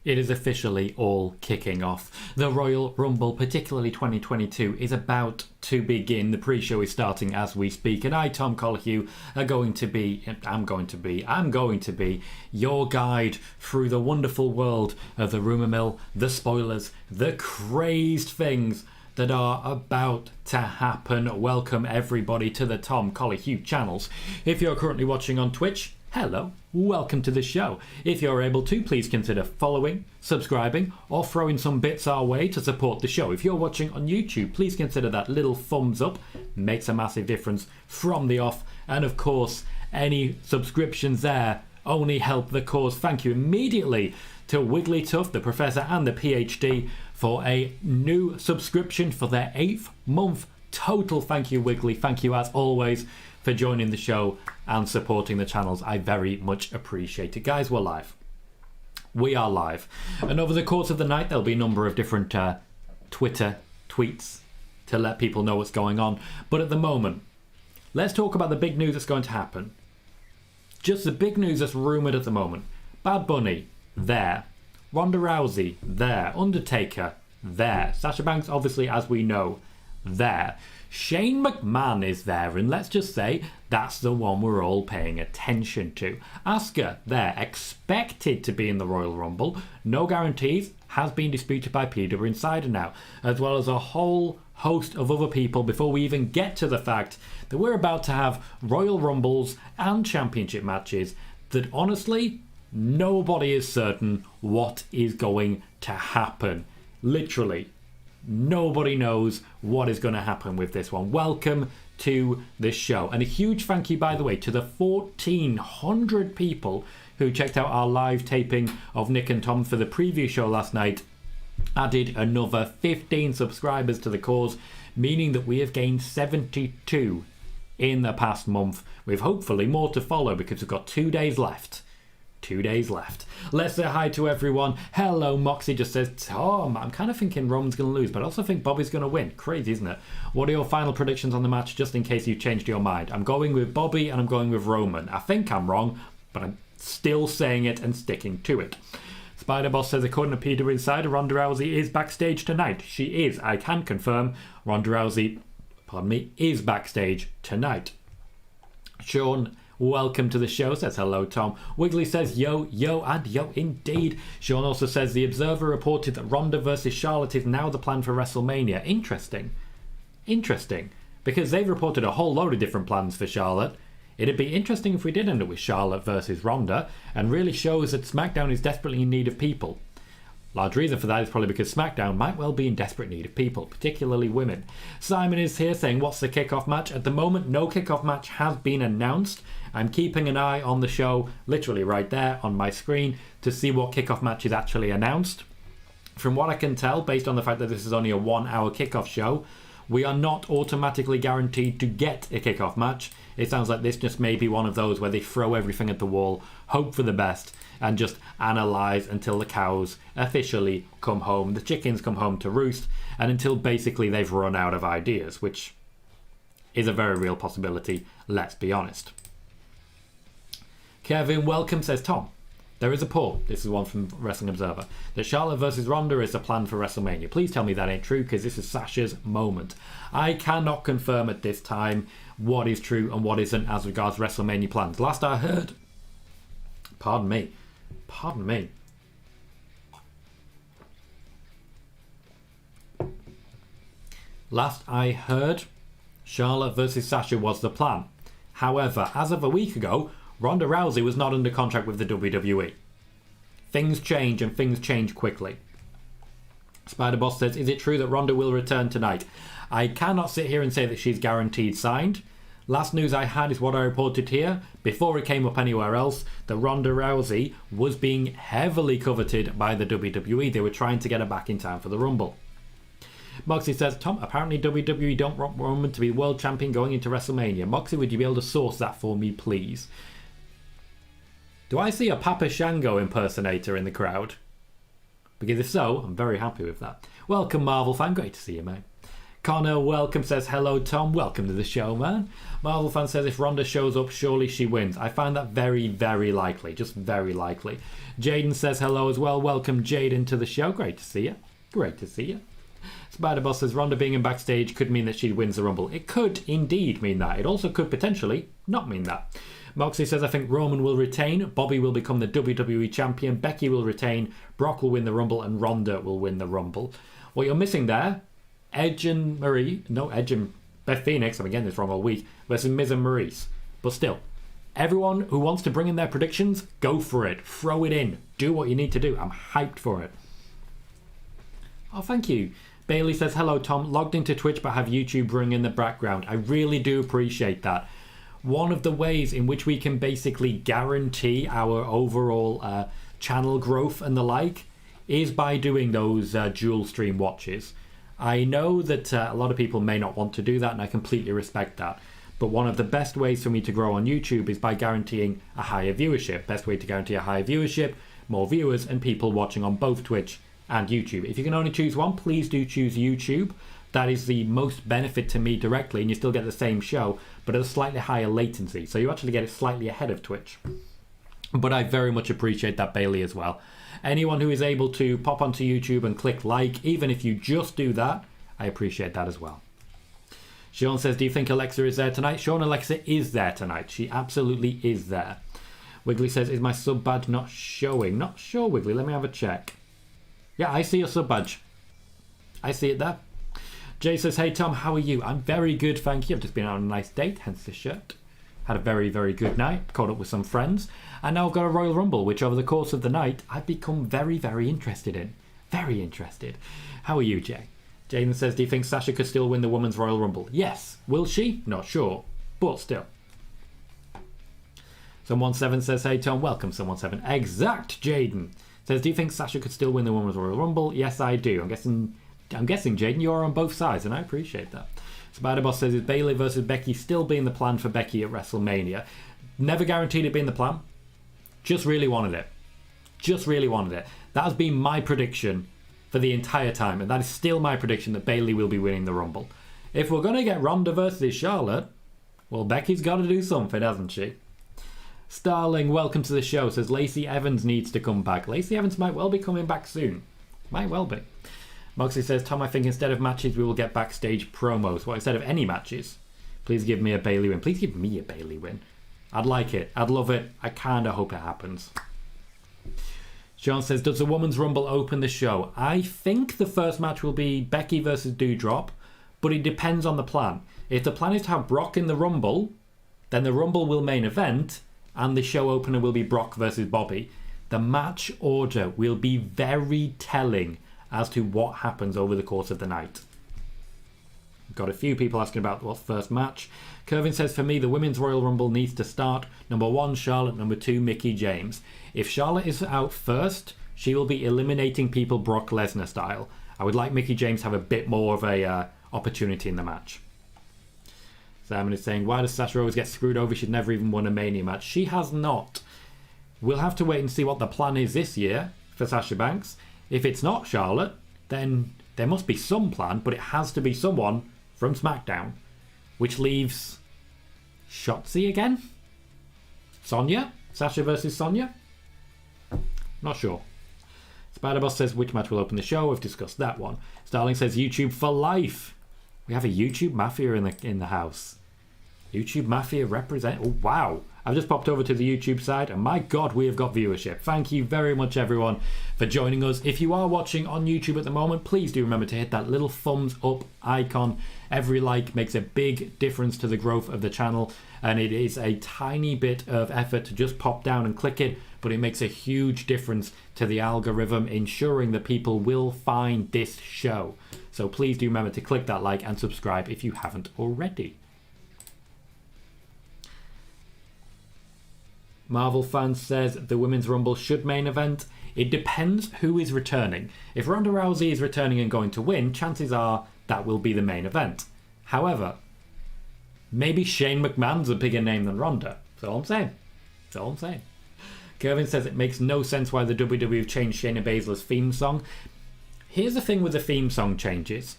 It is officially all kicking off. The Royal Rumble, particularly 2022, is about to begin. The pre-show is starting as we speak, and I, Tom Colohue, I'm going to be your guide through the wonderful world of the rumour mill, the spoilers, the crazed things that are about to happen. Welcome everybody to the Tom Colohue channels. If you're currently watching on Twitch, hello, welcome to the show. If you're able to, please consider following, subscribing, or throwing some bits our way to support the show. If you're watching on YouTube, please consider that little thumbs up. Makes a massive difference from the off. And of course, any subscriptions there only help the cause. Thank you immediately to Wigglytuff, the Professor, and the PhD for a new subscription for their 8th month total. Thank you, Wiggly. Thank you, as always, for joining the show and supporting the channels. I very much appreciate it. Guys, we're live. We are live. And over the course of the night, there'll be a number of different Twitter tweets to let people know what's going on. But at the moment, let's talk about the big news that's going to happen. Just the big news that's rumoured at the moment. Bad Bunny, there. Ronda Rousey, there. Undertaker, there. Sasha Banks, obviously, as we know, there. Shane McMahon is there, and let's just say that's the one we're all paying attention to. Asuka, there, expected to be in the Royal Rumble. No guarantees, has been disputed by PW Insider now, as well as a whole host of other people before we even get to the fact that we're about to have Royal Rumbles and championship matches that honestly, nobody is certain what is going to happen. Literally. Nobody knows what is going to happen with this one. Welcome to the show. And a huge thank you, by the way, to the 1,400 people who checked out our live taping of Nick and Tom for the preview show last night. Added another 15 subscribers to the cause, meaning that we have gained 72 in the past month, with hopefully more to follow because we've got 2 days left. 2 days left. Let's say hi to everyone. Hello, Moxie just says, Tom, I'm kind of thinking Roman's going to lose, but I also think Bobby's going to win. Crazy, isn't it? What are your final predictions on the match, just in case you've changed your mind? I'm going with Bobby and I'm going with Roman. I think I'm wrong, but I'm still saying it and sticking to it. Spider Boss says, according to PW Insider, Ronda Rousey is backstage tonight. She is. I can confirm Ronda Rousey, is backstage tonight. Sean, welcome to the show, says hello, Tom. Wiggly says yo, yo, and yo indeed. Sean also says the Observer reported that Ronda versus Charlotte is now the plan for WrestleMania. Interesting. Interesting. Because they've reported a whole load of different plans for Charlotte. It'd be interesting if we did end up with Charlotte versus Ronda, and really shows that SmackDown is desperately in need of people. Large reason for that is probably because SmackDown might well be in desperate need of people, particularly women. Simon is here saying, what's the kickoff match? At the moment, no kickoff match has been announced. I'm keeping an eye on the show, literally right there on my screen, to see what kickoff match is actually announced. From what I can tell, based on the fact that this is only a 1-hour kickoff show, we are not automatically guaranteed to get a kickoff match. It sounds like this just may be one of those where they throw everything at the wall, hope for the best, and just analyse until the cows officially come home, the chickens come home to roost, and until basically they've run out of ideas, which is a very real possibility, let's be honest. Kevin, welcome, says Tom. There is a poll, this is one from Wrestling Observer, that Charlotte versus Ronda is the plan for WrestleMania. Please tell me that ain't true, because this is Sasha's moment. I cannot confirm at this time what is true and what isn't as regards WrestleMania plans. Last I heard, pardon me, last I heard, Charlotte versus Sasha was the plan. However, as of a week ago, Ronda Rousey was not under contract with the WWE. Things change, and things change quickly. Spider-Boss says, is it true that Ronda will return tonight? I cannot sit here and say that she's guaranteed signed. Last news I had is what I reported here, before it came up anywhere else, that Ronda Rousey was being heavily coveted by the WWE. They were trying to get her back in time for the Rumble. Moxie says, Tom, apparently WWE don't want Roman to be world champion going into WrestleMania. Moxie, would you be able to source that for me, please? Do I see a Papa Shango impersonator in the crowd? Because if so, I'm very happy with that. Welcome, Marvel fan. Great to see you, mate. Connor, welcome, says hello Tom, welcome to the show, man. Marvel fan says if Ronda shows up, surely she wins. I find that very, very likely, just very likely. Jaden says hello as well, welcome Jaden to the show, great to see you. Great to see you. Spider-Boss says Ronda being in backstage could mean that she wins the Rumble. It could indeed mean that. It also could potentially not mean that. Moxie says I think Roman will retain, Bobby will become the WWE champion, Becky will retain, Brock will win the Rumble, and Ronda will win the Rumble. What you're missing there, Edge and Beth Phoenix, I'm getting this wrong all week, versus Miz and Maryse. But still, everyone who wants to bring in their predictions, go for it. Throw it in. Do what you need to do. I'm hyped for it. Oh, thank you. Bailey says, hello Tom, logged into Twitch but have YouTube running in the background. I really do appreciate that. One of the ways in which we can basically guarantee our overall channel growth and the like is by doing those dual stream watches. I know that a lot of people may not want to do that, and I completely respect that. But one of the best ways for me to grow on YouTube is by guaranteeing a higher viewership. Best way to guarantee a higher viewership, more viewers, and people watching on both Twitch and YouTube. If you can only choose one, please do choose YouTube. That is the most benefit to me directly, and you still get the same show, but at a slightly higher latency. So you actually get it slightly ahead of Twitch. But I very much appreciate that, Bailey, as well. Anyone who is able to pop onto YouTube and click like, even if you just do that, I appreciate that as well. Sean says, do you think Alexa is there tonight? Sean, Alexa is there tonight. She absolutely is there. Wiggly says, is my sub badge not showing? Not sure, Wiggly. Let me have a check. Yeah, I see your sub badge. I see it there. Jay says, hey Tom, how are you? I'm very good, thank you. I've just been on a nice date, hence the shirt. Had a very, very good night. Caught up with some friends. And now I've got a Royal Rumble, which over the course of the night, I've become very, very interested in. Very interested. How are you, Jay? Jaden says, do you think Sasha could still win the Women's Royal Rumble? Yes. Will she? Not sure. But still. Someone7 says, hey Tom, welcome Someone7. Exact, Jaden. Says, do you think Sasha could still win the Women's Royal Rumble? Yes, I do. I'm guessing, Jaden, you're on both sides, and I appreciate that. Spider-Boss says, is Bayley versus Becky still being the plan for Becky at WrestleMania? Never guaranteed it being the plan. Just really wanted it. Just really wanted it. That has been my prediction for the entire time, and that is still my prediction that Bayley will be winning the Rumble. If we're going to get Ronda versus Charlotte, well, Becky's got to do something, hasn't she? Starling, welcome to the show, says Lacey Evans needs to come back. Lacey Evans might well be coming back soon. Might well be. Moxie says, Tom, I think instead of matches, we will get backstage promos. Well, instead of any matches, please give me a Bayley win. Please give me a Bayley win. I'd like it. I'd love it. I kind of hope it happens. Sean says, does the Women's Rumble open the show? I think the first match will be Becky versus Doudrop, but it depends on the plan. If the plan is to have Brock in the Rumble, then the Rumble will main event, and the show opener will be Brock versus Bobby. The match order will be very telling as to what happens over the course of the night. Got a few people asking about what's first match. Kervin says, for me, the Women's Royal Rumble needs to start. Number 1, Charlotte. Number 2, Mickie James. If Charlotte is out first, she will be eliminating people Brock Lesnar style. I would like Mickie James to have a bit more of a opportunity in the match. Simon is saying, why does Sasha always get screwed over? She's never even won a Mania match. She has not. We'll have to wait and see what the plan is this year for Sasha Banks. If it's not Charlotte, then there must be some plan, but it has to be someone from SmackDown, which leaves Shotzi again? Sonya? Sasha versus Sonya? Not sure. Spider-Boss says, which match will open the show? We've discussed that one. Starling says, YouTube for life. We have a YouTube Mafia in the house. YouTube Mafia represent... Oh, wow. I've just popped over to the YouTube side, and my God, we have got viewership. Thank you very much, everyone, for joining us. If you are watching on YouTube at the moment, please do remember to hit that little thumbs up icon. Every like makes a big difference to the growth of the channel, and it is a tiny bit of effort to just pop down and click it, but it makes a huge difference to the algorithm, ensuring that people will find this show. So please do remember to click that like and subscribe if you haven't already. Marvel fan says the Women's Rumble should main event. It depends who is returning. If Ronda Rousey is returning and going to win, chances are that will be the main event. However, maybe Shane McMahon's a bigger name than Ronda. That's all I'm saying. That's all I'm saying. Kevin says it makes no sense why the WWE have changed Shayna Baszler's theme song. Here's the thing with the theme song changes.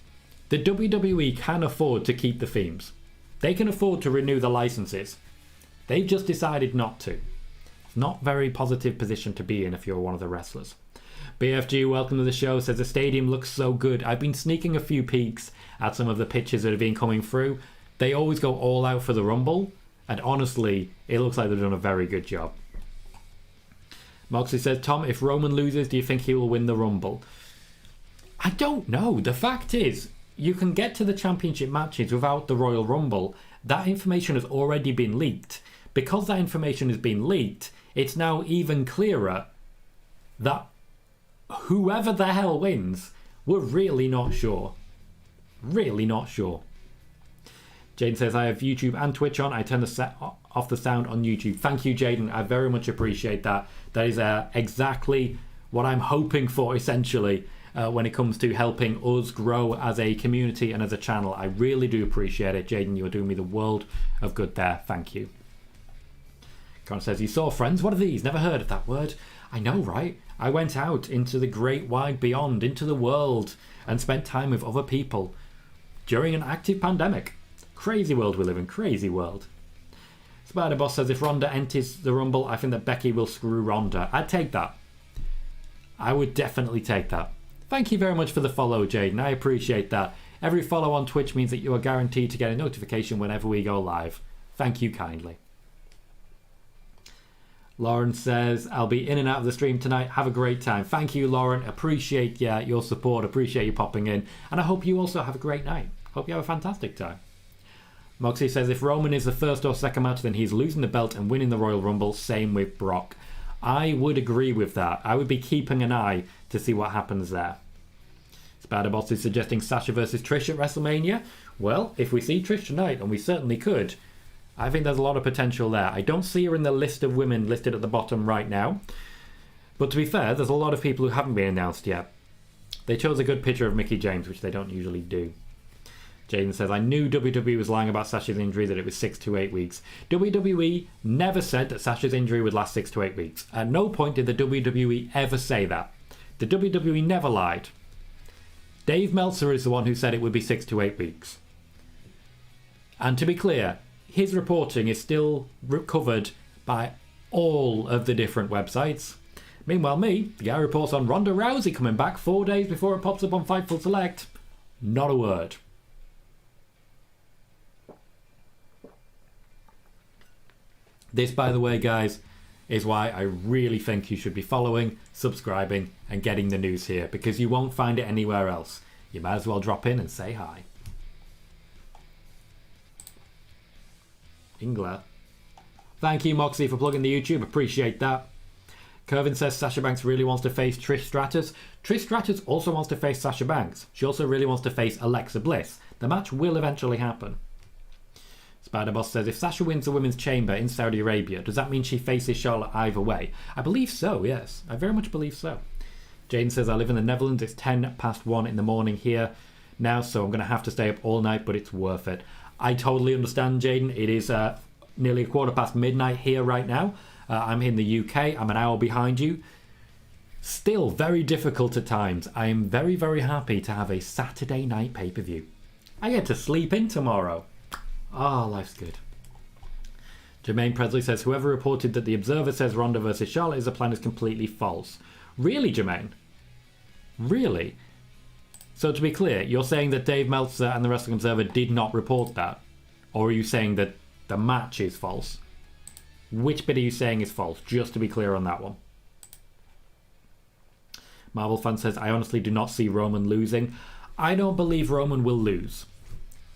The WWE can afford to keep the themes. They can afford to renew the licenses. They've just decided not to. It's not a very positive position to be in if you're one of the wrestlers. BFG, welcome to the show, says the stadium looks so good. I've been sneaking a few peeks at some of the pictures that have been coming through. They always go all out for the Rumble, and honestly, it looks like they've done a very good job. Moxley says, Tom, if Roman loses, do you think he will win the Rumble? I don't know. The fact is, you can get to the championship matches without the Royal Rumble. That information has already been leaked. Because that information has been leaked, it's now even clearer that whoever the hell wins, we're really not sure. Really not sure. Jaden says, I have YouTube and Twitch on. I turn off the sound on YouTube. Thank you, Jaden. I very much appreciate that. That is exactly what I'm hoping for, essentially, when it comes to helping us grow as a community and as a channel. I really do appreciate it. Jaden, you are doing me the world of good there. Thank you. Connor says, you saw Friends? What are these? Never heard of that word. I know, right? I went out into the great wide beyond, into the world, and spent time with other people during an active pandemic. Crazy world we live in, crazy world. Spider Boss says, if Ronda enters the Rumble, I think that Becky will screw Ronda. I'd take that. I would definitely take that. Thank you very much for the follow, Jaden. I appreciate that. Every follow on Twitch means that you are guaranteed to get a notification whenever we go live. Thank you kindly. Lauren says, I'll be in and out of the stream tonight. Have a great time. Thank you, Lauren. Appreciate your support. Appreciate you popping in. And I hope you also have a great night. Hope you have a fantastic time. Moxie says, if Roman is the first or second match, then he's losing the belt and winning the Royal Rumble. Same with Brock. I would agree with that. I would be keeping an eye to see what happens there. Spiderboss is suggesting Sasha versus Trish at WrestleMania. Well, if we see Trish tonight, and we certainly could, I think there's a lot of potential there. I don't see her in the list of women listed at the bottom right now. But to be fair, there's a lot of people who haven't been announced yet. They chose a good picture of Mickie James, which they don't usually do. Jaden says, I knew WWE was lying about Sasha's injury, that it was 6 to 8 weeks. WWE never said that Sasha's injury would last 6 to 8 weeks. At no point did the WWE ever say that. The WWE never lied. Dave Meltzer is the one who said it would be 6 to 8 weeks. And to be clear, his reporting is still covered by all of the different websites. Meanwhile, me, the guy reports on Ronda Rousey coming back 4 days before it pops up on Fightful Select. Not a word. This, by the way, guys, is why I really think you should be following, subscribing, and getting the news here, because you won't find it anywhere else. You might as well drop in and say hi. Ingler. Thank you, Moxie, for plugging the YouTube. Appreciate that. Kervin says Sasha Banks really wants to face Trish Stratus. Trish Stratus also wants to face Sasha Banks. She also really wants to face Alexa Bliss. The match will eventually happen. Spiderboss says, if Sasha wins the Women's Chamber in Saudi Arabia, does that mean she faces Charlotte either way? I believe so, yes. I very much believe so. Jane says, I live in the Netherlands. It's 10 past 1 in the morning here now, so I'm going to have to stay up all night, but it's worth it. I totally understand, Jaden. It is nearly 1:15 midnight here right now. I'm in the UK. I'm an hour behind you. Still very difficult at times. I am very, very happy to have a Saturday night pay-per-view. I get to sleep in tomorrow. Ah, life's good. Jermaine Presley says, whoever reported that the Observer says Ronda versus Charlotte is a plan is completely false. Really, Jermaine? Really? So to be clear, you're saying that Dave Meltzer and the Wrestling Observer did not report that? Or are you saying that the match is false? Which bit are you saying is false? Just to be clear on that one. Marvel Fan says, I honestly do not see Roman losing. I don't believe Roman will lose.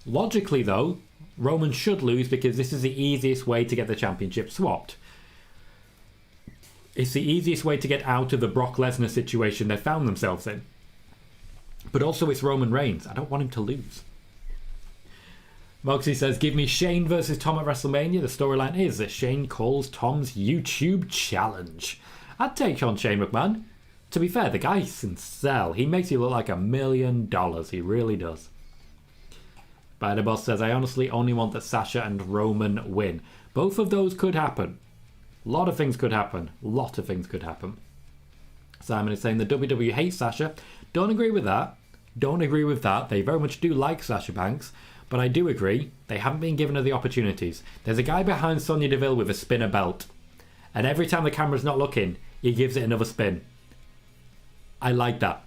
Logically, though, Roman should lose because this is the easiest way to get the championship swapped. It's the easiest way to get out of the Brock Lesnar situation they found themselves in. But also it's Roman Reigns. I don't want him to lose. Moxie says, give me Shane versus Tom at WrestleMania. The storyline is that Shane calls Tom's YouTube challenge. I'd take on Shane McMahon. To be fair, the guy can sell. He makes you look like $1 million. He really does. Spider-Boss says, I honestly only want that Sasha and Roman win. Both of those could happen. A lot of things could happen. A lot of things could happen. Simon is saying the WWE hates Sasha. Don't agree with that. don't agree with that. They very much do like Sasha Banks, but I do agree they haven't been given her the opportunities. There's a guy behind Sonya Deville with a spinner belt, and every time the camera's not looking, he gives it another spin. I like that.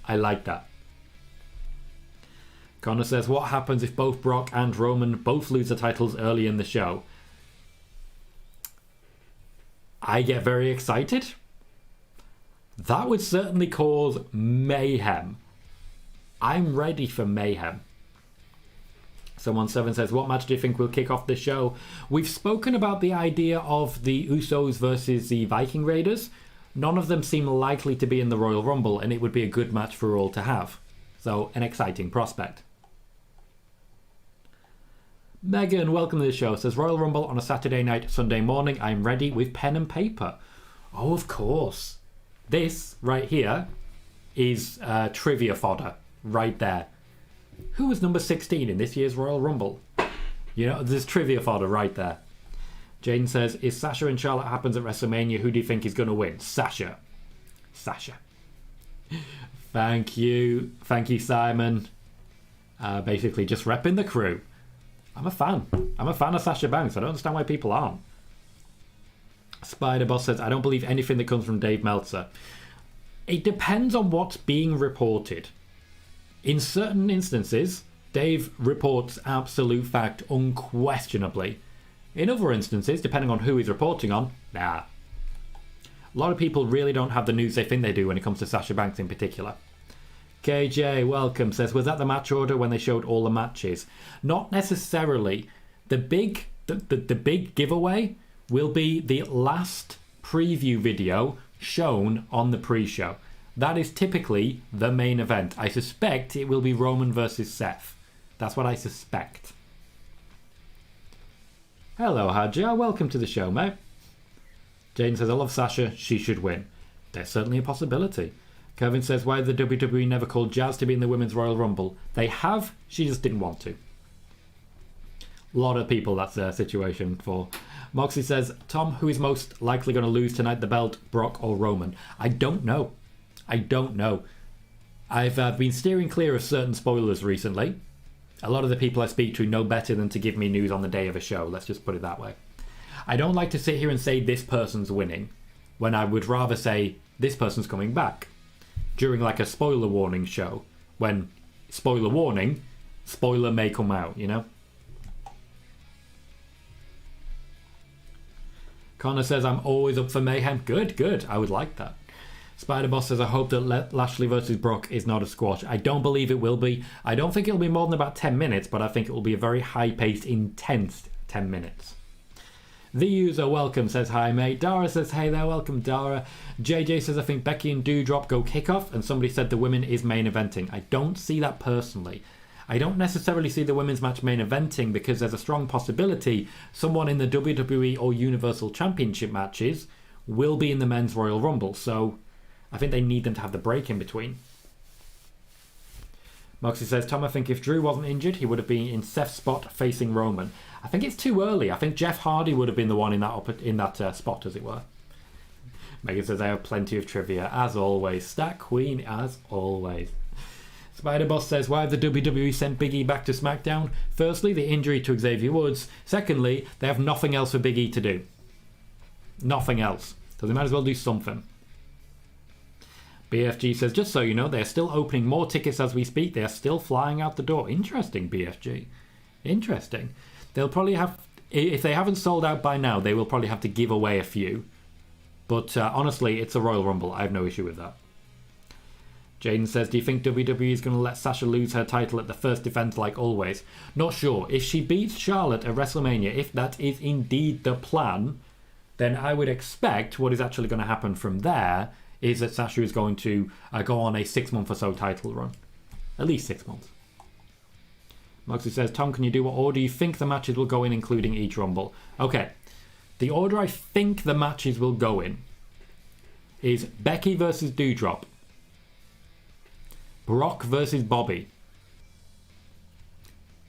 I like that. Connor says, what happens if both Brock and Roman both lose the titles early in the show? I get very excited. That would certainly cause mayhem. I'm ready for mayhem. Someone 7 says, what match do you think will kick off the show? We've spoken about the idea of the Usos versus the Viking Raiders. None of them seem likely to be in the Royal Rumble, and it would be a good match for all to have. So, an exciting prospect. Megan, welcome to the show. Says, Royal Rumble on a Saturday night, Sunday morning. I'm ready with pen and paper. Oh, of course. This right here is trivia fodder right there. Who was number 16 in this year's Royal Rumble? You know, there's trivia fodder right there. Jane says, if Sasha and Charlotte happens at WrestleMania, who do you think is going to win? Sasha. Sasha. Thank you. Thank you, Simon. Basically just repping the crew. I'm a fan. I'm a fan of Sasha Banks. I don't understand why people aren't. Spider Boss says, I don't believe anything that comes from Dave Meltzer. It depends on what's being reported. In certain instances, Dave reports absolute fact unquestionably. In other instances, depending on who he's reporting on, nah. A lot of people really don't have the news they think they do when it comes to Sasha Banks in particular. KJ, welcome, says, was that the match order when they showed all the matches? Not necessarily. The big giveaway will be the last preview video shown on the pre-show. That is typically the main event. I suspect it will be Roman versus Seth. That's what I suspect. Hello, Hadja. Welcome to the show, mate. Jane says, I love Sasha. She should win. There's certainly a possibility. Kevin says, why did the WWE never call Jazz to be in the Women's Royal Rumble? They have. She just didn't want to. A lot of people that's their situation for. Moxie says, Tom, who is most likely going to lose tonight, the belt, Brock or Roman? I don't know. I don't know. I've been steering clear of certain spoilers recently. A lot of the people I speak to know better than to give me news on the day of a show. Let's just put it that way. I don't like to sit here and say this person's winning when I would rather say this person's coming back during like a spoiler warning show when, spoiler warning, spoiler may come out, you know? Connor says, I'm always up for mayhem. Good, good. I would like that. Spider Boss says, I hope that Lashley versus Brock is not a squash. I don't believe it will be. I don't think it'll be more than about 10 minutes, but I think it will be a very high-paced, intense 10 minutes. The User Welcome says, hi, mate. Dara says, hey there, welcome, Dara. JJ says, I think Becky and Doudrop go kickoff, and somebody said the women is main eventing. I don't see that personally. I don't necessarily see the women's match main eventing because there's a strong possibility someone in the WWE or Universal Championship matches will be in the Men's Royal Rumble, so I think they need them to have the break in between. Moxie says, Tom, I think if Drew wasn't injured, he would have been in Seth's spot facing Roman. I think it's too early. I think Jeff Hardy would have been the one in that spot, as it were. Megan says, I have plenty of trivia, as always. Stat Queen, as always. Spider Boss says, why have the WWE sent Big E back to SmackDown? Firstly, the injury to Xavier Woods. Secondly, they have nothing else for Big E to do. Nothing else. So they might as well do something. BFG says, just so you know, they are still opening more tickets as we speak. They are still flying out the door. Interesting, BFG. Interesting. They'll probably have, if they haven't sold out by now, they will probably have to give away a few. But honestly, it's a Royal Rumble. I have no issue with that. Jaden says, do you think WWE is going to let Sasha lose her title at the first event like always? Not sure. If she beats Charlotte at WrestleMania, if that is indeed the plan, then I would expect what is actually going to happen from there is that Sasha is going to go on a 6-month or so title run. At least 6 months. Moxie says, Tom, can you do what order you think the matches will go in, including each Rumble? Okay. The order I think the matches will go in is Becky versus Doudrop, Brock versus Bobby,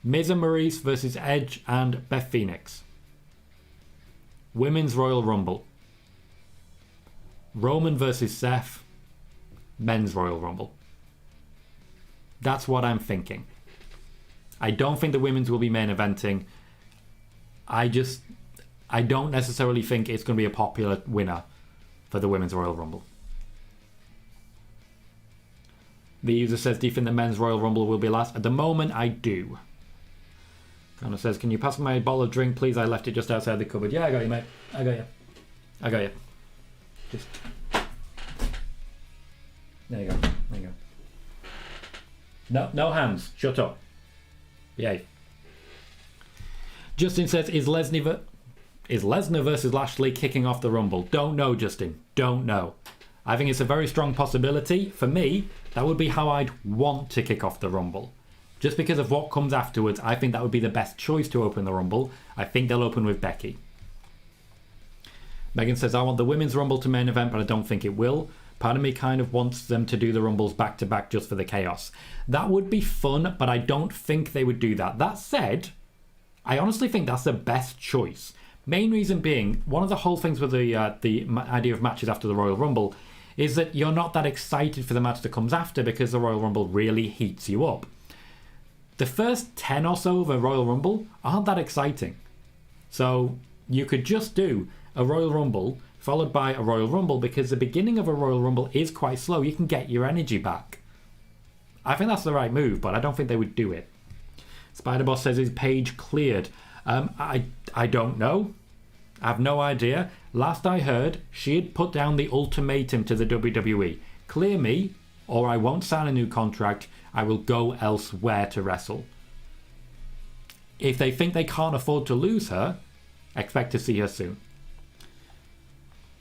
Miz and Maryse versus Edge and Beth Phoenix, Women's Royal Rumble, Roman versus Seth, Men's Royal Rumble. That's what I'm thinking. I don't think the women's will be main eventing. I don't necessarily think it's going to be a popular winner for the Women's Royal Rumble. The user says, do you think the Men's Royal Rumble will be last? At the moment, I do. Connor says, can you pass me my bottle of drink, please? I left it just outside the cupboard. Yeah, I got you, mate. I got you. Just... There you go. No hands. Shut up. Behave. Justin says, is Lesnar versus Lashley kicking off the Rumble? Don't know, Justin. Don't know. I think it's a very strong possibility. For me, that would be how I'd want to kick off the Rumble. Just because of what comes afterwards, I think that would be the best choice to open the Rumble. I think they'll open with Becky. Megan says, I want the Women's Rumble to main event, but I don't think it will. Part of me kind of wants them to do the Rumbles back-to-back just for the chaos. That would be fun, but I don't think they would do that. That said, I honestly think that's the best choice. Main reason being, one of the whole things with the idea of matches after the Royal Rumble is that you're not that excited for the match that comes after because the Royal Rumble really heats you up. The first 10 or so of a Royal Rumble aren't that exciting. So you could just do a Royal Rumble followed by a Royal Rumble, because the beginning of a Royal Rumble is quite slow. You can get your energy back. I think that's the right move, but I don't think they would do it. Spider-Boss says, his page cleared. I don't know. I have no idea. Last I heard, she had put down the ultimatum to the WWE. Clear me, or I won't sign a new contract. I will go elsewhere to wrestle. If they think they can't afford to lose her, expect to see her soon.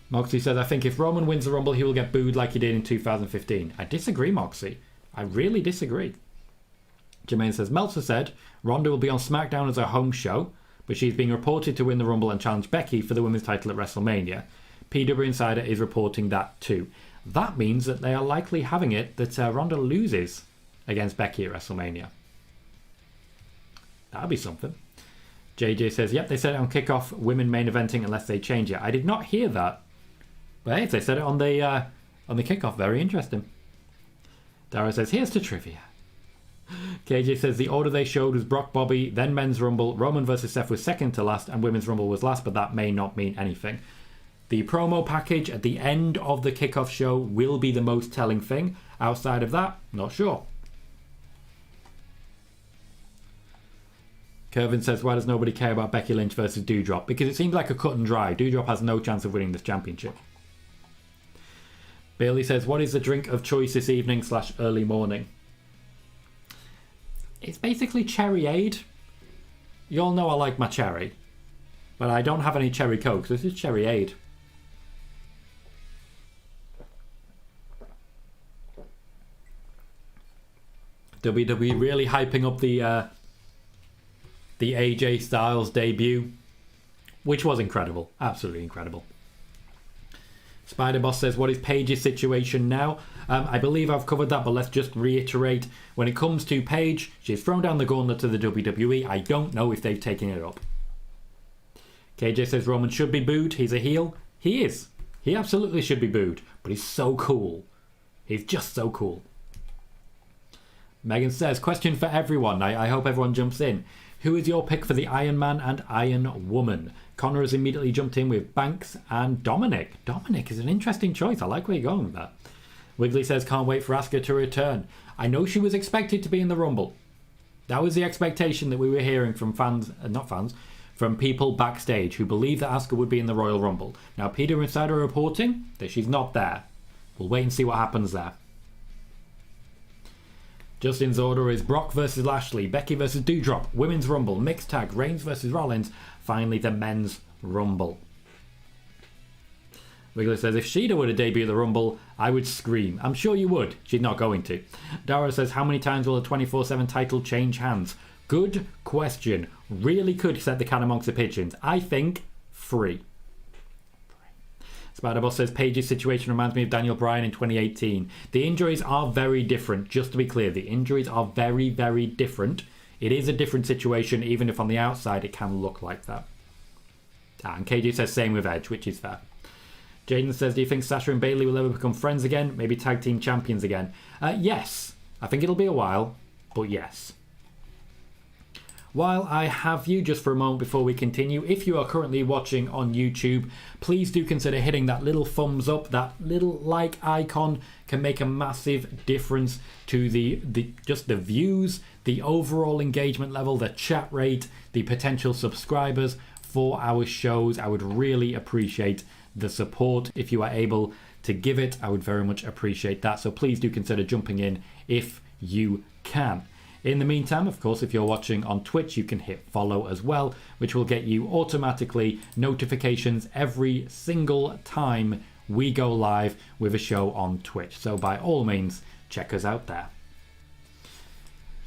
Moxie says, I think if Roman wins the Rumble, he will get booed like he did in 2015. I disagree, Moxie. I really disagree. Jermaine says, Meltzer said Ronda will be on SmackDown as a home show, but she's being reported to win the Rumble and challenge Becky for the women's title at WrestleMania. PW Insider is reporting that too. That means that they are likely having it that Ronda loses against Becky at WrestleMania. That'd be something. JJ says, yep, they said it on kickoff, women main eventing unless they change it. I did not hear that. But hey, if they said it on the kickoff, very interesting. Dara says, here's to trivia. KJ says, the order they showed was Brock Bobby, then Men's Rumble, Roman versus Seth was second to last, and Women's Rumble was last, but that may not mean anything. The promo package at the end of the kickoff show will be the most telling thing. Outside of that, not sure. Kervin says, why does nobody care about Becky Lynch versus Doudrop? Because it seems like a cut and dry. Doudrop has no chance of winning this championship. Bailey says, what is the drink of choice this evening / early morning? It's basically cherryade. You all know I like my cherry. But I don't have any cherry coke, so this is cherryade. WWE really hyping up the AJ Styles debut, which was incredible. Absolutely incredible. Spider-Boss says, what is Paige's situation now? I believe I've covered that, but let's just reiterate. When it comes to Paige, she's thrown down the gauntlet to the WWE. I don't know if they've taken it up. KJ says, Roman should be booed. He's a heel. He is. He absolutely should be booed, but he's so cool. He's just so cool. Megan says, question for everyone. I hope everyone jumps in. Who is your pick for the Iron Man and Iron Woman? Connor has immediately jumped in with Banks and Dominic. Dominic is an interesting choice. I like where you're going with that. Wiggly says, can't wait for Asuka to return. I know she was expected to be in the Rumble. That was the expectation that we were hearing from fans, from people backstage who believed that Asuka would be in the Royal Rumble. Now, Peter Insider reporting that she's not there. We'll wait and see what happens there. Justin's order is Brock versus Lashley, Becky versus Doudrop, Women's Rumble, Mixed Tag, Reigns versus Rollins, finally the Men's Rumble. Wiggler says, if Shida were to debut the Rumble, I would scream. I'm sure you would. She's not going to. Dara says, how many times will a 24/7 title change hands? Good question. Really could set the cat amongst the pigeons. I think 3. Spider-Boss says, Paige's situation reminds me of Daniel Bryan in 2018. The injuries are very different, just to be clear. The injuries are very, very different. It is a different situation, even if on the outside it can look like that. And KJ says, same with Edge, which is fair. Jaden says, do you think Sasha and Bayley will ever become friends again? Maybe tag team champions again? Yes. I think it'll be a while, but yes. While I have you, just for a moment before we continue, if you are currently watching on YouTube, please do consider hitting that little thumbs up. That little like icon can make a massive difference to the views, the overall engagement level, the chat rate, the potential subscribers for our shows. I would really appreciate the support. If you are able to give it, I would very much appreciate that. So please do consider jumping in if you can. In the meantime, of course, if you're watching on Twitch, you can hit follow as well, which will get you automatically notifications every single time we go live with a show on Twitch. So by all means, check us out there.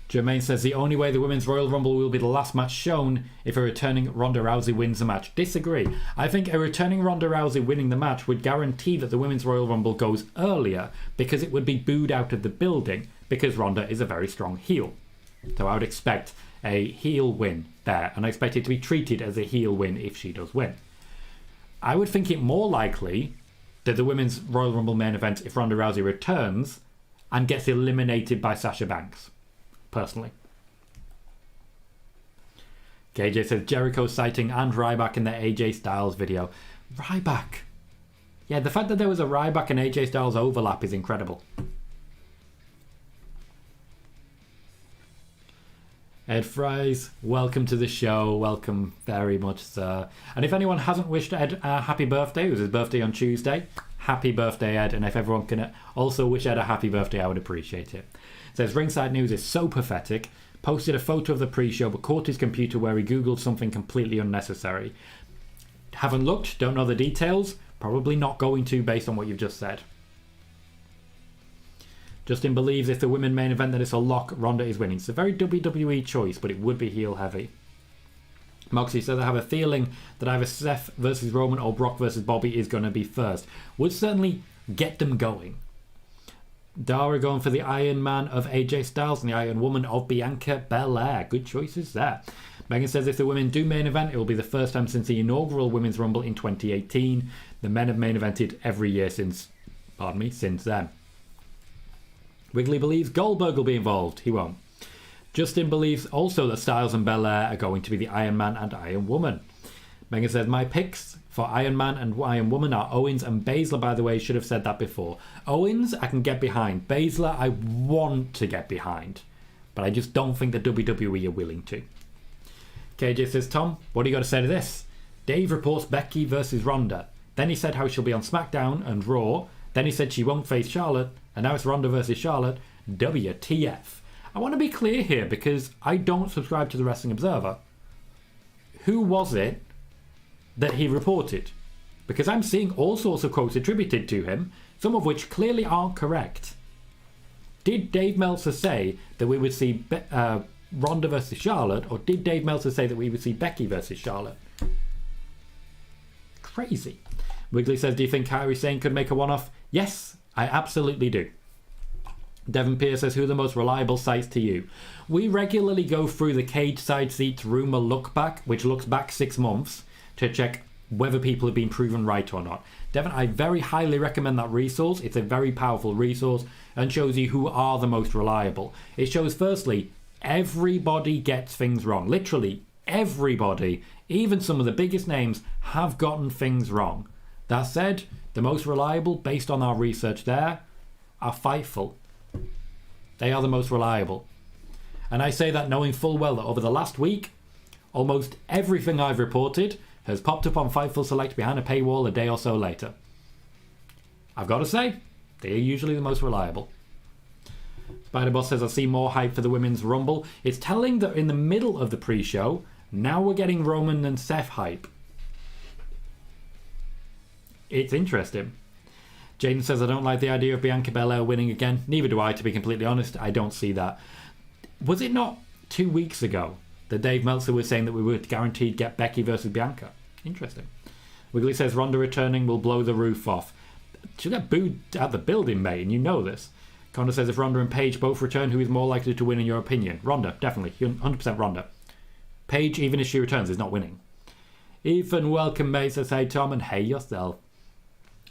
Jermaine says the only way the Women's Royal Rumble will be the last match shown if a returning Ronda Rousey wins the match. Disagree. I think a returning Ronda Rousey winning the match would guarantee that the Women's Royal Rumble goes earlier, because it would be booed out of the building, because Ronda is a very strong heel. So I would expect a heel win there, and I expect it to be treated as a heel win if she does win. I would think it more likely that the Women's Royal Rumble main event, if Ronda Rousey returns and gets eliminated by Sasha Banks, personally. KJ says Jericho citing and Ryback in the AJ Styles video. Ryback. Yeah, the fact that there was a Ryback and AJ Styles overlap is incredible. Ed Fries, welcome to the show. Welcome very much, sir. And if anyone hasn't wished Ed a happy birthday, it was his birthday on Tuesday, happy birthday, Ed. And if everyone can also wish Ed a happy birthday, I would appreciate it. It says, Ringside News is so pathetic. Posted a photo of the pre-show, but caught his computer where he Googled something completely unnecessary. Haven't looked, don't know the details. Probably not going to, based on what you've just said. Justin believes if the women main event that it's a lock, Ronda is winning. It's a very WWE choice, but it would be heel heavy. Moxie says, I have a feeling that either Seth versus Roman or Brock versus Bobby is going to be first. Would certainly get them going. Dara going for the Iron Man of AJ Styles and the Iron Woman of Bianca Belair. Good choices there. Megan says if the women do main event, it will be the first time since the inaugural Women's Rumble in 2018. The men have main evented every year since then. Wiggly believes Goldberg will be involved. He won't. Justin believes also that Styles and Belair are going to be the Iron Man and Iron Woman. Megan says, my picks for Iron Man and Iron Woman are Owens and Baszler, by the way. Should have said that before. Owens, I can get behind. Baszler, I want to get behind. But I just don't think the WWE are willing to. KJ says, Tom, what do you got to say to this? Dave reports Becky versus Ronda. Then he said how she'll be on SmackDown and Raw. Then he said she won't face Charlotte. And now it's Ronda versus Charlotte. WTF. I want to be clear here because I don't subscribe to the Wrestling Observer. Who was it that he reported? Because I'm seeing all sorts of quotes attributed to him, some of which clearly aren't correct. Did Dave Meltzer say that we would see Ronda versus Charlotte, or did Dave Meltzer say that we would see Becky versus Charlotte? Crazy. Wiggly says, do you think Kairi Sane could make a one-off? Yes, I absolutely do. Devon Pierce says, who are the most reliable sites to you? We regularly go through the Cage Side Seats rumour look back, which looks back 6 months, to check whether people have been proven right or not. Devon, I very highly recommend that resource. It's a very powerful resource and shows you who are the most reliable. It shows, firstly, everybody gets things wrong. Literally everybody, even some of the biggest names, have gotten things wrong. That said, the most reliable, based on our research there, are Fightful. They are the most reliable. And I say that knowing full well that over the last week, almost everything I've reported has popped up on Fightful Select behind a paywall a day or so later. I've got to say, they are usually the most reliable. Spider-Boss says, I see more hype for the Women's Rumble. It's telling that in the middle of the pre-show, now we're getting Roman and Seth hype. It's interesting. Jaden says, I don't like the idea of Bianca Belair winning again. Neither do I, to be completely honest. I don't see that. Was it not 2 weeks ago that Dave Meltzer was saying that we would guaranteed get Becky versus Bianca? Interesting. Wiggly says, Ronda returning will blow the roof off. She'll get booed out the building, mate, and you know this. Connor says, if Ronda and Paige both return, who is more likely to win in your opinion? Ronda, definitely. 100% Ronda. Paige, even if she returns, is not winning. Ethan, welcome, mate. Says, hey, Tom, and hey yourself.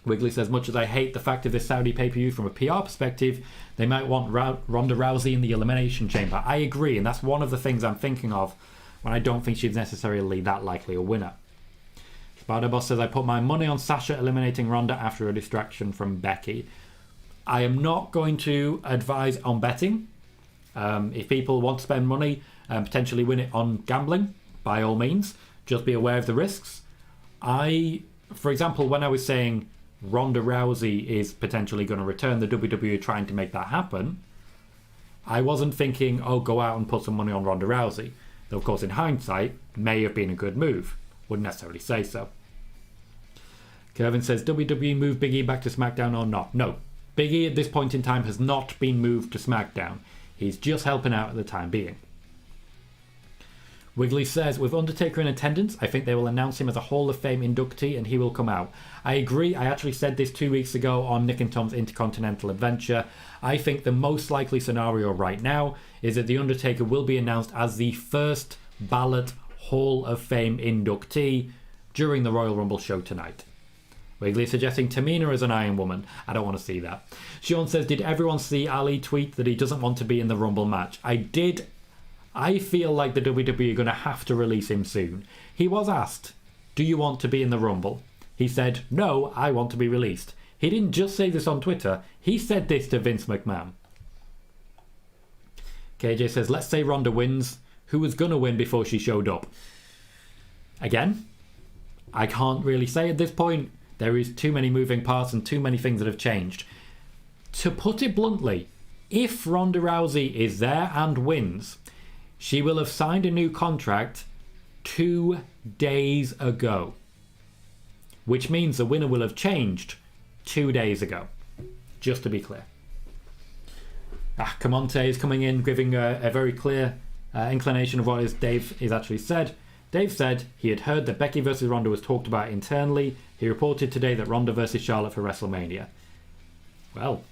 Wiggly says, much as I hate the fact of this Saudi pay-per-view from a PR perspective, they might want Ronda Rousey in the Elimination Chamber. I agree, and that's one of the things I'm thinking of when I don't think she's necessarily that likely a winner. Spider Boss says, I put my money on Sasha eliminating Ronda after a distraction from Becky. I am not going to advise on betting. If people want to spend money and potentially win it on gambling, by all means, just be aware of the risks. For example, when I was saying Ronda Rousey is potentially going to return, the WWE trying to make that happen, I wasn't thinking, oh, go out and put some money on Ronda Rousey. Though, of course, in hindsight, may have been a good move. Wouldn't necessarily say so. Kevin says, WWE move Big E back to SmackDown or not? No. Big E at this point in time has not been moved to SmackDown. He's just helping out at the time being. Wiggly says, with Undertaker in attendance, I think they will announce him as a Hall of Fame inductee and he will come out. I agree. I actually said this 2 weeks ago on Nick and Tom's Intercontinental Adventure. I think the most likely scenario right now is that The Undertaker will be announced as the first ballot Hall of Fame inductee during the Royal Rumble show tonight. Wiggly suggesting Tamina as an Iron Woman. I don't want to see that. Sean says, did everyone see Ali tweet that he doesn't want to be in the Rumble match? I did. I feel like the WWE are going to have to release him soon. He was asked, do you want to be in the Rumble? He said, no, I want to be released. He didn't just say this on Twitter. He said this to Vince McMahon. KJ says, let's say Ronda wins. Who was going to win before she showed up? Again, I can't really say at this point. There is too many moving parts and too many things that have changed. To put it bluntly, if Ronda Rousey is there and wins, she will have signed a new contract 2 days ago. Which means the winner will have changed 2 days ago. Just to be clear. Camonte is coming in, giving a very clear inclination of what Dave has actually said. Dave said he had heard that Becky versus Ronda was talked about internally. He reported today that Ronda versus Charlotte for WrestleMania. Well,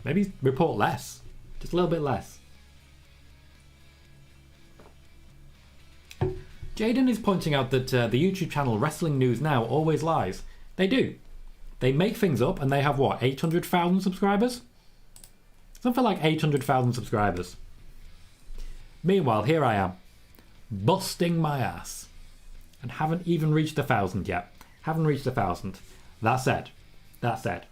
maybe report less. Just a little bit less. Jaden is pointing out that the YouTube channel Wrestling News Now always lies. They do. They make things up and they have what, 800,000 subscribers? Something like 800,000 subscribers. Meanwhile, here I am, busting my ass. And haven't even reached 1,000 yet. Haven't reached 1,000. That said,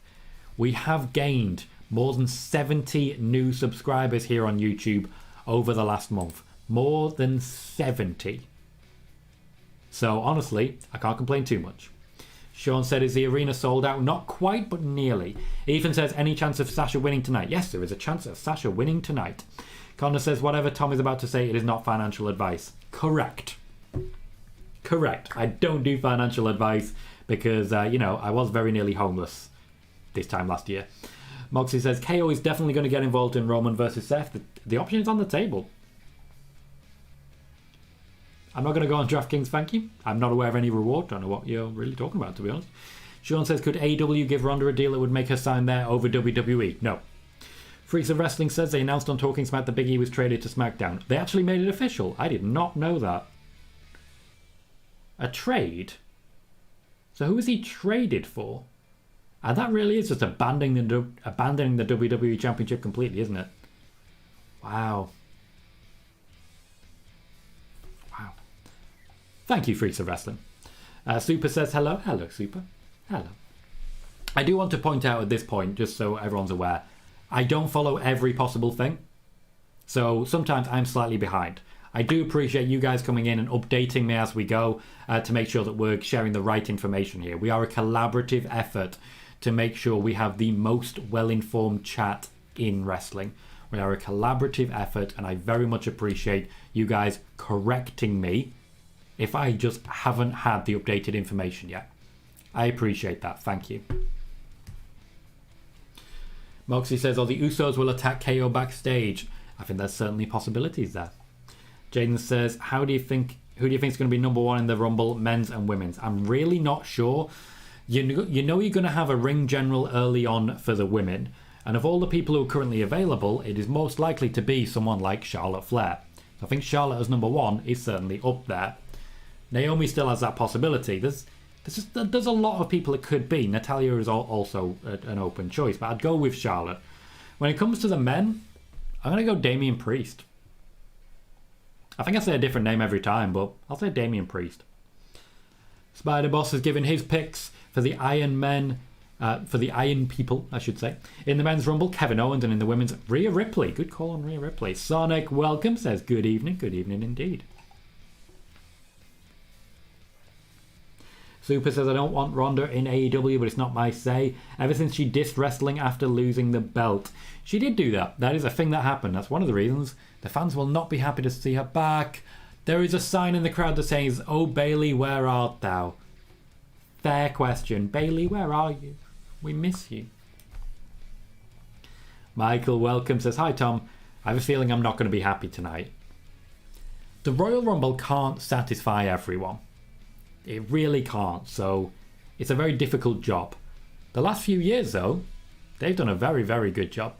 we have gained more than 70 new subscribers here on YouTube over the last month. More than 70. So honestly, I can't complain too much. Sean said, is the arena sold out? Not quite, but nearly. Ethan says, any chance of Sasha winning tonight? Yes, there is a chance of Sasha winning tonight. Connor says, whatever Tom is about to say, it is not financial advice. Correct. I don't do financial advice because, I was very nearly homeless this time last year. Moxie says, KO is definitely going to get involved in Roman versus Seth. The option is on the table. I'm not going to go on DraftKings, thank you. I'm not aware of any reward. Don't know what you're really talking about, to be honest. Sean says, could AEW give Ronda a deal that would make her sign there over WWE? No. Freaks of Wrestling says they announced on Talking Smack that Big E was traded to SmackDown. They actually made it official. I did not know that. A trade? So who is he traded for? And that really is just abandoning the WWE Championship completely, isn't it? Wow. Thank you, Freaks of Wrestling. Super says hello. Hello, Super. Hello. I do want to point out at this point, just so everyone's aware, I don't follow every possible thing. So sometimes I'm slightly behind. I do appreciate you guys coming in and updating me as we go to make sure that we're sharing the right information here. We are a collaborative effort to make sure we have the most well-informed chat in wrestling. We are a collaborative effort, and I very much appreciate you guys correcting me if I just haven't had the updated information yet. I appreciate that. Thank you. Moxie says, the Usos will attack KO backstage. I think there's certainly possibilities there. Jaden says, who do you think is going to be number one in the Rumble, men's and women's? I'm really not sure. You know you're going to have a ring general early on for the women. And of all the people who are currently available, it is most likely to be someone like Charlotte Flair. I think Charlotte as number one is certainly up there. Naomi still has that possibility. There's a lot of people it could be. Natalya is also an open choice, but I'd go with Charlotte. When it comes to the men, I'm going to go Damian Priest. I think I say a different name every time, but I'll say Damian Priest. Spider Boss has given his picks for the Iron Men, for the Iron People, I should say. In the men's Rumble, Kevin Owens, and in the women's, Rhea Ripley. Good call on Rhea Ripley. Sonic Welcome says, good evening indeed. Super says, I don't want Ronda in AEW, but it's not my say. Ever since she dissed wrestling after losing the belt. She did do that. That is a thing that happened. That's one of the reasons the fans will not be happy to see her back. There is a sign in the crowd that says, oh, Bayley, where art thou? Fair question. Bayley, where are you? We miss you. Michael Welcome says, hi, Tom. I have a feeling I'm not going to be happy tonight. The Royal Rumble can't satisfy everyone. It really can't, so it's a very difficult job. The last few years, though, they've done a very, very good job.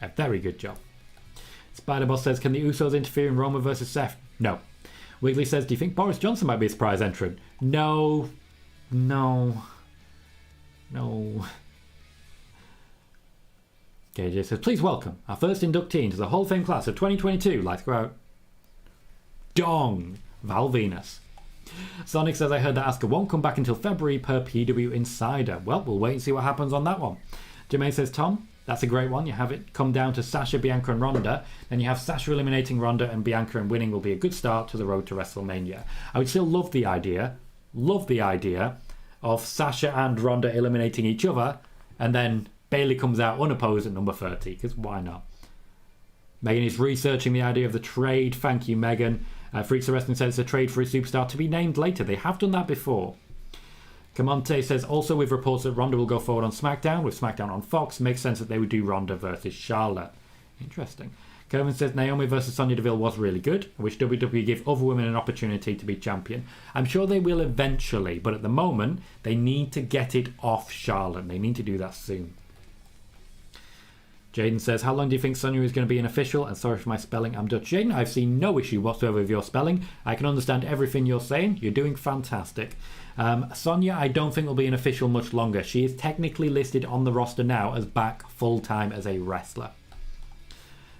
A very good job. Spider-Boss says, can the Usos interfere in Roman versus Seth? No. Wiggly says, do you think Boris Johnson might be a surprise entrant? No. KJ says, please welcome our first inductee into the Hall of Fame class of 2022. Like to go out. Dong. Val Venus. Sonic says, I heard that Asuka won't come back until February per PW Insider. Well, we'll wait and see what happens on that one. Jermaine says, Tom, that's a great one. You have it come down to Sasha, Bianca and Ronda. Then you have Sasha eliminating Ronda and Bianca and winning will be a good start to the road to WrestleMania. I would still love the idea of Sasha and Ronda eliminating each other and then Bayley comes out unopposed at number 30, because why not? Megan is researching the idea of the trade. Thank you, Megan. Freaks of Wrestling says it's a trade for a superstar to be named later. They have done that before. Comante says, also with reports that Ronda will go forward on SmackDown, with SmackDown on Fox, makes sense that they would do Ronda versus Charlotte. Interesting. Kevin says, Naomi versus Sonya Deville was really good. I wish WWE give other women an opportunity to be champion. I'm sure they will eventually, but at the moment, they need to get it off Charlotte. They need to do that soon. Jaden says, how long do you think Sonya is going to be an official? And sorry for my spelling, I'm Dutch. Jaden, I've seen no issue whatsoever with your spelling. I can understand everything you're saying. You're doing fantastic. Sonya, I don't think will be an official much longer. She is technically listed on the roster now as back full-time as a wrestler.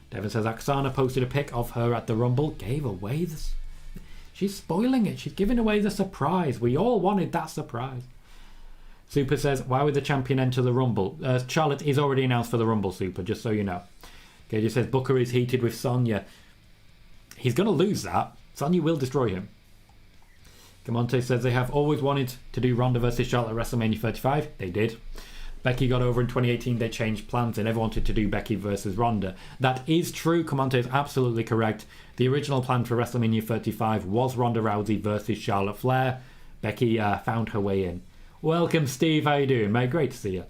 Devin says, Oksana posted a pic of her at the Rumble. Gave away this. She's spoiling it. She's giving away the surprise. We all wanted that surprise. Super says, why would the champion enter the Rumble? Charlotte is already announced for the Rumble, Super, just so you know. KJ says, Booker is heated with Sonya. He's going to lose that. Sonya will destroy him. Camonte says, they have always wanted to do Ronda versus Charlotte at WrestleMania 35. They did. Becky got over in 2018. They changed plans. They never wanted to do Becky versus Ronda. That is true. Camonte is absolutely correct. The original plan for WrestleMania 35 was Ronda Rousey versus Charlotte Flair. Becky found her way in. Welcome, Steve. How you doing, mate? Great to see you.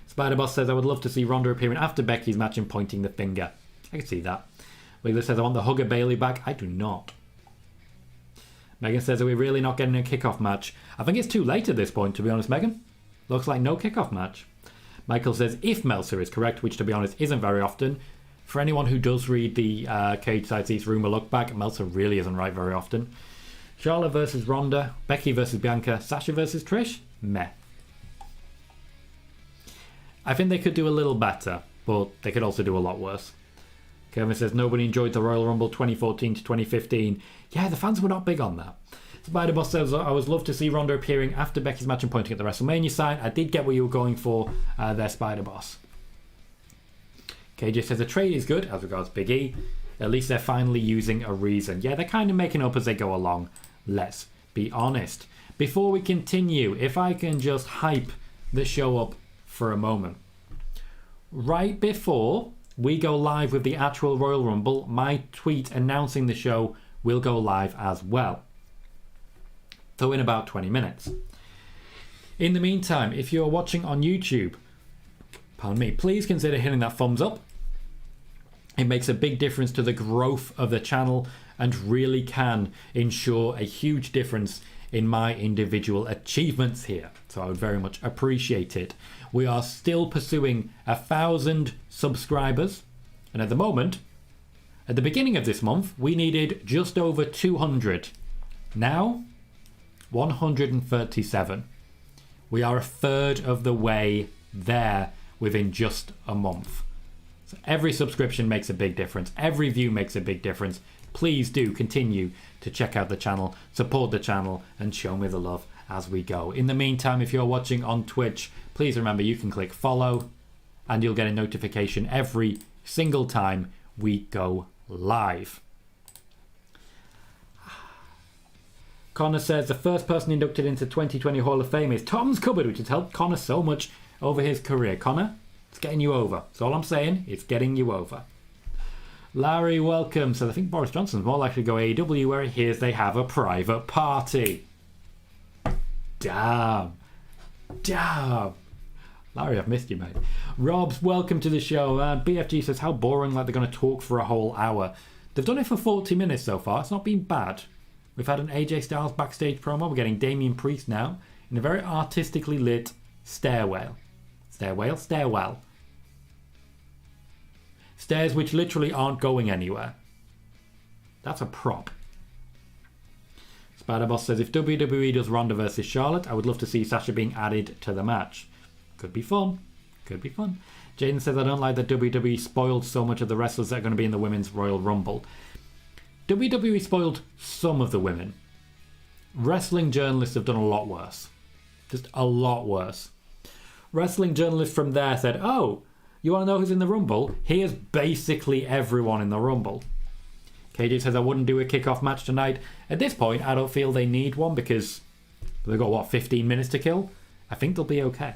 Spider-Boss says, I would love to see Ronda appearing after Becky's match and pointing the finger. I can see that. Wiggler says, I want the Hugger Bayley back. I do not. Megan says, are we really not getting a kickoff match? I think it's too late at this point, to be honest, Megan. Looks like no kickoff match. Michael says, if Meltzer is correct, which to be honest isn't very often. For anyone who does read the Cage Side Seats Rumour Look Back, Meltzer really isn't right very often. Charlotte versus Ronda, Becky versus Bianca, Sasha versus Trish? Meh. I think they could do a little better, but they could also do a lot worse. Kevin says, nobody enjoyed the Royal Rumble 2014 to 2015. Yeah, the fans were not big on that. Spider-Boss says, I would love to see Ronda appearing after Becky's match and pointing at the WrestleMania sign. I did get what you were going for there, Spider-Boss. KJ says, the trade is good as regards Big E. At least they're finally using a reason. Yeah, they're kind of making up as they go along. Let's be honest. Before we continue, if I can just hype the show up for a moment. Right before we go live with the actual Royal Rumble, my tweet announcing the show will go live as well. So in about 20 minutes. In the meantime, if you're watching on YouTube, pardon me, please consider hitting that thumbs up. It makes a big difference to the growth of the channel and really can ensure a huge difference in my individual achievements here. So I would very much appreciate it. We are still pursuing 1,000 subscribers. And at the moment, at the beginning of this month, we needed just over 200. Now, 137. We are a third of the way there within just a month. So every subscription makes a big difference. Every view makes a big difference. Please do continue to check out the channel, support the channel, and show me the love as we go. In the meantime, if you're watching on Twitch, please remember you can click follow and you'll get a notification every single time we go live. Connor says the first person inducted into 2020 Hall of Fame is Tom's Cupboard, which has helped Connor so much over his career. Connor, it's getting you over. That's all I'm saying. It's getting you over. Larry, welcome. So I think Boris Johnson's more likely to go AEW, where he hears they have a private party. Damn. Larry, I've missed you, mate. Robs, welcome to the show. BFG says, how boring, like they're going to talk for a whole hour. They've done it for 40 minutes so far. It's not been bad. We've had an AJ Styles backstage promo. We're getting Damian Priest now in a very artistically lit stairwell. Stairwell. Stairs which literally aren't going anywhere. That's a prop. Spider-Boss says, if WWE does Ronda versus Charlotte, I would love to see Sasha being added to the match. Could be fun. Jaden says, I don't like that WWE spoiled so much of the wrestlers that are going to be in the Women's Royal Rumble. WWE spoiled some of the women. Wrestling journalists have done a lot worse. Just a lot worse. Wrestling journalists from there said, oh, you want to know who's in the Rumble? Here's basically everyone in the Rumble. KJ says, I wouldn't do a kickoff match tonight. At this point, I don't feel they need one because they've got, 15 minutes to kill? I think they'll be okay.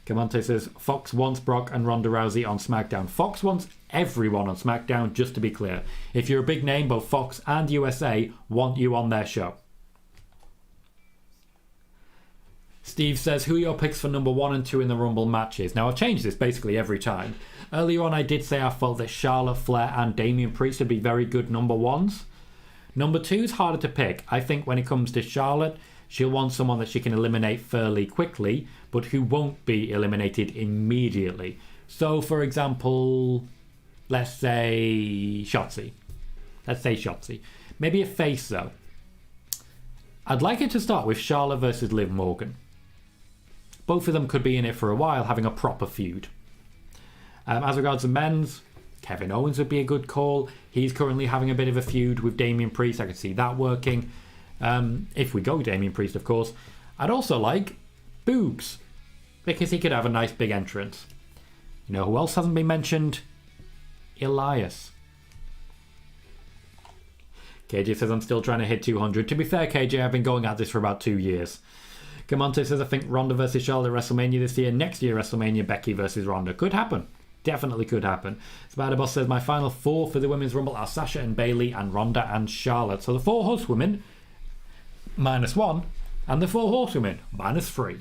Camonte says, Fox wants Brock and Ronda Rousey on SmackDown. Fox wants everyone on SmackDown, just to be clear. If you're a big name, both Fox and USA want you on their show. Steve says, who are your picks for number 1 and 2 in the Rumble matches? Now, I've changed this basically every time. Earlier on, I did say I felt that Charlotte Flair and Damian Priest would be very good number 1s. Number 2's harder to pick. I think when it comes to Charlotte, she'll want someone that she can eliminate fairly quickly, but who won't be eliminated immediately. So, for example, let's say Shotzi. Maybe a face, though. I'd like it to start with Charlotte versus Liv Morgan. Both of them could be in it for a while, having a proper feud. As regards the men's, Kevin Owens would be a good call. He's currently having a bit of a feud with Damian Priest. I could see that working. If we go Damian Priest, of course. I'd also like Boogs, because he could have a nice big entrance. You know who else hasn't been mentioned? Elias. KJ says, I'm still trying to hit 200. To be fair, KJ, I've been going at this for about 2 years. Camonte says, I think Ronda versus Charlotte at WrestleMania this year. Next year, WrestleMania, Becky versus Ronda. Could happen. Definitely could happen. Spider-Boss says, my final 4 for the Women's Rumble are Sasha and Bayley and Ronda and Charlotte. So the 4 horsewomen, -1, and the 4 horsewomen, -3.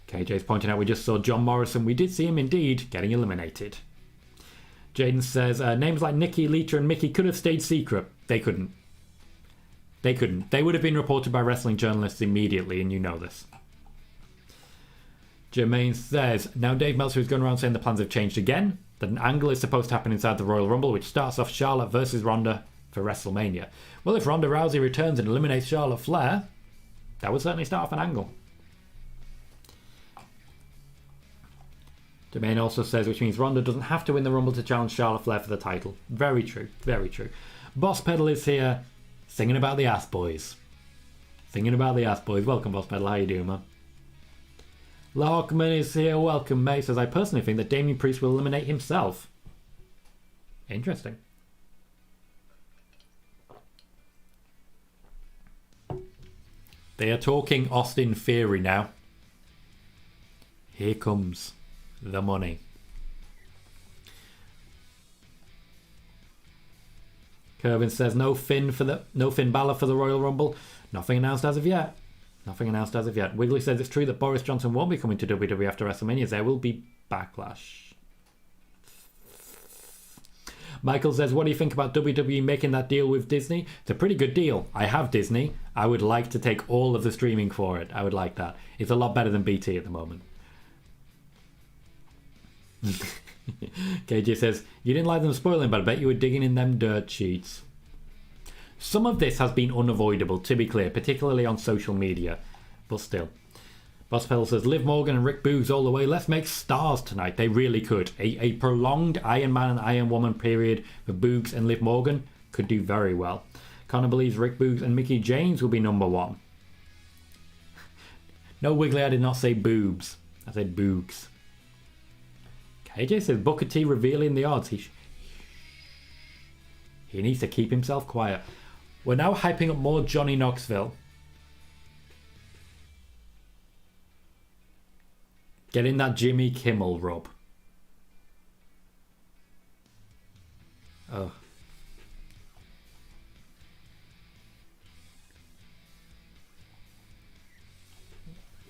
KJ's pointing out we just saw John Morrison. We did see him indeed getting eliminated. Jaden says, names like Nikki, Lita and Mickey could have stayed secret. They couldn't. They would have been reported by wrestling journalists immediately, and you know this. Jermaine says, now Dave Meltzer is going around saying the plans have changed again, that an angle is supposed to happen inside the Royal Rumble, which starts off Charlotte versus Ronda for WrestleMania. Well, if Ronda Rousey returns and eliminates Charlotte Flair, that would certainly start off an angle. Jermaine also says, which means Ronda doesn't have to win the Rumble to challenge Charlotte Flair for the title. Very true. Boss Pedal is here, singing about the ass boys. Welcome, Boss Pedal. How you doing, man? Lahawkman is here. Welcome, mate. Says, I personally think that Damian Priest will eliminate himself. Interesting. They are talking Austin Theory now. Here comes the money. Kervin says no Finn Balor for the Royal Rumble. Nothing announced as of yet. Wiggly says it's true that Boris Johnson won't be coming to WWE after WrestleMania. There will be backlash. Michael says, what do you think about WWE making that deal with Disney? It's a pretty good deal. I have Disney. I would like to take all of the streaming for it. I would like that. It's a lot better than BT at the moment. KJ says, you didn't like them spoiling, but I bet you were digging in them dirt sheets. Some of this has been unavoidable, to be clear, particularly on social media. But still. Boss Pedal says, Liv Morgan and Rick Boogs all the way. Let's make stars tonight. They really could. A prolonged Iron Man and Iron Woman period for Boogs and Liv Morgan could do very well. Connor believes Rick Boogs and Mickie James will be number one. No, Wiggly, I did not say boobs. I said Boogs. KJ says, Booker T revealing the odds. He needs to keep himself quiet. We're now hyping up more Johnny Knoxville. Getting that Jimmy Kimmel rub. Oh.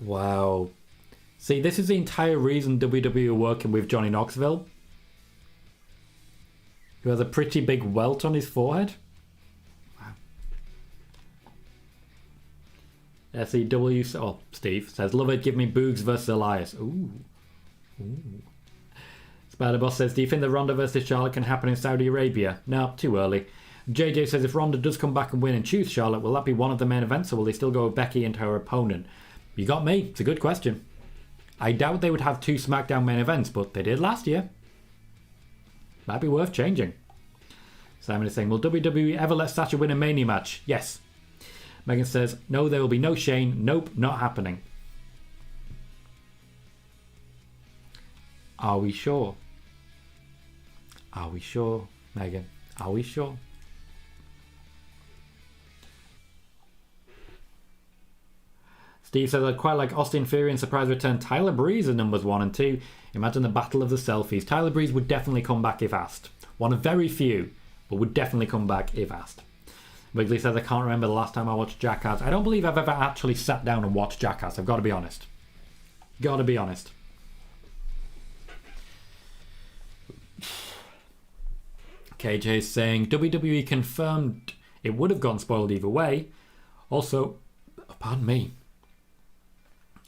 Wow. See, this is the entire reason WWE are working with Johnny Knoxville, who has a pretty big welt on his forehead. Wow. SEW, oh, Steve says, love it, give me Boogs versus Elias. Ooh. Spider Boss says, do you think the Ronda versus Charlotte can happen in Saudi Arabia? No, too early. JJ says, if Ronda does come back and win and choose Charlotte, will that be one of the main events, or will they still go with Becky into her opponent? You got me. It's a good question. I doubt they would have 2 SmackDown main events, but they did last year. Might be worth changing. Simon is saying, will WWE ever let Sasha win a Mania match? Yes. Megan says, no, there will be no Shane. Nope, not happening. Are we sure? Are we sure, Megan? Are we sure? Steve says, I'd quite like Austin Theory and surprise return Tyler Breeze as numbers 1 and 2. Imagine the battle of the selfies. Tyler Breeze would definitely come back if asked. One of very few, but would definitely come back if asked. Wiggly says, I can't remember the last time I watched Jackass. I don't believe I've ever actually sat down and watched Jackass. I've got to be honest. Got to be honest. KJ is saying, WWE confirmed it would have gone spoiled either way. Also, pardon me,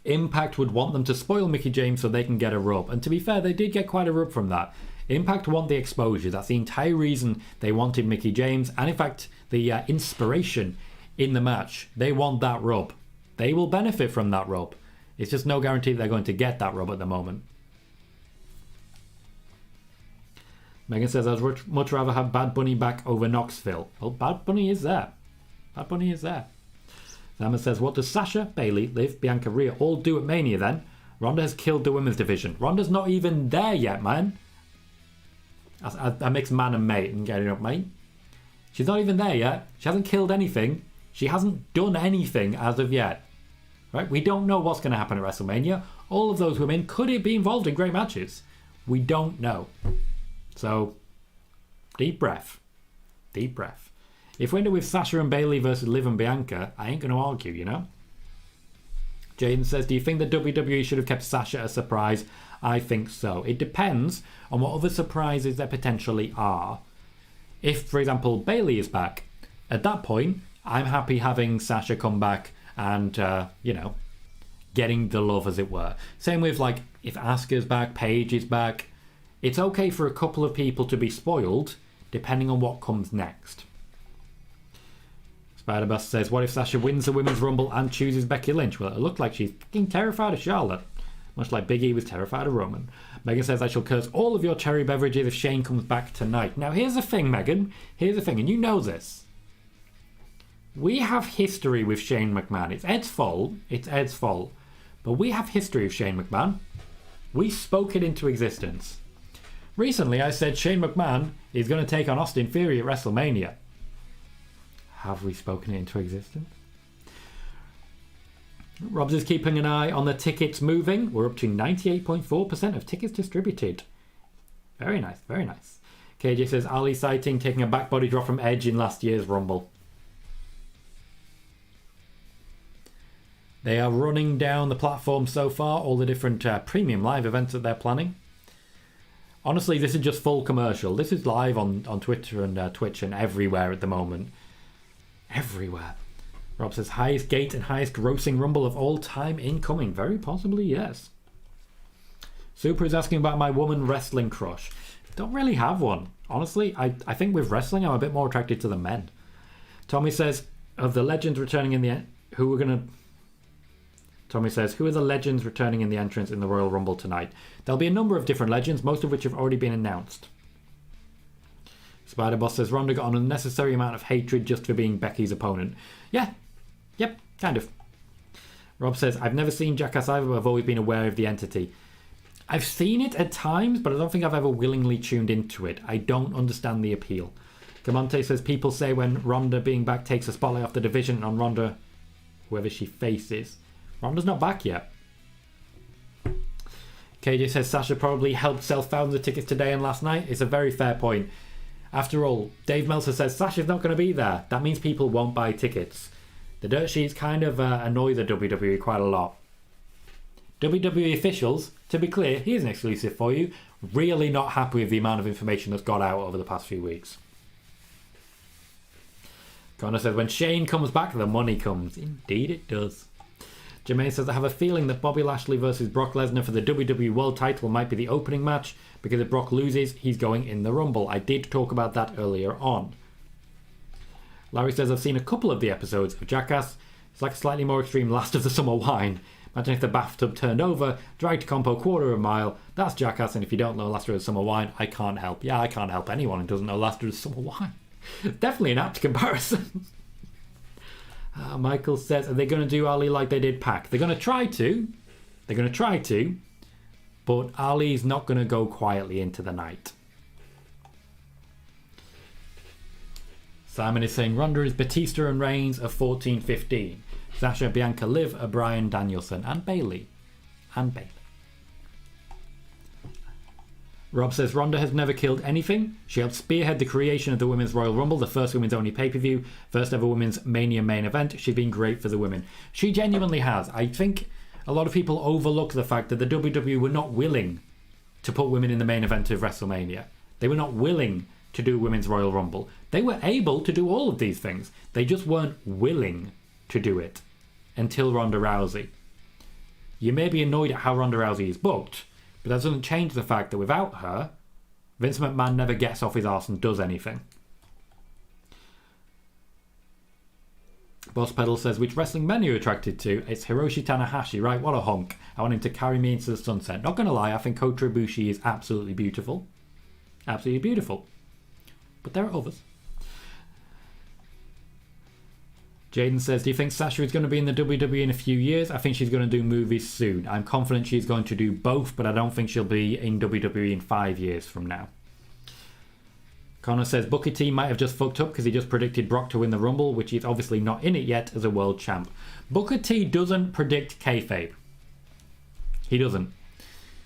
Impact would want them to spoil Mickie James so they can get a rub. And to be fair, they did get quite a rub from that. Impact want the exposure. That's the entire reason they wanted Mickie James. And in fact, the inspiration in the match. They want that rub. They will benefit from that rub. It's just no guarantee they're going to get that rub at the moment. Megan says, I'd much rather have Bad Bunny back over Knoxville. Well, Bad Bunny is there. Bad Bunny is there. Simon says, what does Sasha, Bayley, Liv, Bianca, Rhea all do at Mania then? Ronda has killed the women's division. Ronda's not even there yet, man. I mix man and mate and get it up, mate. She's not even there yet. She hasn't killed anything. She hasn't done anything as of yet. Right? We don't know what's going to happen at WrestleMania. All of those women could be involved in great matches. We don't know. So, deep breath. Deep breath. If we end up with Sasha and Bayley versus Liv and Bianca, I ain't going to argue, you know? Jaden says, do you think that WWE should have kept Sasha a surprise? I think so. It depends on what other surprises there potentially are. If, for example, Bayley is back, at that point, I'm happy having Sasha come back and, you know, getting the love, as it were. Same with, like, if Asuka's back, Paige is back. It's okay for a couple of people to be spoiled, depending on what comes next. Spider-Bus says, what if Sasha wins the Women's Rumble and chooses Becky Lynch? Well, it looked like she's fucking terrified of Charlotte. Much like Big E was terrified of Roman. Megan says, I shall curse all of your cherry beverages if Shane comes back tonight. Now, here's the thing, Megan. Here's the thing, and you know this. We have history with Shane McMahon. It's Ed's fault. It's Ed's fault. But we have history with Shane McMahon. We spoke it into existence. Recently, I said Shane McMahon is going to take on Austin Theory at WrestleMania. Have we spoken it into existence? Rob's is keeping an eye on the tickets moving. We're up to 98.4% of tickets distributed. Very nice, very nice. KJ says, Ali sighting taking a back body drop from Edge in last year's Rumble. They are running down the platform so far, all the different premium live events that they're planning. Honestly, this is just full commercial. This is live on Twitter and Twitch and everywhere at the moment. Everywhere. Rob says, highest gate and highest grossing Rumble of all time incoming. Very possibly, yes. Super is asking about my woman wrestling crush. Don't really have one. Honestly, I think with wrestling, I'm a bit more attracted to the men. Tommy says, of the legends returning in the end, Tommy says, who are the legends returning in the entrance in the Royal Rumble tonight? There'll be a number of different legends, most of which have already been announced. Spider-Boss says, Ronda got an unnecessary amount of hatred just for being Becky's opponent. Yeah. Yep, kind of. Rob says, I've never seen Jackass either, but I've always been aware of the entity. I've seen it at times, but I don't think I've ever willingly tuned into it. I don't understand the appeal. Camonte says, people say when Ronda being back takes a spotlight off the division and on Ronda, whoever she faces. Ronda's not back yet. KJ says, Sasha probably helped sell thousands of tickets today and last night. It's a very fair point. After all, Dave Meltzer says, Sasha's not going to be there. That means people won't buy tickets. The dirt sheets kind of annoy the WWE quite a lot. WWE officials, to be clear, here's an exclusive for you, really not happy with the amount of information that's got out over the past few weeks. Connor says, when Shane comes back, the money comes. Indeed it does. Jermaine says, I have a feeling that Bobby Lashley versus Brock Lesnar for the WWE World title might be the opening match, because if Brock loses, he's going in the Rumble. I did talk about that earlier on. Larry says, I've seen a couple of the episodes of Jackass. It's like a slightly more extreme Last of the Summer Wine. Imagine if the bathtub turned over, dragged to compo quarter of a mile. That's Jackass, and if you don't know Last of the Summer Wine, I can't help. Yeah, I can't help anyone who doesn't know Last of the Summer Wine. Definitely an apt comparison. Michael says, are they going to do Ali like they did Pac? They're going to try to. They're going to try to. But Ali's not going to go quietly into the night. Simon is saying Ronda is Batista and Reigns of 14-15. Sasha, Bianca, Liv, Bryan Danielson, and Bayley. Rob says Ronda has never killed anything. She helped spearhead the creation of the Women's Royal Rumble, the first women's only pay-per-view, first ever Women's Mania main event. She's been great for the women. She genuinely has. I think a lot of people overlook the fact that the WWE were not willing to put women in the main event of WrestleMania. They were not willing to do Women's Royal Rumble. They were able to do all of these things. They just weren't willing to do it until Ronda Rousey. You may be annoyed at how Ronda Rousey is booked, but that doesn't change the fact that without her, Vince McMahon never gets off his arse and does anything. Boss Pedal says, which wrestling men are you attracted to? It's Hiroshi Tanahashi, right? What a hunk. I want him to carry me into the sunset. Not gonna lie, I think Kota Ibushi is absolutely beautiful. Absolutely beautiful. But there are others. Jaden says, do you think Sasha is going to be in the WWE in a few years? I think she's going to do movies soon. I'm confident she's going to do both, but I don't think she'll be in WWE in 5 years from now. Connor says, Booker T might have just fucked up because he just predicted Brock to win the Rumble, which he's obviously not in it yet as a world champ. Booker T doesn't predict kayfabe. He doesn't.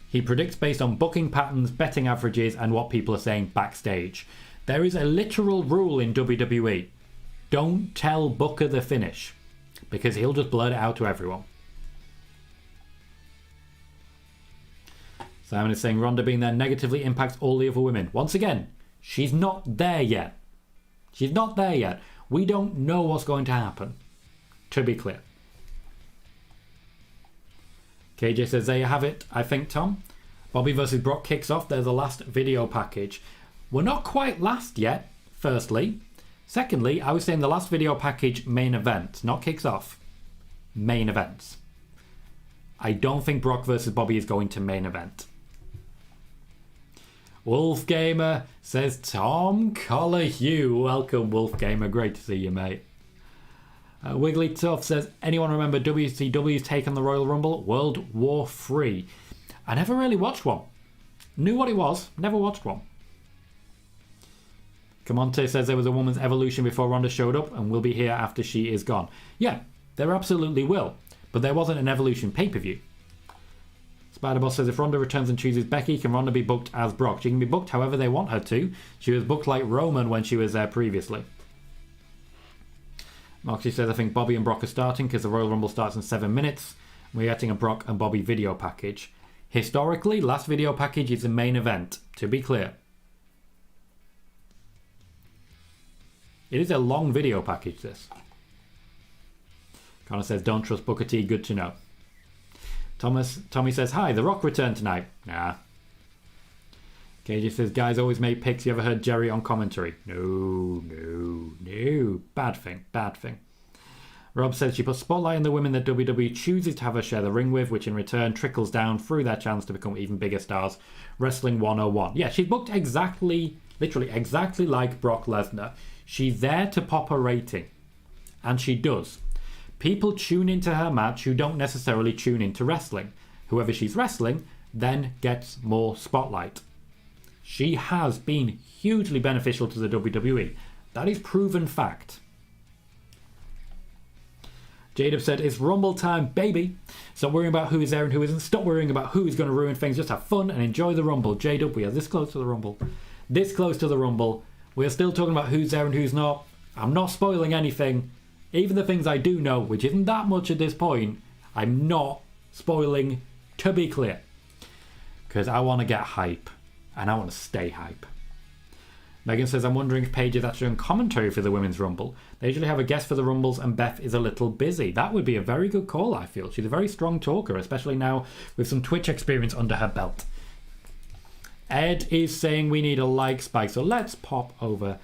He predicts based on booking patterns, betting averages, and what people are saying backstage. There is a literal rule in WWE. Don't tell Booker the finish, because he'll just blurt it out to everyone. Simon is saying Ronda being there negatively impacts all the other women. Once again, she's not there yet. She's not there yet. We don't know what's going to happen, to be clear. KJ says, there you have it, I think, Tom. Bobby versus Brock kicks off. There's the last video package. We're not quite last yet, firstly. Secondly, I was saying the last video package main event, not kicks off. Main events. I don't think Brock versus Bobby is going to main event. Wolf Gamer says Tom Colohue. Welcome, Wolf Gamer. Great to see you, mate. Wiggly Tough says, anyone remember WCW's take on the Royal Rumble? World War III. I never really watched one. Knew what it was, never watched one. Camonte says there was a woman's evolution before Ronda showed up and will be here after she is gone. Yeah, there absolutely will. But there wasn't an evolution pay-per-view. Spider-Boss says if Ronda returns and chooses Becky, can Ronda be booked as Brock? She can be booked however they want her to. She was booked like Roman when she was there previously. Moxie says I think Bobby and Brock are starting because the Royal Rumble starts in 7 minutes. We're getting a Brock and Bobby video package. Historically, last video package is the main event, to be clear. It is a long video package, this. Connor says, don't trust Booker T, good to know. Tommy says, hi, The Rock returned tonight. Nah. KJ says, guys always make picks. You ever heard Jerry on commentary? No. Bad thing. Rob says she puts spotlight on the women that WWE chooses to have her share the ring with, which in return trickles down through their chance to become even bigger stars. Wrestling 101. Yeah, she's booked literally exactly like Brock Lesnar. She's there to pop a rating. And she does. People tune into her match who don't necessarily tune into wrestling. Whoever she's wrestling then gets more spotlight. She has been hugely beneficial to the WWE. That is proven fact. Jade said, it's Rumble time, baby. Stop worrying about who is there and who isn't. Stop worrying about who is going to ruin things. Just have fun and enjoy the Rumble. Jade, we are this close to the Rumble. This close to the Rumble. We are still talking about who's there and who's not. I'm not spoiling anything. Even the things I do know, which isn't that much at this point, I'm not spoiling, to be clear. Because I want to get hype. And I want to stay hype. Megan says, I'm wondering if Paige is actually on commentary for the Women's Rumble. They usually have a guest for the Rumbles and Beth is a little busy. That would be a very good call, I feel. She's a very strong talker, especially now with some Twitch experience under her belt. Ed is saying we need a like spike, so let's pop over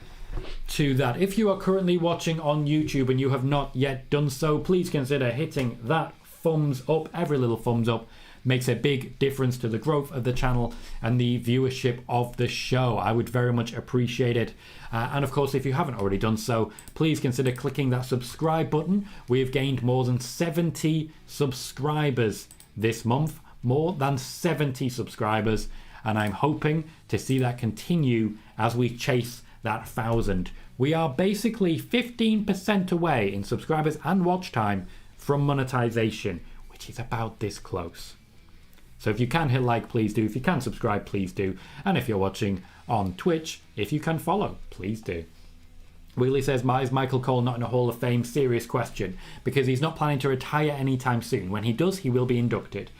to that. If you are currently watching on YouTube and you have not yet done so, please consider hitting that thumbs up. Every little thumbs up makes a big difference to the growth of the channel and the viewership of the show. I would very much appreciate it. And of course, if you haven't already done so, please consider clicking that subscribe button. We have gained more than 70 subscribers this month. More than 70 subscribers. And I'm hoping to see that continue as we chase that 1,000. We are basically 15% away in subscribers and watch time from monetization, which is about this close. So if you can hit like, please do. If you can subscribe, please do. And if you're watching on Twitch, if you can follow, please do. Wheelie says, is Michael Cole not in a Hall of Fame? Serious question. Because he's not planning to retire anytime soon. When he does, he will be inducted.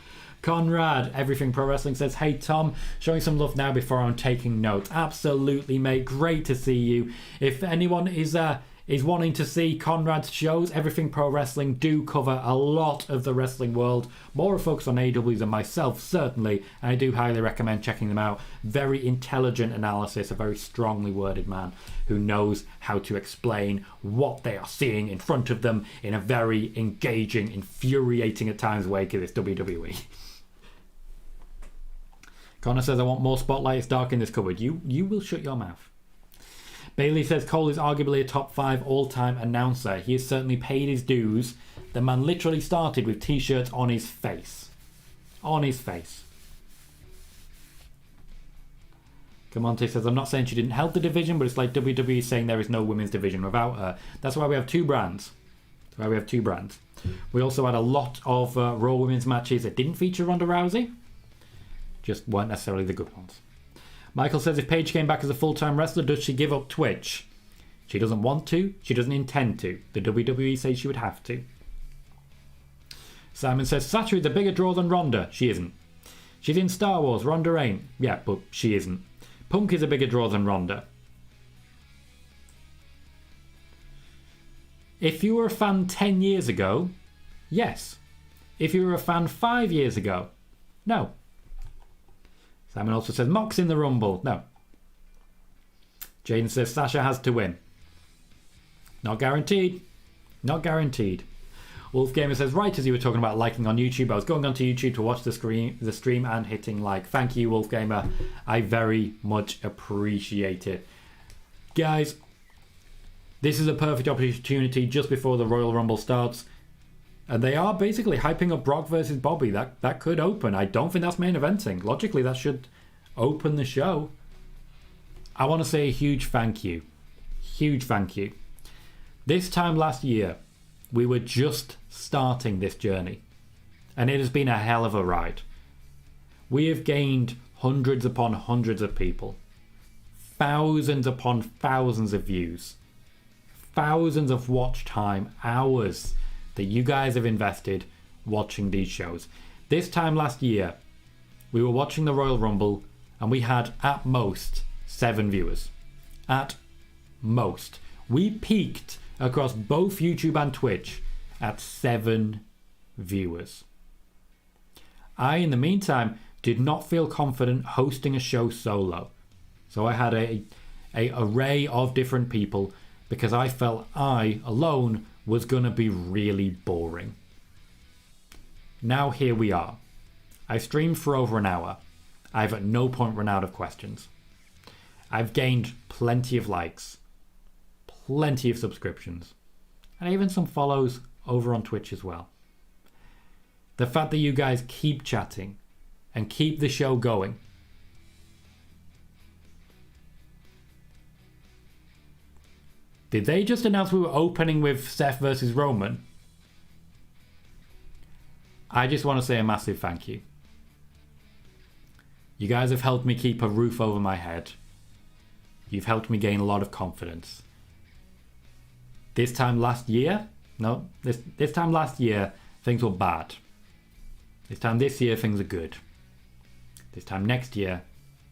Conrad, Everything Pro Wrestling says, hey Tom, showing some love now before I'm taking notes. Absolutely, mate. Great to see you. If anyone is wanting to see Conrad's shows, Everything Pro Wrestling do cover a lot of the wrestling world. More focus on AEW than myself, certainly. And I do highly recommend checking them out. Very intelligent analysis, a very strongly worded man who knows how to explain what they are seeing in front of them in a very engaging, infuriating at times way, because it's WWE. Connor says, I want more spotlight. It's dark in this cupboard. You will shut your mouth. Bailey says, Cole is arguably a top 5 all-time announcer. He has certainly paid his dues. The man literally started with t-shirts on his face. On his face. Camonte says, I'm not saying she didn't help the division, but it's like WWE saying there is no women's division without her. That's why we have 2 brands. We also had a lot of Raw women's matches that didn't feature Ronda Rousey. Just weren't necessarily the good ones. Michael says, if Paige came back as a full-time wrestler, does she give up Twitch? She doesn't want to. She doesn't intend to. The WWE says she would have to. Simon says, Sasha is a bigger draw than Ronda. She isn't. She's in Star Wars. Ronda ain't. Yeah, but she isn't. Punk is a bigger draw than Ronda. If you were a fan 10 years ago, yes. If you were a fan 5 years ago, no. Simon also says, Mox in the Rumble. No. Jaden says, Sasha has to win. Not guaranteed. Not guaranteed. Wolfgamer says, right as you were talking about liking on YouTube, I was going onto YouTube to watch the stream and hitting like. Thank you, Wolfgamer. I very much appreciate it. Guys, this is a perfect opportunity just before the Royal Rumble starts. And they are basically hyping up Brock versus Bobby. That could open. I don't think that's main eventing. Logically, that should open the show. I want to say a huge thank you. Huge thank you. This time last year, we were just starting this journey. And it has been a hell of a ride. We have gained hundreds upon hundreds of people. Thousands upon thousands of views. Thousands of watch time, hours that you guys have invested watching these shows. This time last year, we were watching the Royal Rumble and we had at most 7 viewers. At most. We peaked across both YouTube and Twitch at 7 viewers. I, in the meantime, did not feel confident hosting a show solo. So I had a array of different people because I felt I, alone, was going to be really boring. Now here we are. I streamed for over an hour. I've at no point run out of questions. I've gained plenty of likes, plenty of subscriptions, and even some follows over on Twitch as well. The fact that you guys keep chatting and keep the show going. Did they just announce we were opening with Seth versus Roman? I just want to say a massive thank you. You guys have helped me keep a roof over my head. You've helped me gain a lot of confidence. This time last year, things were bad. This year, things are good. This time next year,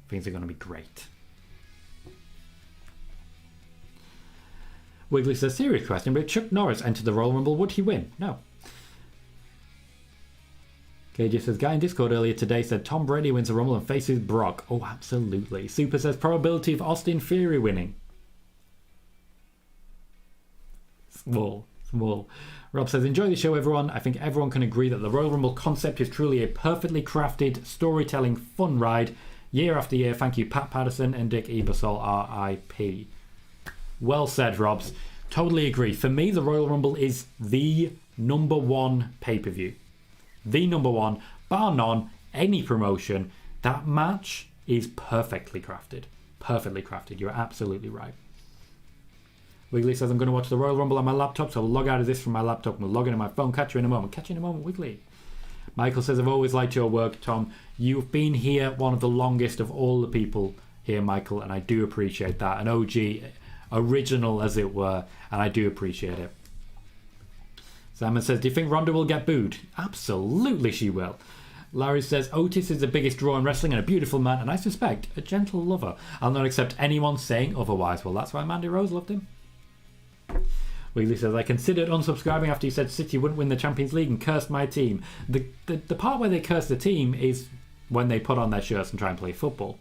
things are going to be great. Wiggly says, serious question, but if Chuck Norris entered the Royal Rumble, would he win? No. KJ says, guy in Discord earlier today said Tom Brady wins the Rumble and faces Brock. Oh, absolutely. Super says, probability of Austin Theory winning. Small. Rob says, enjoy the show, everyone. I think everyone can agree that the Royal Rumble concept is truly a perfectly crafted, storytelling, fun ride. Year after year, thank you, Pat Patterson and Dick Ebersol, R.I.P. Well said, Robs. Totally agree. For me, the Royal Rumble is the number one pay-per-view. The number one, bar none, any promotion. That match is perfectly crafted. Perfectly crafted. You're absolutely right. Wiggly says, I'm going to watch the Royal Rumble on my laptop, so I'll log out of this from my laptop and we'll log in on my phone. Catch you in a moment. Catch you in a moment, Wiggly. Michael says, I've always liked your work, Tom. You've been here one of the longest of all the people here, Michael, and I do appreciate that. An OG, original as it were, and I do appreciate it. Simon says, do you think Ronda will get booed? Absolutely she will. Larry says, Otis is the biggest draw in wrestling and a beautiful man, and I suspect a gentle lover. I'll not accept anyone saying otherwise. Well, that's why Mandy Rose loved him. Wiggly says, I considered unsubscribing after you said City wouldn't win the Champions League and cursed my team. The part where they curse the team is when they put on their shirts and try and play football.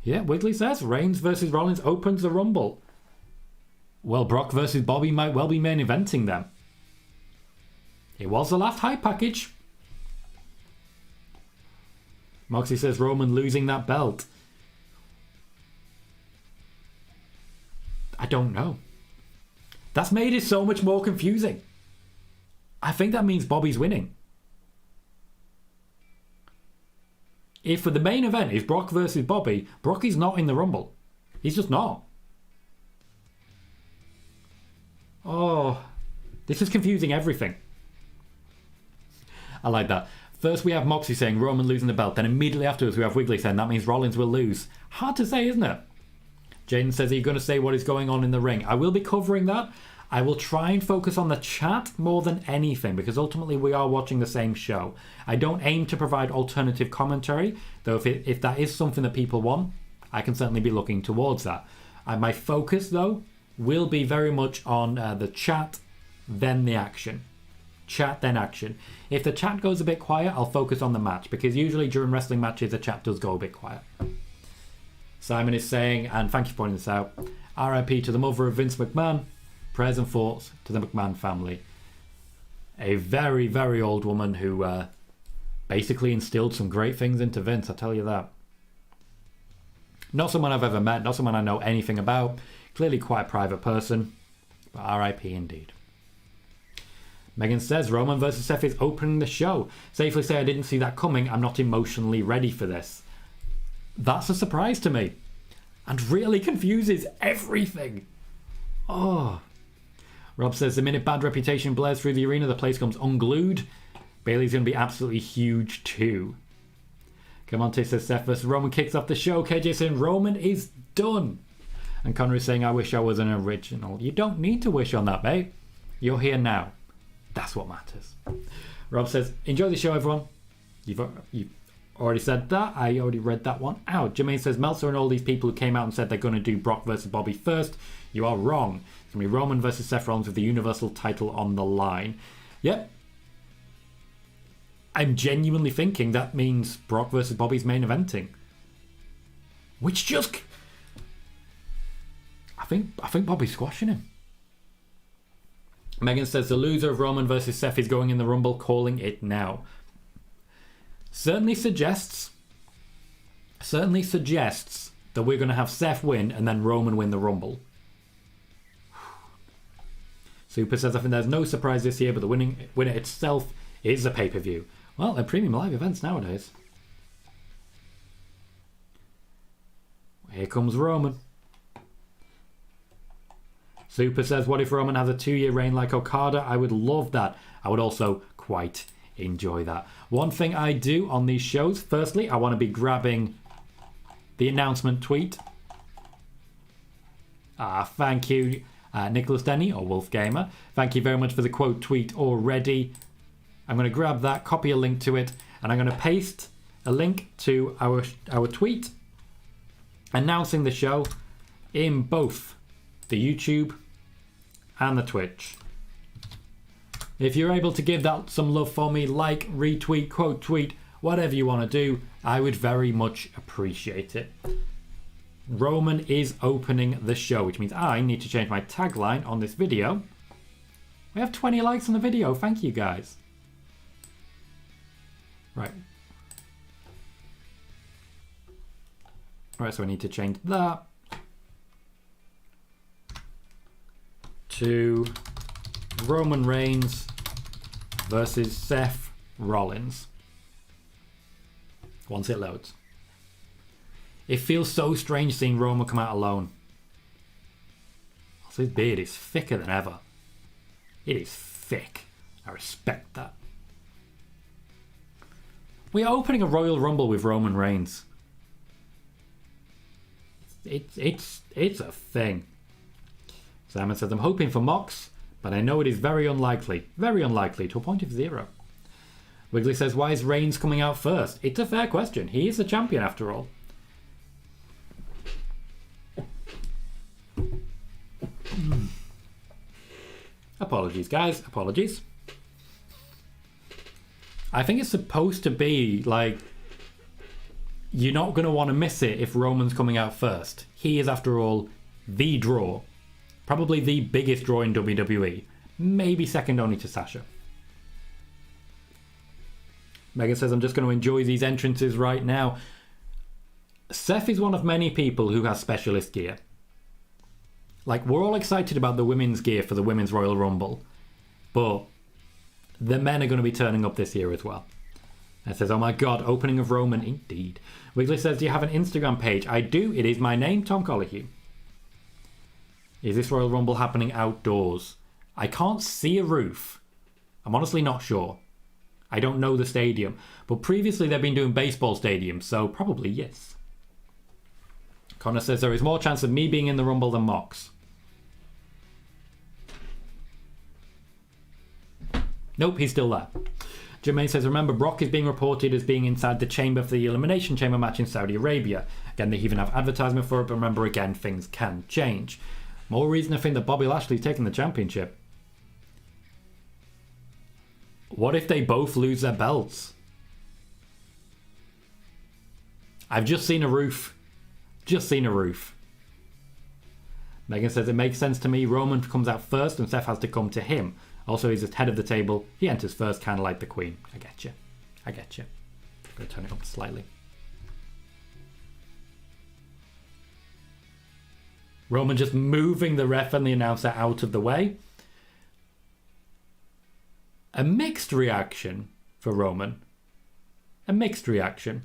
Yeah, Wiggly says, Reigns versus Rollins opens the Rumble. Well, Brock versus Bobby might well be main eventing them. It was the last hype package. Moxie says, Roman losing that belt. I don't know. That's made it so much more confusing. I think that means Bobby's winning. If the main event is Brock versus Bobby, Brock is not in the Rumble. He's just not. Oh, this is confusing everything. I like that. First we have Moxie saying Roman losing the belt. Then immediately afterwards we have Wiggly saying that means Rollins will lose. Hard to say, isn't it? Jaden says, are you going to say what is going on in the ring? I will be covering that. I will try and focus on the chat more than anything because ultimately we are watching the same show. I don't aim to provide alternative commentary, though if that is something that people want, I can certainly be looking towards that. My focus, though, will be very much on the chat, then the action. Chat, then action. If the chat goes a bit quiet, I'll focus on the match because usually during wrestling matches, the chat does go a bit quiet. Simon is saying, and thank you for pointing this out, RIP to the mother of Vince McMahon, prayers and thoughts to the McMahon family. A very, very old woman who basically instilled some great things into Vince, I tell you that. Not someone I've ever met, not someone I know anything about. Clearly quite a private person, but RIP indeed. Megan says, Roman versus Seth is opening the show. Safely say I didn't see that coming. I'm not emotionally ready for this. That's a surprise to me. And really confuses everything. Oh. Rob says, the minute bad reputation blares through the arena, the place comes unglued. Bailey's going to be absolutely huge too. Camonte says, Seth versus Roman kicks off the show. KJ saying, Roman is done. And Connor is saying, I wish I was an original. You don't need to wish on that, mate. You're here now. That's what matters. Rob says, enjoy the show, everyone. You've already said that. I already read that one out. Jermaine says, Meltzer and all these people who came out and said they're going to do Brock versus Bobby first. You are wrong. It's going to be Roman versus Seth Rollins with the Universal title on the line. Yep. I'm genuinely thinking that means Brock versus Bobby's main eventing. Which just... I think Bobby's squashing him. Megan says the loser of Roman versus Seth is going in the Rumble, calling it now. Certainly suggests that we're going to have Seth win and then Roman win the Rumble. Super says, I think there's no surprise this year, but the winner itself is a pay-per-view. Well, they're premium live events nowadays. Here comes Roman. Super says, what if Roman has a 2-year reign like Okada? I would love that. I would also quite enjoy that. One thing I do on these shows, firstly, I want to be grabbing the announcement tweet. Thank you, Nicholas Denny or Wolf Gamer. Thank you very much for the quote tweet already. I'm going to grab that, copy a link to it, and I'm going to paste a link to our tweet announcing the show in both the YouTube and the Twitch. If you're able to give that some love for me, like, retweet, quote tweet, whatever you want to do, I would very much appreciate it. Roman is opening the show, which means I need to change my tagline on this video. We have 20 likes on the video, thank you guys. Right. Right, so I need to change that to Roman Reigns versus Seth Rollins. Once it loads. It feels so strange seeing Roman come out alone. Also, his beard is thicker than ever. It is thick. I respect that. We are opening a Royal Rumble with Roman Reigns. It's a thing. Simon says, I'm hoping for Mox, but I know it is very unlikely to a point of 0. Wiggly says, why is Reigns coming out first? It's a fair question. He is the champion after all. Apologies, guys. Apologies. I think it's supposed to be like, you're not going to want to miss it if Roman's coming out first. He is, after all, the draw. Probably the biggest draw in WWE. Maybe second only to Sasha. Megan says, I'm just going to enjoy these entrances right now. Seth is one of many people who has specialist gear. Like, we're all excited about the women's gear for the Women's Royal Rumble. But the men are going to be turning up this year as well. And says, oh my god, opening of Roman, indeed. Wiggly says, do you have an Instagram page? I do. It is my name, Tom Colohue. Is this Royal Rumble happening outdoors? I can't see a roof. I'm honestly not sure. I don't know the stadium. But previously they've been doing baseball stadiums, so probably yes. Connor says, there is more chance of me being in the Rumble than Mox. Nope, he's still there. Jermaine says, remember, Brock is being reported as being inside the chamber for the Elimination Chamber match in Saudi Arabia. Again, they even have advertisement for it, but remember, again, things can change. More reason to think that Bobby Lashley's taking the championship. What if they both lose their belts? I've just seen a roof. Just seen a roof. Megan says, it makes sense to me. Roman comes out first and Seth has to come to him. Also, he's at head of the table. He enters first, kind of like the Queen. I get you. I get you. I'm going to turn it up slightly. Roman just moving the ref and the announcer out of the way. A mixed reaction for Roman. A mixed reaction.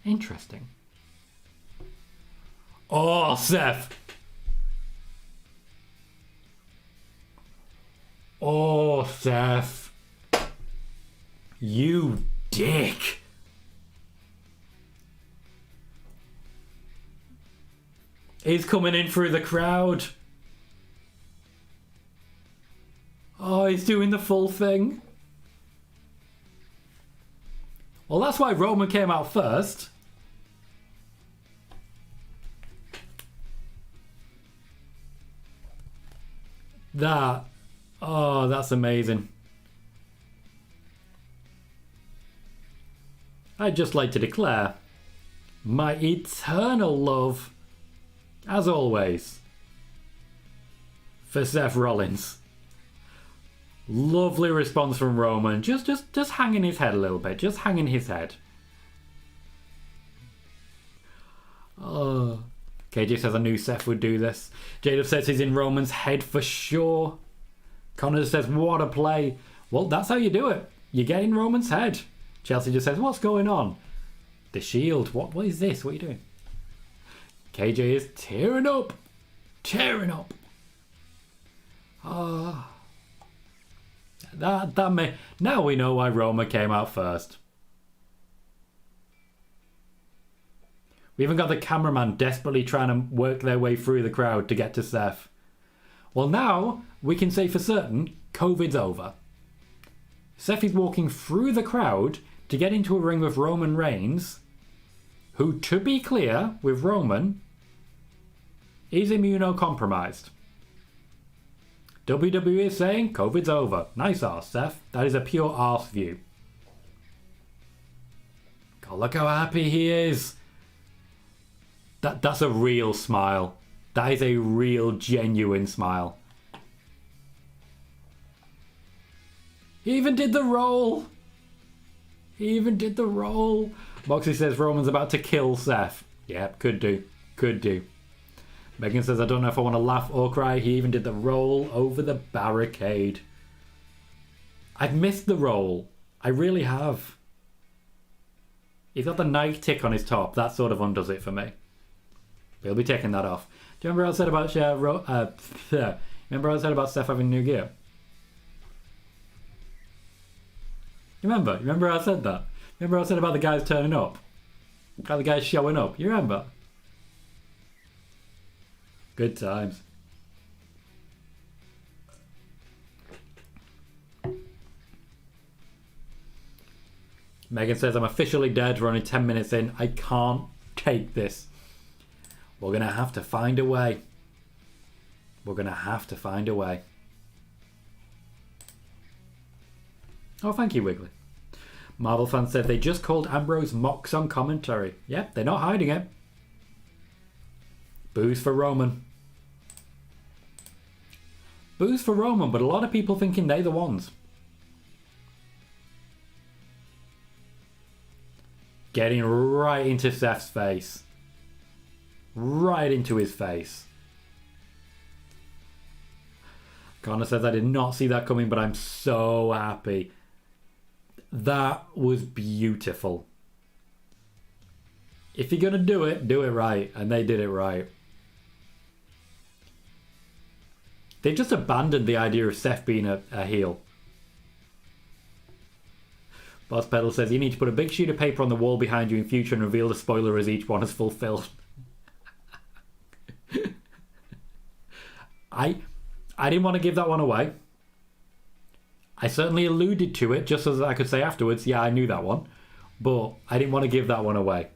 Interesting. Oh, Seth. Oh, Seth. You dick. He's coming in through the crowd. Oh, he's doing the full thing. Well, that's why Roman came out first. Oh, that's amazing. I'd just like to declare my eternal love, as always, for Seth Rollins. Lovely response from Roman, just hanging his head a little bit, just hanging his head. Oh, KJ says I knew Seth would do this. Jada says he's in Roman's head for sure. Connor says what a play. Well, that's how you do it. You get in Roman's head. Chelsea just says, what's going on? The Shield. What is this? What are you doing? KJ is tearing up. Tearing up. Ah. That may... Now we know why Roma came out first. We even got the cameraman desperately trying to work their way through the crowd to get to Seth. Well, now we can say for certain COVID's over. Seth is walking through the crowd to get into a ring with Roman Reigns, who, to be clear, with Roman, is immunocompromised. WWE is saying COVID's over. Nice arse, Seth. That is a pure arse view. God, look how happy he is. That's a real smile. That is a real, genuine smile. He even did the roll. He even did the roll. Moxie says Roman's about to kill Seth. Yeah, could do. Could do. Megan says, I don't know if I want to laugh or cry. He even did the roll over the barricade. I've missed the roll. I really have. He's got the Nike tick on his top. That sort of undoes it for me. We'll be taking that off. Do you remember what I said about remember what I said about Seth having new gear? You remember? You remember how I said that? Remember what I said about the guys turning up? About the guys showing up? You remember? Good times. Megan says, I'm officially dead. We're only 10 minutes in. I can't take this. We're going to have to find a way. We're going to have to find a way. Oh, thank you, Wiggly. Marvel fan said they just called Ambrose Mox on commentary. Yep, they're not hiding it. Boos for Roman. Boos for Roman, but a lot of people thinking they're the ones. Getting right into Seth's face. Right into his face. Connor says, I did not see that coming, but I'm so happy. That was beautiful. If you're going to do it right. And they did it right. They just abandoned the idea of Seth being a heel. Boss Pedal says, you need to put a big sheet of paper on the wall behind you in future and reveal the spoiler as each one is fulfilled. I didn't want to give that one away. I certainly alluded to it just so that I could say afterwards, yeah, I knew that one. But I didn't want to give that one away.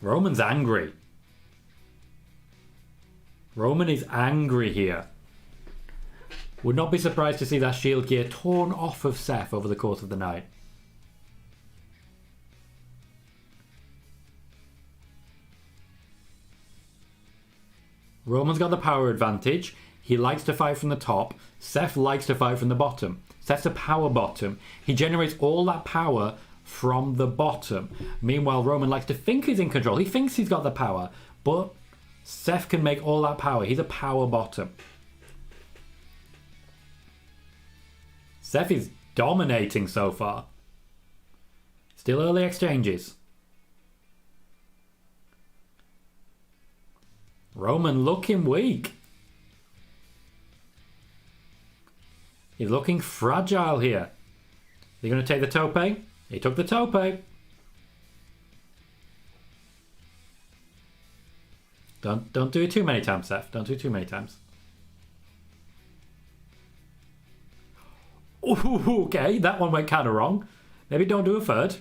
Roman's angry. Roman is angry here. Would not be surprised to see that shield gear torn off of Seth over the course of the night. Roman's got the power advantage. He likes to fight from the top. Seth likes to fight from the bottom. Seth's a power bottom. He generates all that power from the bottom. Meanwhile, Roman likes to think he's in control. He thinks he's got the power, but Seth can make all that power. He's a power bottom. Seth is dominating so far. Still early exchanges. Roman looking weak. He's looking fragile here. Are you going to take the tope? He took the tope. Don't do it too many times, Seth. Don't do it too many times. Ooh, okay, that one went kind of wrong. Maybe don't do a third.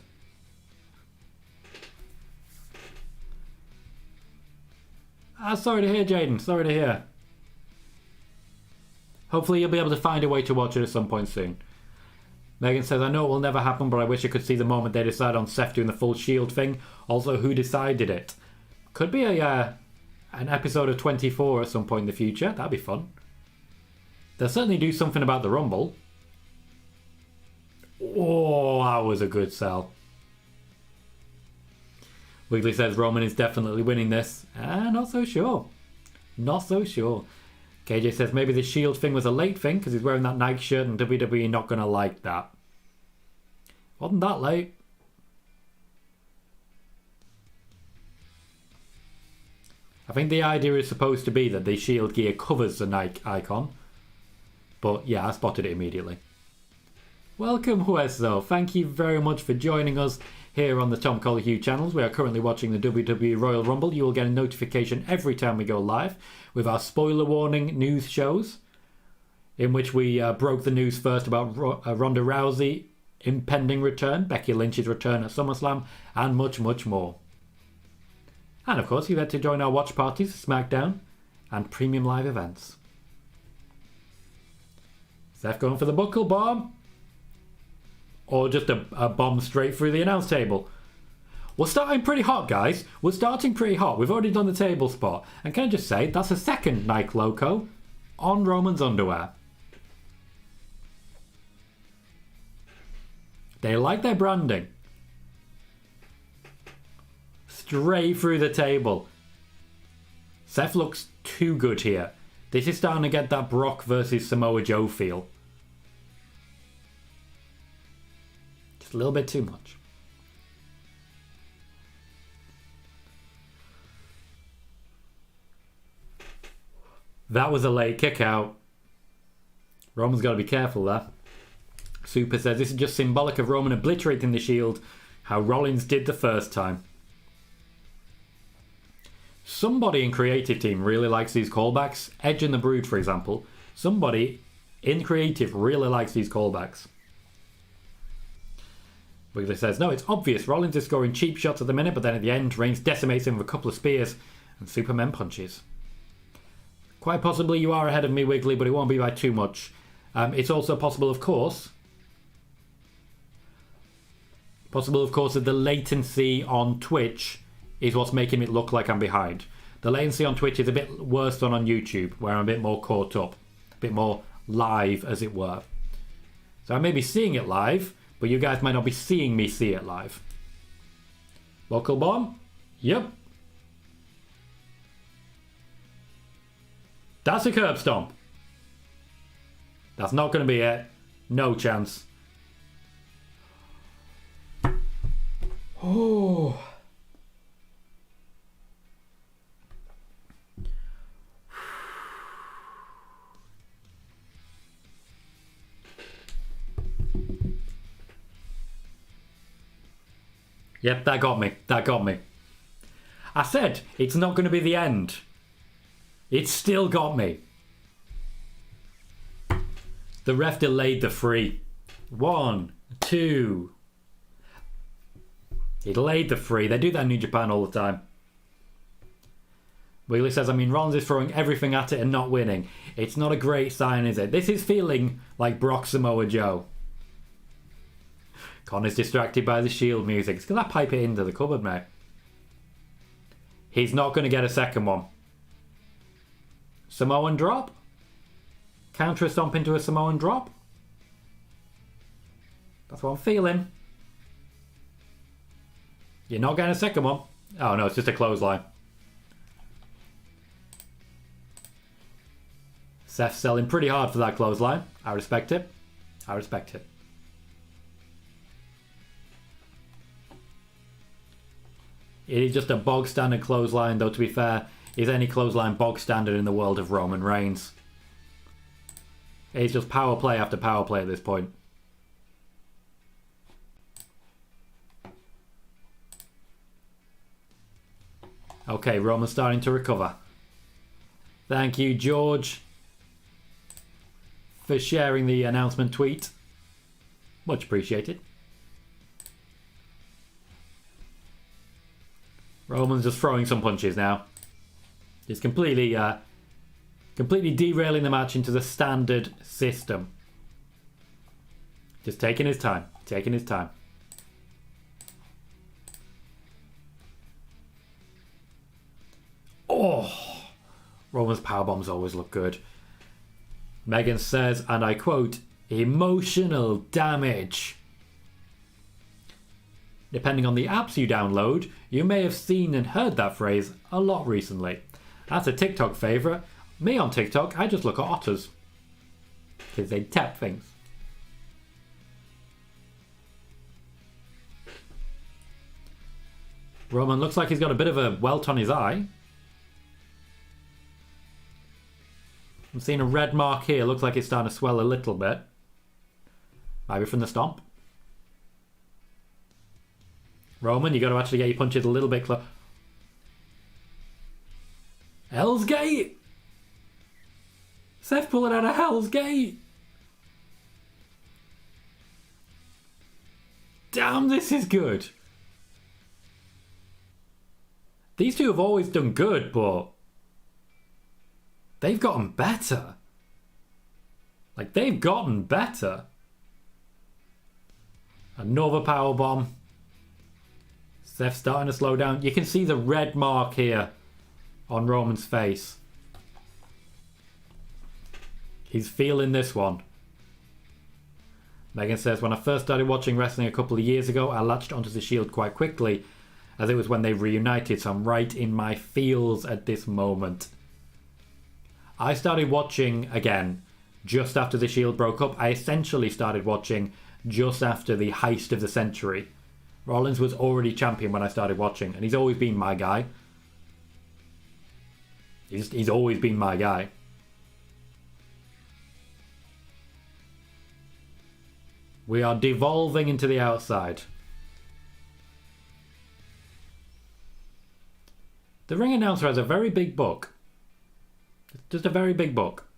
Sorry to hear, Jaden. Sorry to hear. Hopefully you'll be able to find a way to watch it at some point soon. Megan says, I know it will never happen, but I wish I could see the moment they decide on Seth doing the full Shield thing. Also, who decided it? Could be an episode of 24 at some point in the future. That'd be fun. They'll certainly do something about the Rumble. Oh, that was a good sell. Wiggly says Roman is definitely winning this. Not so sure. Not so sure. KJ says maybe the Shield thing was a late thing because he's wearing that Nike shirt and WWE not going to like that. Wasn't that late. I think the idea is supposed to be that the Shield gear covers the Nike icon. But yeah, I spotted it immediately. Welcome, Hueso. Thank you very much for joining us here on the Tom Colohue channels. We are currently watching the WWE Royal Rumble. You will get a notification every time we go live with our spoiler warning news shows, in which we broke the news first about Ronda Rousey impending return, Becky Lynch's return at SummerSlam, and much, much more. And of course, you get to join our watch parties, SmackDown, and premium live events. Seth going for the buckle bomb. Or just a bomb straight through the announce table. We're starting pretty hot, guys. We're starting pretty hot. We've already done the table spot. And can I just say, that's a second Nike logo on Roman's underwear. They like their branding. Straight through the table. Seth looks too good here. This is starting to get that Brock versus Samoa Joe feel. A little bit too much. That was a late kick out. Roman's got to be careful there. Super says this is just symbolic of Roman obliterating the Shield, how Rollins did the first time. Somebody in creative team really likes these callbacks. Edge and the Brood, for example. Somebody in creative really likes these callbacks. Wiggly says, no, it's obvious. Rollins is scoring cheap shots at the minute, but then at the end, Reigns decimates him with a couple of spears and Superman punches. Quite possibly you are ahead of me, Wiggly, but it won't be by too much. It's also possible, of course, that the latency on Twitch is what's making it look like I'm behind. The latency on Twitch is a bit worse than on YouTube, where I'm a bit more caught up, a bit more live, as it were. So I may be seeing it live, but you guys might not be seeing me see it live. Local bomb? Yep. That's a curb stomp. That's not going to be it. No chance. Oh. Yep, that got me. That got me. I said it's not going to be the end. It still got me. The ref delayed the free. 1, 2. He delayed the free. They do that in New Japan all the time. Wiggly says, I mean, Rollins is throwing everything at it and not winning. It's not a great sign, is it? This is feeling like Brock Samoa Joe. Connor's distracted by the Shield music. It's going to pipe it into the cupboard, mate. He's not going to get a second one. Samoan drop? Counter a stomp into a Samoan drop? That's what I'm feeling. You're not getting a second one. Oh no, it's just a clothesline. Seth's selling pretty hard for that clothesline. I respect it. I respect it. It is just a bog standard clothesline, though to be fair, is any clothesline bog standard in the world of Roman Reigns? It's just power play after power play at this point. Okay, Roman's starting to recover. Thank you, George, for sharing the announcement tweet. Much appreciated. Roman's just throwing some punches now. He's completely Completely derailing the match into the standard system. Just taking his time. Taking his time. Oh! Roman's powerbombs always look good. Megan says, and I quote, emotional damage. Depending on the apps you download, you may have seen and heard that phrase a lot recently. That's a TikTok favourite. Me on TikTok, I just look at otters. Because they tap things. Roman looks like he's got a bit of a welt on his eye. I'm seeing a red mark here. Looks like it's starting to swell a little bit. Maybe from the stomp. Roman, you got to actually get your punches a little bit close. Hell's Gate! Seth pulling out of Hell's Gate! Damn, this is good. These two have always done good, but they've gotten better. Like, they've gotten better. Another powerbomb. Seth starting to slow down. You can see the red mark here on Roman's face. He's feeling this one. Megan says, when I first started watching wrestling a couple of years ago, I latched onto the Shield quite quickly, as it was when they reunited, so I'm right in my feels at this moment. I started watching again just after the Shield broke up. I essentially started watching just after the heist of the century. Rollins was already champion when I started watching, and he's always been my guy. He's always been my guy. We are devolving into the outside. The ring announcer has a very big book. Just a very big book.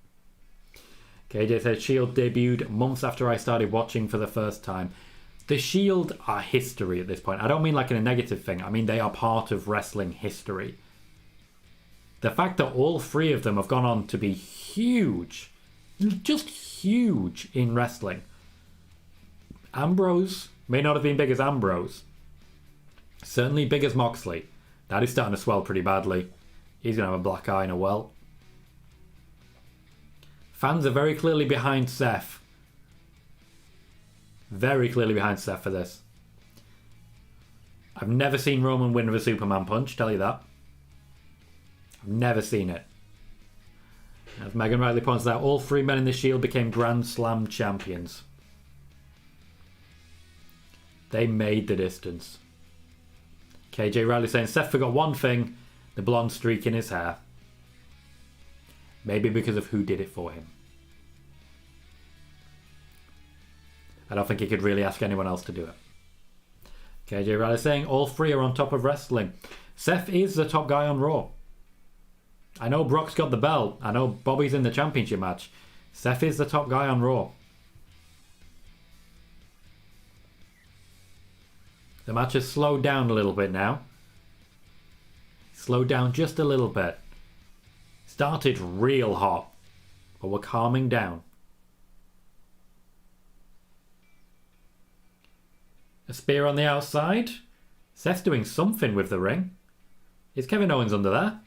KJ says Shield debuted months after I started watching for the first time. The Shield are history at this point. I don't mean like in a negative thing. I mean they are part of wrestling history. The fact that all three of them have gone on to be huge, just huge in wrestling. Ambrose may not have been big as Ambrose. Certainly big as Moxley. That is starting to swell pretty badly. He's going to have a black eye and a welt. Fans are very clearly behind Seth. Very clearly behind Seth for this. I've never seen Roman win with a Superman punch, tell you that. I've never seen it. As Megan rightly points out, all three men in the Shield became Grand Slam champions. They made the distance. KJ Riley saying Seth forgot one thing, the blonde streak in his hair. Maybe because of who did it for him. I don't think he could really ask anyone else to do it. KJ Riley saying all three are on top of wrestling. Seth is the top guy on Raw. I know Brock's got the belt. I know Bobby's in the championship match. Seth is the top guy on Raw. The match has slowed down a little bit now. Slowed down just a little bit. Started real hot, but we're calming down. A spear on the outside. Seth's doing something with the ring. Is Kevin Owens under there?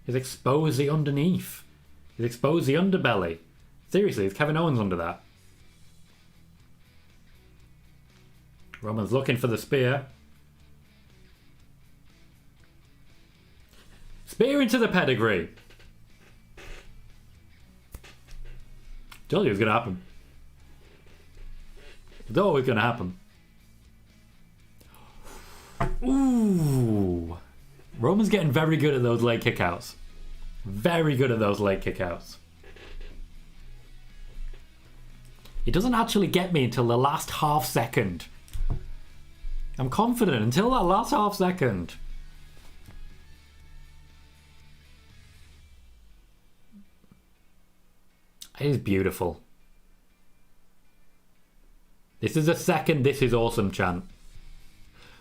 He's exposed the underneath. He's exposed the underbelly. Seriously, is Kevin Owens under that? Roman's looking for the spear. Spear into the pedigree. Told you it was going to happen. It's always going to happen. Ooh. Roman's getting very good at those leg kickouts. Very good at those leg kickouts. It doesn't actually get me until the last half second. I'm confident until that last half second. It is beautiful. This is a second "this is awesome" chant.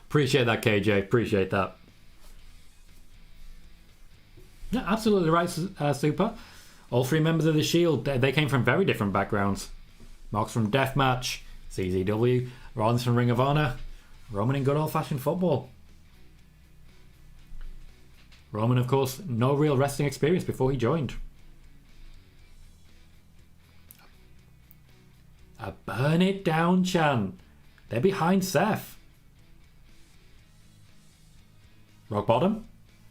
Appreciate that, KJ. Appreciate that. Yeah, absolutely right, Super. All three members of the Shield, they came from very different backgrounds. Mox from Deathmatch, CZW, Rollins from Ring of Honor, Roman in good old-fashioned football. Roman, of course, no real wrestling experience before he joined. A burn it down chant. They're behind Seth. Rock bottom?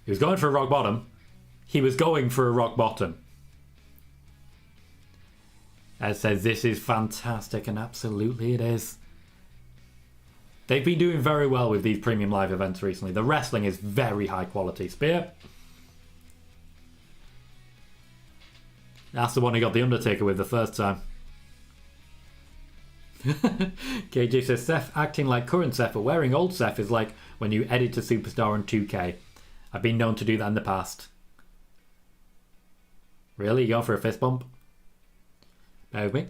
He was going for a rock bottom. He was going for a rock bottom. Ed says this is fantastic, and absolutely it is. They've been doing very well with these premium live events recently. The wrestling is very high quality. Spear. That's the one he got The Undertaker with the first time. KJ says Seth acting like current Seth but wearing old Seth is like when you edit a superstar on 2K. I've been known to do that in the past. Really? You going for a fist bump? Bear with me.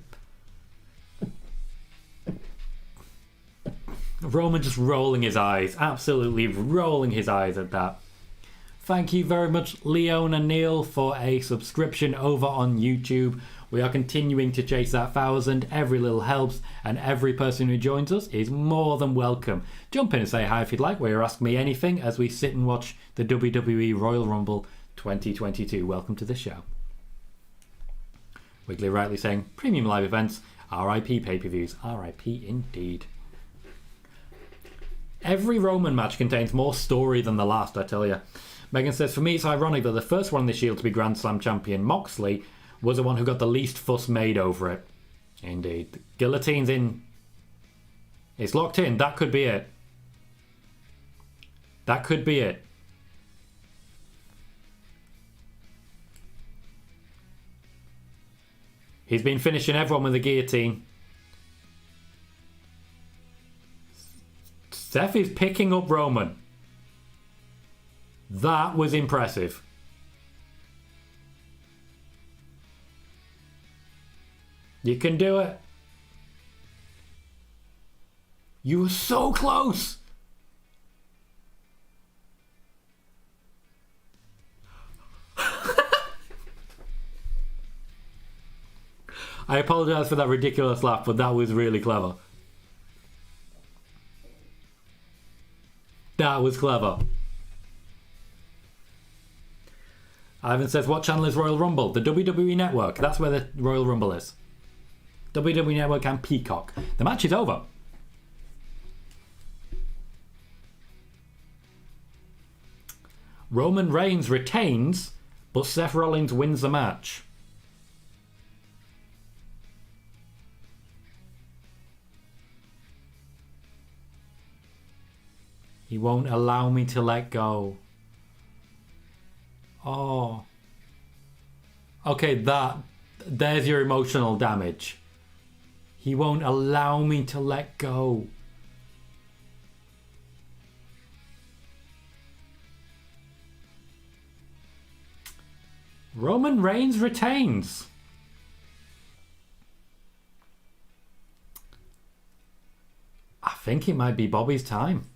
Roman just rolling his eyes. Absolutely rolling his eyes at that. Thank you very much, Leona Neal, for a subscription over on YouTube. We are continuing to chase that 1,000. Every little helps, and every person who joins us is more than welcome. Jump in and say hi if you'd like, or ask me anything as we sit and watch the WWE Royal Rumble 2022. Welcome to the show. Wiggly rightly saying, premium live events, RIP pay-per-views. RIP indeed. Every Roman match contains more story than the last, I tell you. Megan says, for me it's ironic that the first one in the Shield to be Grand Slam champion, Moxley, was the one who got the least fuss made over it. Indeed. The guillotine's in. It's locked in. That could be it. That could be it. He's been finishing everyone with a guillotine. Seth is picking up Roman. That was impressive. You can do it. You were so close. I apologize for that ridiculous laugh, but that was really clever. That was clever. Ivan says, what channel is Royal Rumble? The WWE Network. That's where the Royal Rumble is. WWE Network and Peacock. The match is over. Roman Reigns retains, but Seth Rollins wins the match. He won't allow me to let go. Oh. Okay, there's your emotional damage. He won't allow me to let go. Roman Reigns retains. I think it might be Bobby's time.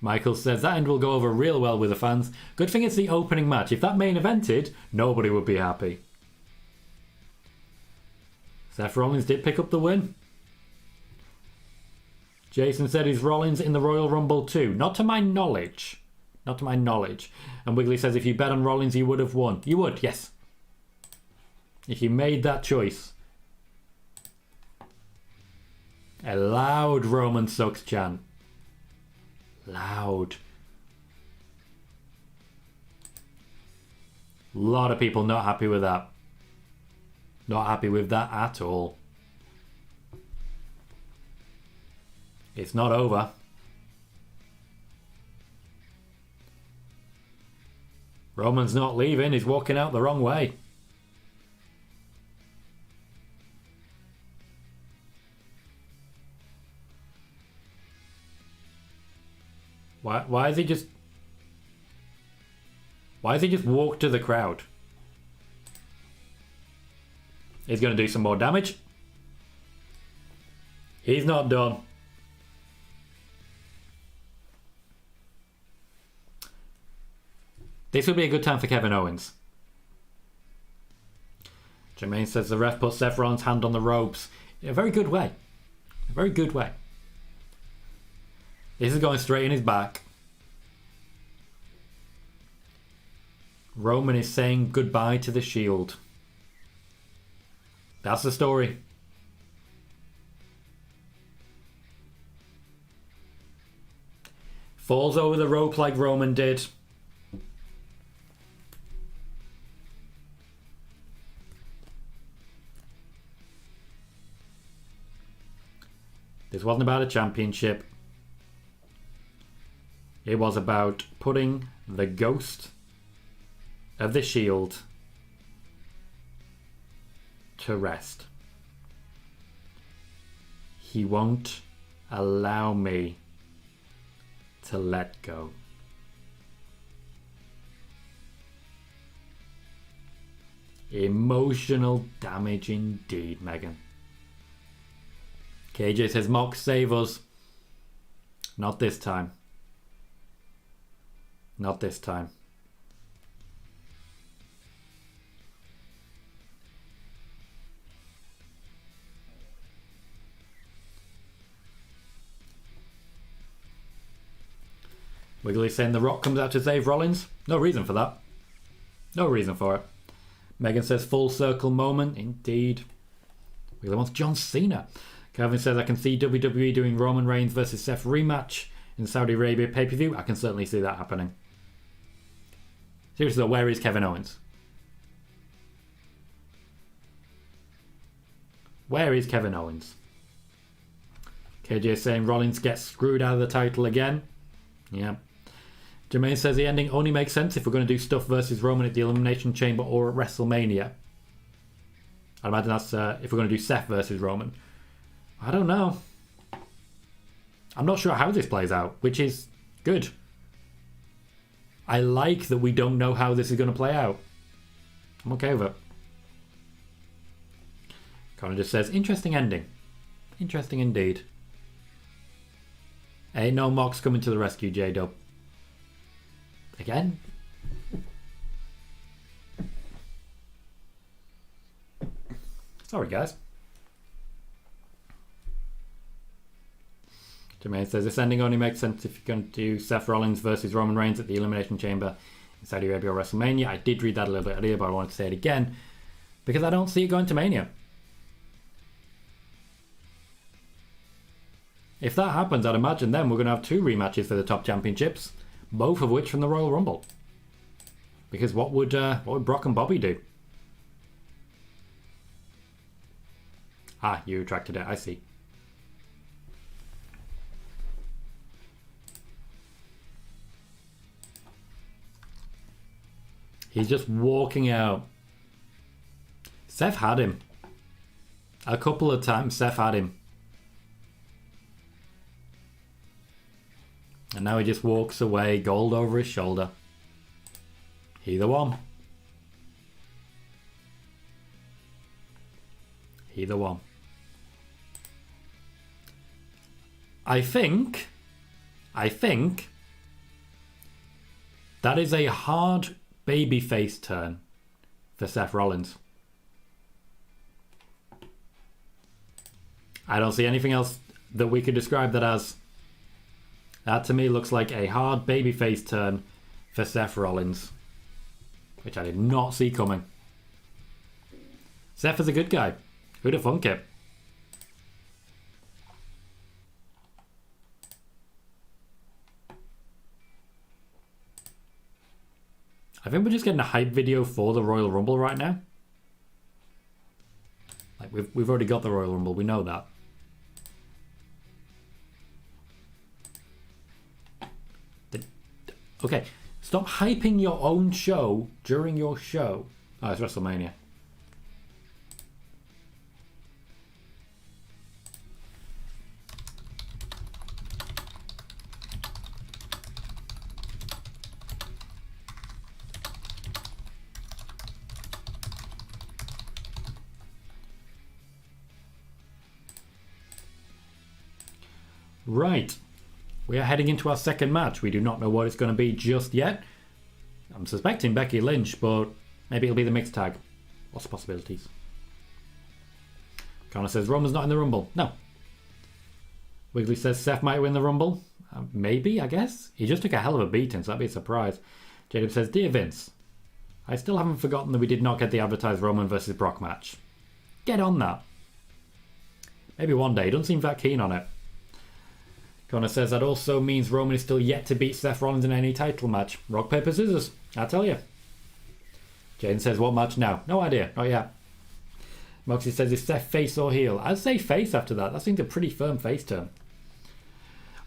Michael says that end will go over real well with the fans. Good thing it's the opening match. If that main evented, nobody would be happy. Seth Rollins did pick up the win. Jason said, is Rollins in the Royal Rumble too? Not to my knowledge. Not to my knowledge. And Wiggly says, if you bet on Rollins, you would have won. You would, yes. If you made that choice. A loud Roman sucks chant. Loud. A lot of people not happy with that. Not happy with that at all. It's not over. Roman's not leaving, he's walking out the wrong way. Why is he just... Why does he just walk to the crowd? He's going to do some more damage. He's not done. This would be a good time for Kevin Owens. Jermaine says the ref put Seth Rollins' hand on the ropes. In a very good way. A very good way. This is going straight in his back. Roman is saying goodbye to the Shield. That's the story. Falls over the rope like Roman did. This wasn't about a championship. It was about putting the ghost of the Shield to rest. He won't allow me to let go. Emotional damage indeed, Megan. KJ says, Mox, save us. Not this time. Not this time. Wiggly saying The Rock comes out to save Rollins. No reason for that. No reason for it. Megan says full circle moment. Indeed. Wiggly wants John Cena. Calvin says I can see WWE doing Roman Reigns versus Seth rematch in Saudi Arabia pay-per-view. I can certainly see that happening. Seriously though, where is Kevin Owens? Where is Kevin Owens? KJ is saying Rollins gets screwed out of the title again. Yeah. Jermaine says the ending only makes sense if we're going to do stuff versus Roman at the Elimination Chamber or at WrestleMania. I'd imagine that's if we're going to do Seth versus Roman. I don't know. I'm not sure how this plays out, which is good. I like that we don't know how this is going to play out. I'm okay with it. Connor just says, interesting ending. Interesting indeed. Ain't no Mox coming to the rescue, J-Dub. Again? Sorry, guys. Jermaine says this ending only makes sense if you're going to do Seth Rollins versus Roman Reigns at the Elimination Chamber in Saudi Arabia or WrestleMania. I did read that a little bit earlier, but I wanted to say it again because I don't see it going to Mania. If that happens, I'd imagine then we're going to have 2 rematches for the top championships, both of which from the Royal Rumble. Because what would Brock and Bobby do? Ah, you retracted it. I see. He's just walking out. Seth had him. A couple of times Seth had him. And now he just walks away, gold over his shoulder. Either one. Either one. I think that is a hard babyface turn for Seth Rollins. I don't see anything else that we could describe that as. That to me looks like a hard babyface turn for Seth Rollins, which I did not see coming. Seth is a good guy. Who'd have thunk it? I think we're just getting a hype video for the Royal Rumble right now. Like we've already got the Royal Rumble, we know that. Okay, stop hyping your own show during your show. Oh, it's WrestleMania. Right. We are heading into our second match. We do not know what it's going to be just yet. I'm suspecting Becky Lynch, but maybe it'll be the mixed tag. Lots of possibilities. Connor says Roman's not in the Rumble. No. Wiggly says Seth might win the Rumble. Maybe, I guess. He just took a hell of a beating, so that'd be a surprise. Jacob says, Dear Vince, I still haven't forgotten that we did not get the advertised Roman versus Brock match. Get on that. Maybe one day. He doesn't seem that keen on it. Connor says that also means Roman is still yet to beat Seth Rollins in any title match. Rock, paper, scissors. I tell you. Jane says, what match now? No idea. Not yet. Moxie says, is Seth face or heel? I'd say face after that. That seems a pretty firm face turn.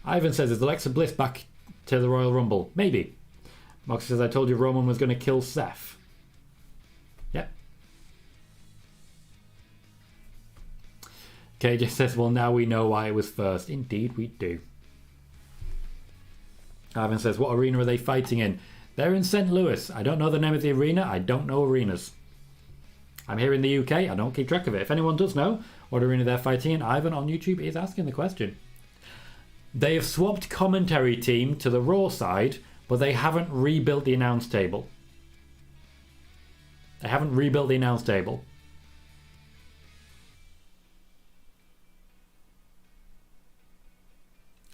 Ivan says, is Alexa Bliss back to the Royal Rumble? Maybe. Moxie says, I told you Roman was going to kill Seth. Yep. KJ says, well, now we know why it was first. Indeed, we do. Ivan says, what arena are they fighting in? They're in St. Louis. I don't know the name of the arena. I don't know arenas. I'm here in the UK. I don't keep track of it. If anyone does know what arena they're fighting in, Ivan on YouTube is asking the question. They have swapped commentary team to the Raw side, but they haven't rebuilt the announce table. They haven't rebuilt the announce table.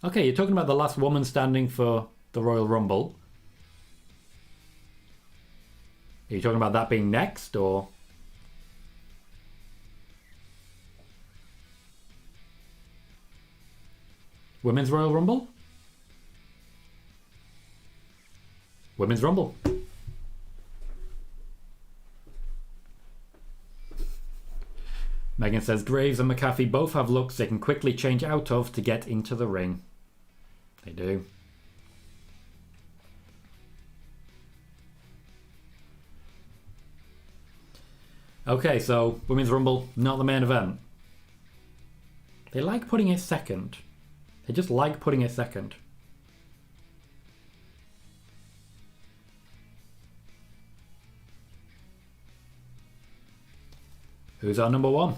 Okay, you're talking about the last woman standing for the Royal Rumble. Are you talking about that being next, or...? Women's Royal Rumble? Women's Rumble. Megan says, Graves and McAfee both have looks they can quickly change out of to get into the ring. They do. Okay, so Women's Rumble, not the main event. They like putting it second. They just like putting it second. Who's our number one?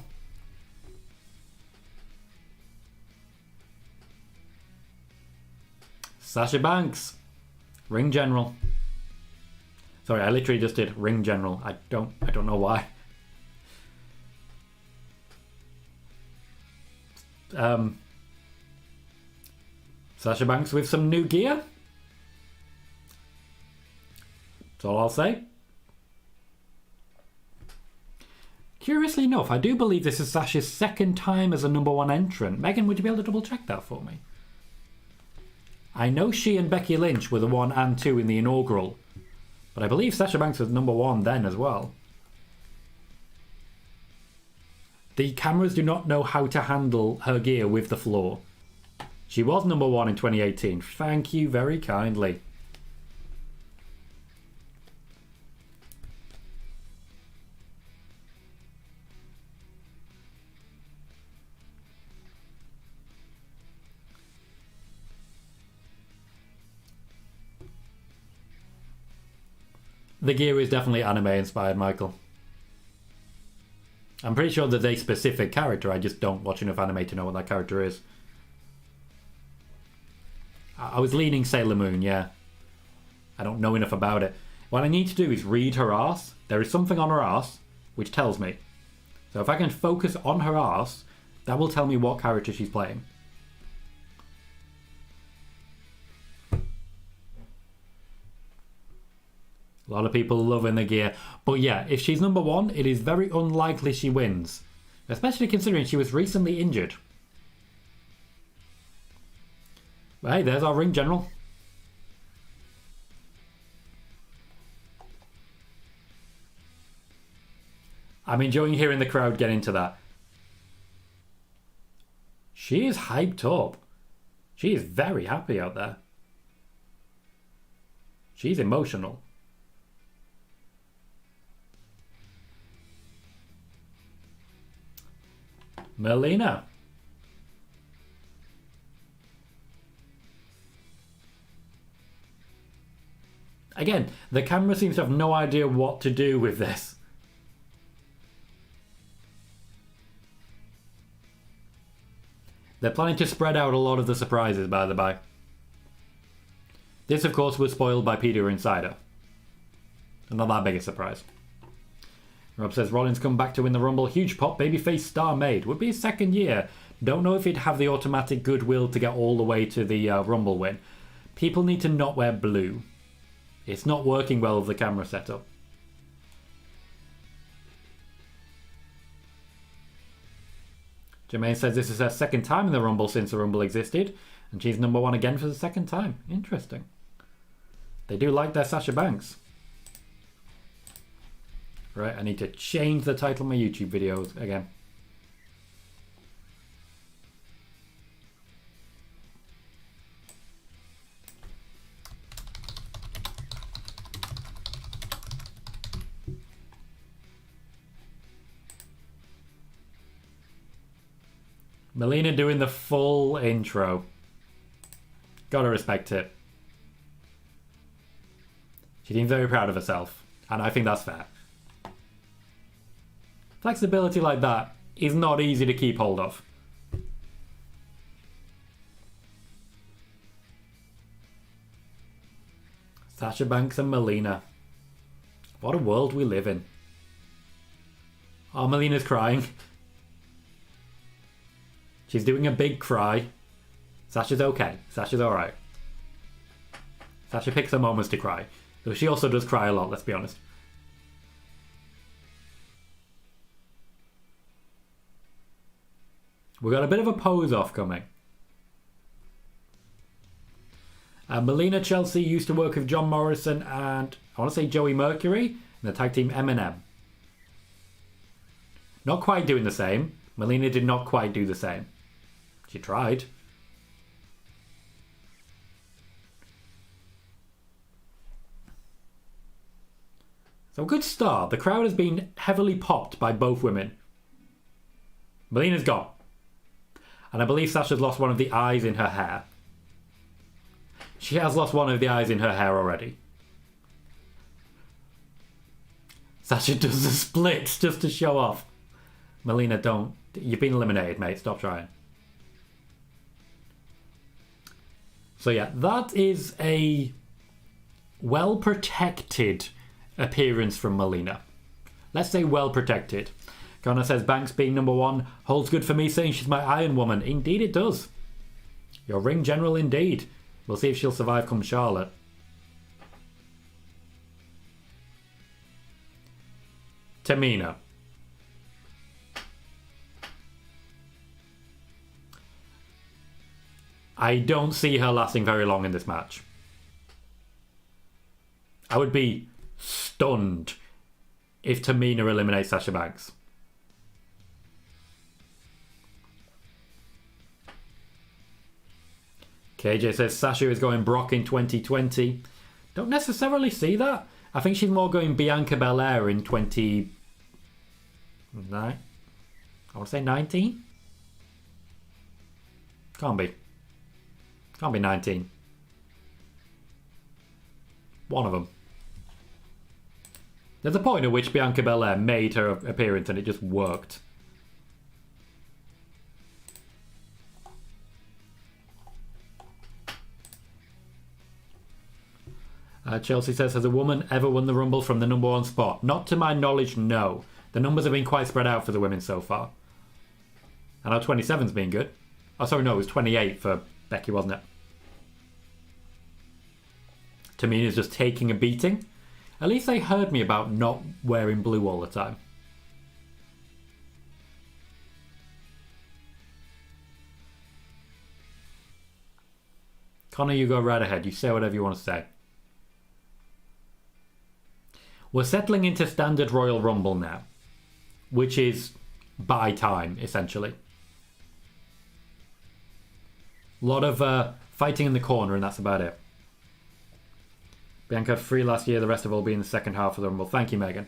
Sasha Banks. Ring General. Sorry, I literally just did Ring General. I don't know why. Sasha Banks with some new gear. That's all I'll say. Curiously enough, I do believe this is Sasha's second time as a number one entrant. Megan, would you be able to double check that for me? I know she and Becky Lynch were the 1 and 2 in the inaugural, but I believe Sasha Banks was number 1 then as well. The cameras do not know how to handle her gear with the floor. She was number 1 in 2018. Thank you very kindly. The gear is definitely anime inspired, Michael. I'm pretty sure there's a specific character, I just don't watch enough anime to know what that character is. I was leaning Sailor Moon, yeah. I don't know enough about it. What I need to do is read her arse. There is something on her arse which tells me. So if I can focus on her arse, that will tell me what character she's playing. A lot of people loving the gear. But yeah, if she's number 1, it is very unlikely she wins. Especially considering she was recently injured. But hey, there's our ring general. I'm enjoying hearing the crowd get into that. She is hyped up. She is very happy out there. She's emotional. Melina. Again, the camera seems to have no idea what to do with this. They're planning to spread out a lot of the surprises, by the by. This, of course, was spoiled by Peter Insider. Not that big a surprise. Rob says, Rollins come back to win the Rumble. Huge pop, babyface star made. Would be his second year. Don't know if he'd have the automatic goodwill to get all the way to the Rumble win. People need to not wear blue. It's not working well with the camera setup. Jermaine says this is her second time in the Rumble since the Rumble existed. And she's number one again for the second time. Interesting. They do like their Sasha Banks. Right, I need to change the title of my YouTube videos again. Melina doing the full intro. Gotta respect it. She seems very proud of herself, and I think that's fair. Flexibility like that is not easy to keep hold of. Sasha Banks and Melina. What a world we live in. Oh, Melina's crying. She's doing a big cry. Sasha's okay. Sasha's alright. Sasha picks her moments to cry. Though she also does cry a lot, let's be honest. We've got a bit of a pose-off coming. Melina Chelsea used to work with John Morrison and, I want to say, Joey Mercury in the tag team M&M. Not quite doing the same. Melina did not quite do the same. She tried. So good start. The crowd has been heavily popped by both women. Melina's gone. And I believe Sasha's lost one of the eyes in her hair. She has lost one of the eyes in her hair already. Sasha does the splits just to show off. Melina, don't. You've been eliminated, mate. Stop trying. So yeah, that is a well-protected appearance from Melina. Let's say well-protected. Connor says, Banks being number one holds good for me, saying she's my Iron Woman. Indeed it does. Your ring general indeed. We'll see if she'll survive come Charlotte. Tamina. I don't see her lasting very long in this match. I would be stunned if Tamina eliminates Sasha Banks. KJ says Sasha is going Brock in 2020. Don't necessarily see that. I think she's more going Bianca Belair in 20... I want to say 19? Can't be. Can't be 19. One of them. There's a point at which Bianca Belair made her appearance and it just worked. Chelsea says, has a woman ever won the Rumble from the number one spot? Not to my knowledge, no. The numbers have been quite spread out for the women so far. I know 27's been good. Oh, sorry, no, it was 28 for Becky, wasn't it? Tamina's just taking a beating. At least they heard me about not wearing blue all the time. Connor, you go right ahead. You say whatever you want to say. We're settling into standard Royal Rumble now, which is by time, essentially. A lot of fighting in the corner, and that's about it. Bianca had 3 last year, the rest of all be in the second half of the Rumble. Thank you, Megan.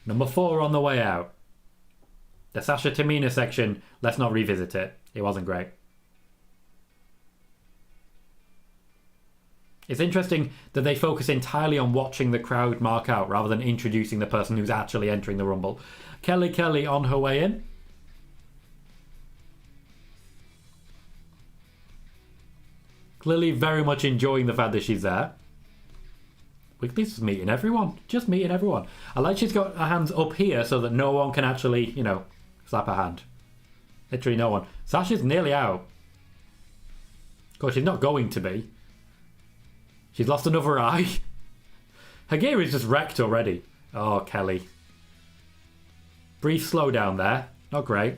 Number 4 on the way out. The Sasha Tamina section, let's not revisit it. It wasn't great. It's interesting that they focus entirely on watching the crowd mark out rather than introducing the person who's actually entering the Rumble. Kelly on her way in. Clearly very much enjoying the fact that she's there. Weekly's just meeting everyone. Just meeting everyone. I like she's got her hands up here so that no one can actually, you know, slap her hand. Literally no one. Sasha's nearly out. Of course, she's not going to be. She's lost another eye. Her gear is just wrecked already. Oh, Kelly. Brief slowdown there. Not great.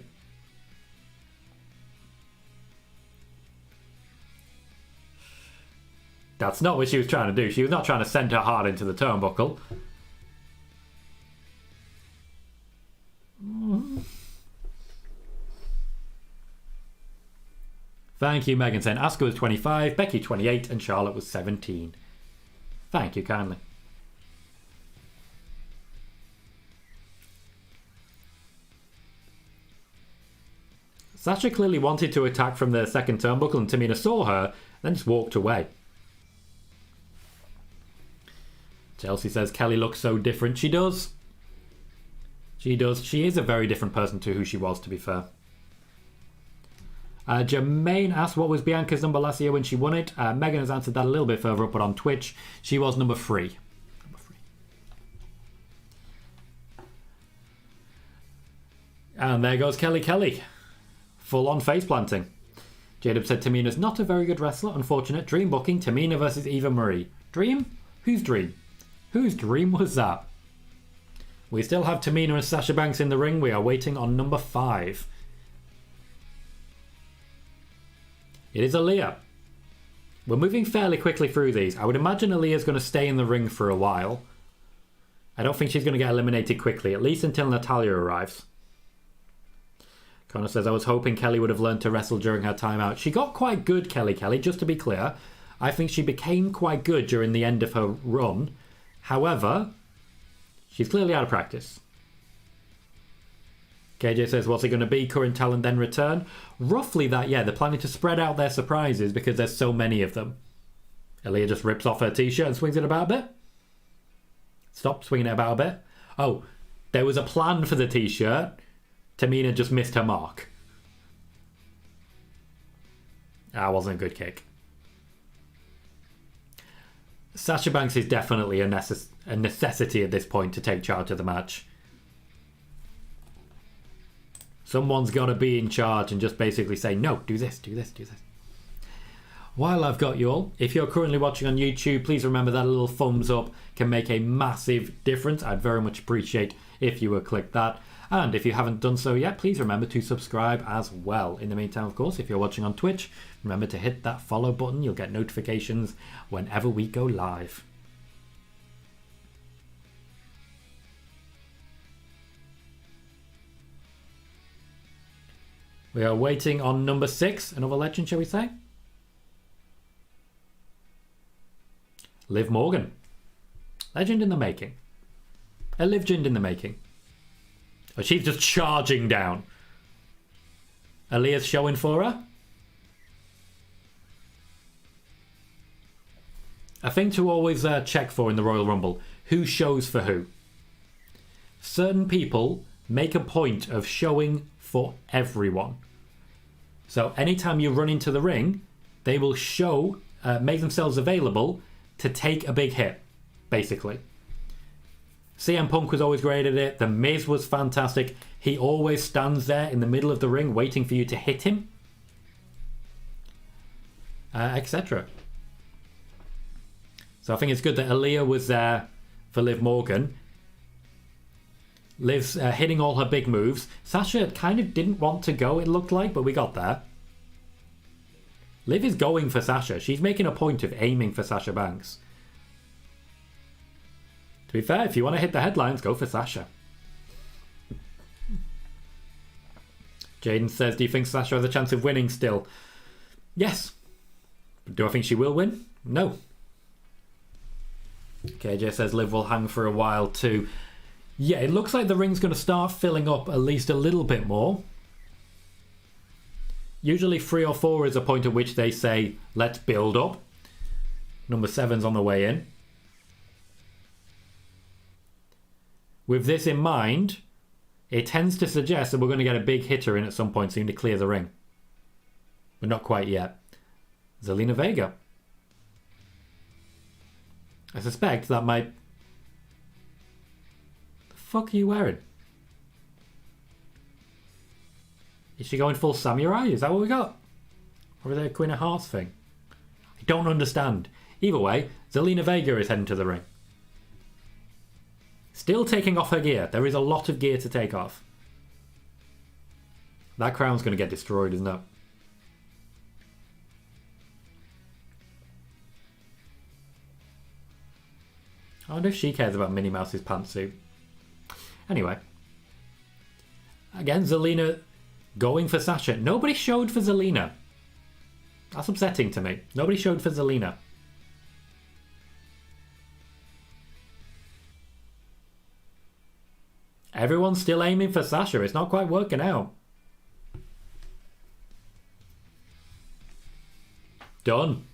That's not what she was trying to do. She was not trying to send her heart into the turnbuckle. Thank you, Megan, saying Asuka was 25, Becky 28, and Charlotte was 17. Thank you kindly. Sasha clearly wanted to attack from the second turnbuckle, and Tamina saw her, then just walked away. Chelsea says Kelly looks so different. She does. She does. She is a very different person to who she was, to be fair. Jermaine asked what was Bianca's number last year when she won it. Megan has answered that a little bit further up, but on Twitch, she was number 3. And there goes Kelly. Full on face planting. Jacob said Tamina's not a very good wrestler. Unfortunate. Dream booking. Tamina versus Eva Marie. Dream? Whose dream? Whose dream was that? We still have Tamina and Sasha Banks in the ring. We are waiting on number 5. It is Aaliyah. We're moving fairly quickly through these. I would imagine Aaliyah's going to stay in the ring for a while. I don't think she's going to get eliminated quickly, at least until Natalya arrives. Connor says, I was hoping Kelly would have learned to wrestle during her time out. She got quite good, Kelly, just to be clear. I think she became quite good during the end of her run. However, she's clearly out of practice. KJ says, what's it going to be? Current talent, then return? Roughly that, yeah. They're planning to spread out their surprises because there's so many of them. Aaliyah just rips off her t-shirt and swings it about a bit. Stop swinging it about a bit. Oh, there was a plan for the t-shirt. Tamina just missed her mark. That wasn't a good kick. Sasha Banks is definitely a necessity at this point to take charge of the match. Someone's got to be in charge and just basically say, no, do this, do this, do this. While I've got you all, if you're currently watching on YouTube, please remember that a little thumbs up can make a massive difference. I'd very much appreciate if you would click that. And if you haven't done so yet, please remember to subscribe as well. In the meantime, of course, if you're watching on Twitch, remember to hit that follow button. You'll get notifications whenever we go live. We are waiting on number 6. Another legend, shall we say? Liv Morgan. Legend in the making. A legend in the making. Oh, she's just charging down. Aaliyah's showing for her. A thing to always check for in the Royal Rumble. Who shows for who? Certain people make a point of showing for everyone. So anytime you run into the ring, they will show, make themselves available to take a big hit, basically. CM Punk was always great at it. The Miz was fantastic. He always stands there in the middle of the ring waiting for you to hit him. Etc. So I think it's good that Aaliyah was there for Liv Morgan. Liv's hitting all her big moves. Sasha kind of didn't want to go, it looked like, but we got there. Liv is going for Sasha. She's making a point of aiming for Sasha Banks. To be fair, if you want to hit the headlines, go for Sasha. Jaden says, do you think Sasha has a chance of winning still? Yes. Do I think she will win? No. KJ says Liv will hang for a while too. Yeah, it looks like the ring's going to start filling up at least a little bit more. Usually 3 or 4 is a point at which they say, let's build up. Number 7's on the way in. With this in mind, it tends to suggest that we're going to get a big hitter in at some point soon to clear the ring. But not quite yet. Zelina Vega. I suspect that might... The fuck are you wearing? Is she going full samurai? Is that what we got? Or is there a Queen of Hearts thing? I don't understand. Either way, Zelina Vega is heading to the ring. Still taking off her gear. There is a lot of gear to take off. That crown's going to get destroyed, isn't it? I wonder if she cares about Minnie Mouse's pantsuit. Anyway. Again, Zelina going for Sasha. Nobody showed for Zelina. That's upsetting to me. Nobody showed for Zelina. Everyone's still aiming for Sasha. It's not quite working out. Done.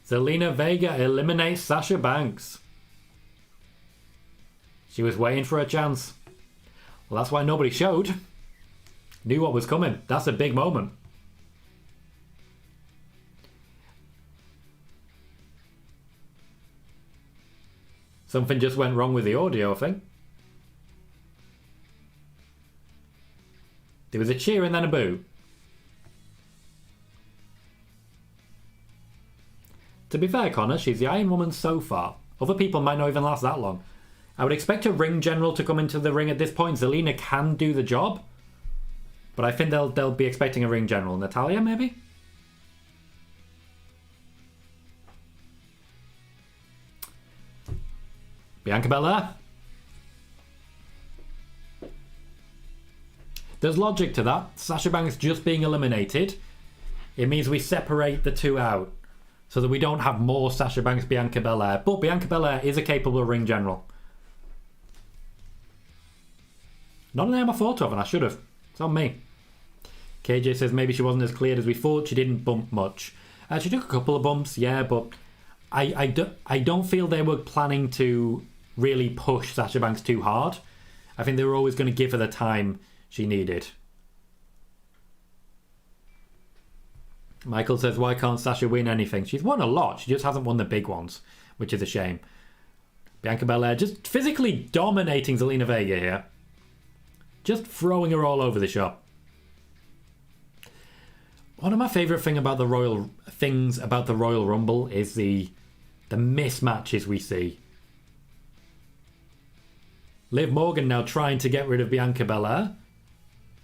Zelina Vega eliminates Sasha Banks. She was waiting for a chance. Well, that's why nobody showed. Knew what was coming. That's a big moment. Something just went wrong with the audio, I think. There was a cheer and then a boo. To be fair, Connor, she's the Iron Woman so far. Other people might not even last that long. I would expect a ring general to come into the ring at this point. Zelina can do the job. But I think they'll be expecting a ring general. Natalya, maybe? Bianca Belair. There's logic to that. Sasha Banks just being eliminated. It means we separate the two out. So that we don't have more Sasha Banks, Bianca Belair. But Bianca Belair is a capable ring general. Not a name I thought of, and I should have. It's on me. KJ says maybe she wasn't as cleared as we thought. She didn't bump much. She took a couple of bumps, yeah, but I don't feel they were planning to really push Sasha Banks too hard. I think they were always going to give her the time she needed. Michael says, why can't Sasha win anything? She's won a lot. She just hasn't won the big ones, which is a shame. Bianca Belair just physically dominating Zelina Vega here. Just throwing her all over the shop. One of my favourite things about the Royal Rumble is the mismatches we see. Liv Morgan now trying to get rid of Bianca Belair.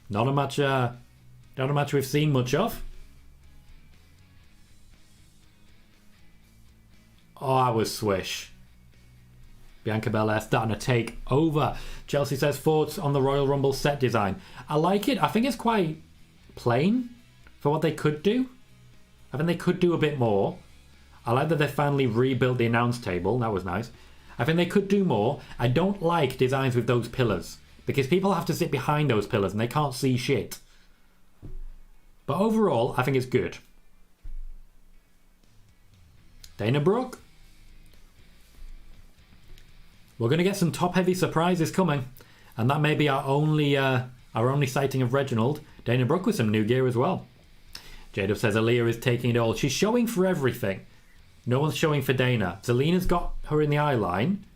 Not a match we've seen much of. Oh, I was swish. Bianca Belair starting to take over. Chelsea says, thoughts on the Royal Rumble set design. I like it. I think it's quite plain for what they could do. I think they could do a bit more. I like that they finally rebuilt the announce table. That was nice. I think they could do more. I don't like designs with those pillars, because people have to sit behind those pillars and they can't see shit. But overall, I think it's good. Dana Brooke. We're going to get some top-heavy surprises coming. And that may be our only sighting of Reginald. Dana Brooke with some new gear as well. J-Dub says Aaliyah is taking it all. She's showing for everything. No one's showing for Dana. Zelina's got her in the eye line.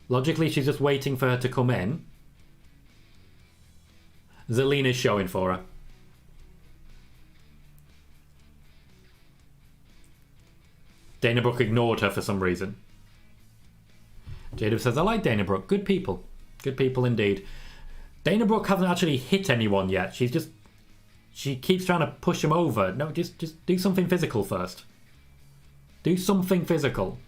Logically, she's just waiting for her to come in. Zelina's showing for her. Dana Brooke ignored her for some reason. J-Dub says, I like Dana Brooke. Good people. Good people indeed. Dana Brooke hasn't actually hit anyone yet. She keeps trying to push him over. No, just do something physical first. Do something physical.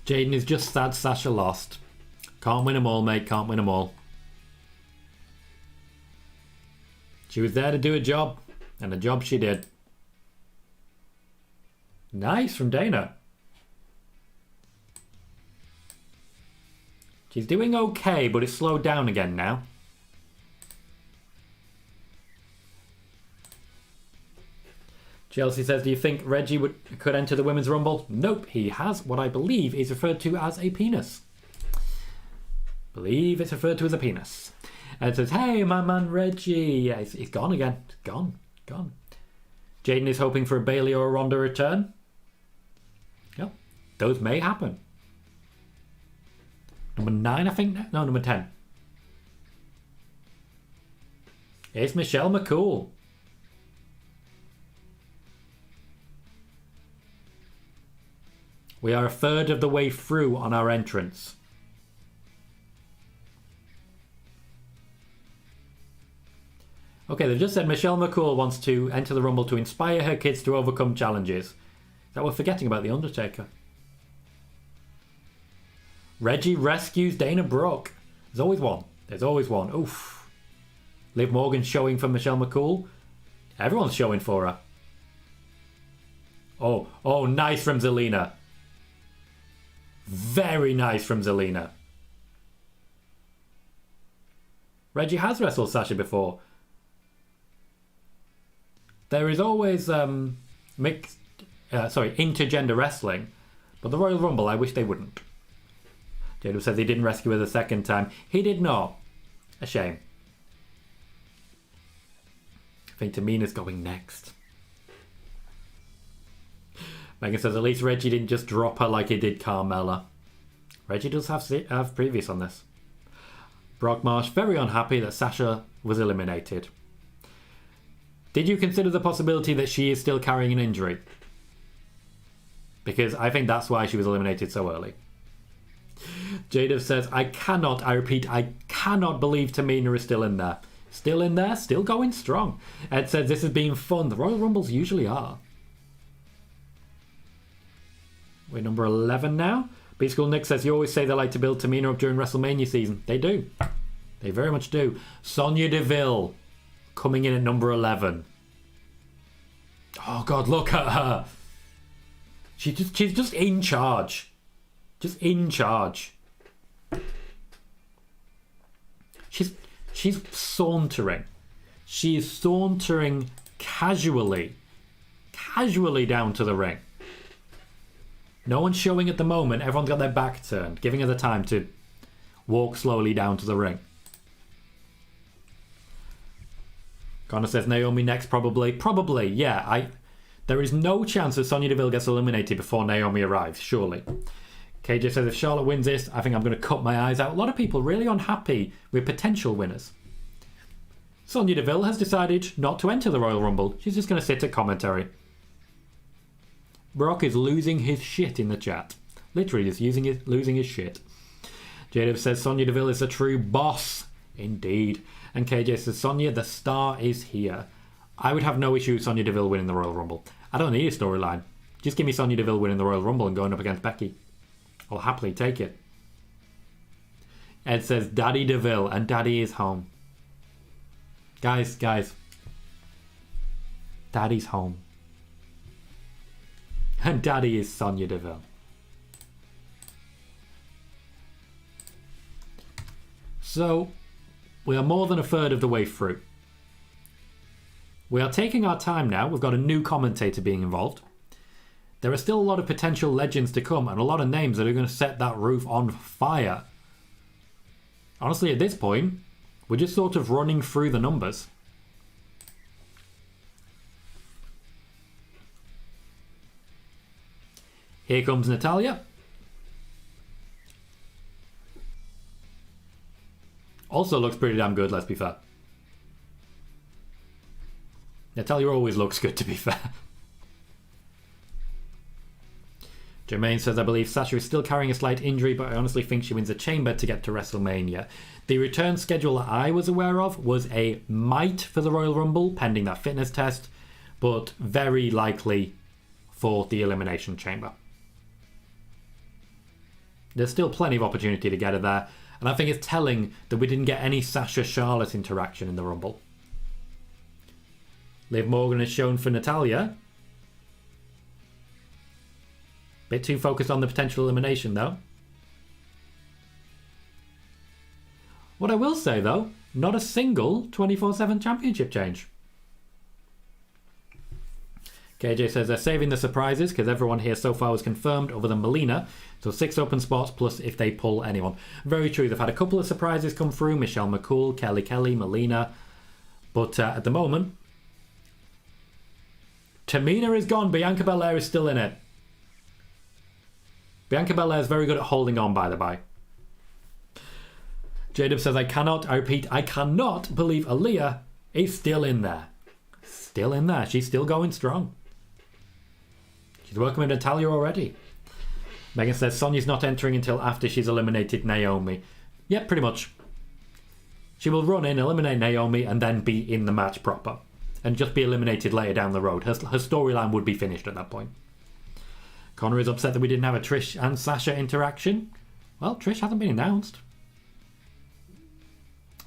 Jaden is just sad Sasha lost. Can't win them all, mate. Can't win them all. She was there to do a job, and the job she did. Nice from Dana. She's doing okay, but it's slowed down again now. Chelsea says, do you think Reggie could enter the Women's Rumble? Nope, he has what I believe is referred to as a penis. believe it's referred to as a penis. And it says, hey, my man Reggie. Yeah, he's gone again. Gone. Jaden is hoping for a Bayley or a Ronda return. Yep, those may happen. Number 9, I think. No, number 10. It's Michelle McCool. We are a third of the way through on our entrance. Okay, they've just said Michelle McCool wants to enter the Rumble to inspire her kids to overcome challenges. Is that we're forgetting about The Undertaker? Reggie rescues Dana Brooke. There's always one. Oof. Liv Morgan showing for Michelle McCool. Everyone's showing for her. Oh, nice from Zelina. Very nice from Zelina. Reggie has wrestled Sasha before. There is always intergender wrestling, but the Royal Rumble, I wish they wouldn't. Jado says he didn't rescue her the second time. He did not. A shame. I think Tamina's going next. Megan says at least Reggie didn't just drop her like he did Carmella. Reggie does have previous on this. Brock Marsh very unhappy that Sasha was eliminated. Did you consider the possibility that she is still carrying an injury? Because I think that's why she was eliminated so early. Jada says, I repeat, I cannot believe Tamina is still in there. Still in there, still going strong. Ed says, this has been fun. The Royal Rumbles usually are. We're number 11 now. B-School Nick says, you always say they like to build Tamina up during WrestleMania season. They do. They very much do. Sonya Deville coming in at number 11. Oh God, look at her. She's just in charge. Just in charge. She's sauntering. She is sauntering casually down to the ring. No one's showing at the moment. Everyone's got their back turned, giving her the time to walk slowly down to the ring. Connor says Naomi next, probably. Probably, yeah. There is no chance that Sonya Deville gets eliminated before Naomi arrives, surely. KJ says if Charlotte wins this, I think I'm going to cut my eyes out. A lot of people really unhappy with potential winners. Sonya Deville has decided not to enter the Royal Rumble. She's just going to sit at commentary. Brock is losing his shit in the chat. Literally just losing his shit. Jada says Sonya Deville is a true boss. Indeed. And KJ says Sonya, the star is here. I would have no issue with Sonya Deville winning the Royal Rumble. I don't need a storyline. Just give me Sonya Deville winning the Royal Rumble and going up against Becky. I'll happily take it. Ed says Daddy Deville, and Daddy is home. Guys. Daddy's home. And Daddy is Sonya Deville. So, we are more than a third of the way through. We are taking our time now. We've got a new commentator being involved. There are still a lot of potential legends to come and a lot of names that are going to set that roof on fire. Honestly, at this point, we're just sort of running through the numbers. Here comes Natalya. Also looks pretty damn good, let's be fair. Natalya always looks good, to be fair. Jermaine says, I believe Sasha is still carrying a slight injury, but I honestly think she wins a chamber to get to WrestleMania. The return schedule that I was aware of was a might for the Royal Rumble, pending that fitness test, but very likely for the Elimination Chamber. There's still plenty of opportunity to get her there, and I think it's telling that we didn't get any Sasha-Charlotte interaction in the Rumble. Liv Morgan is shown for Natalya. Bit too focused on the potential elimination, though. What I will say, though, not a single 24/7 championship change. KJ says they're saving the surprises because everyone here so far was confirmed other than Melina. So 6 open spots plus if they pull anyone. Very true. They've had a couple of surprises come through. Michelle McCool, Kelly, Melina. But at the moment, Tamina is gone. Bianca Belair is still in it. Bianca Belair is very good at holding on, by the by. J-Dub says, I repeat, I cannot believe Aaliyah is still in there. Still in there. She's still going strong. She's welcoming Natalya already. Megan says Sonya's not entering until after she's eliminated Naomi. Yeah, pretty much. She will run in, eliminate Naomi, and then be in the match proper. And just be eliminated later down the road. Her storyline would be finished at that point. Connor is upset that we didn't have a Trish and Sasha interaction. Well, Trish hasn't been announced.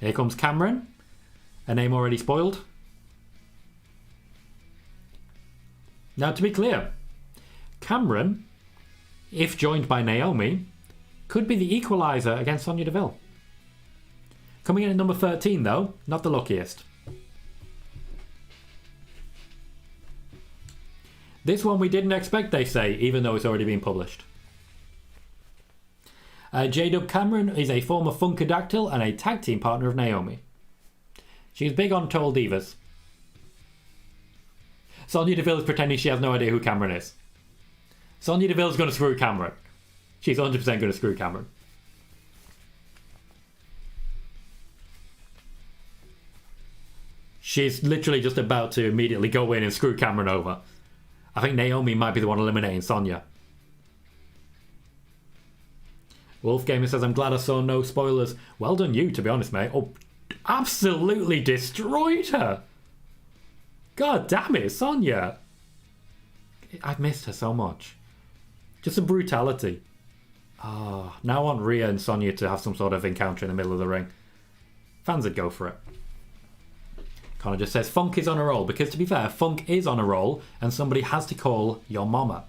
Here comes Cameron. A name already spoiled. Now, to be clear, Cameron, if joined by Naomi, could be the equaliser against Sonya Deville. Coming in at number 13, though, not the luckiest. This one we didn't expect, they say, even though it's already been published. J-Dub Cameron is a former Funkadactyl and a tag team partner of Naomi. She's big on Total Divas. Sonya Deville is pretending she has no idea who Cameron is. Sonya Deville's going to screw Cameron. She's 100% going to screw Cameron. She's literally just about to immediately go in and screw Cameron over. I think Naomi might be the one eliminating Sonya. Wolfgamer says, I'm glad I saw no spoilers. Well done you, to be honest, mate. Oh, absolutely destroyed her. God damn it, Sonya. I've missed her so much. Just some brutality. Now I want Rhea and Sonya to have some sort of encounter in the middle of the ring. Fans would go for it. Connor just says, Funk is on a roll. Because to be fair, Funk is on a roll and somebody has to call your mama.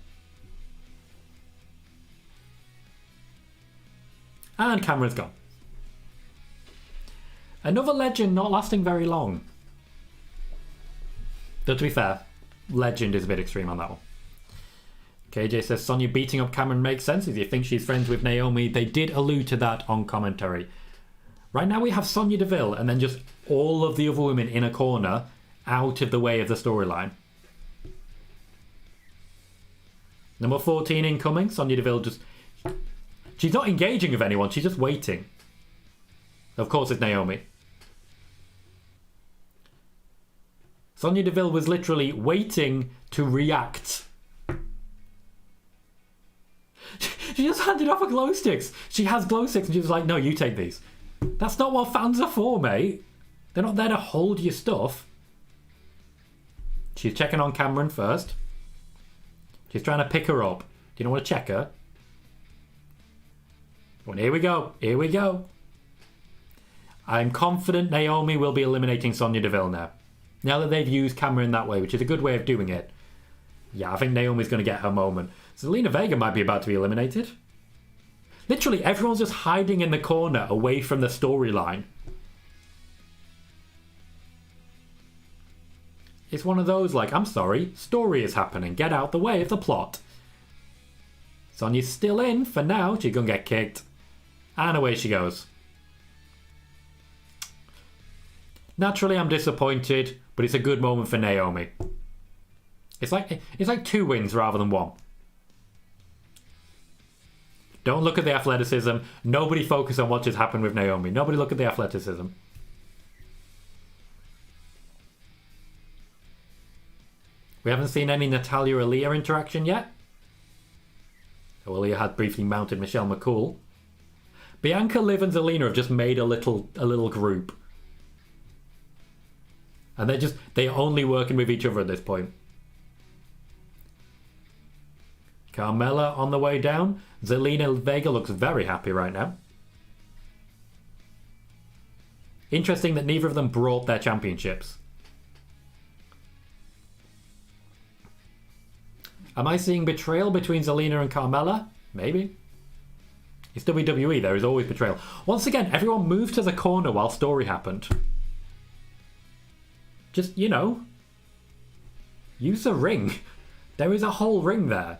And Cameron's gone. Another legend not lasting very long. Though to be fair, legend is a bit extreme on that one. KJ says Sonya beating up Cameron makes sense if you think she's friends with Naomi. They did allude to that on commentary. Right now we have Sonya Deville and then just all of the other women in a corner out of the way of the storyline. Number 14 incoming. Sonya Deville just... She's not engaging with anyone. She's just waiting. Of course it's Naomi. Sonya Deville was literally waiting to react. She just handed off her glow sticks. She has glow sticks and she was like, no, you take these. That's not what fans are for, mate. They're not there to hold your stuff. She's checking on Cameron first. She's trying to pick her up. Do you not want to check her? Well, here we go. Here we go. I'm confident Naomi will be eliminating Sonya Deville now. Now that they've used Cameron that way, which is a good way of doing it. Yeah, I think Naomi's going to get her moment. Zelina Vega might be about to be eliminated. Literally, everyone's just hiding in the corner away from the storyline. It's one of those like, I'm sorry, story is happening. Get out the way of the plot. Sonya's still in for now. She's going to get kicked. And away she goes. Naturally, I'm disappointed, but it's a good moment for Naomi. It's like 2 wins rather than 1. Don't look at the athleticism. Nobody focus on what just happened with Naomi. Nobody look at the athleticism. We haven't seen any Natalya-Aaliyah interaction yet. So Aaliyah had briefly mounted Michelle McCool. Bianca, Liv and Zelina have just made a little group. And they're only working with each other at this point. Carmella on the way down. Zelina Vega looks very happy right now. Interesting that neither of them brought their championships. Am I seeing betrayal between Zelina and Carmella? Maybe. It's WWE, there is always betrayal. Once again, everyone moved to the corner while story happened. Just, use the ring. There is a whole ring there.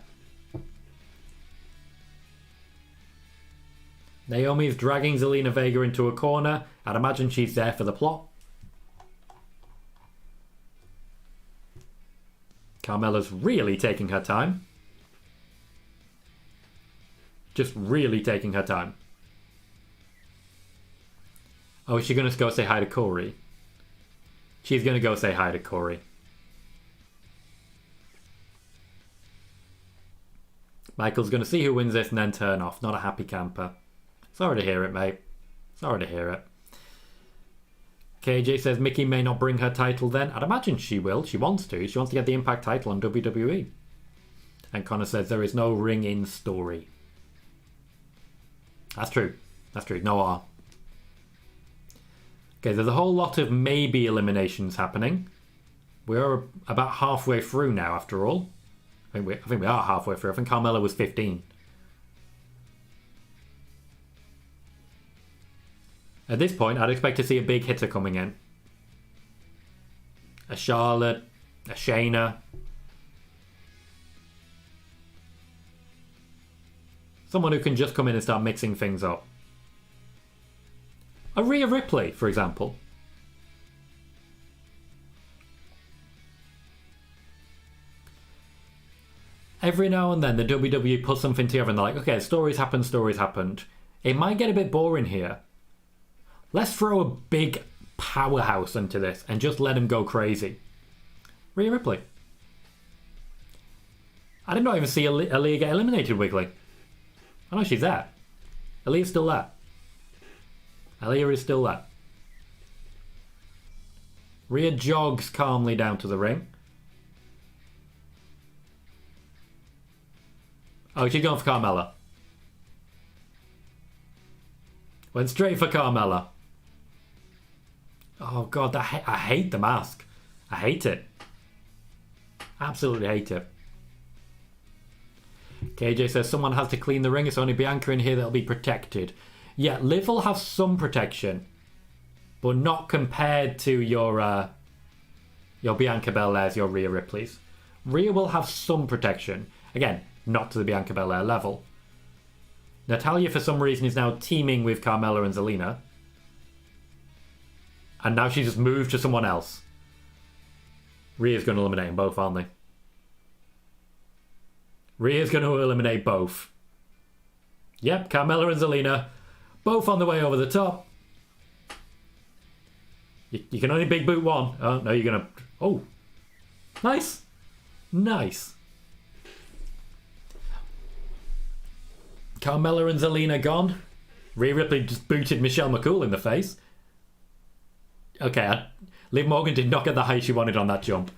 Naomi's dragging Zelina Vega into a corner. I'd imagine she's there for the plot. Carmella's really taking her time. Just really taking her time. Oh, is she going to go say hi to Corey? She's going to go say hi to Corey. Michael's going to see who wins this and then turn off. Not a happy camper. Sorry to hear it, mate. Sorry to hear it. KJ says Mickey may not bring her title then. I'd imagine she will. She wants to. She wants to get the Impact title on WWE. And Connor says there is no ring-in story. That's true. That's true. No R. Okay, there's a whole lot of maybe eliminations happening. We're about halfway through now, after all. I think we are halfway through. I think Carmella was 15. At this point, I'd expect to see a big hitter coming in. A Charlotte, a Shayna. Someone who can just come in and start mixing things up. A Rhea Ripley, for example. Every now and then, the WWE puts something together and they're like, okay, stories happened. It might get a bit boring here. Let's throw a big powerhouse into this and just let him go crazy. Rhea Ripley. I did not even see Aaliyah get eliminated, Wiggly. I know she's there. Aaliyah's still there. Aaliyah is still there. Rhea jogs calmly down to the ring. Oh, she's going for Carmella. Went straight for Carmella. Oh, God, I hate the mask. I hate it. Absolutely hate it. KJ says someone has to clean the ring. It's only Bianca in here that'll be protected. Yeah, Liv will have some protection, but not compared to your Bianca Belairs, your Rhea Ripley's. Rhea will have some protection. Again, not to the Bianca Belair level. Natalya, for some reason, is now teaming with Carmella and Zelina. And now she's just moved to someone else. Rhea's going to eliminate them both, aren't they? Rhea's going to eliminate both. Yep, Carmella and Zelina, both on the way over the top. You can only big boot one. Oh, no, you're going to... Oh. Nice. Nice. Carmella and Zelina gone. Rhea Ripley just booted Michelle McCool in the face. Okay, Liv Morgan did not get the height she wanted on that jump.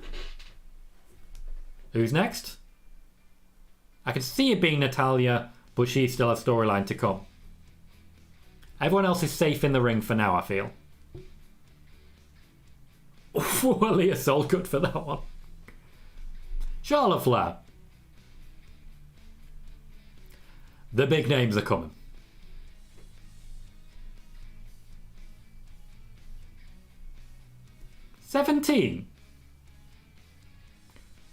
Who's next? I can see it being Natalya, but she still has storyline to come. Everyone else is safe in the ring for now, I feel. Oh, Leah's all good for that one. Charlotte Flair. The big names are coming. 17.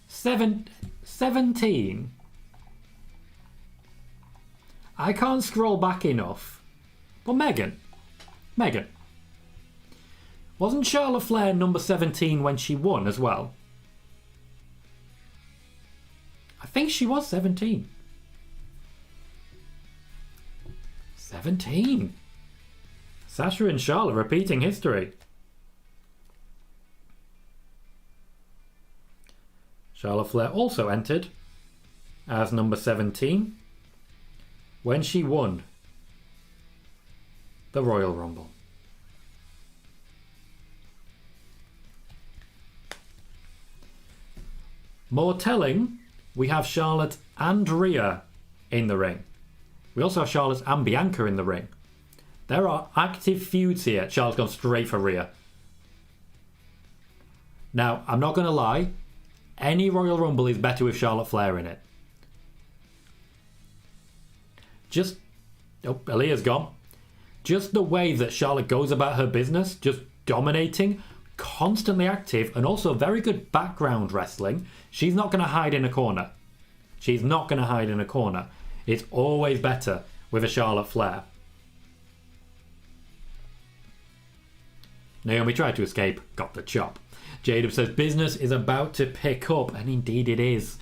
17. I can't scroll back enough. But Megan. Wasn't Charlotte Flair number 17 when she won as well? I think she was 17. 17. Sasha and Charlotte repeating history. Charlotte Flair also entered as number 17 when she won the Royal Rumble. More telling, we have Charlotte and Rhea in the ring. We also have Charlotte and Bianca in the ring. There are active feuds here. Charlotte's gone straight for Rhea. Now, I'm not going to lie. Any Royal Rumble is better with Charlotte Flair in it. Oh, Aaliyah's gone. Just the way that Charlotte goes about her business, just dominating, constantly active and also very good background wrestling. She's not going to hide in a corner. She's not going to hide in a corner. It's always better with a Charlotte Flair. Naomi tried to escape, got the chop. Jadeb says business is about to pick up, and indeed it is.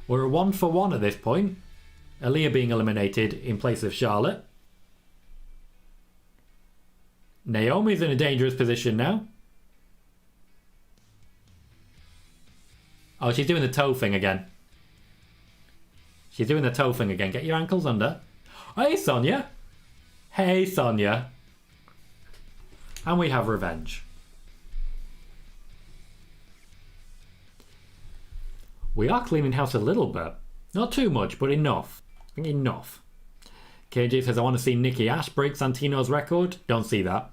We're a 1-for-1 at this point. Aaliyah being eliminated in place of Charlotte. Naomi's in a dangerous position now. Oh, she's doing the toe thing again. She's doing the toe thing again. Get your ankles under. Hey, Sonya. Hey, Sonya. And we have revenge. We are cleaning house a little bit. Not too much, but enough. I think enough. KJ says, I want to see Nikki Ash break Santino's record. Don't see that.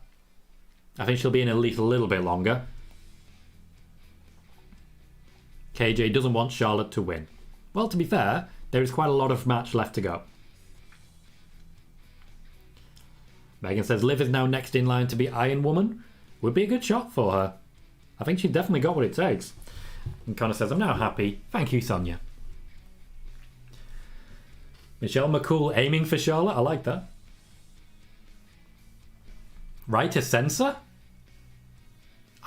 I think she'll be in Elite a little bit longer. KJ doesn't want Charlotte to win. Well, to be fair, there is quite a lot of match left to go. Megan says, Liv is now next in line to be Iron Woman. Would be a good shot for her. I think she's definitely got what it takes. And Connor says, I'm now happy. Thank you, Sonya. Michelle McCool aiming for Charlotte. I like that. Right to censor?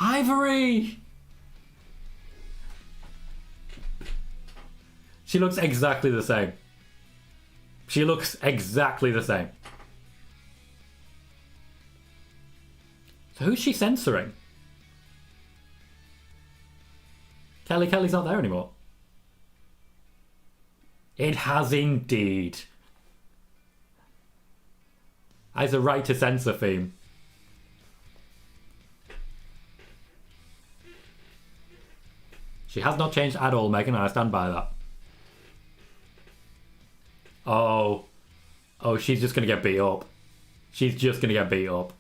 Ivory! She looks exactly the same. She looks exactly the same. So who's she censoring? Kelly's not there anymore. It has indeed. As a right to censor theme. She has not changed at all, Megan, and I stand by that. Oh, she's just going to get beat up. She's just going to get beat up.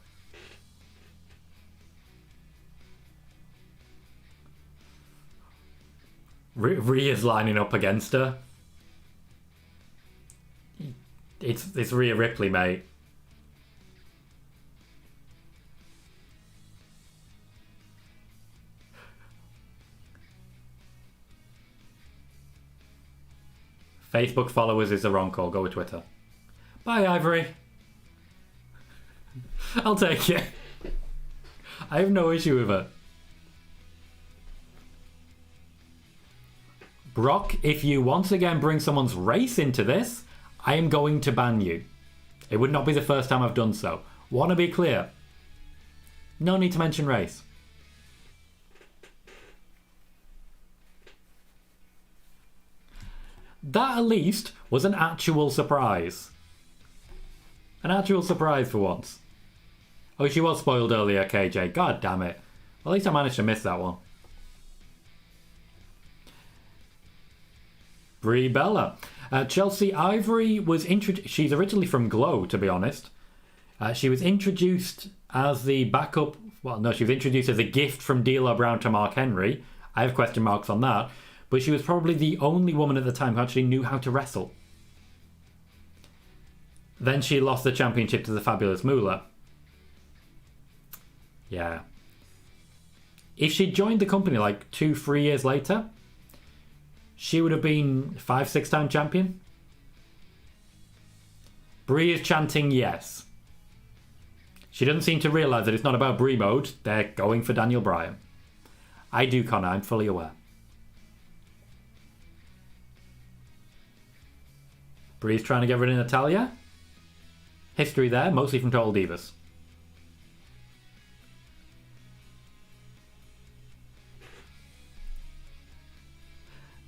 Rhea's lining up against her. It's Rhea Ripley, mate. Facebook followers is the wrong call. Go with Twitter. Bye, Ivory. I'll take it. I have no issue with it. Brock, if you once again bring someone's race into this, I am going to ban you. It would not be the first time I've done so. Want to be clear. No need to mention race. That at least was an actual surprise. An actual surprise for once. Oh, she was spoiled earlier, KJ. God damn it. Well, at least I managed to miss that one. Brie Bella. Chelsea Ivory was introduced. She's originally from Glow, to be honest. She was introduced as the backup. Well, no, she was introduced as a gift from D'Lo Brown to Mark Henry. I have question marks on that. But she was probably the only woman at the time who actually knew how to wrestle. Then she lost the championship to the Fabulous Moolah. Yeah. If she'd joined the company like 2-3 years later, she would have been 5-6 time champion. Brie is chanting yes. She doesn't seem to realise that it's not about Brie mode. They're going for Daniel Bryan. I do, Connor. I'm fully aware. Brie's trying to get rid of Natalya. History there, mostly from Total Divas.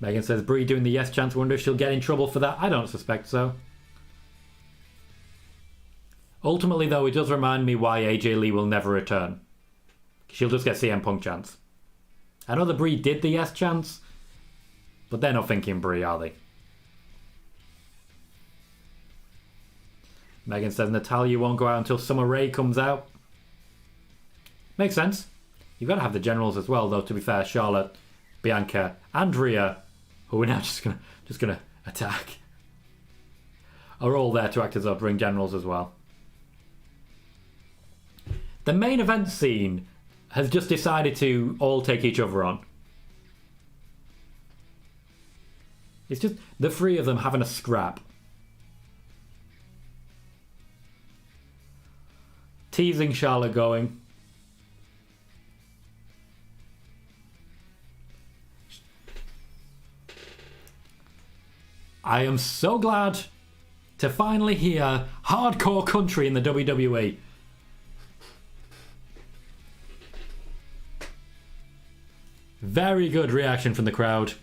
Megan says, Brie doing the yes chance, wonder if she'll get in trouble for that. I don't suspect so. Ultimately, though, it does remind me why AJ Lee will never return. She'll just get CM Punk chance. I know that Brie did the yes chance, but they're not thinking Brie, are they? Megan says Natalya won't go out until Summer Rae comes out. Makes sense. You've got to have the generals as well, though, to be fair. Charlotte, Bianca, and Rhea, who we're now just gonna attack, are all there to act as our ring generals as well. The main event scene has just decided to all take each other on. It's just the three of them having a scrap. Teasing Charlotte going. I am so glad to finally hear hardcore country in the WWE. Very good reaction from the crowd.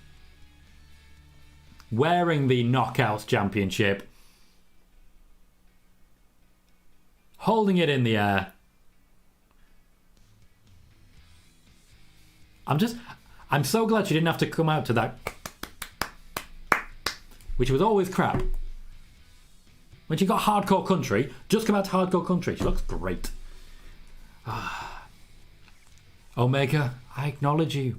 Wearing the Knockouts Championship. Holding it in the air. I'm so glad she didn't have to come out to that, which was always crap. When she got hardcore country, just come out to hardcore country. She looks great. Omega, I acknowledge you.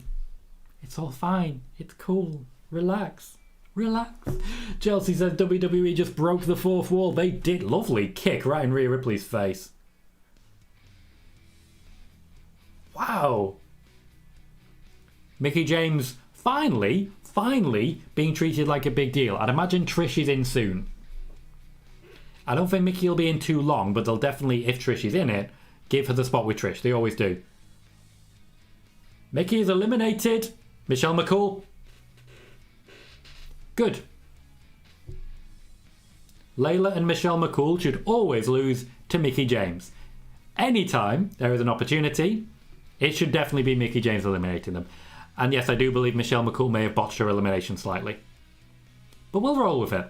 It's all fine. It's cool. Relax. Relax. Chelsea says WWE just broke the fourth wall. They did. Lovely kick right in Rhea Ripley's face. Wow. Mickie James finally being treated like a big deal. I'd imagine Trish is in soon. I don't think Mickie will be in too long, but they'll definitely, if Trish is in it, give her the spot with Trish. They always do. Mickie is eliminated. Michelle McCool. Good. Layla and Michelle McCool should always lose to Mickie James. Anytime there is an opportunity, it should definitely be Mickie James eliminating them. And yes, I do believe Michelle McCool may have botched her elimination slightly. But we'll roll with it.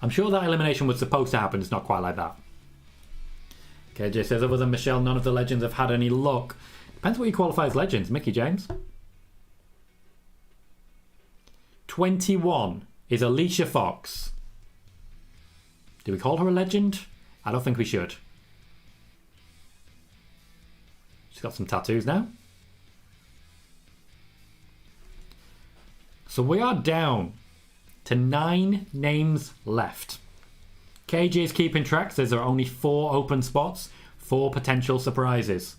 I'm sure that elimination was supposed to happen, it's not quite like that. KJ says, other than Michelle, none of the legends have had any luck. Depends what you qualify as legends. Mickie James. 21 is Alicia Fox. Do we call her a legend? I don't think we should. She's got some tattoos now. So we are down to 9 names left. KJ is keeping track, says there are only 4 open spots, 4 potential surprises.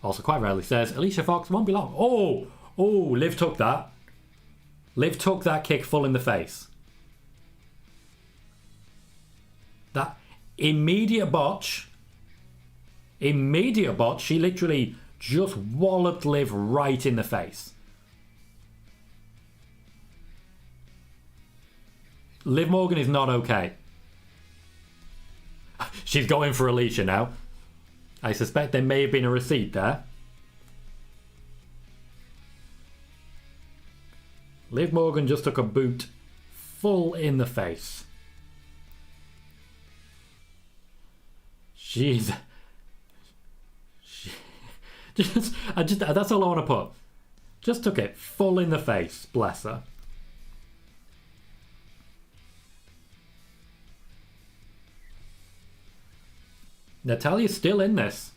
Also quite rarely says Alicia Fox won't be long. Oh, Liv took that. Liv took that kick full in the face. That immediate botch. She literally just walloped Liv right in the face. Liv Morgan is not okay. She's going for Alicia now. I suspect there may have been a receipt there. Liv Morgan just took a boot full in the face. That's all I want to put. Just took it full in the face. Bless her. Natalia's still in this.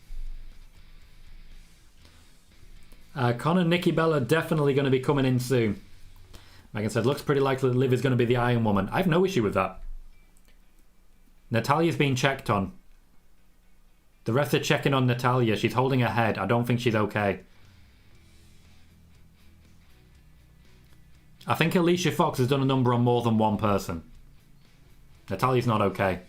Connor and Nikki Bella definitely going to be coming in soon. Megan said, looks pretty likely that Liv is going to be the Iron Woman. I have no issue with that. Natalia's being checked on. The refs are checking on Natalya. She's holding her head. I don't think she's okay. I think Alicia Fox has done a number on more than one person. Natalya's not okay.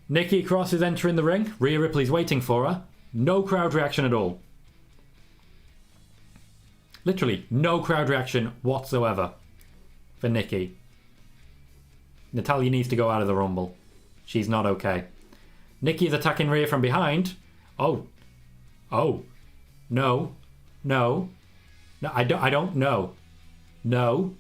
Nikki Cross is entering the ring. Rhea Ripley's waiting for her. No crowd reaction at all. Literally, no crowd reaction whatsoever for Nikki. Natalya needs to go out of the Rumble. She's not okay. Nikki is attacking Rhea from behind. Oh. No. I don't know. No.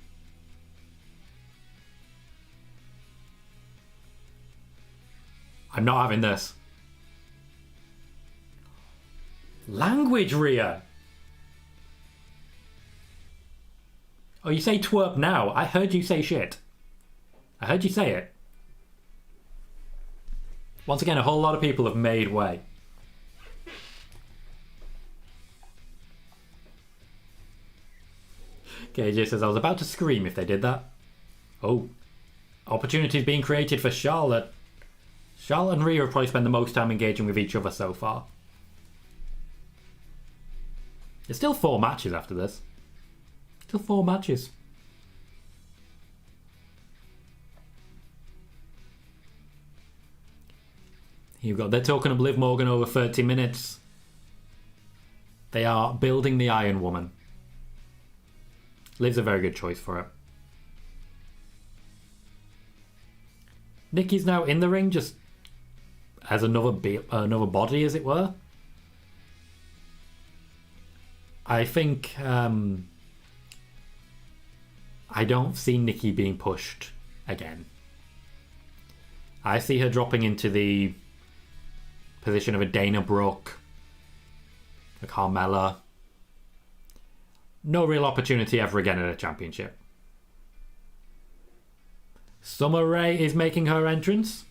I'm not having this. Language, Rhea. Oh, you say twerp now. I heard you say shit. I heard you say it. Once again, a whole lot of people have made way. KJ says, I was about to scream if they did that. Oh. Opportunities being created for Charlotte. Charlotte and Rhea have probably spent the most time engaging with each other so far. There's still 4 matches after this. Still 4 matches. You've got, they're talking of Liv Morgan over 30 minutes. They are building the Iron Woman. Liv's a very good choice for it. Nikki's now in the ring, just as another body, as it were. I think I don't see Nikki being pushed again. I see her dropping into the position of a Dana Brooke, a Carmella. No real opportunity ever again at a championship. Summer Rae is making her entrance.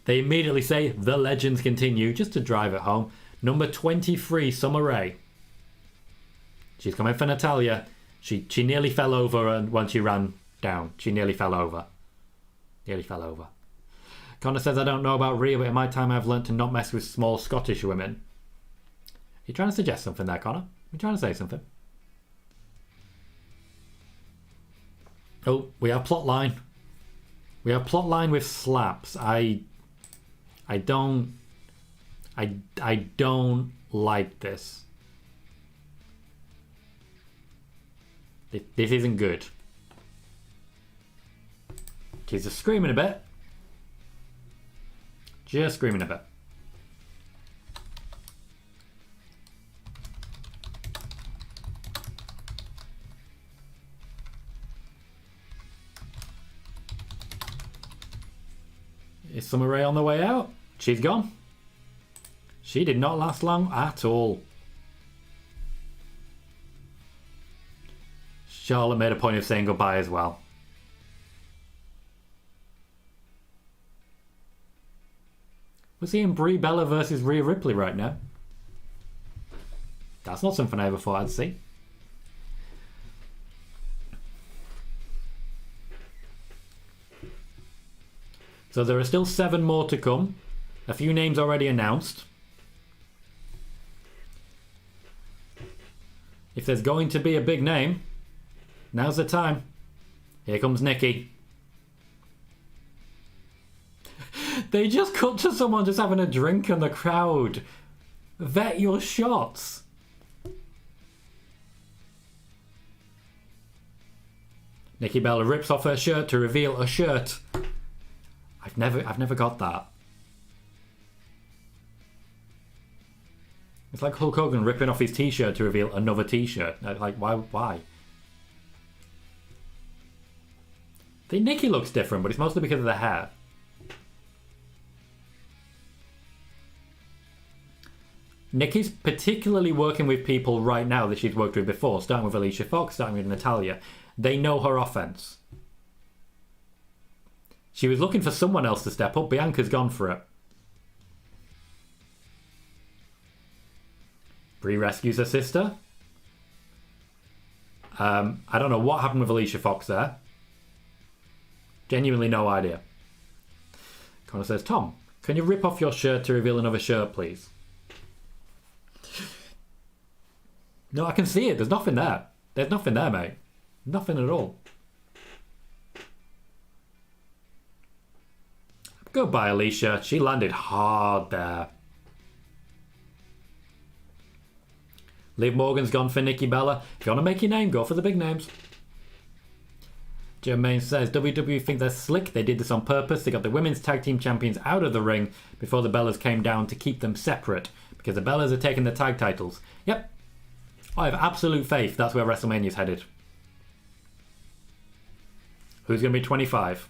They immediately say the legends continue, just to drive it home. Number 23, Summer Rae. She's coming for Natalya. She nearly fell over, and once she ran down, she nearly fell over. Connor says, I don't know about Rhea, but in my time I've learnt to not mess with small Scottish women. You trying to suggest something there, Connor? You trying to say something? Oh, we have plotline. We have plotline with slaps. I don't like this. This isn't good. She's just screaming a bit. Just screaming a bit. Is Summer Rae on the way out? She's gone. She did not last long at all. Charlotte made a point of saying goodbye as well. We're seeing Brie Bella versus Rhea Ripley right now. That's not something I ever thought I'd see. So there are still 7 more to come. A few names already announced. If there's going to be a big name, now's the time. Here comes Nikki. They just cut to someone just having a drink in the crowd. Vet your shots. Nikki Bella rips off her shirt to reveal a shirt. I've never got that. It's like Hulk Hogan ripping off his t-shirt to reveal another t-shirt. Like, why? I think Nikki looks different, but it's mostly because of the hair. Nikki's particularly working with people right now that she's worked with before, starting with Alicia Fox, starting with Natalya. They know her offense. She was looking for someone else to step up. Bianca's gone for it. Brie rescues her sister. I don't know what happened with Alicia Fox there. Genuinely no idea. Connor says, Tom, can you rip off your shirt to reveal another shirt, please? No, I can see it. There's nothing there. There's nothing there, mate. Nothing at all. Goodbye, Alicia. She landed hard there. Liv Morgan's gone for Nikki Bella. If you want to make your name, go for the big names. Jermaine says, WWE think they're slick. They did this on purpose. They got the women's tag team champions out of the ring before the Bellas came down to keep them separate. Because the Bellas are taking the tag titles. Yep. I have absolute faith that's where WrestleMania's headed. Who's going to be 25?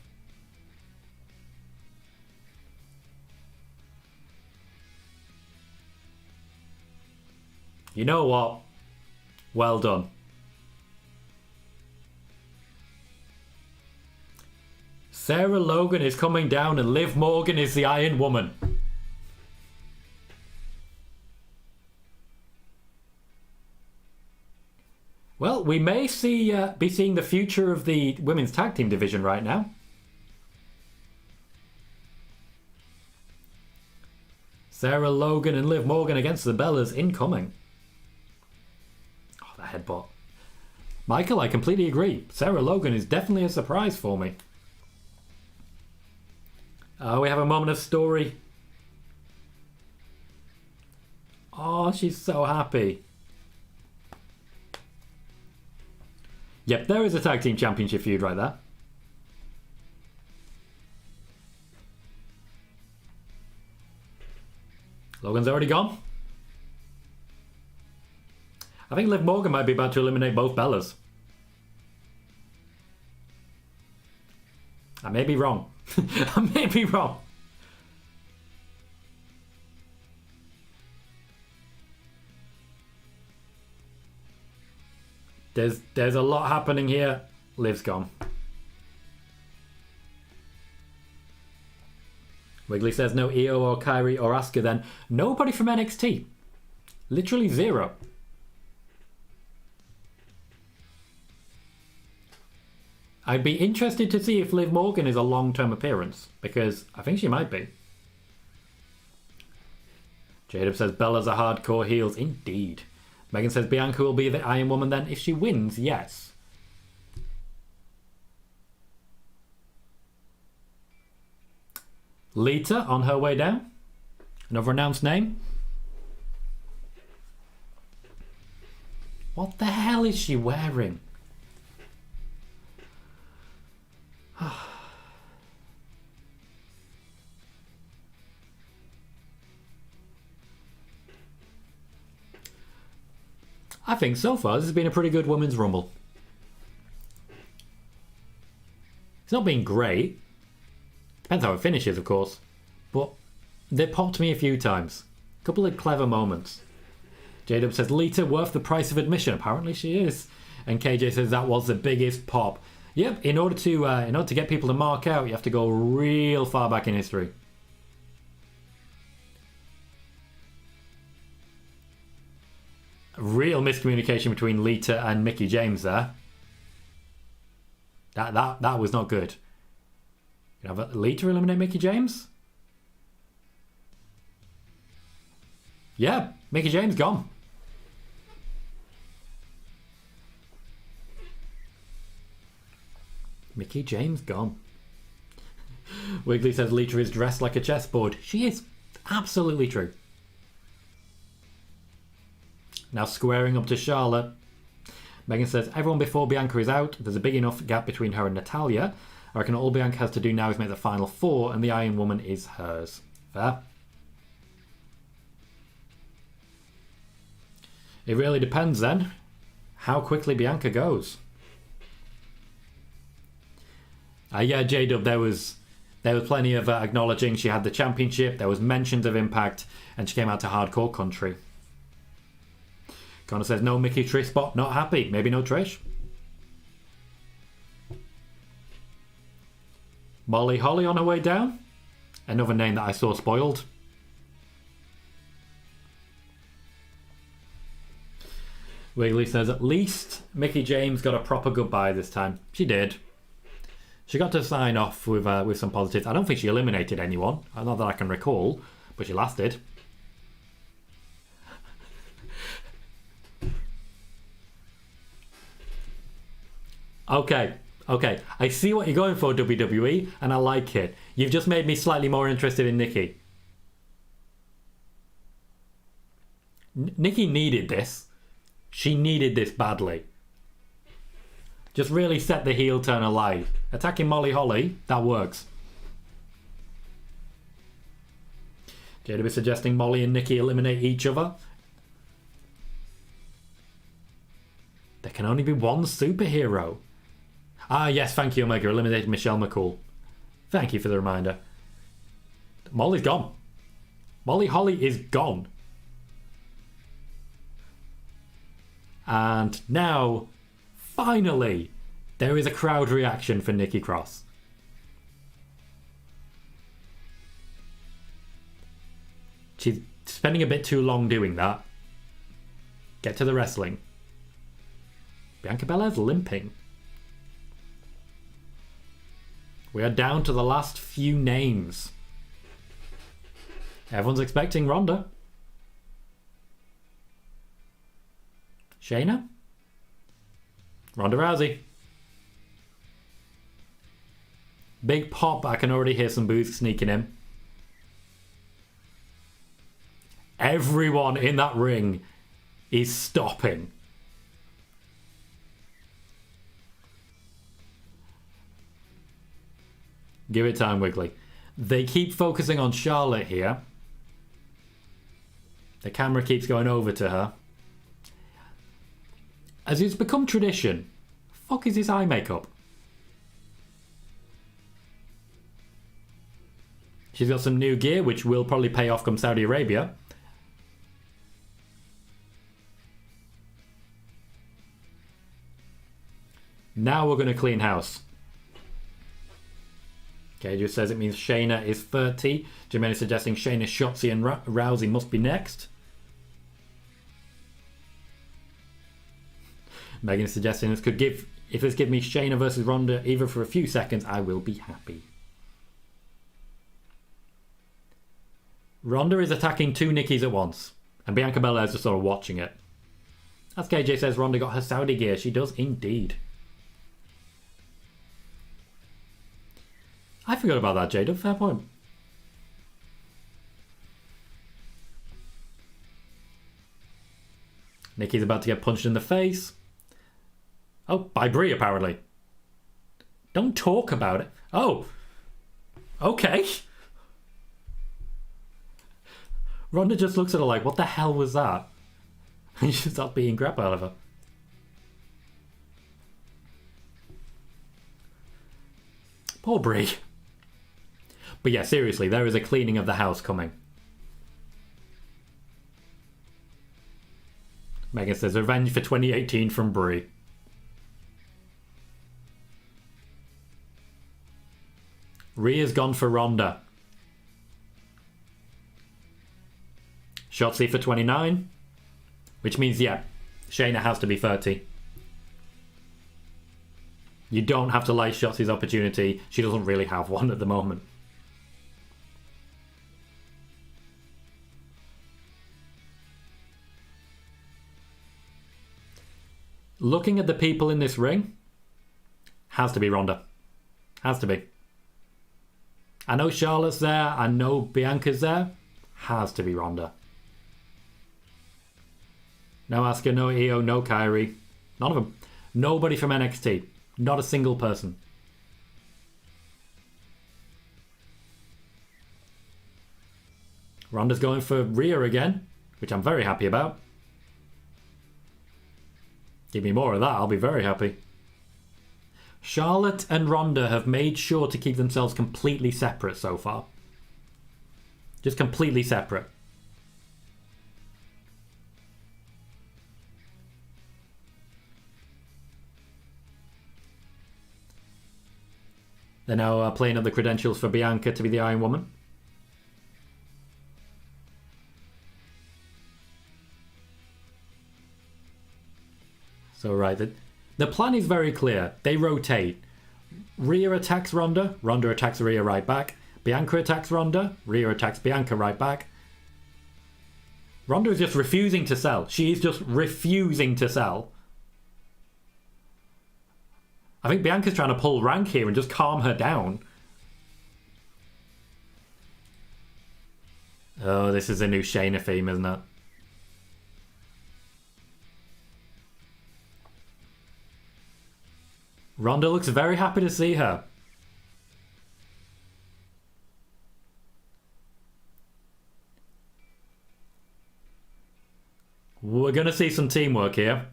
You know what? Well done. Sarah Logan is coming down and Liv Morgan is the Iron Woman. Well, we may be seeing the future of the women's tag team division right now. Sarah Logan and Liv Morgan against the Bellas incoming. Oh, that headbutt. Michael, I completely agree. Sarah Logan is definitely a surprise for me. We have a moment of story. Oh, she's so happy. Yep, there is a tag team championship feud right there. Logan's already gone. I think Liv Morgan might be about to eliminate both Bellas. I may be wrong. I may be wrong. There's a lot happening here. Liv's gone. Wiggly says no Io or Kyrie or Asuka then. Nobody from NXT. Literally zero. I'd be interested to see if Liv Morgan is a long-term appearance, because I think she might be. Jadeb says Bella's a hardcore heels. Indeed. Megan says Bianca will be the Iron Woman then. If she wins, yes. Lita on her way down. Another announced name. What the hell is she wearing? I think so far this has been a pretty good Women's Rumble. It's not been great. Depends how it finishes, of course. But they popped me a few times. A couple of clever moments. J-Dub says, Lita worth the price of admission. Apparently she is. And KJ says that was the biggest pop. Yep, in order to get people to mark out, you have to go real far back in history. Real miscommunication between Lita and Mickie James there. That was not good. You have Lita eliminate Mickie James? Yeah, Mickie James gone. Mickie James gone. Wiggly says Lita is dressed like a chessboard. She is. Absolutely true. Now squaring up to Charlotte. Megan says, everyone before Bianca is out. There's a big enough gap between her and Natalya. I reckon all Bianca has to do now is make the final four and the Iron Woman is hers. Fair? It really depends then how quickly Bianca goes. Yeah, J-Dub, there was plenty of acknowledging she had the championship. There was mentions of Impact and she came out to Hardcore Country. Connor says, no Mickey Trish spot, not happy. Maybe no Trish. Molly Holly on her way down. Another name that I saw spoiled. Wiggly says, at least Mickie James got a proper goodbye this time. She did. She got to sign off with some positives. I don't think she eliminated anyone. Not that I can recall. But she lasted. Okay. I see what you're going for, WWE, and I like it. You've just made me slightly more interested in Nikki. Nikki needed this. She needed this badly. Just really set the heel turn alive. Attacking Molly Holly, that works. Jada is suggesting Molly and Nikki eliminate each other. There can only be one superhero. Ah, yes, thank you, Omega. Eliminated Michelle McCool. Thank you for the reminder. Molly's gone. Molly Holly is gone. And now, finally, there is a crowd reaction for Nikki Cross. She's spending a bit too long doing that. Get to the wrestling. Bianca Belair's limping. We are down to the last few names. Everyone's expecting Ronda. Shayna? Ronda Rousey. Big pop. I can already hear some boos sneaking in. Everyone in that ring is stopping. Give it time, Wiggly. They keep focusing on Charlotte here. The camera keeps going over to her. As it's become tradition, fuck is his eye makeup? She's got some new gear, which will probably pay off come Saudi Arabia. Now we're going to clean house. Okay, just says it means Shayna is 30. Jermaine is suggesting Shayna, Shotzi and Rousey must be next. Megan is suggesting this could give... If this give me Shayna versus Ronda even for a few seconds, I will be happy. Ronda is attacking two Nikkis at once. And Bianca Belair is just sort of watching it. As KJ says, Ronda got her Saudi gear. She does indeed. I forgot about that, Jada. Fair point. Nikki's about to get punched in the face. Oh, by Brie, apparently. Don't talk about it. Oh. Okay. Ronda just looks at her like, what the hell was that? And she starts beating crap out of her. Poor Brie. But yeah, seriously, there is a cleaning of the house coming. Megan says, revenge for 2018 from Brie. Rhea's gone for Ronda. Shotzi for 29. Which means, yeah, Shayna has to be 30. You don't have to like Shotzi's opportunity. She doesn't really have one at the moment. Looking at the people in this ring, has to be Ronda. Has to be. I know Charlotte's there. I know Bianca's there. Has to be Ronda. No Asuka, no Io, no Kairi. None of them. Nobody from NXT. Not a single person. Ronda's going for Rhea again, which I'm very happy about. Give me more of that, I'll be very happy. Charlotte and Ronda have made sure to keep themselves completely separate so far. Just completely separate. They're now playing up the credentials for Bianca to be the Iron Woman. So right, the plan is very clear. They rotate. Rhea attacks Ronda, Ronda attacks Rhea right back. Bianca attacks Ronda, Rhea attacks Bianca right back. Ronda is just refusing to sell. She is just refusing to sell. I think Bianca's trying to pull rank here and just calm her down. Oh, this is a new Shayna theme, isn't it? Ronda looks very happy to see her. We're going to see some teamwork here.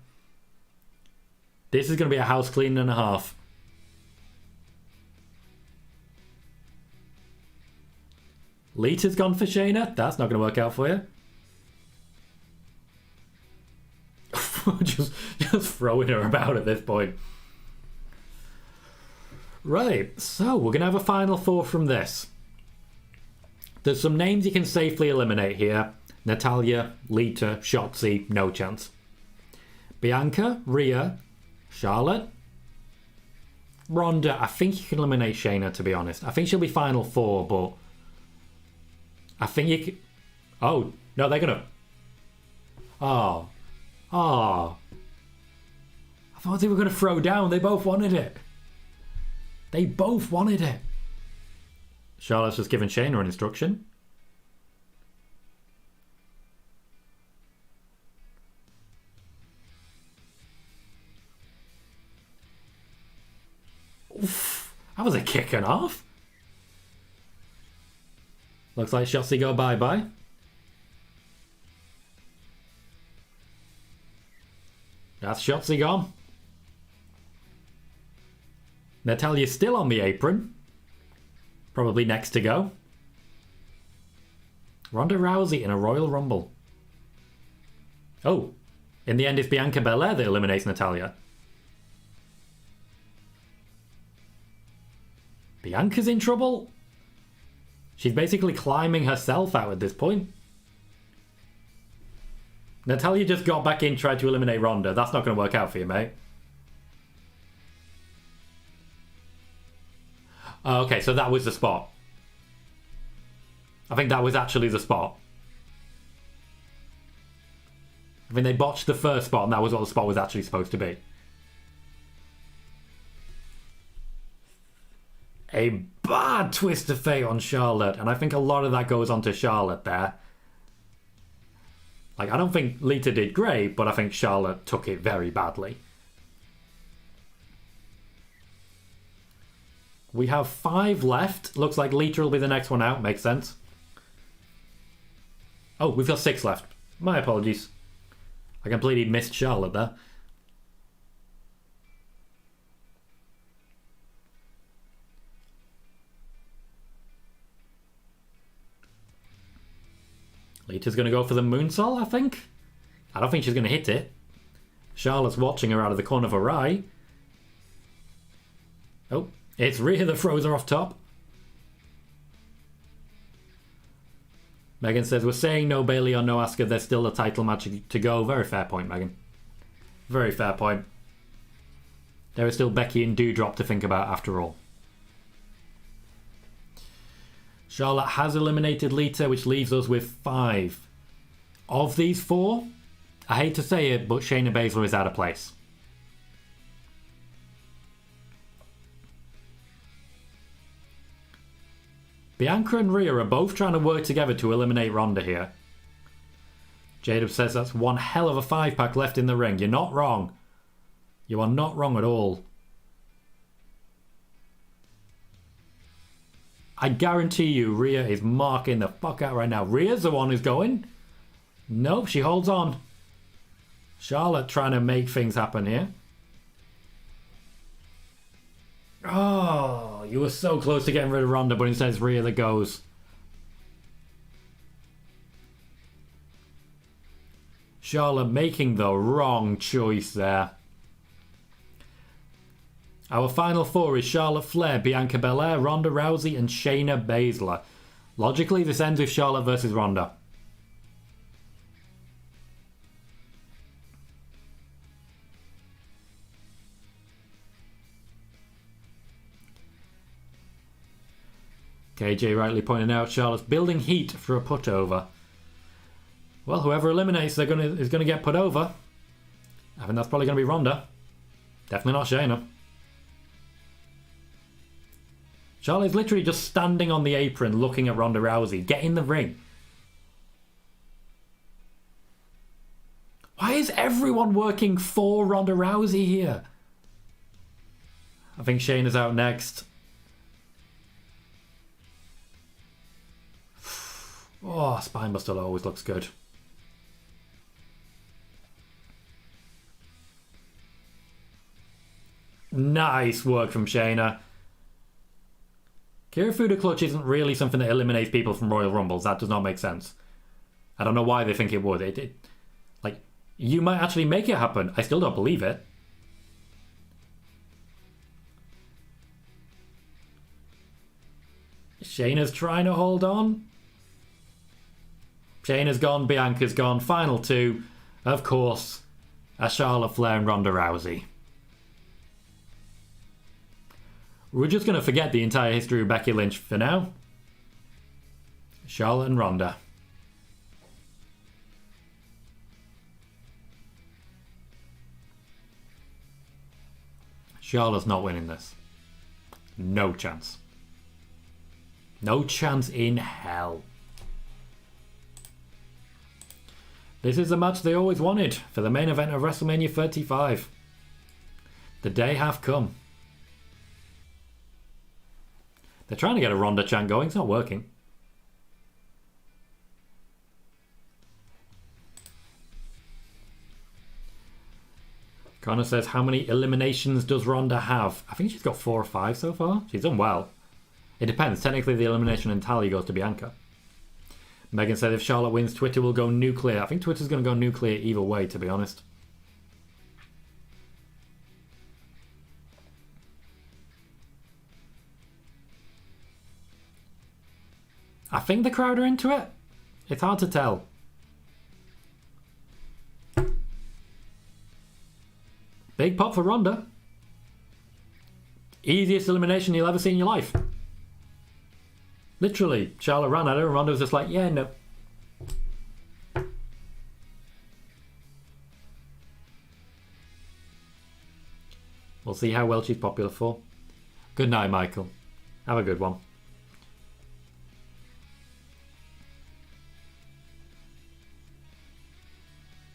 This is going to be a house clean and a half. Lita's gone for Shayna. That's not going to work out for you. just throwing her about at this point. Right, so we're going to have a final four from this. There's some names you can safely eliminate here. Natalya, Lita, Shotzi, no chance. Bianca, Rhea, Charlotte, Ronda. I think you can eliminate Shayna, to be honest. I think she'll be final four, but I think you can... Oh, no, they're going to... Oh. Oh. I thought they were going to throw down. They both wanted it. They both wanted it. Charlotte's just given Shayna an instruction. Oof, that was a kicking off. Looks like Shotzi go bye-bye. That's Shotzi gone. Natalya's still on the apron. Probably next to go. Ronda Rousey in a Royal Rumble. Oh, in the end it's Bianca Belair that eliminates Natalya. Bianca's in trouble? She's basically climbing herself out at this point. Natalya just got back in, tried to eliminate Ronda. That's not going to work out for you, mate. Okay, so that was the spot. I think that was actually the spot. I think they botched the first spot and that was what the spot was actually supposed to be. A bad twist of fate on Charlotte, and I think a lot of that goes on to Charlotte there. Like, I don't think Lita did great, but I think Charlotte took it very badly. We have 5 left. Looks like Lita will be the next one out. Makes sense. Oh, we've got 6 left. My apologies. I completely missed Charlotte there. Lita's going to go for the moonsault, I think. I don't think she's going to hit it. Charlotte's watching her out of the corner of her eye. Oh, it's Rhea that throws her off top. Megan says, we're saying no Bayley or no Asuka. There's still a title match to go. Very fair point, Megan. Very fair point. There is still Becky and Doudrop to think about after all. Charlotte has eliminated Lita, which leaves us with 5. Of these 4, I hate to say it, but Shayna Baszler is out of place. Bianca and Rhea are both trying to work together to eliminate Ronda here. Jadeb says that's one hell of a 5-pack left in the ring. You're not wrong. You are not wrong at all. I guarantee you Rhea is marking the fuck out right now. Rhea's the one who's going. Nope, she holds on. Charlotte trying to make things happen here. Oh, you were so close to getting rid of Ronda, but instead it's Rhea that goes. Charlotte making the wrong choice there. Our final 4 is Charlotte Flair, Bianca Belair, Ronda Rousey, and Shayna Baszler. Logically, this ends with Charlotte versus Ronda. KJ rightly pointing out Charlotte's building heat for a put over. Well, whoever eliminates is going to get put over. I think that's probably going to be Ronda. Definitely not Shayna. Charlotte's literally just standing on the apron looking at Ronda Rousey. Get in the ring. Why is everyone working for Ronda Rousey here? I think Shayna's out next. Oh, Spinebuster always looks good. Nice work from Shayna. Kirifuda Clutch isn't really something that eliminates people from Royal Rumbles. That does not make sense. I don't know why they think it would. Like, you might actually make it happen. I still don't believe it. Shayna's trying to hold on. Shayna's gone, Bianca's gone. Final 2, of course, are Charlotte Flair and Ronda Rousey. We're just going to forget the entire history of Becky Lynch for now. Charlotte and Ronda. Charlotte's not winning this. No chance. No chance in hell. This is the match they always wanted for the main event of WrestleMania 35. The day hath come. They're trying to get a Ronda chant going. It's not working. Connor says, how many eliminations does Ronda have? I think she's got 4 or 5 so far. She's done well. It depends. Technically, the elimination and tally goes to Bianca. Megan said if Charlotte wins, Twitter will go nuclear. I think Twitter's going to go nuclear either way, to be honest. I think the crowd are into it. It's hard to tell. Big pop for Ronda. Easiest elimination you'll ever see in your life. Literally, Charlotte ran at her and Ronda was just like, yeah, no. We'll see how well she's popular for. Good night, Michael. Have a good one.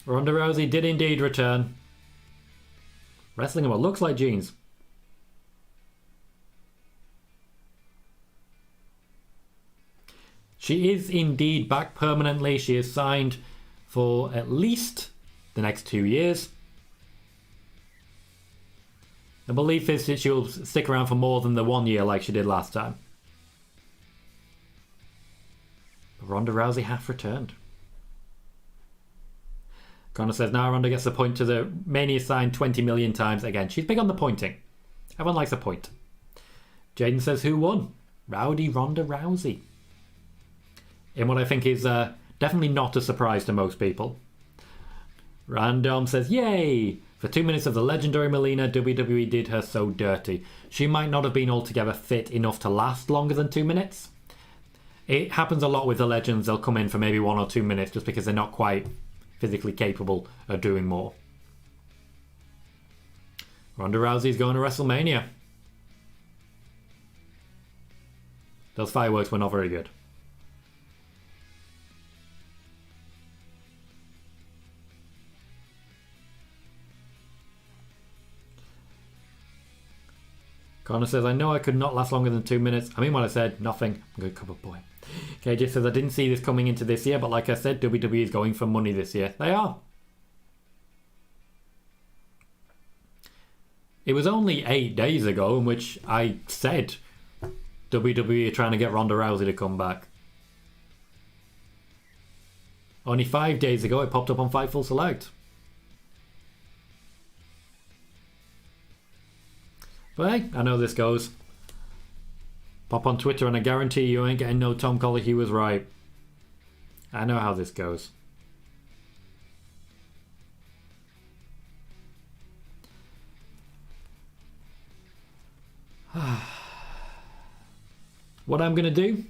Ronda Rousey did indeed return. Wrestling in what looks like jeans. She is indeed back permanently. She is signed for at least the next 2 years. The belief is that she'll stick around for more than the 1 year like she did last time. But Ronda Rousey hath returned. Connor says, now Ronda gets the point to the Mania sign 20 million times. Again, she's big on the pointing. Everyone likes a point. Jaden says, who won? Rowdy Ronda Rousey. In what I think is definitely not a surprise to most people. Random says, yay! For 2 minutes of the legendary Melina, WWE did her so dirty. She might not have been altogether fit enough to last longer than 2 minutes. It happens a lot with the legends. They'll come in for maybe 1 or 2 minutes just because they're not quite physically capable of doing more. Ronda Rousey's going to WrestleMania. Those fireworks were not very good. Connor says, I know I could not last longer than 2 minutes. I mean what I said, nothing. I'm a good cover boy. KJ says, I didn't see this coming into this year, but like I said, WWE is going for money this year. They are. It was only 8 days ago in which I said WWE are trying to get Ronda Rousey to come back. Only 5 days ago, it popped up on Fightful Select. But hey, I know this goes. Pop on Twitter and I guarantee you ain't getting no Tom Colohue was right. I know how this goes. What I'm going to do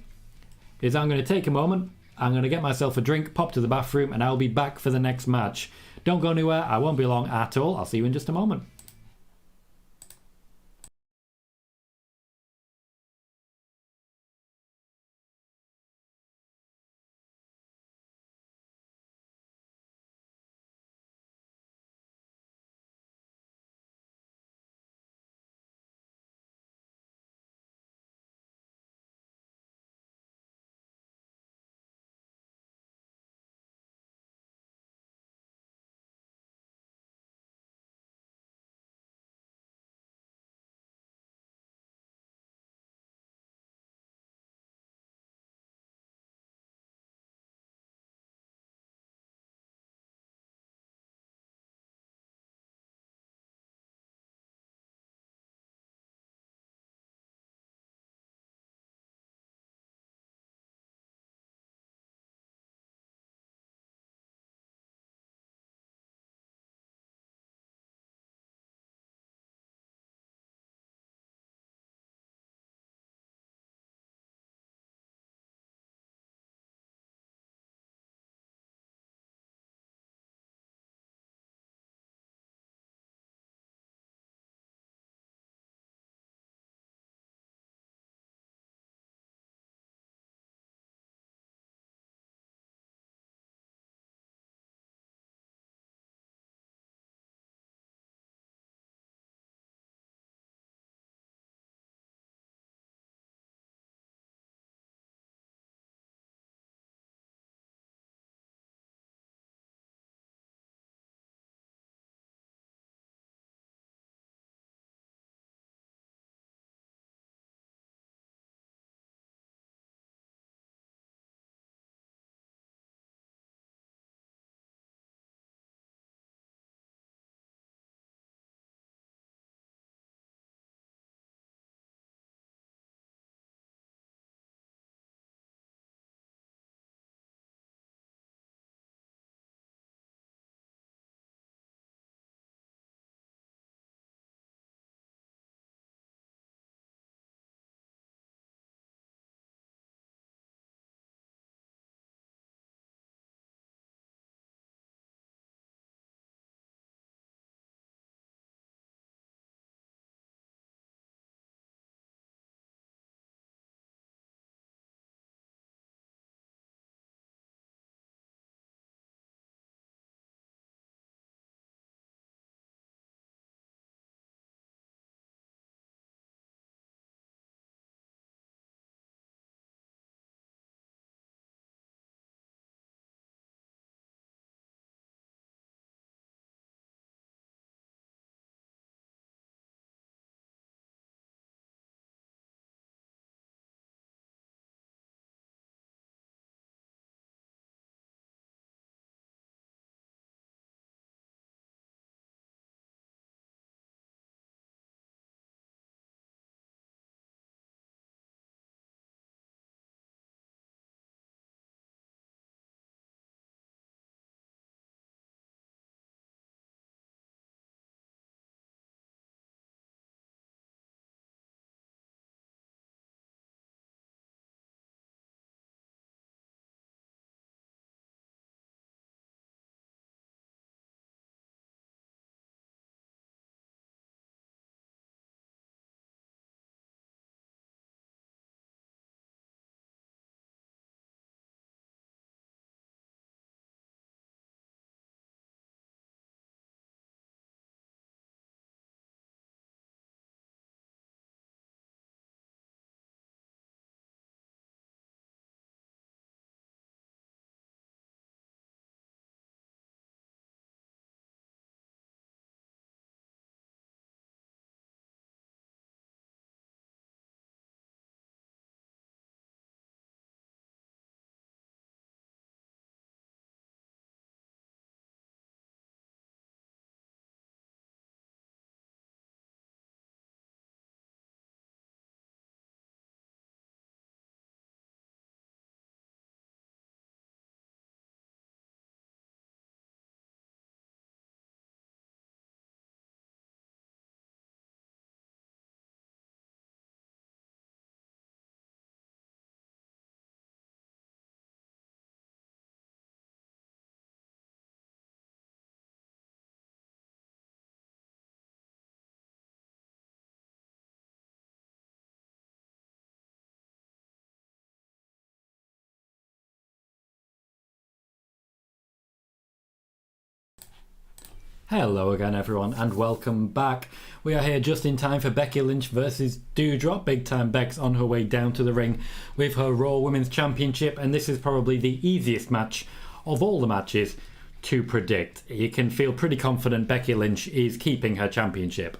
is I'm going to take a moment, I'm going to get myself a drink, pop to the bathroom, and I'll be back for the next match. Don't go anywhere, I won't be long at all. I'll see you in just a moment. Hello again everyone and welcome back. We are here just in time for Becky Lynch versus Doudrop. Big time Beck's on her way down to the ring with her Raw Women's Championship, and this is probably the easiest match of all the matches to predict. You can feel pretty confident Becky Lynch is keeping her championship.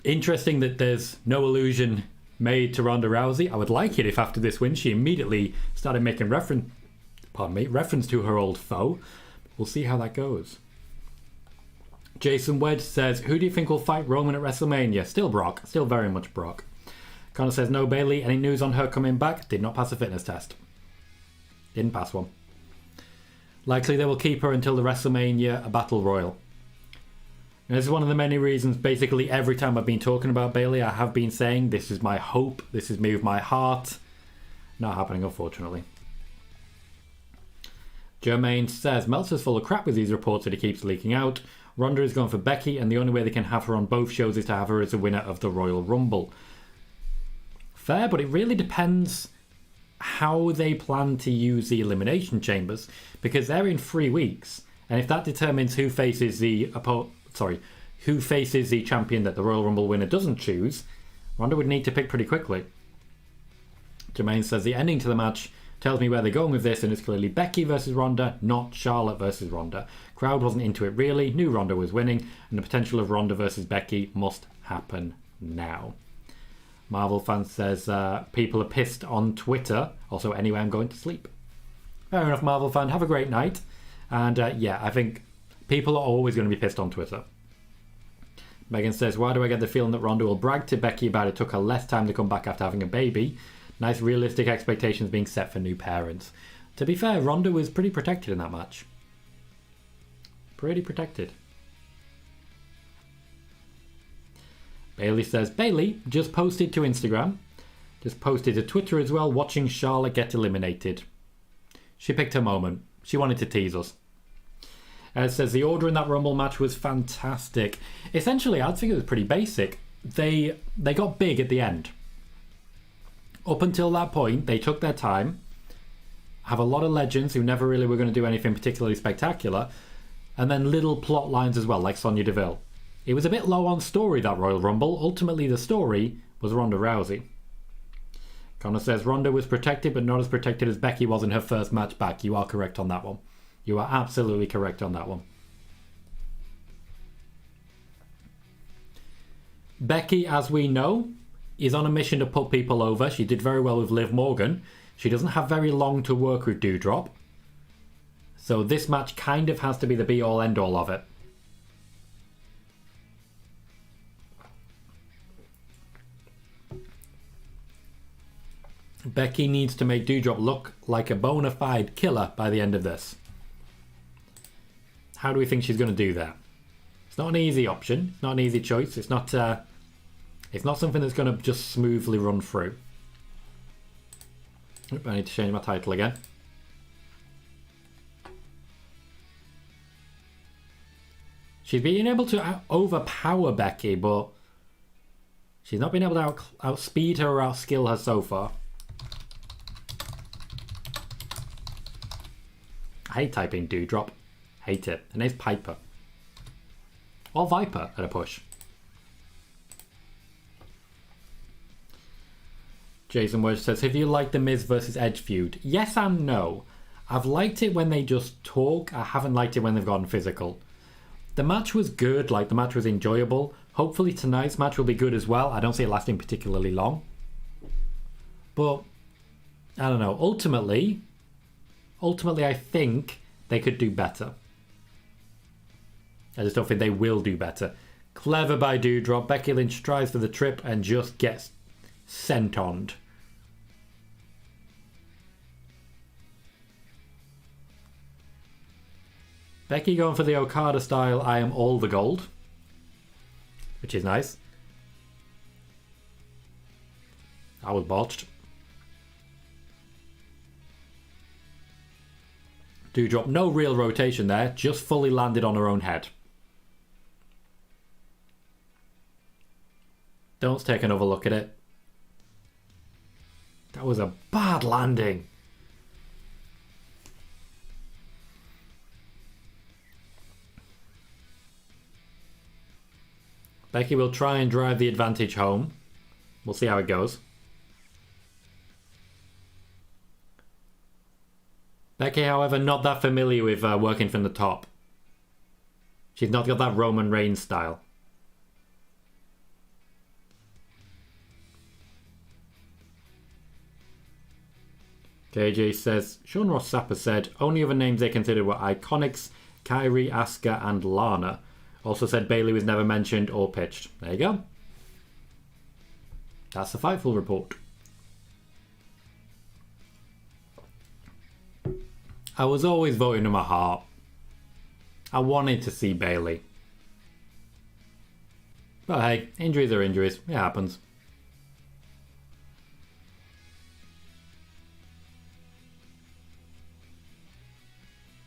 Interesting that there's no allusion made to Ronda Rousey. I would like it if after this win she immediately started making reference to her old foe. We'll see how that goes. Jason Wedge says, who do you think will fight Roman at WrestleMania? Still Brock. Still very much Brock. Connor says, no Bayley. Any news on her coming back? Did not pass a fitness test. Didn't pass one. Likely they will keep her until the WrestleMania Battle Royal. And this is one of the many reasons, basically every time I've been talking about Bayley, I have been saying, this is my hope, this is me with my heart. Not happening, unfortunately. Jermaine says, Meltzer's full of crap with these reports that he keeps leaking out. Ronda is going for Becky, and the only way they can have her on both shows is to have her as the winner of the Royal Rumble. Fair, but it really depends how they plan to use the Elimination Chambers, because they're in 3 weeks, and if that determines who faces the champion that the Royal Rumble winner doesn't choose, Ronda would need to pick pretty quickly. Jermaine says the ending to the match tells me where they're going with this, and it's clearly Becky versus Ronda, not Charlotte versus Ronda. Crowd wasn't into it really, knew Ronda was winning, and the potential of Ronda versus Becky must happen now. Marvel fan says people are pissed on Twitter. Also, anyway, I'm going to sleep. Fair enough, Marvel fan. Have a great night. And yeah, I think people are always going to be pissed on Twitter. Megan says, why do I get the feeling that Ronda will brag to Becky about it took her less time to come back after having a baby? Nice realistic expectations being set for new parents. To be fair, Ronda was pretty protected in that match. Pretty protected. Bailey says, Bailey just posted to Instagram. Just posted to Twitter as well, watching Charlotte get eliminated. She picked her moment. She wanted to tease us. Says, the order in that Rumble match was fantastic. Essentially, I'd think it was pretty basic. They got big at the end. Up until that point, they took their time, have a lot of legends who never really were going to do anything particularly spectacular, and then little plot lines as well, like Sonya Deville. It was a bit low on story, that Royal Rumble. Ultimately, the story was Ronda Rousey. Connor says, Ronda was protected, but not as protected as Becky was in her first match back. You are correct on that one. You are absolutely correct on that one. Becky, as we know, is on a mission to put people over. She did very well with Liv Morgan. She doesn't have very long to work with Doudrop. So this match kind of has to be the be-all, end-all of it. Becky needs to make Doudrop look like a bona fide killer by the end of this. How do we think she's going to do that? It's not an easy option. It's not an easy choice. It's not something that's going to just smoothly run through. Oop, I need to change my title again. She's been able to overpower Becky, but she's not been able to outspeed her or outskill her so far. I hate typing Doudrop. Hate it. Her name's Piper. Or Viper at a push. Jason Wedge says, have you liked the Miz versus Edge feud? Yes and no. I've liked it when they just talk. I haven't liked it when they've gotten physical. The match was good. The match was enjoyable. Hopefully tonight's match will be good as well. I don't see it lasting particularly long. But, I don't know. Ultimately, I think they could do better. I just don't think they will do better. Clever by Doudrop. Becky Lynch tries for the trip and just gets sent on. Becky going for the Okada style, I am all the gold. Which is nice. I was botched. Doudrop, no real rotation there, just fully landed on her own head. Don't take another look at it. That was a bad landing. Becky will try and drive the advantage home. We'll see how it goes. Becky, however, not that familiar with working from the top. She's not got that Roman Reigns style. KJ says, Sean Ross Sapper said, only other names they considered were Iconics, Kairi, Asuka, and Lana. Also said Bayley was never mentioned or pitched. There you go. That's the Fightful report. I was always voting in my heart. I wanted to see Bayley. But hey, injuries are injuries. It happens.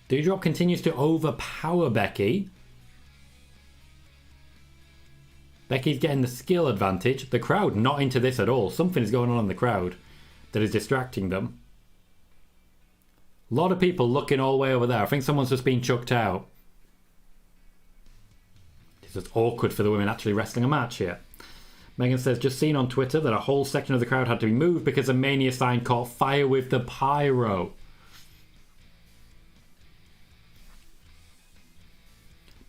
Doudrop continues to overpower Becky. Becky's getting the skill advantage. The crowd not into this at all. Something is going on in the crowd that is distracting them. A lot of people looking all the way over there. I think someone's just been chucked out. It's just awkward for the women actually wrestling a match here. Megan says, just seen on Twitter that a whole section of the crowd had to be moved because a Mania sign caught fire with the pyro.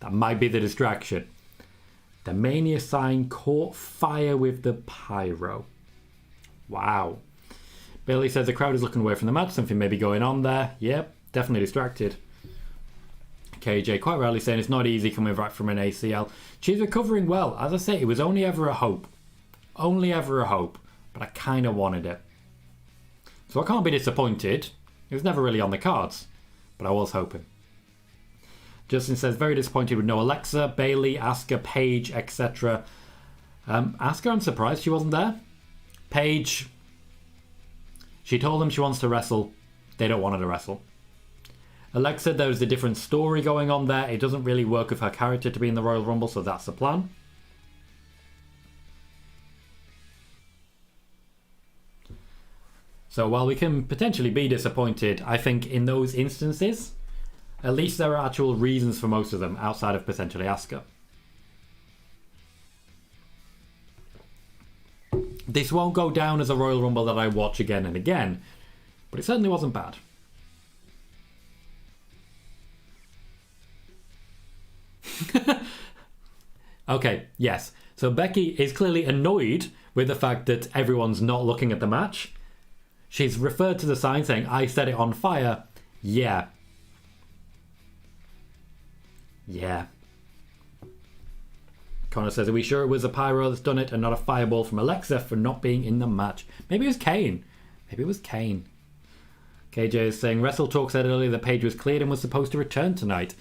That might be the distraction. The Mania sign caught fire with the pyro. Wow. Bayley says the crowd is looking away from the match. Something may be going on there. Yep, definitely distracted. KJ quite rarely saying it's not easy coming back from an ACL. She's recovering well. As I say, it was only ever a hope. Only ever a hope. But I kind of wanted it. So I can't be disappointed. It was never really on the cards. But I was hoping. Justin says, very disappointed with no Alexa, Bayley, Asuka, Paige, etc. Asuka, I'm surprised she wasn't there. Paige, she told them she wants to wrestle. They don't want her to wrestle. Alexa, there's a different story going on there. It doesn't really work with her character to be in the Royal Rumble, so that's the plan. So while we can potentially be disappointed, I think in those instances, at least there are actual reasons for most of them outside of potentially Asuka. This won't go down as a Royal Rumble that I watch again and again, but it certainly wasn't bad. Okay, yes. So Becky is clearly annoyed with the fact that everyone's not looking at the match. She's referred to the sign saying, I set it on fire. Yeah. Yeah. Connor says, are we sure it was a pyro that's done it and not a fireball from Alexa for not being in the match? Maybe it was Kane. Maybe it was Kane. KJ is saying, Wrestle Talk said earlier that Paige was cleared and was supposed to return tonight.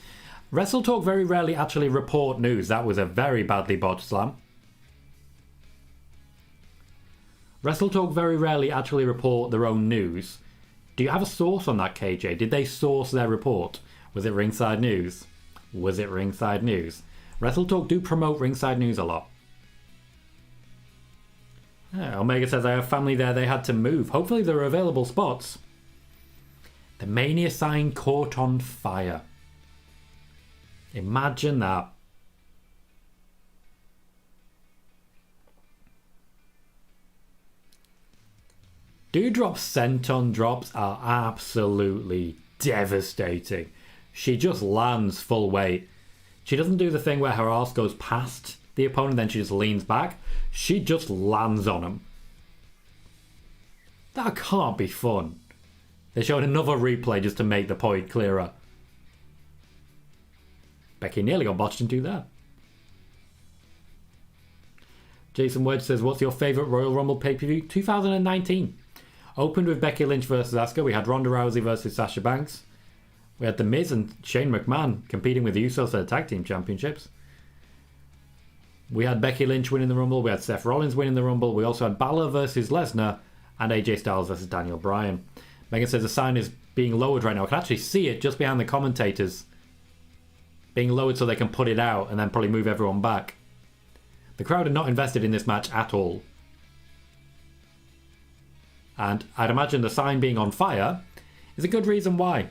Wrestle Talk very rarely actually report news. That was a very badly botched slam. Wrestle Talk very rarely actually report their own news. Do you have a source on that, KJ? Did they source their report? Was it Ringside News? Was it Ringside News? Wrestle Talk do promote Ringside News a lot. Yeah, Omega says, I have family there. They had to move. Hopefully there are available spots. The Mania sign caught on fire. Imagine that. Doudrop's senton drops are absolutely devastating. She just lands full weight. She doesn't do the thing where her arse goes past the opponent, then she just leans back. She just lands on him. That can't be fun. They showed another replay just to make the point clearer. Becky nearly got botched into that. Jason Wedge says, what's your favourite Royal Rumble pay-per-view? 2019. Opened with Becky Lynch versus Asuka. We had Ronda Rousey versus Sasha Banks. We had The Miz and Shane McMahon competing with the Usos for the Tag Team Championships. We had Becky Lynch winning the Rumble. We had Seth Rollins winning the Rumble. We also had Balor versus Lesnar and AJ Styles versus Daniel Bryan. Megan says the sign is being lowered right now. I can actually see it just behind the commentators. Being lowered so they can put it out and then probably move everyone back. The crowd are not invested in this match at all. And I'd imagine the sign being on fire is a good reason why.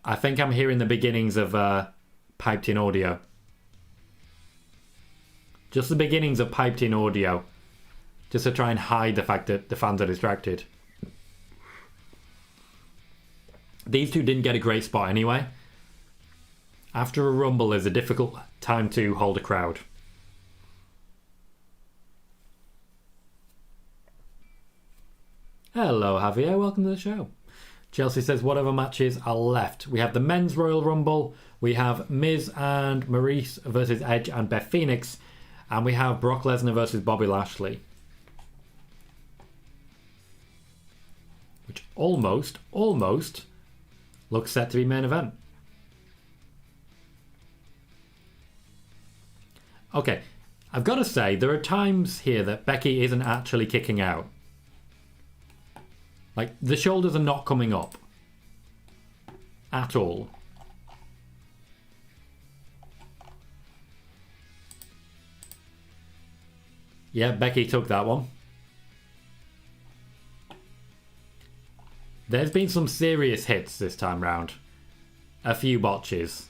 I think I'm hearing the beginnings of piped in audio. Just the beginnings of piped in audio. Just to try and hide the fact that the fans are distracted. These two didn't get a great spot anyway. After a Rumble is a difficult time to hold a crowd. Hello Javier, welcome to the show. Chelsea says whatever matches are left. We have the men's Royal Rumble. We have Miz and Maryse versus Edge and Beth Phoenix. And we have Brock Lesnar versus Bobby Lashley. Which almost looks set to be main event. Okay, I've got to say, there are times here that Becky isn't actually kicking out. Like, the shoulders are not coming up. At all. Yeah, Becky took that one. There's been some serious hits this time round. A few botches.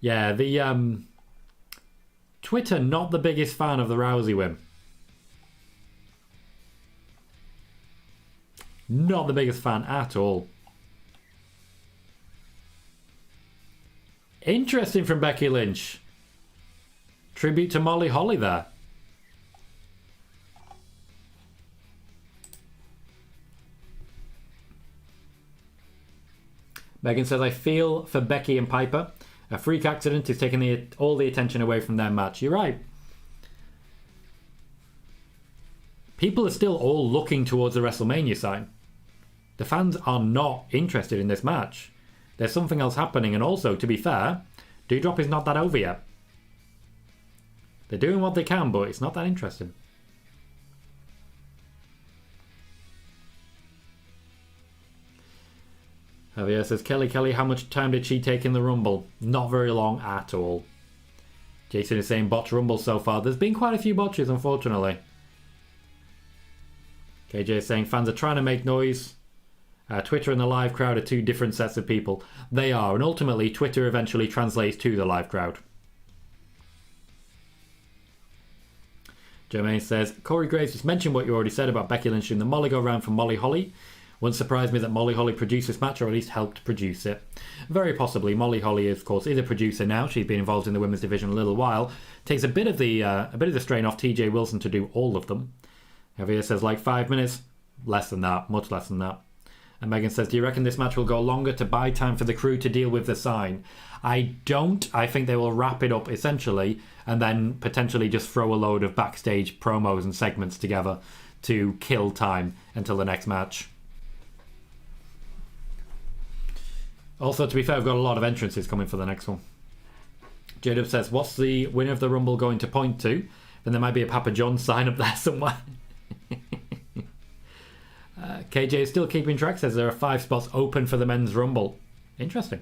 Yeah, the Twitter not the biggest fan of the Rousey win. Not the biggest fan at all. Interesting from Becky Lynch. Tribute to Molly Holly there. Megan says, I feel for Becky and Piper. A freak accident is taking all the attention away from their match. You're right. People are still all looking towards the WrestleMania sign. The fans are not interested in this match. There's something else happening, and also, to be fair, Doudrop is not that over yet. They're doing what they can, but it's not that interesting. Javier says, Kelly, how much time did she take in the Rumble? Not very long at all. Jason is saying botch Rumble so far. There's been quite a few botches, unfortunately. KJ is saying fans are trying to make noise. Twitter and the live crowd are two different sets of people. They are, and ultimately Twitter eventually translates to the live crowd. Jermaine says, Corey Graves just mentioned what you already said about Becky Lynch in the Molly go-round from Molly Holly. Wouldn't surprise me that Molly Holly produced this match, or at least helped produce it. Very possibly. Molly Holly, of course, is a producer now. She's been involved in the women's division a little while. Takes a bit of the strain off TJ Wilson to do all of them. Javier says, like 5 minutes? Less than that. Much less than that. And Megan says, do you reckon this match will go longer to buy time for the crew to deal with the sign? I don't. I think they will wrap it up, essentially, and then potentially just throw a load of backstage promos and segments together to kill time until the next match. Also, to be fair, I've got a lot of entrances coming for the next one. J-Dub says, what's the winner of the Rumble going to point to? Then there might be a Papa John's sign up there somewhere. KJ is still keeping track, says there are 5 spots open for the men's Rumble. Interesting.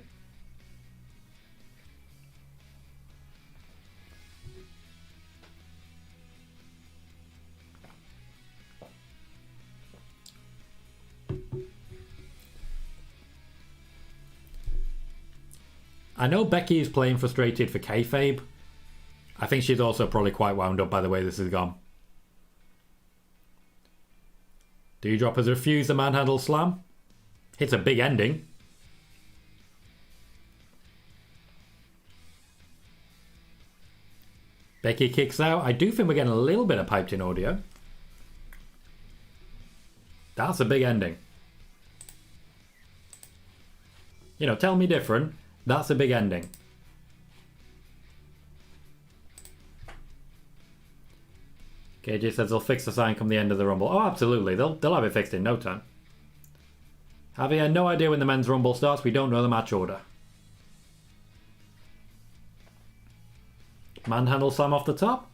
I know Becky is playing frustrated for kayfabe. I think she's also probably quite wound up by the way this has gone. Doudrop has refused the manhandle slam. Hits a big ending. Becky kicks out. I do think we're getting a little bit of piped in audio. That's a big ending. You know, tell me different. That's a big ending. KJ says they'll fix the sign come the end of the Rumble. Oh, absolutely. They'll have it fixed in no time. Javier, no idea when the men's Rumble starts. We don't know the match order. Manhandle slam off the top?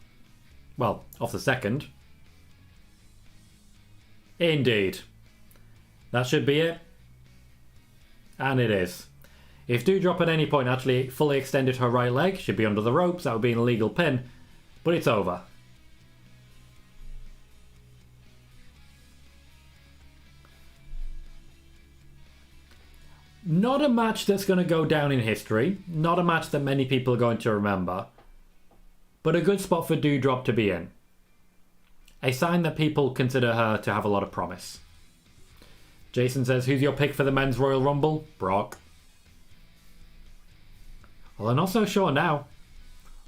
Well, off the second. Indeed. That should be it. And it is. If Doudrop at any point actually fully extended her right leg, she'd be under the ropes. That would be an illegal pin. But it's over. Not a match that's going to go down in history. Not a match that many people are going to remember. But a good spot for Doudrop to be in. A sign that people consider her to have a lot of promise. Jason says, who's your pick for the men's Royal Rumble? Brock. Well, I'm not so sure now.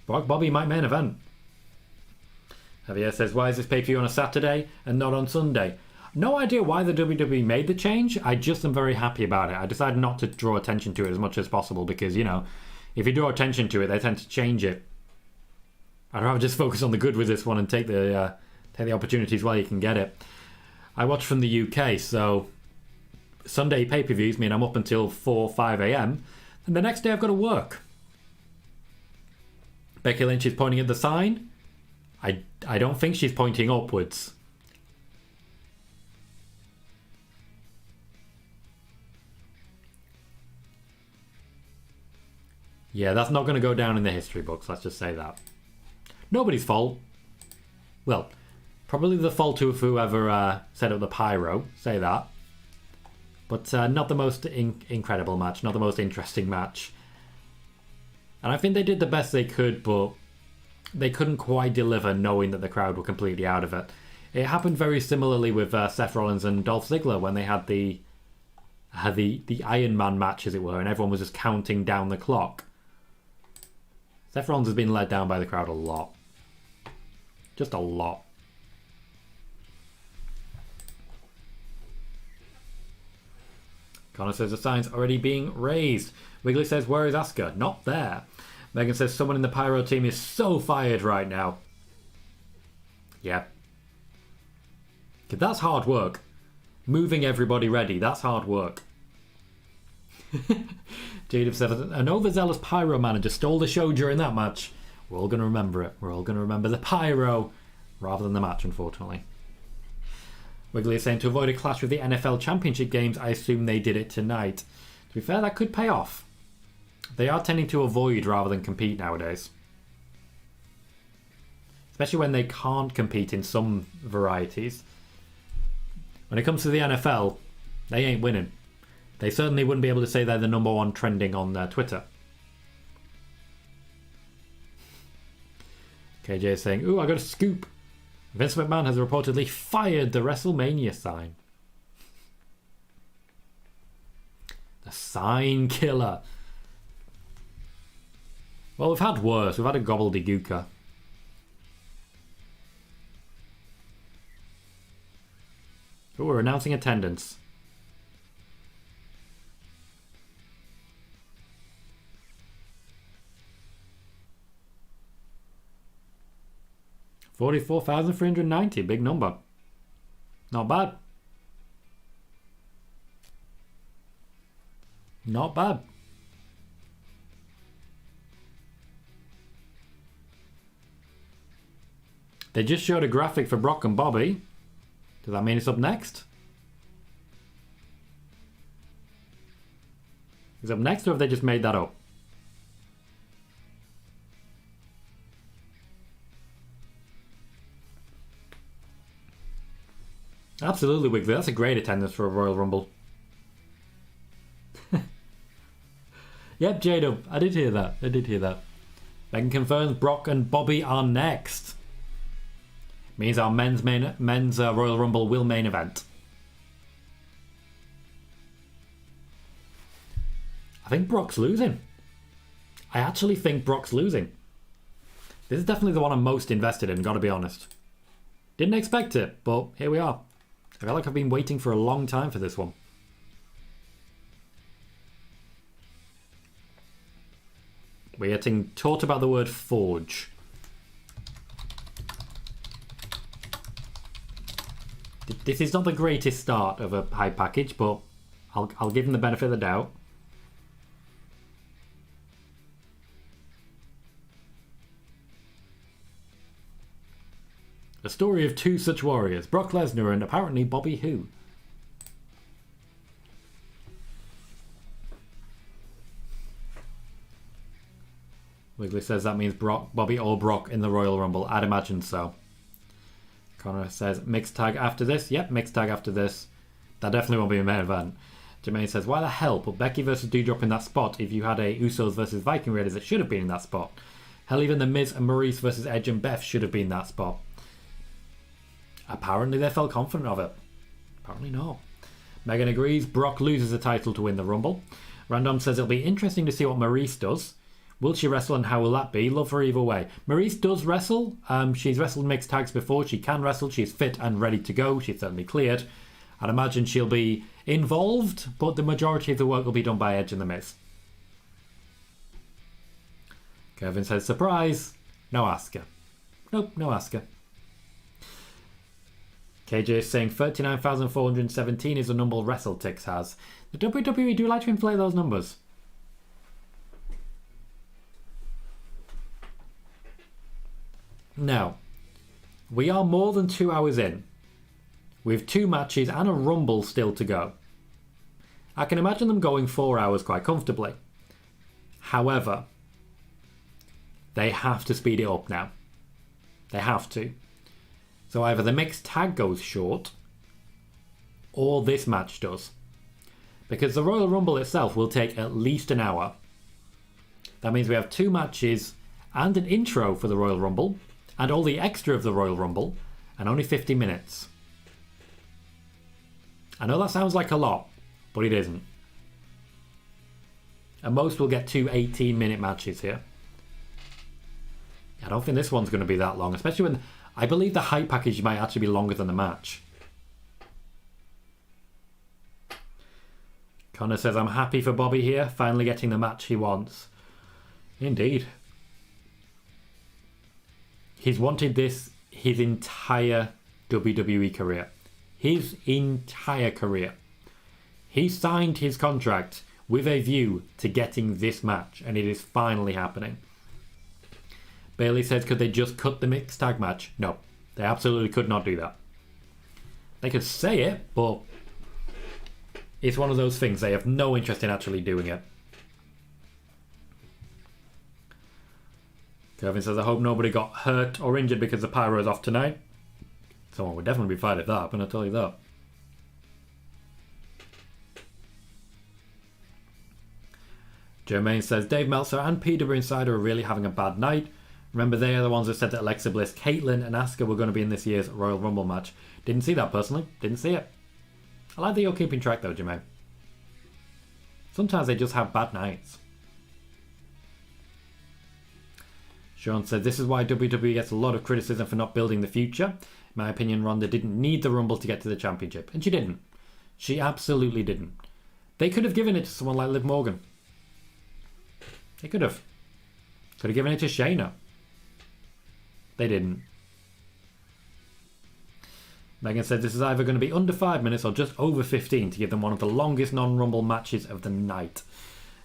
Brock Bobby might main event. Javier says, why is this pay-per-view on a Saturday and not on Sunday? No idea why the WWE made the change. I just am very happy about it. I decided not to draw attention to it as much as possible because, you know, if you draw attention to it, they tend to change it. I'd rather just focus on the good with this one and take the opportunities while you can get it. I watch from the UK, so Sunday pay-per-views mean I'm up until 4, 5 a.m. and the next day I've got to work. Becky Lynch is pointing at the sign. I don't think she's pointing upwards. Yeah, that's not going to go down in the history books, let's just say that. Nobody's fault. Well, probably the fault of whoever set up the pyro, say that. But not the most incredible match, not the most interesting match. And I think they did the best they could, but they couldn't quite deliver knowing that the crowd were completely out of it. It happened very similarly with Seth Rollins and Dolph Ziggler when they had the Iron Man match, as it were, and everyone was just counting down the clock. Seth Rollins has been let down by the crowd a lot. Just a lot. Connor says the sign's already being raised. Wiggly says, where is Asuka? Not there. Megan says someone in the Pyro team is so fired right now. Yeah. That's hard work. Moving everybody ready, that's hard work. Jade says, I know the zealous Pyro manager stole the show during that match. We're all going to remember it. We're all going to remember the Pyro rather than the match, unfortunately. Wiggly is saying to avoid a clash with the NFL Championship games, I assume they did it tonight. To be fair, that could pay off. They are tending to avoid rather than compete nowadays. Especially when they can't compete in some varieties. When it comes to the NFL, they ain't winning. They certainly wouldn't be able to say they're the number one trending on Twitter. KJ is saying, ooh, I got a scoop. Vince McMahon has reportedly fired the WrestleMania sign. The sign killer. Well, we've had worse. We've had a gobbledygooker. Oh, we're announcing attendance. $44,390, big number. Not bad. Not bad. They just showed a graphic for Brock and Bobby. Does that mean it's up next? Is it up next or have they just made that up? Absolutely, Wiggly. That's a great attendance for a Royal Rumble. Yep, J-Dub. I did hear that. Megan confirms Brock and Bobby are next. Means our men's Royal Rumble will main event. I think Brock's losing. I actually think Brock's losing. This is definitely the one I'm most invested in, gotta be honest. Didn't expect it, but here we are. I feel like I've been waiting for a long time for this one. We're getting taught about the word forge. This is not the greatest start of a high package, but I'll give him the benefit of the doubt. A story of two such warriors, Brock Lesnar and apparently Bobby Who. Wiggly says that means Bobby or Brock in the Royal Rumble. I'd imagine so. Connor says mixed tag after this. Yep, mixed tag after this. That definitely won't be a main event. Jermaine says, why the hell put Becky versus Doudrop in that spot if you had a Usos versus Viking Raiders that should have been in that spot? Hell, even the Miz and Maryse versus Edge and Beth should have been in that spot. Apparently they felt confident of it. Apparently not. Megan agrees. Brock loses the title to win the Rumble. Random says it'll be interesting to see what Maryse does. Will she wrestle and how will that be? Love her either way. Maryse does wrestle. She's wrestled mixed tags before. She can wrestle. She's fit and ready to go. She's certainly cleared. I'd imagine she'll be involved, but the majority of the work will be done by Edge and The Miz. Kevin says, surprise. No Asuka. Nope, no Asuka. KJ is saying 39,417 is the number WrestleTix has. The WWE do like to inflate those numbers. Now, we are more than 2 hours in. We have 2 matches and a Rumble still to go. I can imagine them going 4 hours quite comfortably. However, they have to speed it up now. They have to. So either the mixed tag goes short, or this match does. Because the Royal Rumble itself will take at least an hour. That means we have 2 matches and an intro for the Royal Rumble, and all the extra of the Royal Rumble, and only 50 minutes. I know that sounds like a lot, but it isn't. And most will get 2 18-minute matches here. I don't think this one's going to be that long, especially when I believe the hype package might actually be longer than the match. Connor says, I'm happy for Bobby here, finally getting the match he wants. Indeed. He's wanted this his entire WWE career. His entire career. He signed his contract with a view to getting this match, and it is finally happening. Bailey says, could they just cut the mixed tag match? No, they absolutely could not do that. They could say it, but it's one of those things. They have no interest in actually doing it. Kevin says, I hope nobody got hurt or injured because the pyro is off tonight. Someone would definitely be fired if that happened, I'll tell you that. Jermaine says, Dave Meltzer and PW Insider are really having a bad night. Remember, they are the ones that said that Alexa Bliss, Caitlyn and Asuka were going to be in this year's Royal Rumble match. Didn't see that personally. Didn't see it. I like that you're keeping track though, Jermaine. Sometimes they just have bad nights. Sean said, this is why WWE gets a lot of criticism for not building the future. In my opinion, Ronda didn't need the Rumble to get to the championship. And she didn't. She absolutely didn't. They could have given it to someone like Liv Morgan. They could have. Could have given it to Shayna. They didn't. Megan said this is either going to be under 5 minutes or just over 15 to give them one of the longest non-Rumble matches of the night.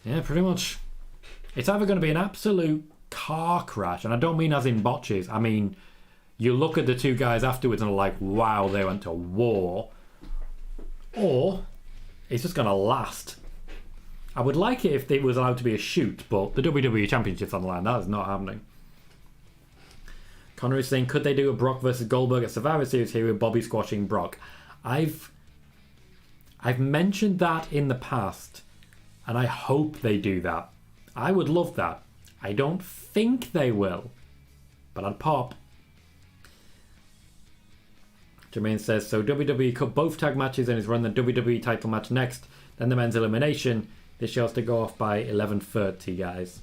Yeah, pretty much. It's either going to be an absolute car crash, and I don't mean as in botches. I mean, you look at the 2 guys afterwards and are like, wow, they went to war. Or it's just going to last. I would like it if it was allowed to be a shoot, but the WWE Championship's on the line. That is not happening. Connor is saying, could they do a Brock versus Goldberg at Survivor Series here with Bobby squashing Brock? I've mentioned that in the past, and I hope they do that. I would love that. I don't think they will, but I'd pop. Jermaine says, so WWE cut both tag matches and is run the WWE title match next, then the men's elimination. This show has to go off by 11:30, guys.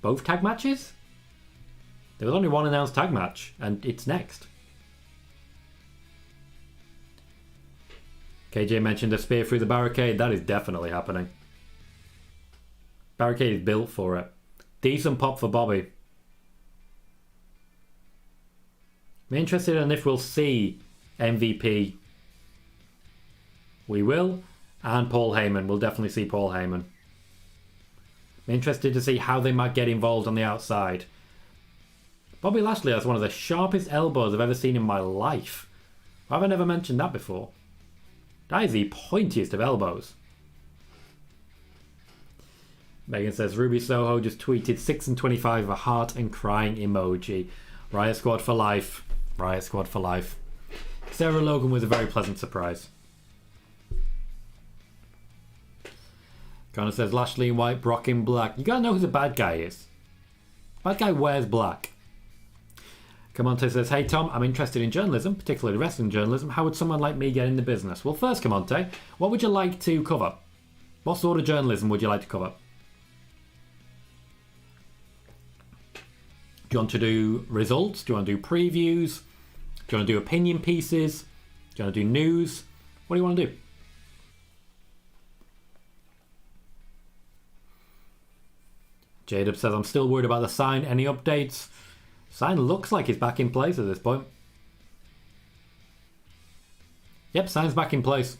Both tag matches? There was only one announced tag match, and it's next. KJ mentioned a spear through the barricade. That is definitely happening. Barricade is built for it. Decent pop for Bobby. I'm interested in if we'll see MVP. We will. And Paul Heyman. We'll definitely see Paul Heyman. I'm interested to see how they might get involved on the outside. Bobby Lashley has one of the sharpest elbows I've ever seen in my life. Why have I never mentioned that before? That is the pointiest of elbows. Megan says, Ruby Soho just tweeted 6 and 25 a heart and crying emoji. Riot Squad for life. Riot Squad for life. Sarah Logan was a very pleasant surprise. Connor says Lashley in white, Brock in black. You gotta know who the bad guy is. Bad guy wears black. Camonte says, hey Tom, I'm interested in journalism, particularly wrestling journalism. How would someone like me get in the business? Well, first, Camonte, what would you like to cover? What sort of journalism would you like to cover? Do you want to do results? Do you want to do previews? Do you want to do opinion pieces? Do you want to do news? What do you want to do? J-Dub says, I'm still worried about the sign. Any updates? Sign looks like it's back in place at this point. Yep, sign's back in place.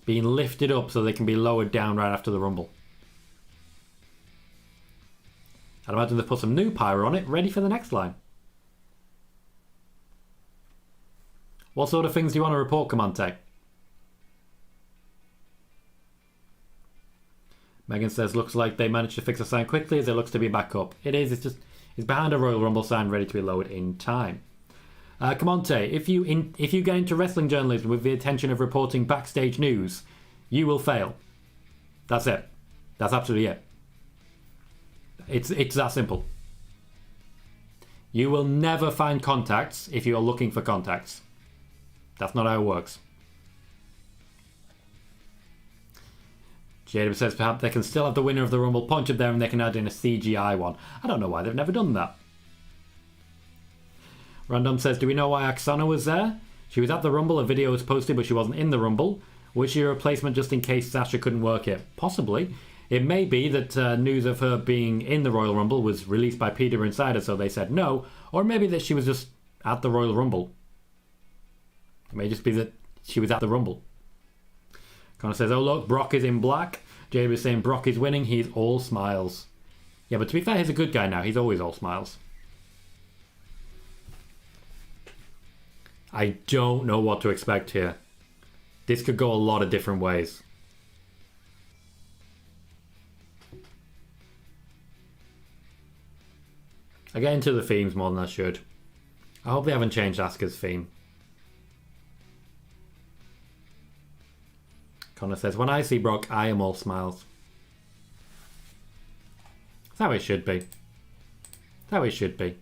Being lifted up so they can be lowered down right after the Rumble. I'd imagine they've put some new pyro on it, ready for the next line. What sort of things do you want to report, Camonte? Megan says, looks like they managed to fix the sign quickly as it looks to be back up. It is, it's behind a Royal Rumble sign ready to be lowered in time. Camonte, if you get into wrestling journalism with the intention of reporting backstage news, you will fail. That's it. That's absolutely it. It's that simple. You will never find contacts if you are looking for contacts. That's not how it works. Jada says perhaps they can still have the winner of the Rumble punch up there and they can add in a CGI one. I don't know why they've never done that. Random says, do we know why Oksana was there? She was at the Rumble, a video was posted but she wasn't in the Rumble. Was she a replacement just in case Sasha couldn't work it? Possibly. It may be that news of her being in the Royal Rumble was released by Peter Insider, so they said no. Or maybe that she was just at the Royal Rumble. It may just be that she was at the Rumble. Connor says, oh look, Brock is in black. Jade was saying Brock is winning, he's all smiles. Yeah, but to be fair, he's a good guy now. He's always all smiles. I don't know what to expect here. This could go a lot of different ways. I get into the themes more than I should. I hope they haven't changed Asuka's theme. Connor says, when I see Brock, I am all smiles. That's how it should be. That's how it should be.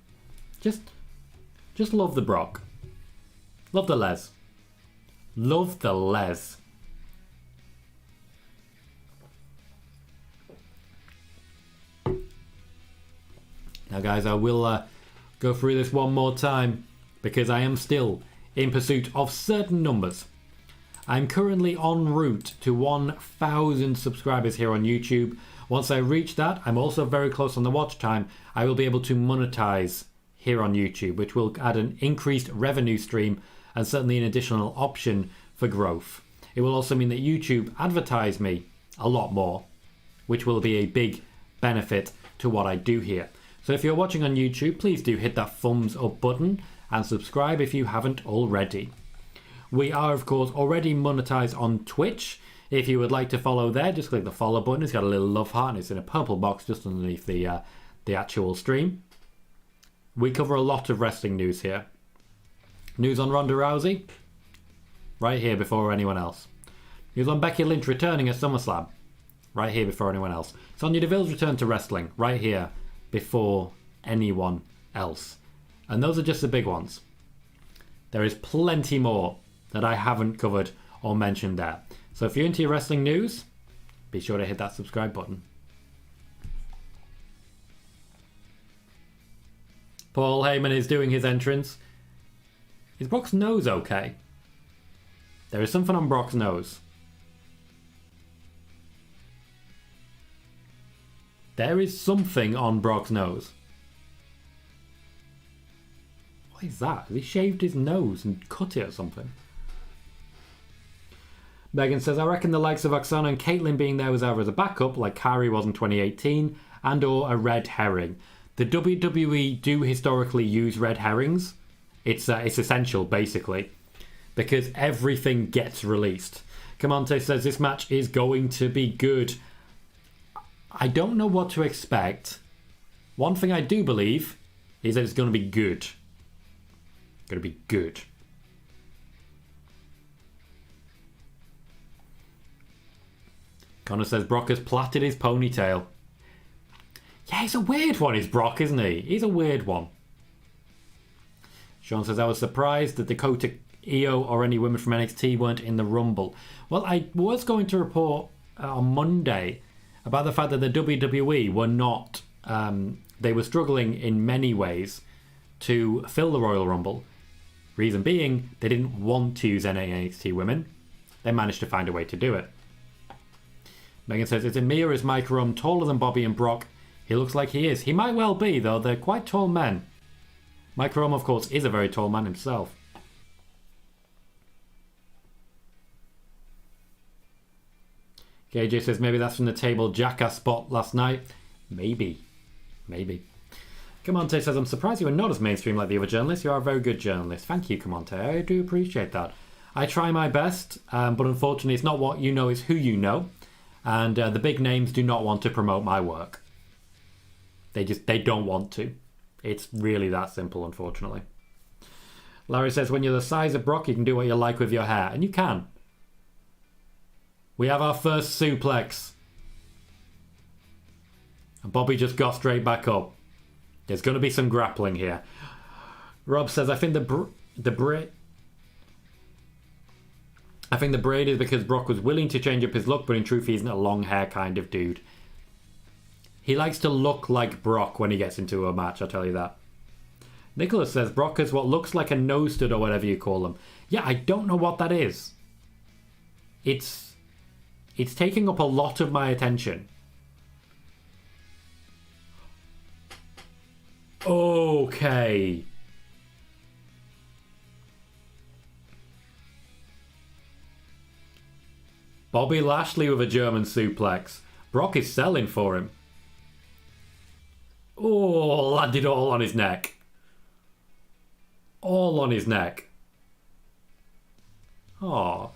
Just love the Brock. Love the Les. Love the Les. Now guys, I will go through this one more time because I am still in pursuit of certain numbers. I'm currently en route to 1,000 subscribers here on YouTube. Once I reach that, I'm also very close on the watch time. I will be able to monetize here on YouTube, which will add an increased revenue stream and certainly an additional option for growth. It will also mean that YouTube advertise me a lot more, which will be a big benefit to what I do here. So if you're watching on YouTube, please do hit that thumbs up button and subscribe if you haven't already. We are, of course, already monetized on Twitch. If you would like to follow there, just click the follow button. It's got a little love heart and it's in a purple box just underneath the actual stream. We cover a lot of wrestling news here. News on Ronda Rousey, right here before anyone else. News on Becky Lynch returning at SummerSlam, right here before anyone else. Sonya Deville's return to wrestling, right here before anyone else. And those are just the big ones. There is plenty more that I haven't covered or mentioned there. So if you're into your wrestling news, be sure to hit that subscribe button. Paul Heyman is doing his entrance. Is Brock's nose okay? There is something on Brock's nose. There is something on Brock's nose. What is that? Has he shaved his nose and cut it or something? Megan says, I reckon the likes of Oksana and Caitlyn being there was either as a backup, like Kyrie was in 2018, and or a red herring. The WWE do historically use red herrings. It's essential, basically, because everything gets released. Camonte says this match is going to be good. I don't know what to expect. One thing I do believe is that it's going to be good. Going to be good. Connor says Brock has plaited his ponytail. Yeah, he's a weird one, is Brock, isn't he? He's a weird one. Sean says, I was surprised that Dakota, Io, or any women from NXT weren't in the Rumble. Well, I was going to report on Monday about the fact that the WWE were not... they were struggling in many ways to fill the Royal Rumble. Reason being, they didn't want to use any NXT women. They managed to find a way to do it. Megan says, is Amir, is Mike Rome taller than Bobby and Brock? He looks like he is. He might well be, though. They're quite tall men. Mike Rome, of course, is a very tall man himself. KJ says, maybe that's from the table jackass spot last night. Maybe. Camonte says, I'm surprised you are not as mainstream like the other journalists. You are a very good journalist. Thank you, Camonte. I do appreciate that. I try my best, but unfortunately it's not what you know, it's who you know. And the big names do not want to promote my work. They don't want to. It's really that simple, unfortunately. Larry says, when you're the size of Brock, you can do what you like with your hair. And you can. We have our first suplex. And Bobby just got straight back up. There's going to be some grappling here. Rob says, I think the braid is because Brock was willing to change up his look, but in truth he isn't a long hair kind of dude. He likes to look like Brock when he gets into a match, I'll tell you that. Nicholas says, Brock is what looks like a nose stud or whatever you call them. Yeah, I don't know what that is. It's taking up a lot of my attention. Okay. Bobby Lashley with a German suplex. Brock is selling for him. Oh, landed all on his neck. All on his neck. Oh.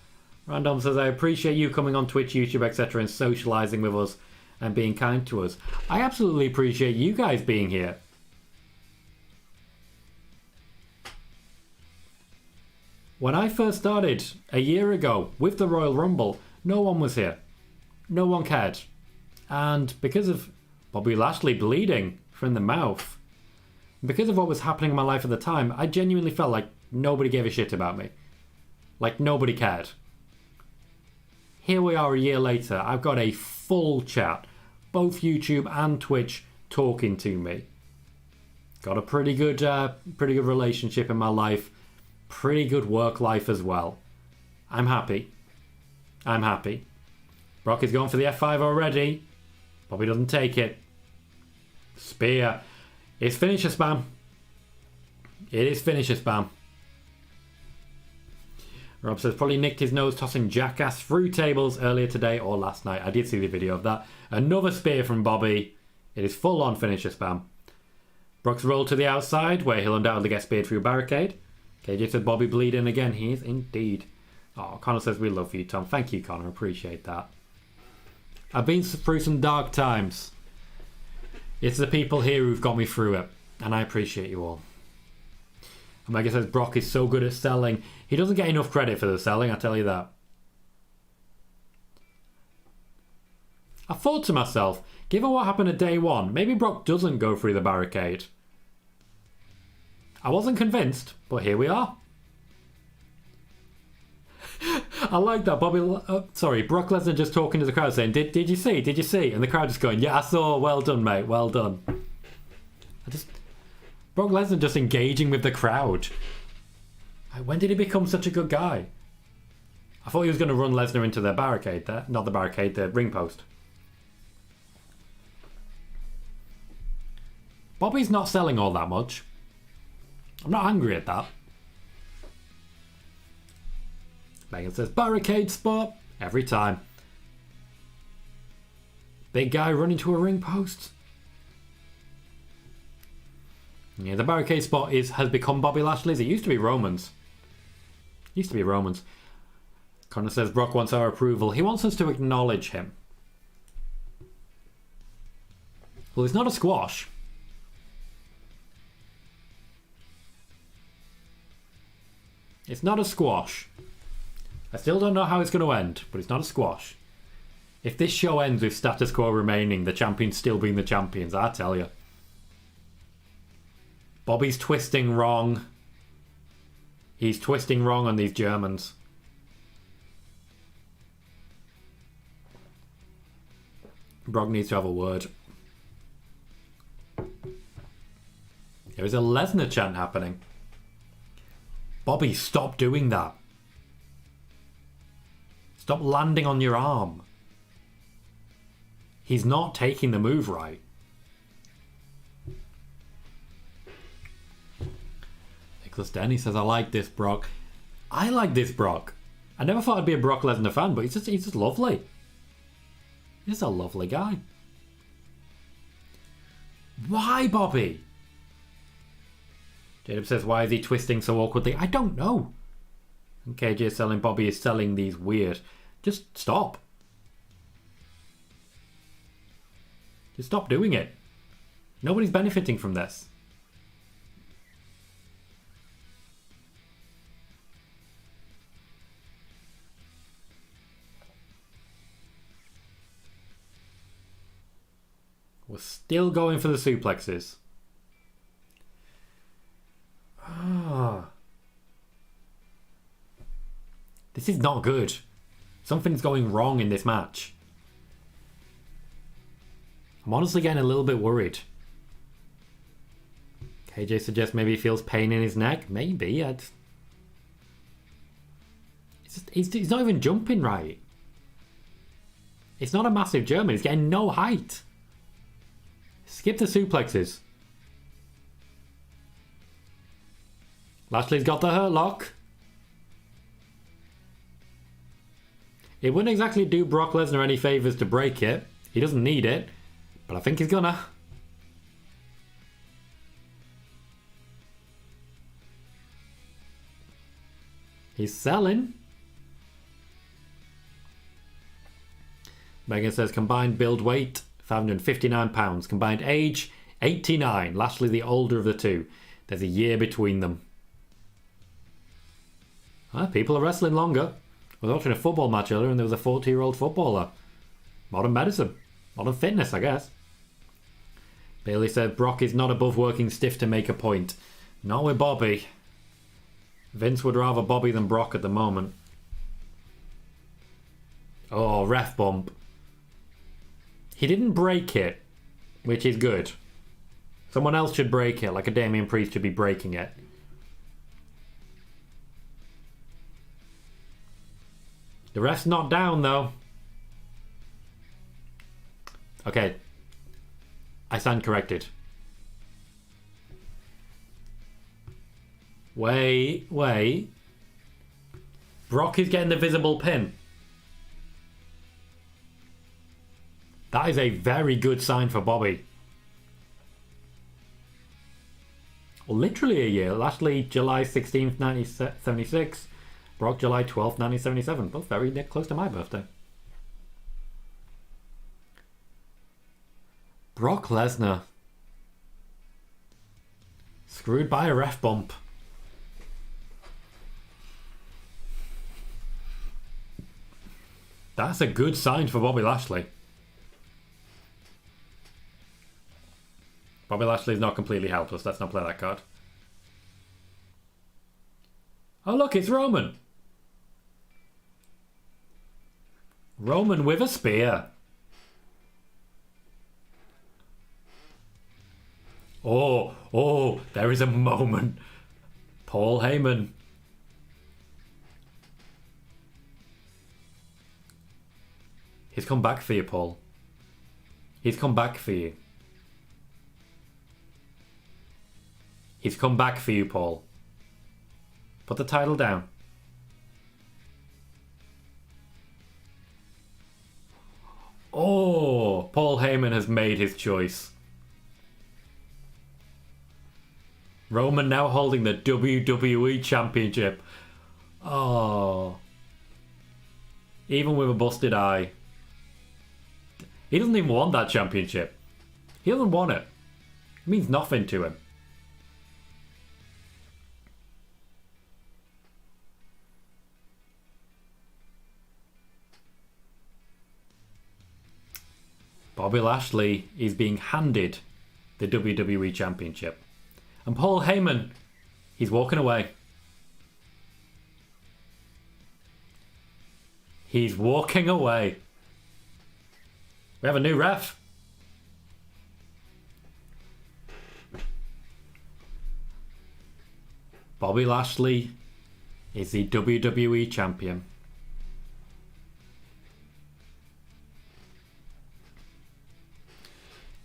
Random says, I appreciate you coming on Twitch, YouTube, etc. and socialising with us and being kind to us. I absolutely appreciate you guys being here. When I first started a year ago with the Royal Rumble, no one was here. No one cared. And because of Bobby Lashley bleeding from the mouth, because of what was happening in my life at the time, I genuinely felt like nobody gave a shit about me. Like nobody cared. Here we are a year later. I've got a full chat, both YouTube and Twitch, talking to me. Got a pretty good relationship in my life. Pretty good work life as well. I'm happy. Brock is going for the F5 already. Bobby doesn't take it. Spear. It's finisher spam. It is finisher spam. Rob says, probably nicked his nose tossing jackass through tables earlier today or last night. I did see the video of that. Another spear from Bobby. It is full on finisher spam. Brock's rolled to the outside where he'll undoubtedly get speared through a barricade. KJ said, Bobby bleeding again. He is indeed. Oh, Connor says, we love you, Tom. Thank you, Connor. Appreciate that. I've been through some dark times. It's the people here who've got me through it. And I appreciate you all. Omega says, Brock is so good at selling. He doesn't get enough credit for the selling, I tell you that. I thought to myself, given what happened at day one, maybe Brock doesn't go through the barricade. I wasn't convinced, but here we are. I like that. Brock Lesnar just talking to the crowd saying, Did you see? Did you see? And the crowd just going, yeah, I saw. Well done, mate. Well done. Brock Lesnar just engaging with the crowd. When did he become such a good guy? I thought he was going to run Lesnar into the barricade there. Not the barricade, the ring post. Bobby's not selling all that much. I'm not angry at that. Megan says, barricade spot. Every time. Big guy running to a ring post. Yeah, the barricade spot has become Bobby Lashley's. It used to be Roman's. Connor says, Brock wants our approval. He wants us to acknowledge him. Well, it's not a squash. It's not a squash. I still don't know how it's going to end, but it's not a squash. If this show ends with status quo remaining, the champions still being the champions, I tell you. Bobby's twisting wrong. He's twisting wrong on these Germans. Brock needs to have a word. There is a Lesnar chant happening. Bobby, stop doing that. Stop landing on your arm. He's not taking the move right. Nicholas Denny says, I like this Brock. I like this Brock. I never thought I'd be a Brock Lesnar fan, but he's just lovely. He's a lovely guy. Why, Bobby? Jacob says, why is he twisting so awkwardly? I don't know. And KJ is selling Bobby is selling these weird. Just stop. Just stop doing it. Nobody's benefiting from this. We're still going for the suplexes. This is not good. Something's going wrong in this match. I'm honestly getting a little bit worried. KJ suggests maybe he feels pain in his neck. Maybe. He's not even jumping right. It's not a massive German. He's getting no height. Skip the suplexes. Lashley's got the hurt lock. It wouldn't exactly do Brock Lesnar any favours to break it. He doesn't need it. But I think he's gonna. He's selling. Megan says combined build weight, 559 pounds. Combined age, 89. Lashley the older of the two. There's a year between them. People are wrestling longer. I was watching a football match earlier and there was a 40-year-old footballer. Modern medicine. Modern fitness, I guess. Bailey said Brock is not above working stiff to make a point. Not with Bobby. Vince would rather Bobby than Brock at the moment. Oh, ref bump. He didn't break it, which is good. Someone else should break it, like a Damian Priest should be breaking it. The ref's not down, though. Okay. I stand corrected. Wait. Brock is getting the visible pin. That is a very good sign for Bobby. Well, literally a year. Lashley, July 16th, 1976. Brock, July 12th, 1977. Both very close to my birthday. Brock Lesnar. Screwed by a ref bump. That's a good sign for Bobby Lashley. Bobby Lashley's not completely helpless. Let's not play that card. Oh look, it's Roman. Roman with a spear. Oh, there is a moment. Paul Heyman. He's come back for you, Paul. He's come back for you. He's come back for you, Paul. Put the title down. Oh, Paul Heyman has made his choice. Roman now holding the WWE Championship. Oh. Even with a busted eye. He doesn't even want that championship. He doesn't want it. It means nothing to him. Bobby Lashley is being handed the WWE Championship. And Paul Heyman, he's walking away. He's walking away. We have a new ref. Bobby Lashley is the WWE Champion.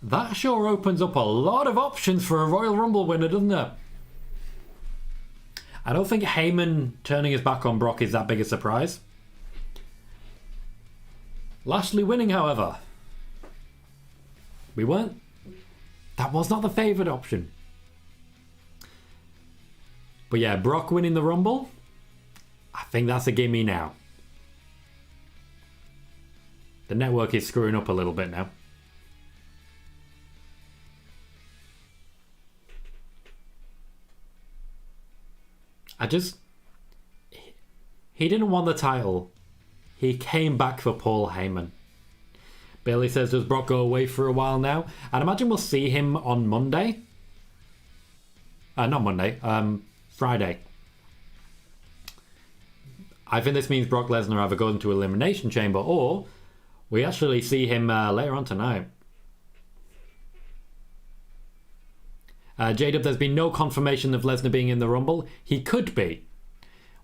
That sure opens up a lot of options for a Royal Rumble winner, doesn't it? I don't think Heyman turning his back on Brock is that big a surprise. Lashley winning, however, that was not the favoured option. But yeah, Brock winning the Rumble, I think that's a gimme now. The network is screwing up a little bit now. He didn't want the title. He came back for Paul Heyman. Bailey says, does Brock go away for a while now? I'd imagine we'll see him on Monday. Not Monday, Friday. I think this means Brock Lesnar either goes into Elimination Chamber or we actually see him later on tonight. J-Dub, there's been no confirmation of Lesnar being in the Rumble. He could be.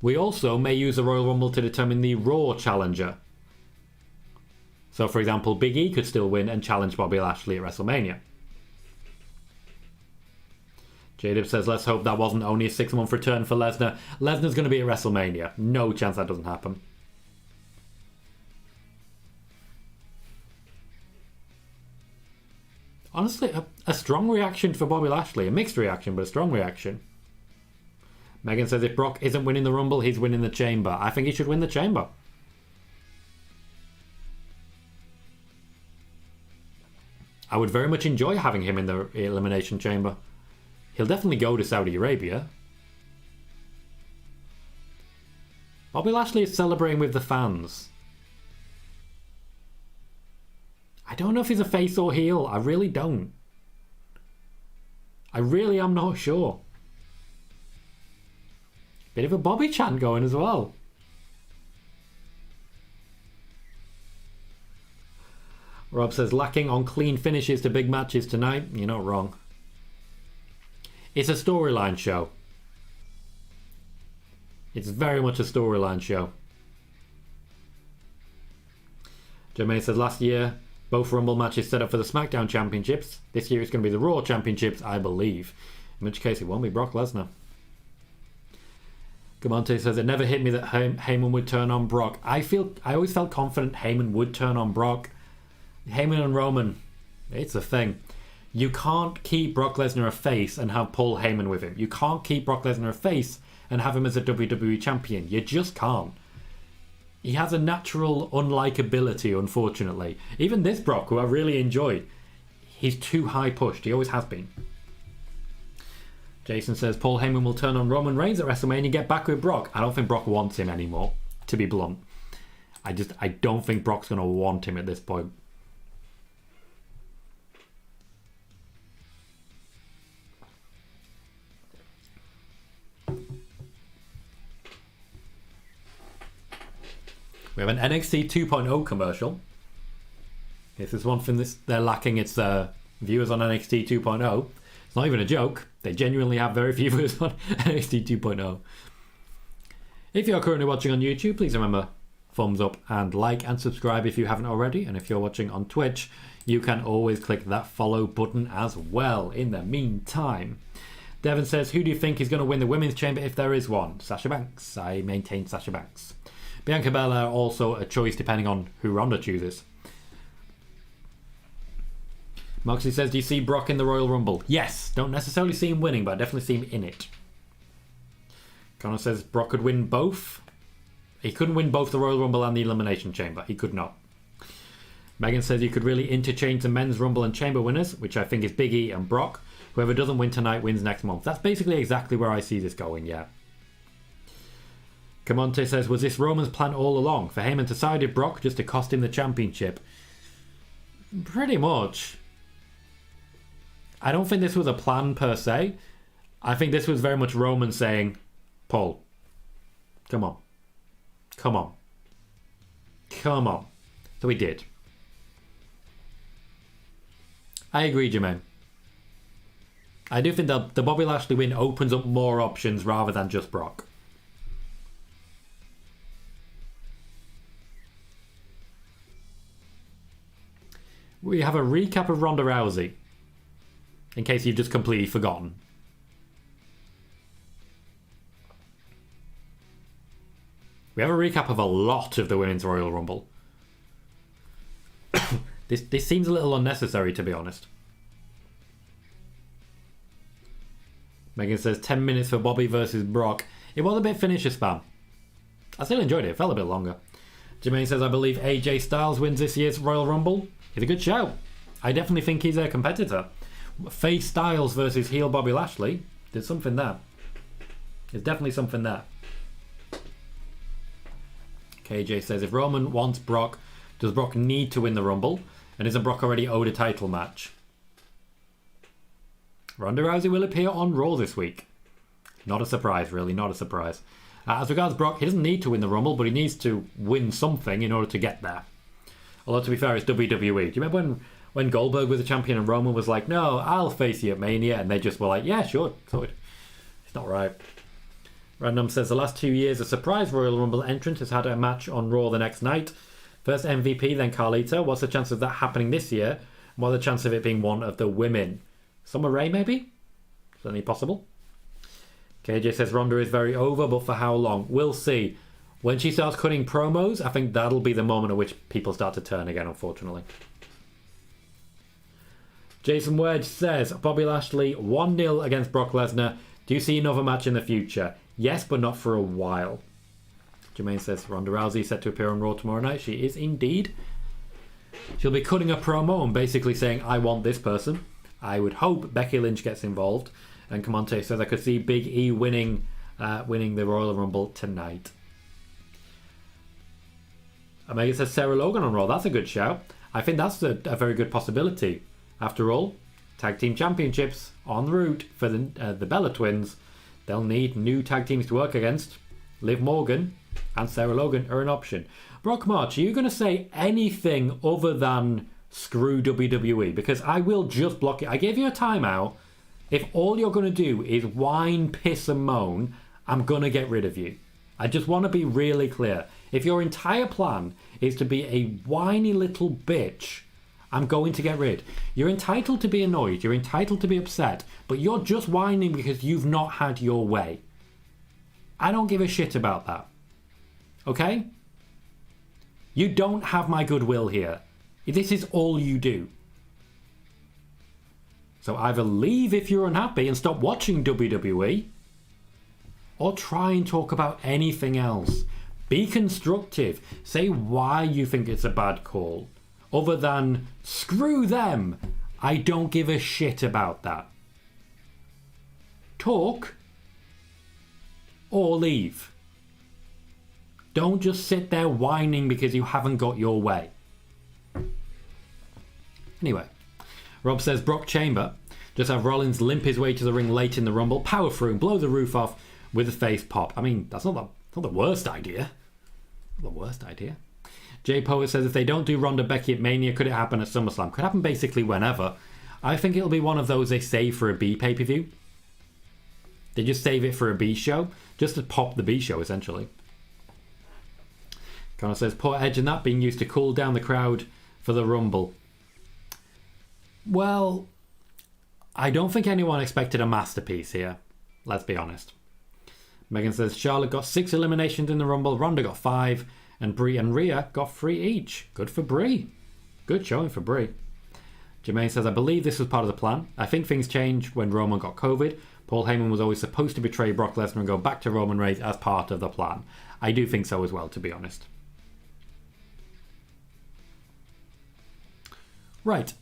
We also may use the Royal Rumble to determine the Raw challenger. So, for example, Big E could still win and challenge Bobby Lashley at WrestleMania. J-Dub says, let's hope that wasn't only a 6-month return for Lesnar. Lesnar's going to be at WrestleMania. No chance that doesn't happen. Honestly, a strong reaction for Bobby Lashley. A mixed reaction, but a strong reaction. Megan says if Brock isn't winning the Rumble, he's winning the Chamber. I think he should win the Chamber. I would very much enjoy having him in the Elimination Chamber. He'll definitely go to Saudi Arabia. Bobby Lashley is celebrating with the fans. I don't know if he's a face or heel. I really don't. I really am not sure. Bit of a Bobby chant going as well. Rob says, lacking on clean finishes to big matches tonight. You're not wrong. It's a storyline show. It's very much a storyline show. Jermaine says, last year, both Rumble matches set up for the SmackDown Championships. This year it's going to be the Raw Championships, I believe. In which case it won't be Brock Lesnar. Gamonte says, it never hit me that Heyman would turn on Brock. I always felt confident Heyman would turn on Brock. Heyman and Roman, it's a thing. You can't keep Brock Lesnar a face and have Paul Heyman with him. You can't keep Brock Lesnar a face and have him as a WWE champion. You just can't. He has a natural unlikability, unfortunately. Even this Brock, who I really enjoy, he's too high pushed. He always has been. Jason says Paul Heyman will turn on Roman Reigns at WrestleMania and get back with Brock. I don't think Brock wants him anymore, to be blunt. I don't think Brock's going to want him at this point. We have an NXT 2.0 commercial. This is one thing they're lacking. It's viewers on NXT 2.0. It's not even a joke. They genuinely have very few viewers on NXT 2.0. If you're currently watching on YouTube, please remember thumbs up and like and subscribe if you haven't already. And if you're watching on Twitch, you can always click that follow button as well. In the meantime, Devon says, who do you think is going to win the Women's Chamber if there is one? Sasha Banks. I maintain Sasha Banks. Bianca Belair also a choice depending on who Ronda chooses. Moxley says, do you see Brock in the Royal Rumble? Yes. Don't necessarily see him winning, but I definitely see him in it. Connor says Brock could win both. He couldn't win both the Royal Rumble and the Elimination Chamber. He could not. Megan says you could really interchange the Men's Rumble and Chamber winners, which I think is Big E and Brock. Whoever doesn't win tonight wins next month. That's basically exactly where I see this going, yeah. Camonte says, was this Roman's plan all along? For Heyman to side with Brock just to cost him the championship? Pretty much. I don't think this was a plan per se. I think this was very much Roman saying, Paul, come on. Come on. Come on. So he did. I agree, Jermaine. I do think that the Bobby Lashley win opens up more options rather than just Brock. We have a recap of Ronda Rousey, in case you've just completely forgotten. We have a recap of a lot of the Women's Royal Rumble. This seems a little unnecessary, to be honest. Megan says 10 minutes for Bobby versus Brock. It was a bit finisher spam. I still enjoyed it. It felt a bit longer. Jermaine says, I believe AJ Styles wins this year's Royal Rumble. He's a good shout. I definitely think he's a competitor. Face Styles versus heel Bobby Lashley. There's something there. There's definitely something there. KJ says, if Roman wants Brock, does Brock need to win the Rumble? And isn't Brock already owed a title match? Ronda Rousey will appear on Raw this week. Not a surprise, really. Not a surprise. As regards Brock, he doesn't need to win the Rumble, but he needs to win something in order to get there. Although, to be fair, it's WWE. Do you remember when Goldberg was a champion and Roman was like, no, I'll face you at Mania? And they just were like, yeah, sure. Sorted. It's not right. Random says, the last 2 years, a surprise Royal Rumble entrant has had a match on Raw the next night. First MVP, then Carlito. What's the chance of that happening this year? What's the chance of it being one of the women? Summer Rae, maybe? Certainly possible. KJ says, Ronda is very over, but for how long? We'll see. When she starts cutting promos, I think that'll be the moment at which people start to turn again, unfortunately. Jason Wedge says, Bobby Lashley 1-0 against Brock Lesnar. Do you see another match in the future? Yes, but not for a while. Jermaine says, Ronda Rousey set to appear on Raw tomorrow night. She is indeed. She'll be cutting a promo and basically saying, I want this person. I would hope Becky Lynch gets involved. And Camonte says, I could see Big E winning the Royal Rumble tonight. Omega says Sarah Logan on Raw. That's a good shout. I think that's a very good possibility. After all, Tag Team Championships en route for the Bella Twins. They'll need new tag teams to work against. Liv Morgan and Sarah Logan are an option. Brock March, are you going to say anything other than screw WWE? Because I will just block it. I gave you a timeout. If all you're going to do is whine, piss and moan, I'm going to get rid of you. I just want to be really clear. If your entire plan is to be a whiny little bitch, I'm going to get rid. You're entitled to be annoyed. You're entitled to be upset. But you're just whining because you've not had your way. I don't give a shit about that. Okay? You don't have my goodwill here. This is all you do. So either leave if you're unhappy and stop watching WWE, or try and talk about anything else. Be constructive. Say why you think it's a bad call. Other than, screw them. I don't give a shit about that. Talk or leave. Don't just sit there whining because you haven't got your way. Anyway, Rob says Brock Chamber. Just have Rollins limp his way to the ring late in the Rumble, power through and blow the roof off with a face pop. I mean, that's not the worst idea. Not the worst idea. Jay Poet says if they don't do Ronda Becky at Mania, could it happen at SummerSlam? Could happen basically whenever. I think it'll be one of those they save for a B pay-per-view. They just save it for a B show, just to pop the B show essentially. Connor says poor Edge and that being used to cool down the crowd for the Rumble. Well, I don't think anyone expected a masterpiece here. Let's be honest. Megan says Charlotte got 6 eliminations in the Rumble, Ronda got 5, and Brie and Rhea got 3 each. Good for Brie. Good showing for Brie. Jermaine says, I believe this was part of the plan. I think things changed when Roman got COVID. Paul Heyman was always supposed to betray Brock Lesnar and go back to Roman Reigns as part of the plan. I do think so as well, to be honest. Right.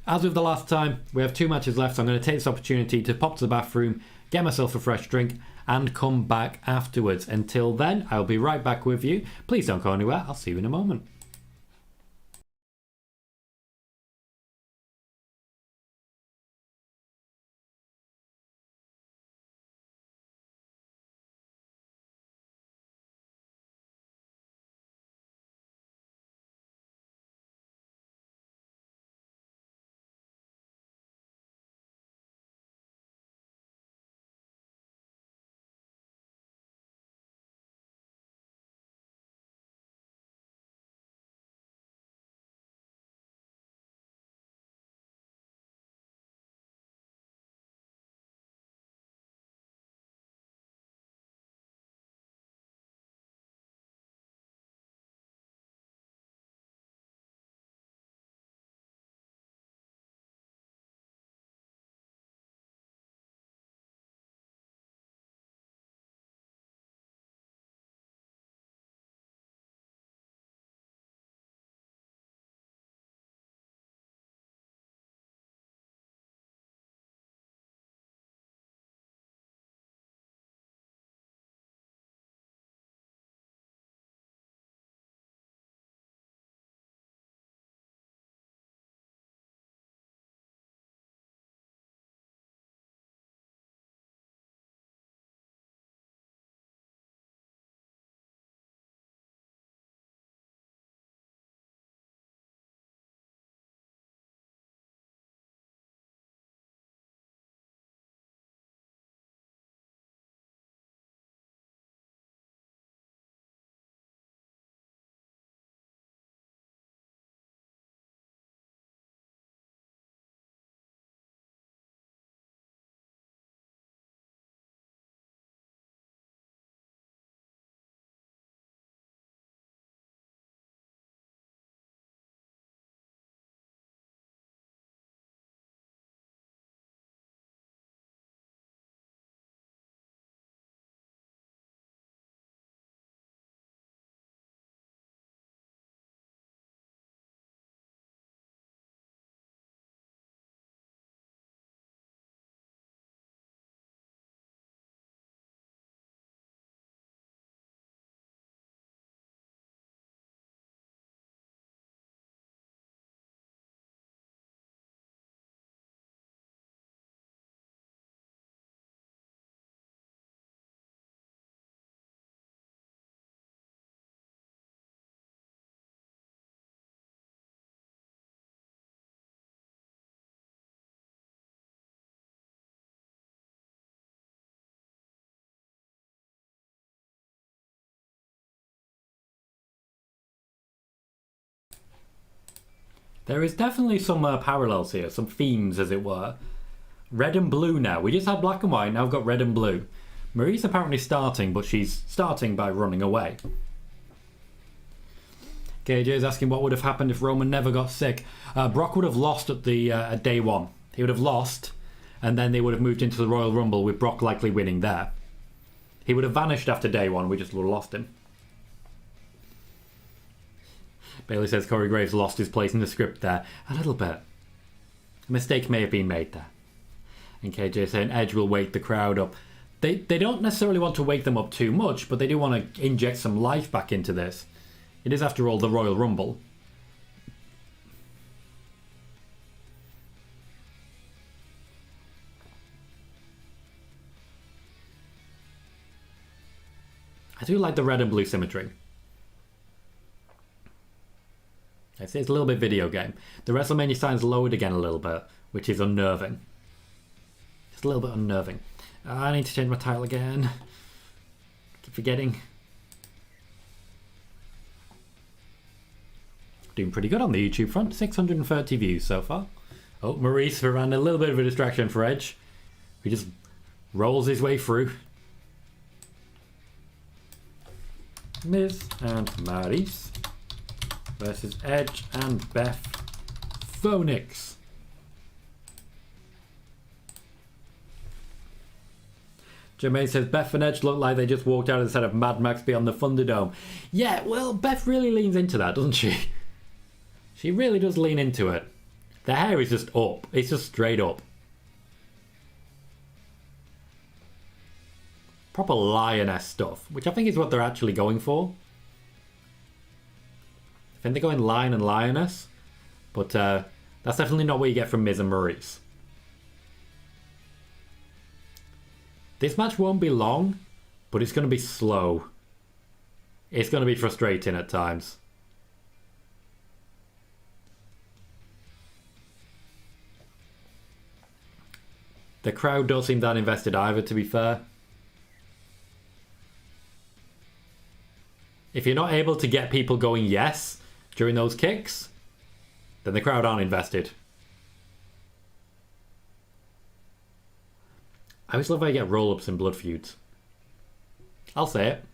As with the last time, we have 2 matches left, so I'm going to take this opportunity to pop to the bathroom, get myself a fresh drink, and come back afterwards. Until then, I'll be right back with you. Please don't go anywhere. I'll see you in a moment. There is definitely some parallels here, some themes, as it were. Red and blue now. We just had black and white, now we've got red and blue. Maryse apparently starting, but she's starting by running away. KJ is asking what would have happened if Roman never got sick. Brock would have lost at the at day one. He would have lost, and then they would have moved into the Royal Rumble with Brock likely winning there. He would have vanished after day one. We just would have lost him. Bailey says Corey Graves lost his place in the script there. A little bit. A mistake may have been made there. And KJ saying Edge will wake the crowd up. They don't necessarily want to wake them up too much, but they do want to inject some life back into this. It is, after all, the Royal Rumble. I do like the red and blue symmetry. It's a little bit video game. The WrestleMania sign's lowered again a little bit, which is unnerving. It's a little bit unnerving. I need to change my title again. Keep forgetting. Doing pretty good on the YouTube front. 630 views so far. Oh, Maryse ran a little bit of a distraction for Edge. He just rolls his way through. Miz and Maryse versus Edge and Beth Phoenix. Jermaine says Beth and Edge look like they just walked out of the set of Mad Max Beyond the Thunderdome. Yeah, well, Beth really leans into that, doesn't she? She really does lean into it. The hair is just up. It's just straight up. Proper lioness stuff, which I think is what they're actually going for. I think they're going lion and lioness, but that's definitely not what you get from Miz and Maryse. This match won't be long, but it's going to be slow. It's going to be frustrating at times. The crowd don't seem that invested either, to be fair. If you're not able to get people going yes during those kicks, then the crowd aren't invested. I always love how you get roll-ups in blood feuds. I'll say it.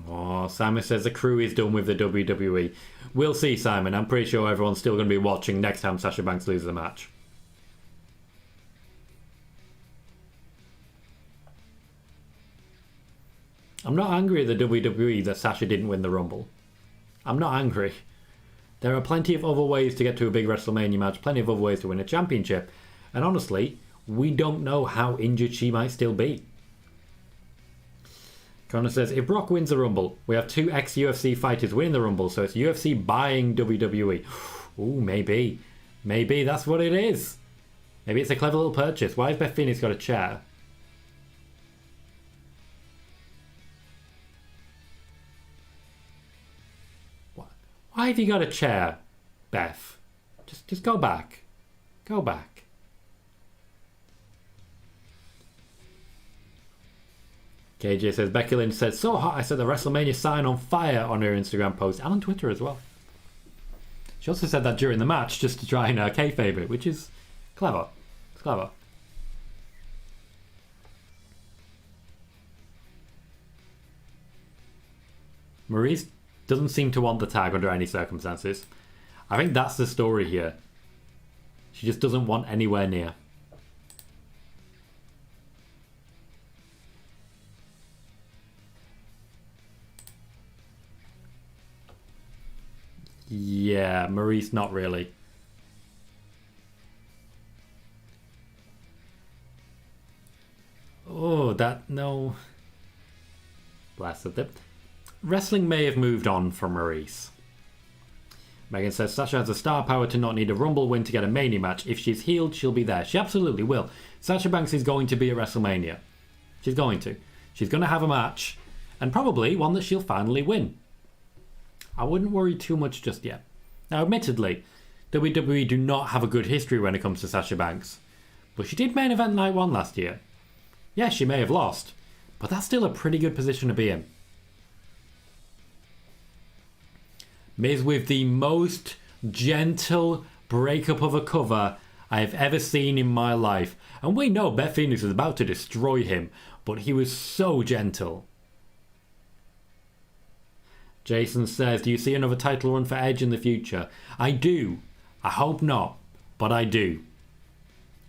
Oh, Simon says the crew is done with the WWE. We'll see, Simon. I'm pretty sure everyone's still going to be watching next time Sasha Banks loses a match. I'm not angry at the WWE that Sasha didn't win the Rumble. I'm not angry. There are plenty of other ways to get to a big WrestleMania match, plenty of other ways to win a championship, and honestly, we don't know how injured she might still be. Connor says, if Brock wins the Rumble, we have two ex-UFC fighters winning the Rumble, so it's UFC buying WWE. Ooh, maybe. Maybe that's what it is. Maybe it's a clever little purchase. Why has Beth Phoenix got a chair? Why have you got a chair, Beth? Just go back. Go back. KJ says, Becky Lynch says, so hot I set the WrestleMania sign on fire on her Instagram post and on Twitter as well. She also said that during the match just to try and kayfabe it, which is clever. It's clever. Maryse doesn't seem to want the tag under any circumstances. I think that's the story here. She just doesn't want anywhere near. Yeah, Maryse not really. Oh, that, no. Blasted it. Wrestling may have moved on from Maryse. Megan says Sasha has the star power to not need a Rumble win to get a Mania match. If she's healed, she'll be there. She absolutely will. Sasha Banks is going to be at WrestleMania. She's going to. She's going to have a match, and probably one that she'll finally win. I wouldn't worry too much just yet. Now, admittedly, WWE do not have a good history when it comes to Sasha Banks, but she did main event night one last year. Yes, she may have lost, but that's still a pretty good position to be in. Miz with the most gentle breakup of a cover I have ever seen in my life. And we know Beth Phoenix was about to destroy him, but he was so gentle. Jason says, do you see another title run for Edge in the future? I do. I hope not, but I do.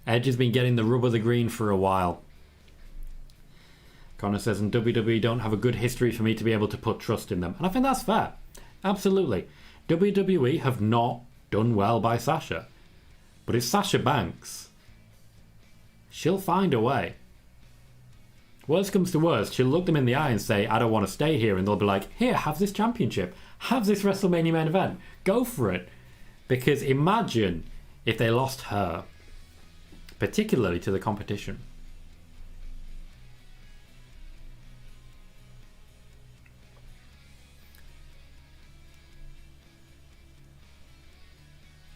Edge has been getting the rub of the green for a while. Connor says, and WWE don't have a good history for me to be able to put trust in them. And I think that's fair. Absolutely. WWE have not done well by Sasha. But it's Sasha Banks. She'll find a way. Worst comes to worst, she'll look them in the eye and say, I don't want to stay here. And they'll be like, here, have this championship. Have this WrestleMania main event. Go for it. Because imagine if they lost her. Particularly to the competition.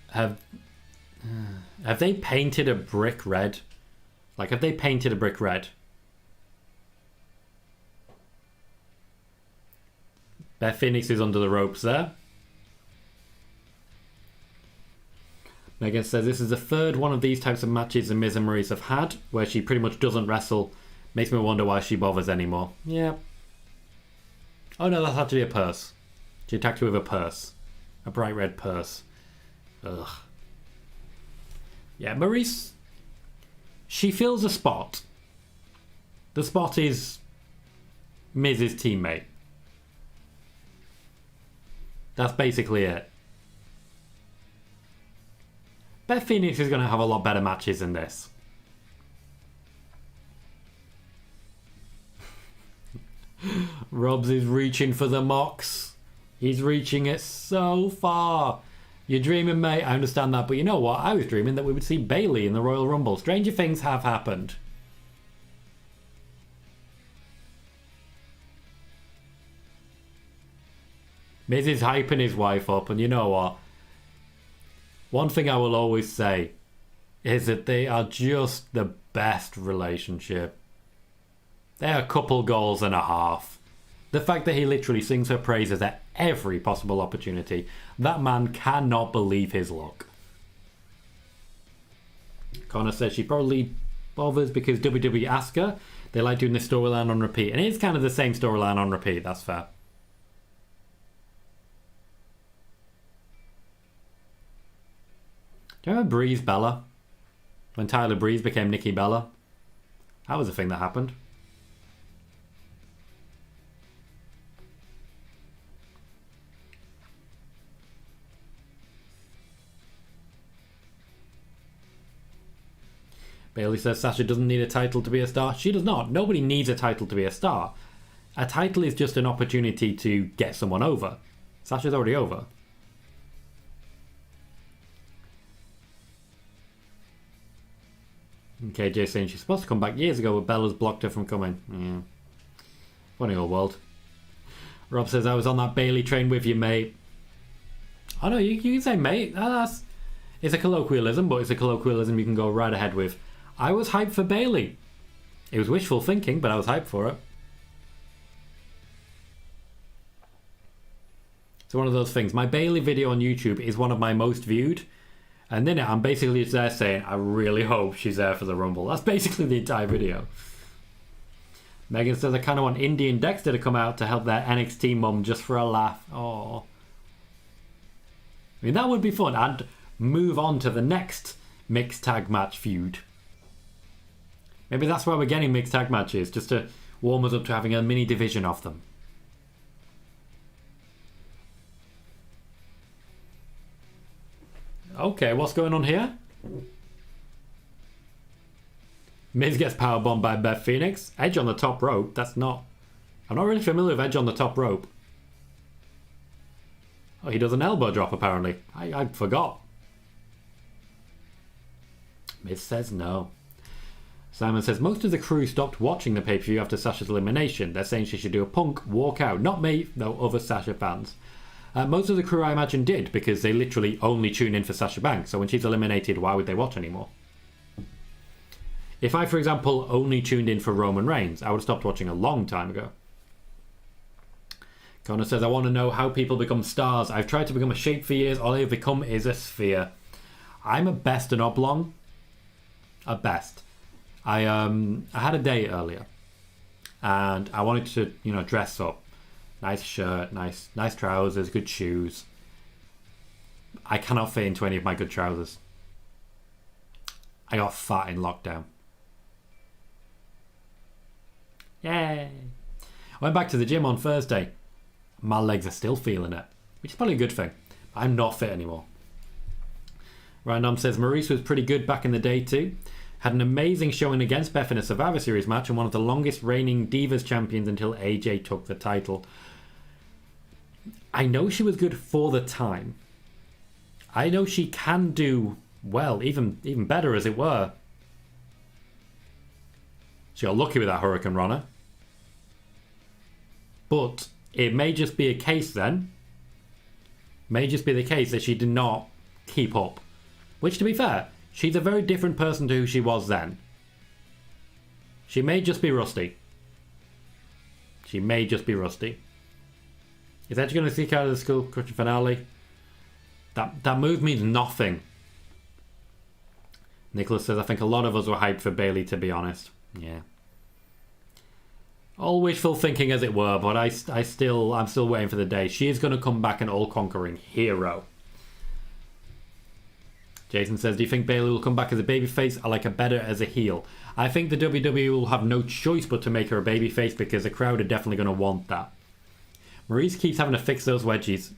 Have they painted a brick red? Like, have they painted a brick red? Beth Phoenix is under the ropes there. Megan says this is the third one of these types of matches the Miz and Maryse have had, where she pretty much doesn't wrestle. Makes me wonder why she bothers anymore. Yeah. Oh no, that's actually a purse. She attacked her with a purse. A bright red purse. Ugh. Yeah, Maryse, she fills a spot. The spot is Miz's teammate. That's basically it. Beth Phoenix is going to have a lot better matches than this. Robs is reaching for the Mox. He's reaching it so far. You're dreaming, mate. I understand that. But you know what? I was dreaming that we would see Bayley in the Royal Rumble. Stranger things have happened. Miz is hyping his wife up. And you know what? One thing I will always say is that they are just the best relationship. They're a couple goals and a half. The fact that he literally sings her praises at every possible opportunity. That man cannot believe his luck. Connor says she probably bothers because WWE ask her. They like doing this storyline on repeat. And it's kind of the same storyline on repeat. That's fair. Do you remember Breeze Bella? When Tyler Breeze became Nikki Bella? That was a thing that happened. Bayley says Sasha doesn't need a title to be a star. She does not. Nobody needs a title to be a star. A title is just an opportunity to get someone over. Sasha's already over. Okay, Jay saying she's supposed to come back years ago, but Bella's blocked her from coming. Yeah. Funny old world. Rob says, I was on that Bayley train with you, mate. Oh no, you can say mate. It's a colloquialism, but it's a colloquialism you can go right ahead with. I was hyped for Bayley. It was wishful thinking, but I was hyped for it. It's one of those things. My Bayley video on YouTube is one of my most viewed. And in it, I'm basically just there saying, I really hope she's there for the Rumble. That's basically the entire video. Megan says, I kind of want Indy and Dexter to come out to help their NXT mum just for a laugh. Oh. I mean, that would be fun. And move on to the next mixed tag match feud. Maybe that's why we're getting mixed tag matches, just to warm us up to having a mini division of them. Okay, what's going on here? Miz gets powerbombed by Beth Phoenix. Edge on the top rope. That's not... I'm not really familiar with Edge on the top rope. Oh, he does an elbow drop, apparently. I forgot. Miz says no. Simon says, most of the crew stopped watching the pay-per-view after Sasha's elimination. They're saying she should do a Punk walk out. Not me, though, other Sasha fans. Most of the crew, I imagine, did, because they literally only tune in for Sasha Banks. So when she's eliminated, why would they watch anymore? If I, for example, only tuned in for Roman Reigns, I would have stopped watching a long time ago. Connor says, I want to know how people become stars. I've tried to become a shape for years. All I've become is a sphere. I'm at best an oblong. At best. I had a date earlier. And I wanted to, dress up. Nice shirt, nice trousers, good shoes. I cannot fit into any of my good trousers. I got fat in lockdown. Yay! I went back to the gym on Thursday. My legs are still feeling it, which is probably a good thing. I'm not fit anymore. Random says, Maryse was pretty good back in the day too. Had an amazing showing against Beth in a Survivor Series match and one of the longest reigning Divas champions until AJ took the title. I know she was good for the time. I know she can do well, even better as it were. She got lucky with that Hurricane Runner. But it may just be a case then. May just be the case that she did not keep up. Which, to be fair, she's a very different person to who she was then. She may just be rusty. She may just be rusty. Is Edge going to sneak out of the Skull Crusher finale? That move means nothing. Nicholas says, I think a lot of us were hyped for Bayley, to be honest. Yeah. All wishful thinking as it were, but I'm still waiting for the day. She is going to come back an all-conquering hero. Jason says, do you think Bayley will come back as a babyface? I like her better as a heel. I think the WWE will have no choice but to make her a babyface because the crowd are definitely going to want that. Maryse keeps having to fix those wedgies.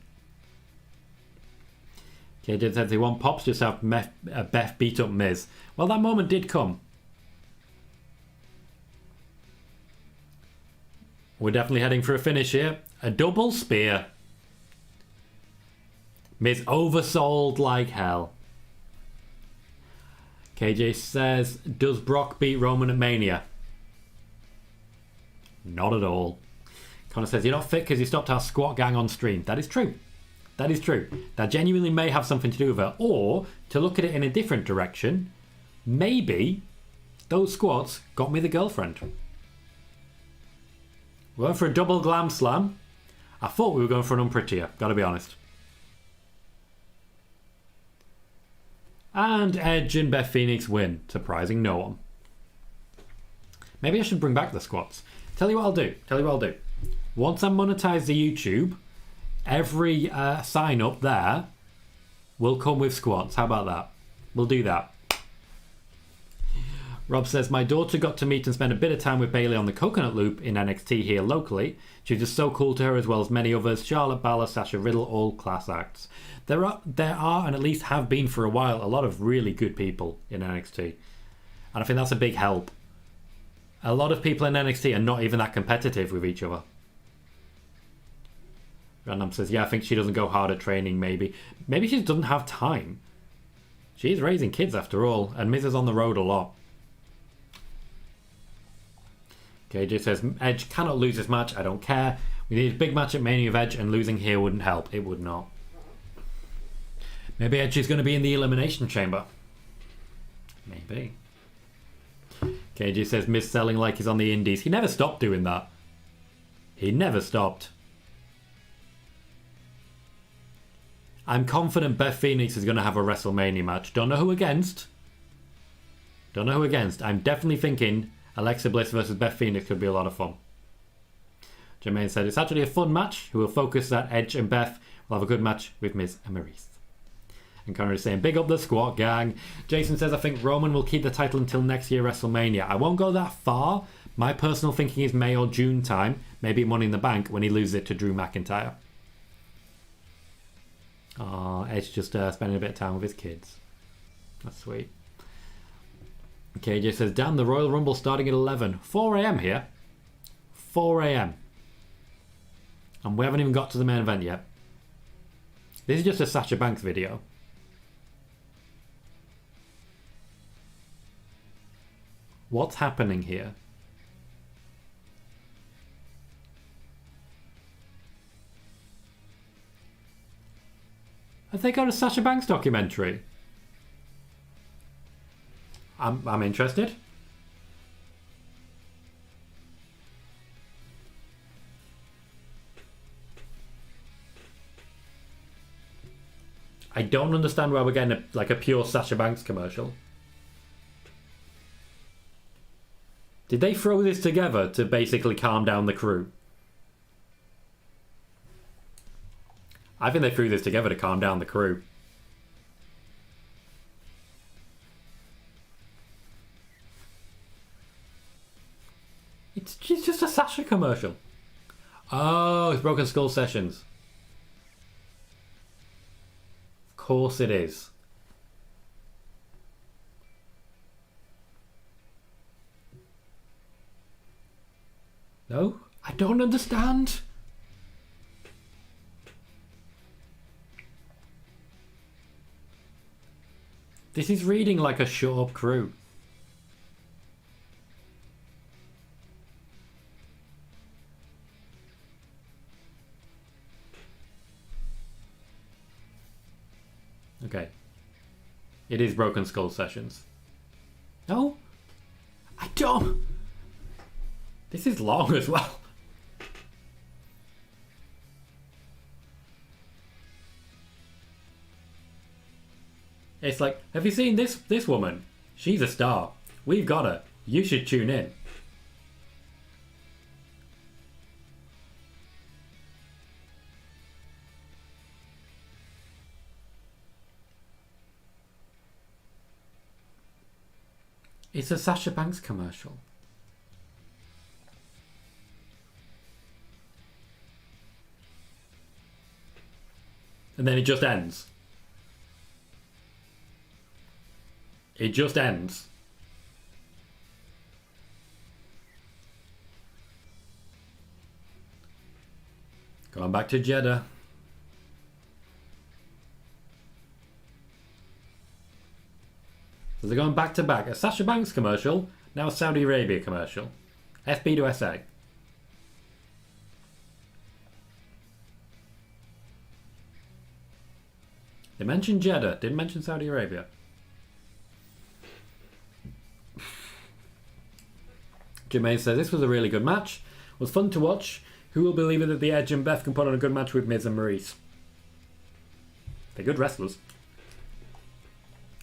KJ says they want Pops just have Beth beat up Miz. Well, that moment did come. We're definitely heading for a finish here. A double spear. Miz oversold like hell. KJ says, does Brock beat Roman at Mania? Not at all. Connor says, you're not fit because you stopped our squat gang on stream. That is true. That is true. That genuinely may have something to do with it. Or, to look at it in a different direction, maybe those squats got me the girlfriend. We went for a double glam slam. I thought we were going for an unprettier, gotta be honest. And Edge and Beth Phoenix win, surprising no one. Maybe I should bring back the squats. Tell you what I'll do. Once I monetize the YouTube, every sign up there will come with squats. How about that? We'll do that. Rob says, my daughter got to meet and spend a bit of time with Bayley on the Coconut Loop in NXT here locally. She was just so cool to her as well as many others. Charlotte, Balor, Sasha Riddle, all class acts. There are, and at least have been for a while, a lot of really good people in NXT. And I think that's a big help. A lot of people in NXT are not even that competitive with each other. Random says, yeah, I think she doesn't go hard at training, maybe. Maybe she just doesn't have time. She's raising kids after all, and Miz is on the road a lot. KJ says, Edge cannot lose this match, I don't care. We need a big match at Mania of Edge, and losing here wouldn't help. It would not. Maybe Edge is going to be in the Elimination Chamber. Maybe. KJ says, Miz selling like he's on the Indies. He never stopped doing that. He never stopped. I'm confident Beth Phoenix is going to have a WrestleMania match. Don't know who against. I'm definitely thinking Alexa Bliss versus Beth Phoenix could be a lot of fun. Jermaine said, it's actually a fun match. Who will focus that Edge and Beth will have a good match with Miz and Maryse. And Connor is saying, big up the squat gang. Jason says, I think Roman will keep the title until next year WrestleMania. I won't go that far. My personal thinking is May or June time. Maybe Money in the Bank when he loses it to Drew McIntyre. Edge just spending a bit of time with his kids. That's sweet. KJ says, damn, the Royal Rumble starting at 11. 4 a.m. here. 4 a.m. And we haven't even got to the main event yet. This is just a Sasha Banks video. What's happening here? Have they got a Sasha Banks documentary? I'm interested. don't understand why we're getting a pure Sasha Banks commercial. Did they throw this together to basically calm down the crew? I think they threw this together to calm down the crew. It's just a Sasha commercial. Oh, it's Broken Skull Sessions. Of course it is. No? I don't understand. This is reading like a shut-up crew. Okay. It is Broken Skull Sessions. No? I don't... This is long as well. It's like, have you seen this woman? She's a star. We've got her. You should tune in. It's a Sasha Banks commercial. And then it just ends. It just ends. Going back to Jeddah. So they're going back to back. A Sasha Banks commercial, now a Saudi Arabia commercial. FB to SA. They mentioned Jeddah, didn't mention Saudi Arabia. Jermaine says, this was a really good match. It was fun to watch. Who will believe it that the Edge and Beth can put on a good match with Miz and Maryse? They're good wrestlers.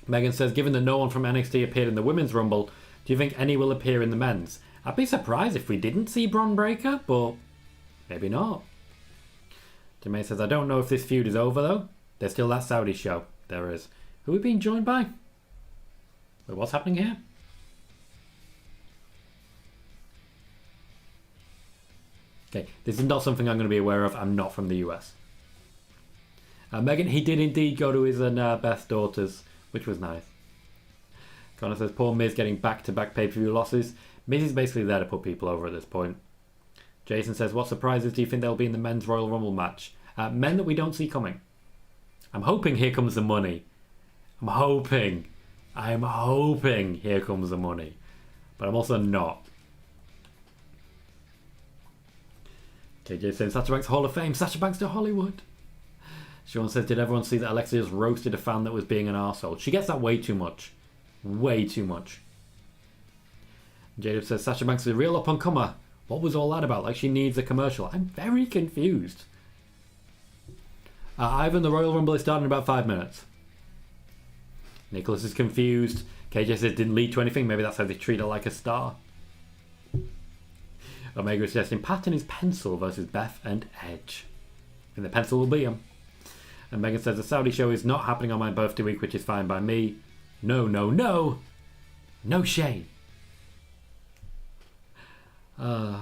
Megan says, given that no one from NXT appeared in the Women's Rumble, do you think any will appear in the men's? I'd be surprised if we didn't see Bron Breakker, but maybe not. Jermaine says, I don't know if this feud is over though. There's still that Saudi show. There is. Who are we being joined by? Wait, what's happening here? Okay, this is not something I'm going to be aware of. I'm not from the US. Megan, he did indeed go to his and Beth's daughters, which was nice. Connor says, poor Miz getting back-to-back pay-per-view losses. Miz is basically there to put people over at this point. Jason says, what surprises do you think there'll be in the men's Royal Rumble match? Men that we don't see coming. I'm hoping Here Comes the Money. I'm hoping Here Comes the Money. But I'm also not. KJ says, Sasha Banks Hall of Fame. Sasha Banks to Hollywood. Sean says, did everyone see that Alexa just roasted a fan that was being an arsehole? She gets that way too much. Way too much. Jadeb says, Sasha Banks is a real up-and-comer. What was all that about? Like she needs a commercial. I'm very confused. Ivan, the Royal Rumble is starting in about 5 minutes. Nicholas is confused. KJ says, didn't lead to anything. Maybe that's how they treat her like a star. Omega is suggesting Pat and his pencil versus Beth and Edge. And the pencil will be him. And Megan says, the Saudi show is not happening on my birthday week, which is fine by me. No, no, no. No shame. We're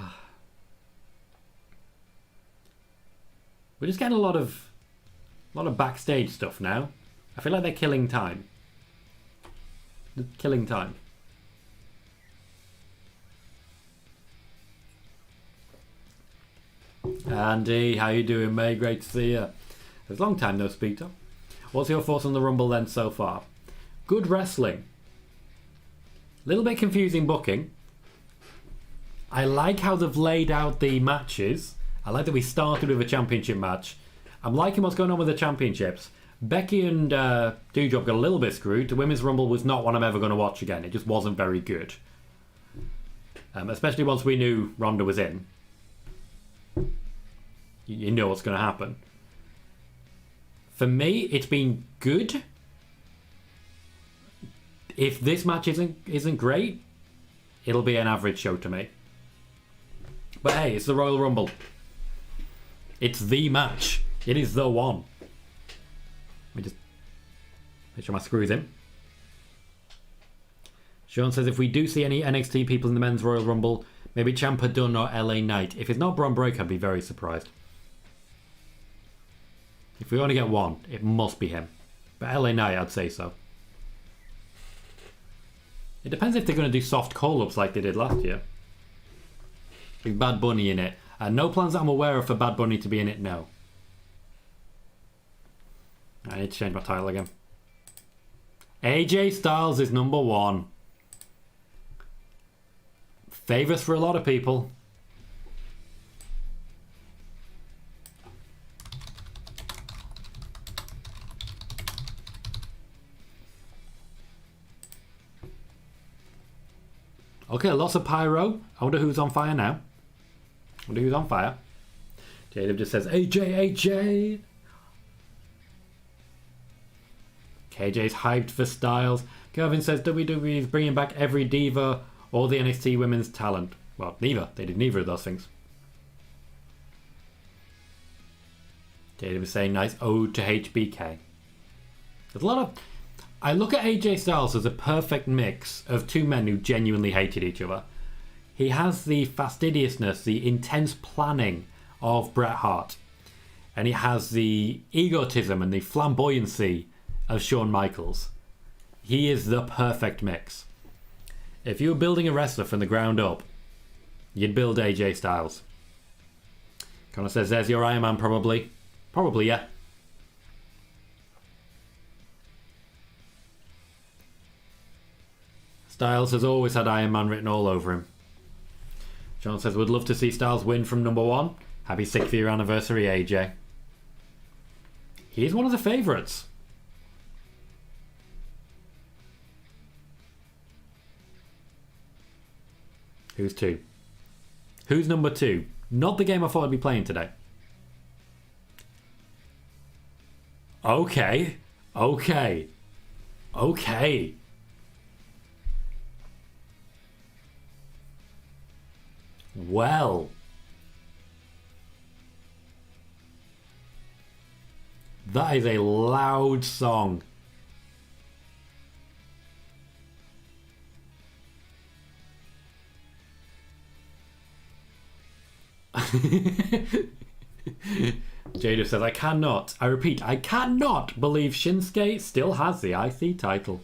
just getting a lot of backstage stuff now. I feel like they're killing time. They're killing time. Andy, how you doing, mate? Great to see you. It's a long time no speak to. What's your thoughts on the Rumble then so far? Good wrestling. Little bit confusing booking. I like how they've laid out the matches. I like that we started with a championship match. I'm liking what's going on with the championships. Becky and Doudrop got a little bit screwed. The Women's Rumble was not one I'm ever going to watch again. It just wasn't very good. Especially once we knew Ronda was in. You know what's going to happen. For me, it's been good. If this match isn't great, it'll be an average show to me. But hey, it's the Royal Rumble. It's the match. It is the one. Let me just make sure my screw's in. Sean says, if we do see any NXT people in the men's Royal Rumble, maybe Ciampa Dunn or LA Knight. If it's not Braun Breaker, I'd be very surprised. If we only get one, it must be him. But LA Knight, I'd say so. It depends if they're going to do soft call-ups like they did last year. With Bad Bunny in it. No plans that I'm aware of for Bad Bunny to be in it, no. I need to change my title again. AJ Styles is number 1. Favours for a lot of people. Okay, lots of pyro. I wonder who's on fire now. I wonder who's on fire. Jacob just says, AJ, AJ. KJ's hyped for Styles. Kevin says WWE is bringing back every diva or the NXT women's talent. Well, neither. They did neither of those things. Jacob is saying nice ode to HBK. There's a lot of... I look at AJ Styles as a perfect mix of two men who genuinely hated each other. He has the fastidiousness, the intense planning of Bret Hart. And he has the egotism and the flamboyancy of Shawn Michaels. He is the perfect mix. If you were building a wrestler from the ground up, you'd build AJ Styles. Connor says, there's your Iron Man probably. Probably, yeah. Styles has always had Iron Man written all over him. John says, would love to see Styles win from number 1. Happy 6th year anniversary, AJ. He's one of the favourites. Who's 2? Who's number 2? Not the game I thought I'd be playing today. Okay. Okay. Okay. Well. That is a loud song. Jada says, I repeat, I cannot believe Shinsuke still has the IC title.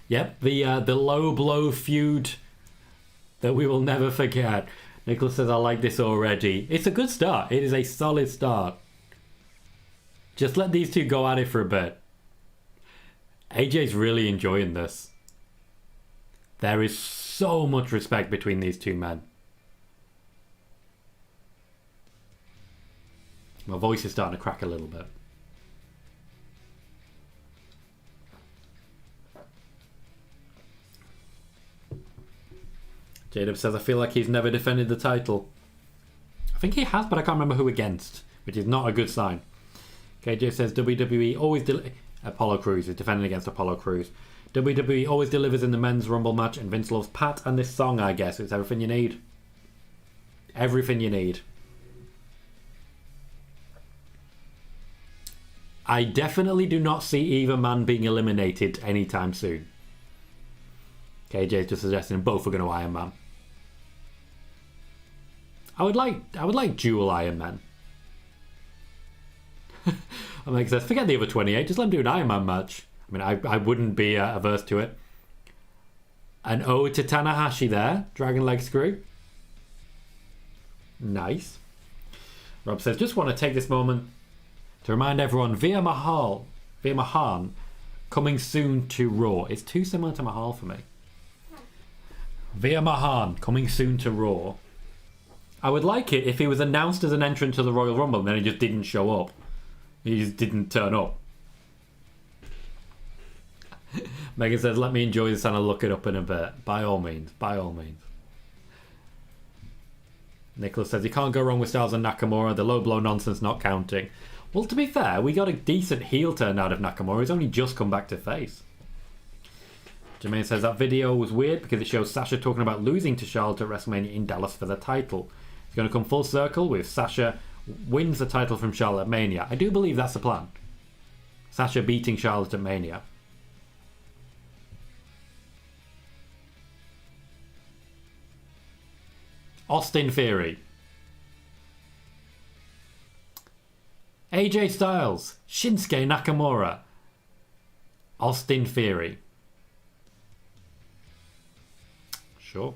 Yep, the low blow feud that we will never forget. Nicholas says, I like this already. It's a good start. It is a solid start. Just let these two go at it for a bit. AJ's really enjoying this. There is so much respect between these two men. My voice is starting to crack a little bit. J-Dub says, I feel like he's never defended the title. I think he has, but I can't remember who against, which is not a good sign. KJ says, WWE always... Apollo Crews is defending against Apollo Crews. WWE always delivers in the men's Rumble match, and Vince loves Pat and this song, I guess. It's everything you need. Everything you need. I definitely do not see either man being eliminated anytime soon. KJ's just suggesting both are going to Iron Man. I would like dual Iron Man. I'm like, forget the other 28, just let him do an Iron Man match. I mean, I wouldn't be averse to it. An ode to Tanahashi there. Dragon leg screw. Nice. Rob says, just want to take this moment to remind everyone, Veer Mahan coming soon to Raw. It's too similar to Mahal for me. Veer Mahan coming soon to Raw. I would like it if he was announced as an entrant to the Royal Rumble and then he just didn't show up. He just didn't turn up. Megan says, let me enjoy this and I'll look it up in a bit. By all means. By all means. Nicholas says, you can't go wrong with Styles and Nakamura. The low blow nonsense not counting. Well, to be fair, we got a decent heel turn out of Nakamura. He's only just come back to face. Jermaine says that video was weird because it shows Sasha talking about losing to Charlotte at WrestleMania in Dallas for the title. It's going to come full circle with Sasha wins the title from Charlotte at Mania. I do believe that's the plan. Sasha beating Charlotte at Mania. Austin Theory. AJ Styles. Shinsuke Nakamura. Austin Theory. Sure.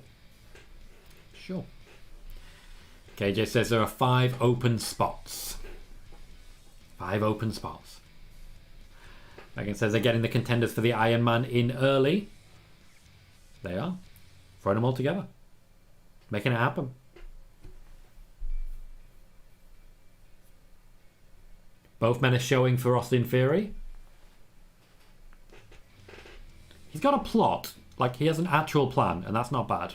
KJ says there are 5 open spots. 5 open spots. Megan says they're getting the contenders for the Iron Man in early. They are. Throwing them all together. Making it happen. Both men are showing for Austin Theory. He's got a plot. Like, he has an actual plan, and that's not bad.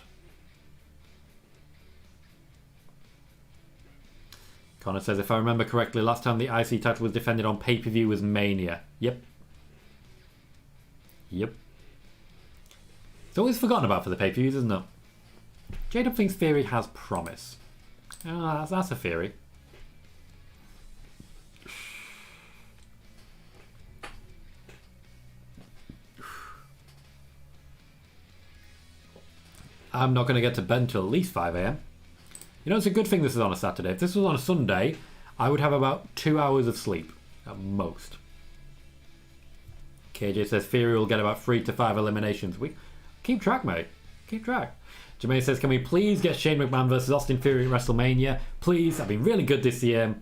Connor says, if I remember correctly, last time the IC title was defended on pay-per-view was Mania. Yep. It's always forgotten about for the pay-per-views, isn't it? J-Dub thinks Theory has promise. Oh, that's a theory. I'm not going to get to bed until at least 5 a.m. You know, it's a good thing this is on a Saturday. If this was on a Sunday, I would have about 2 hours of sleep at most. KJ says Theory will get about 3 to 5 eliminations a week. Keep track, mate. Keep track. Jermaine says, can we please get Shane McMahon versus Austin Theory at WrestleMania? Please, I've been really good this year.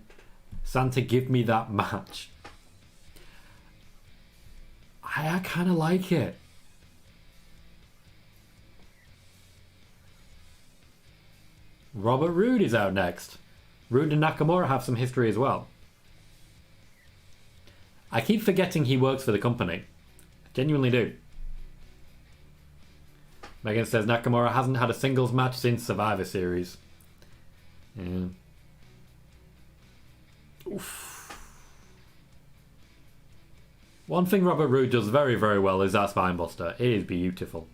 Santa, give me that match. I kind of like it. Robert Roode is out next. Roode and Nakamura have some history as well. I keep forgetting he works for the company. I genuinely do. Megan says Nakamura hasn't had a singles match since Survivor Series. Yeah. Oof. One thing Robert Roode does very, very well is that Spinebuster. It is beautiful.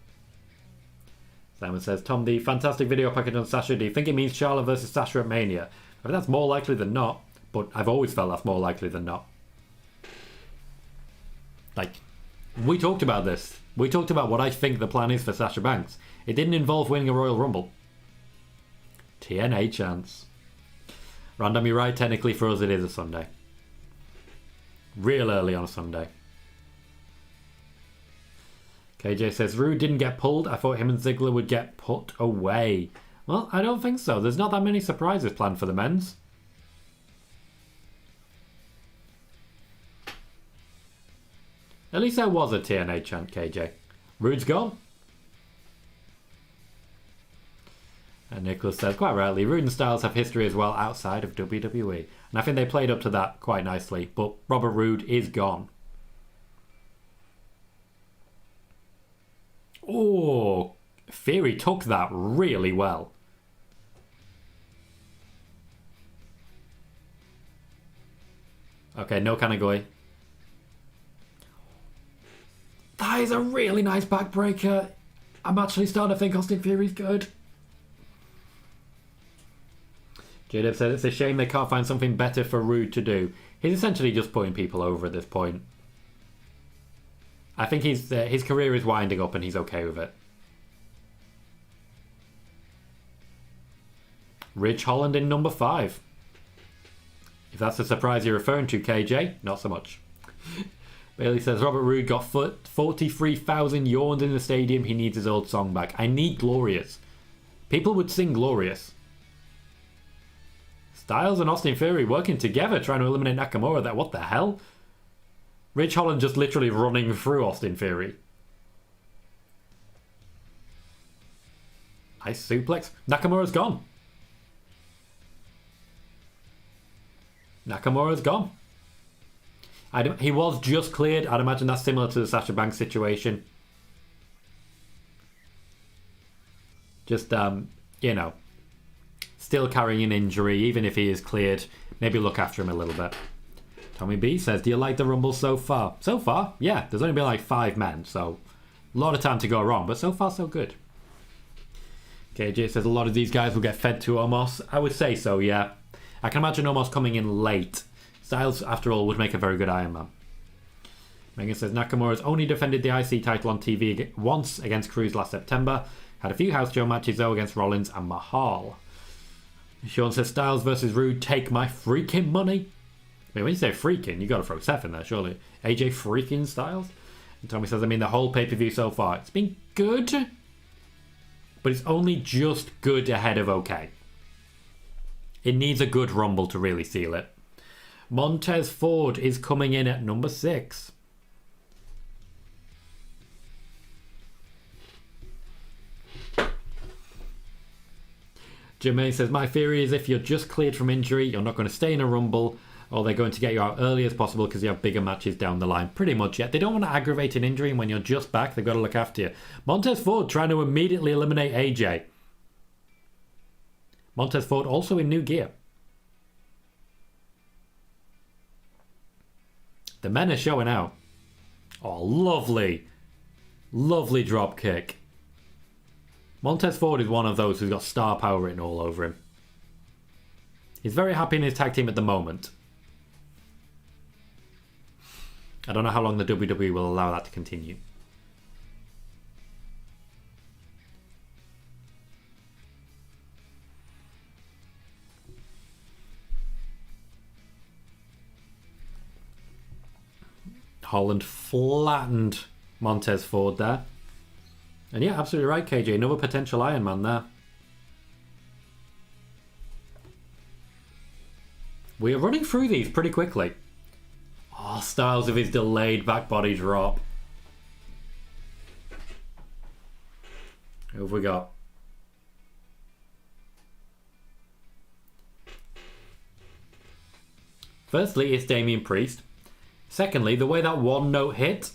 Simon says, Tom, the fantastic video package on Sasha, do you think it means Charlotte versus Sasha at Mania? I think that's more likely than not, but I've always felt that's more likely than not. Like, we talked about this. We talked about what I think the plan is for Sasha Banks. It didn't involve winning a Royal Rumble. TNA chance. Random, you're right, technically for us it is a Sunday. Real early on a Sunday. KJ says, Roode didn't get pulled. I thought him and Ziggler would get put away. Well, I don't think so. There's not that many surprises planned for the men's. At least there was a TNA chant, KJ. Roode's gone. And Nicholas says, quite rightly, Roode and Styles have history as well outside of WWE. And I think they played up to that quite nicely. But Robert Roode is gone. Oh, Theory took that really well. Okay, no Kanagoi. That is a really nice backbreaker. I'm actually starting to think Austin Theory's good. J-Dub said it's a shame they can't find something better for Roode to do. He's essentially just putting people over at this point. I think his career is winding up and he's okay with it. Ridge Holland in number 5. If that's the surprise you're referring to, KJ, not so much. Bailey says Robert Roode got 43,000 yawns in the stadium. He needs his old song back. I need Glorious. People would sing Glorious. Styles and Austin Theory working together trying to eliminate Nakamura. What the hell? Ridge Holland just literally running through Austin Theory. Nice suplex. Nakamura's gone. Nakamura's gone. He was just cleared. I'd imagine that's similar to the Sasha Banks situation. Just, you know, still carrying an injury, even if he is cleared. Maybe look after him a little bit. Tommy B says, do you like the Rumble so far? So far, yeah. There's only been like 5 men, so a lot of time to go wrong, but so far so good. KJ says, a lot of these guys will get fed to Omos. I would say so, yeah. I can imagine Omos coming in late. Styles, after all, would make a very good Iron Man. Megan says, Nakamura's only defended the IC title on TV once against Cruz last September. Had a few house show matches, though, against Rollins and Mahal. Sean says, Styles versus Rude, take my freaking money. I mean, when you say freaking, you got to throw Seth in there, surely. AJ freaking Styles? And Tommy says, I mean, the whole pay-per-view so far, it's been good, but it's only just good ahead of okay. It needs a good Rumble to really seal it. Montez Ford is coming in at number 6. Jermaine says, my theory is if you're just cleared from injury, you're not going to stay in a Rumble, or they're going to get you out early as possible because you have bigger matches down the line. Pretty much, yeah. They don't want to aggravate an injury, and when you're just back, they've got to look after you. Montez Ford trying to immediately eliminate AJ. Montez Ford also in new gear. The men are showing out. Oh, lovely. Lovely drop kick. Montez Ford is one of those who's got star power written all over him. He's very happy in his tag team at the moment. I don't know how long the WWE will allow that to continue. Holland flattened Montez Ford there. And yeah, absolutely right, KJ. Another potential Iron Man there. We are running through these pretty quickly. Oh, Styles with his delayed back body drop. Who have we got? Firstly, it's Damian Priest. Secondly, the way that one note hit,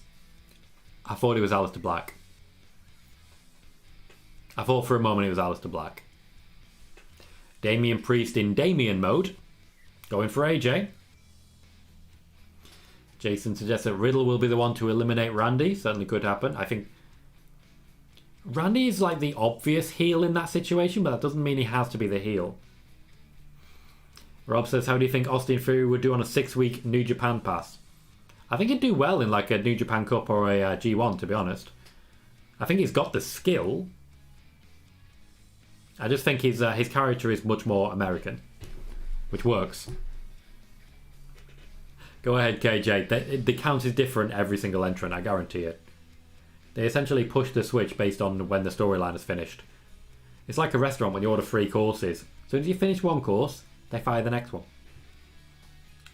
I thought it was Aleister Black. I thought for a moment it was Aleister Black. Damian Priest in Damian mode. Going for AJ. Jason suggests that Riddle will be the one to eliminate Randy. Certainly could happen. I think Randy is like the obvious heel in that situation, but that doesn't mean he has to be the heel. Rob says, how do you think Austin Theory would do on a 6-week New Japan pass? I think he'd do well in like a New Japan Cup or a G1, to be honest. I think he's got the skill. I just think his character is much more American, which works. Go ahead, KJ. The count is different every single entrant, I guarantee it. They essentially push the switch based on when the storyline is finished. It's like a restaurant when you order 3 courses. As soon as you finish one course, they fire the next one.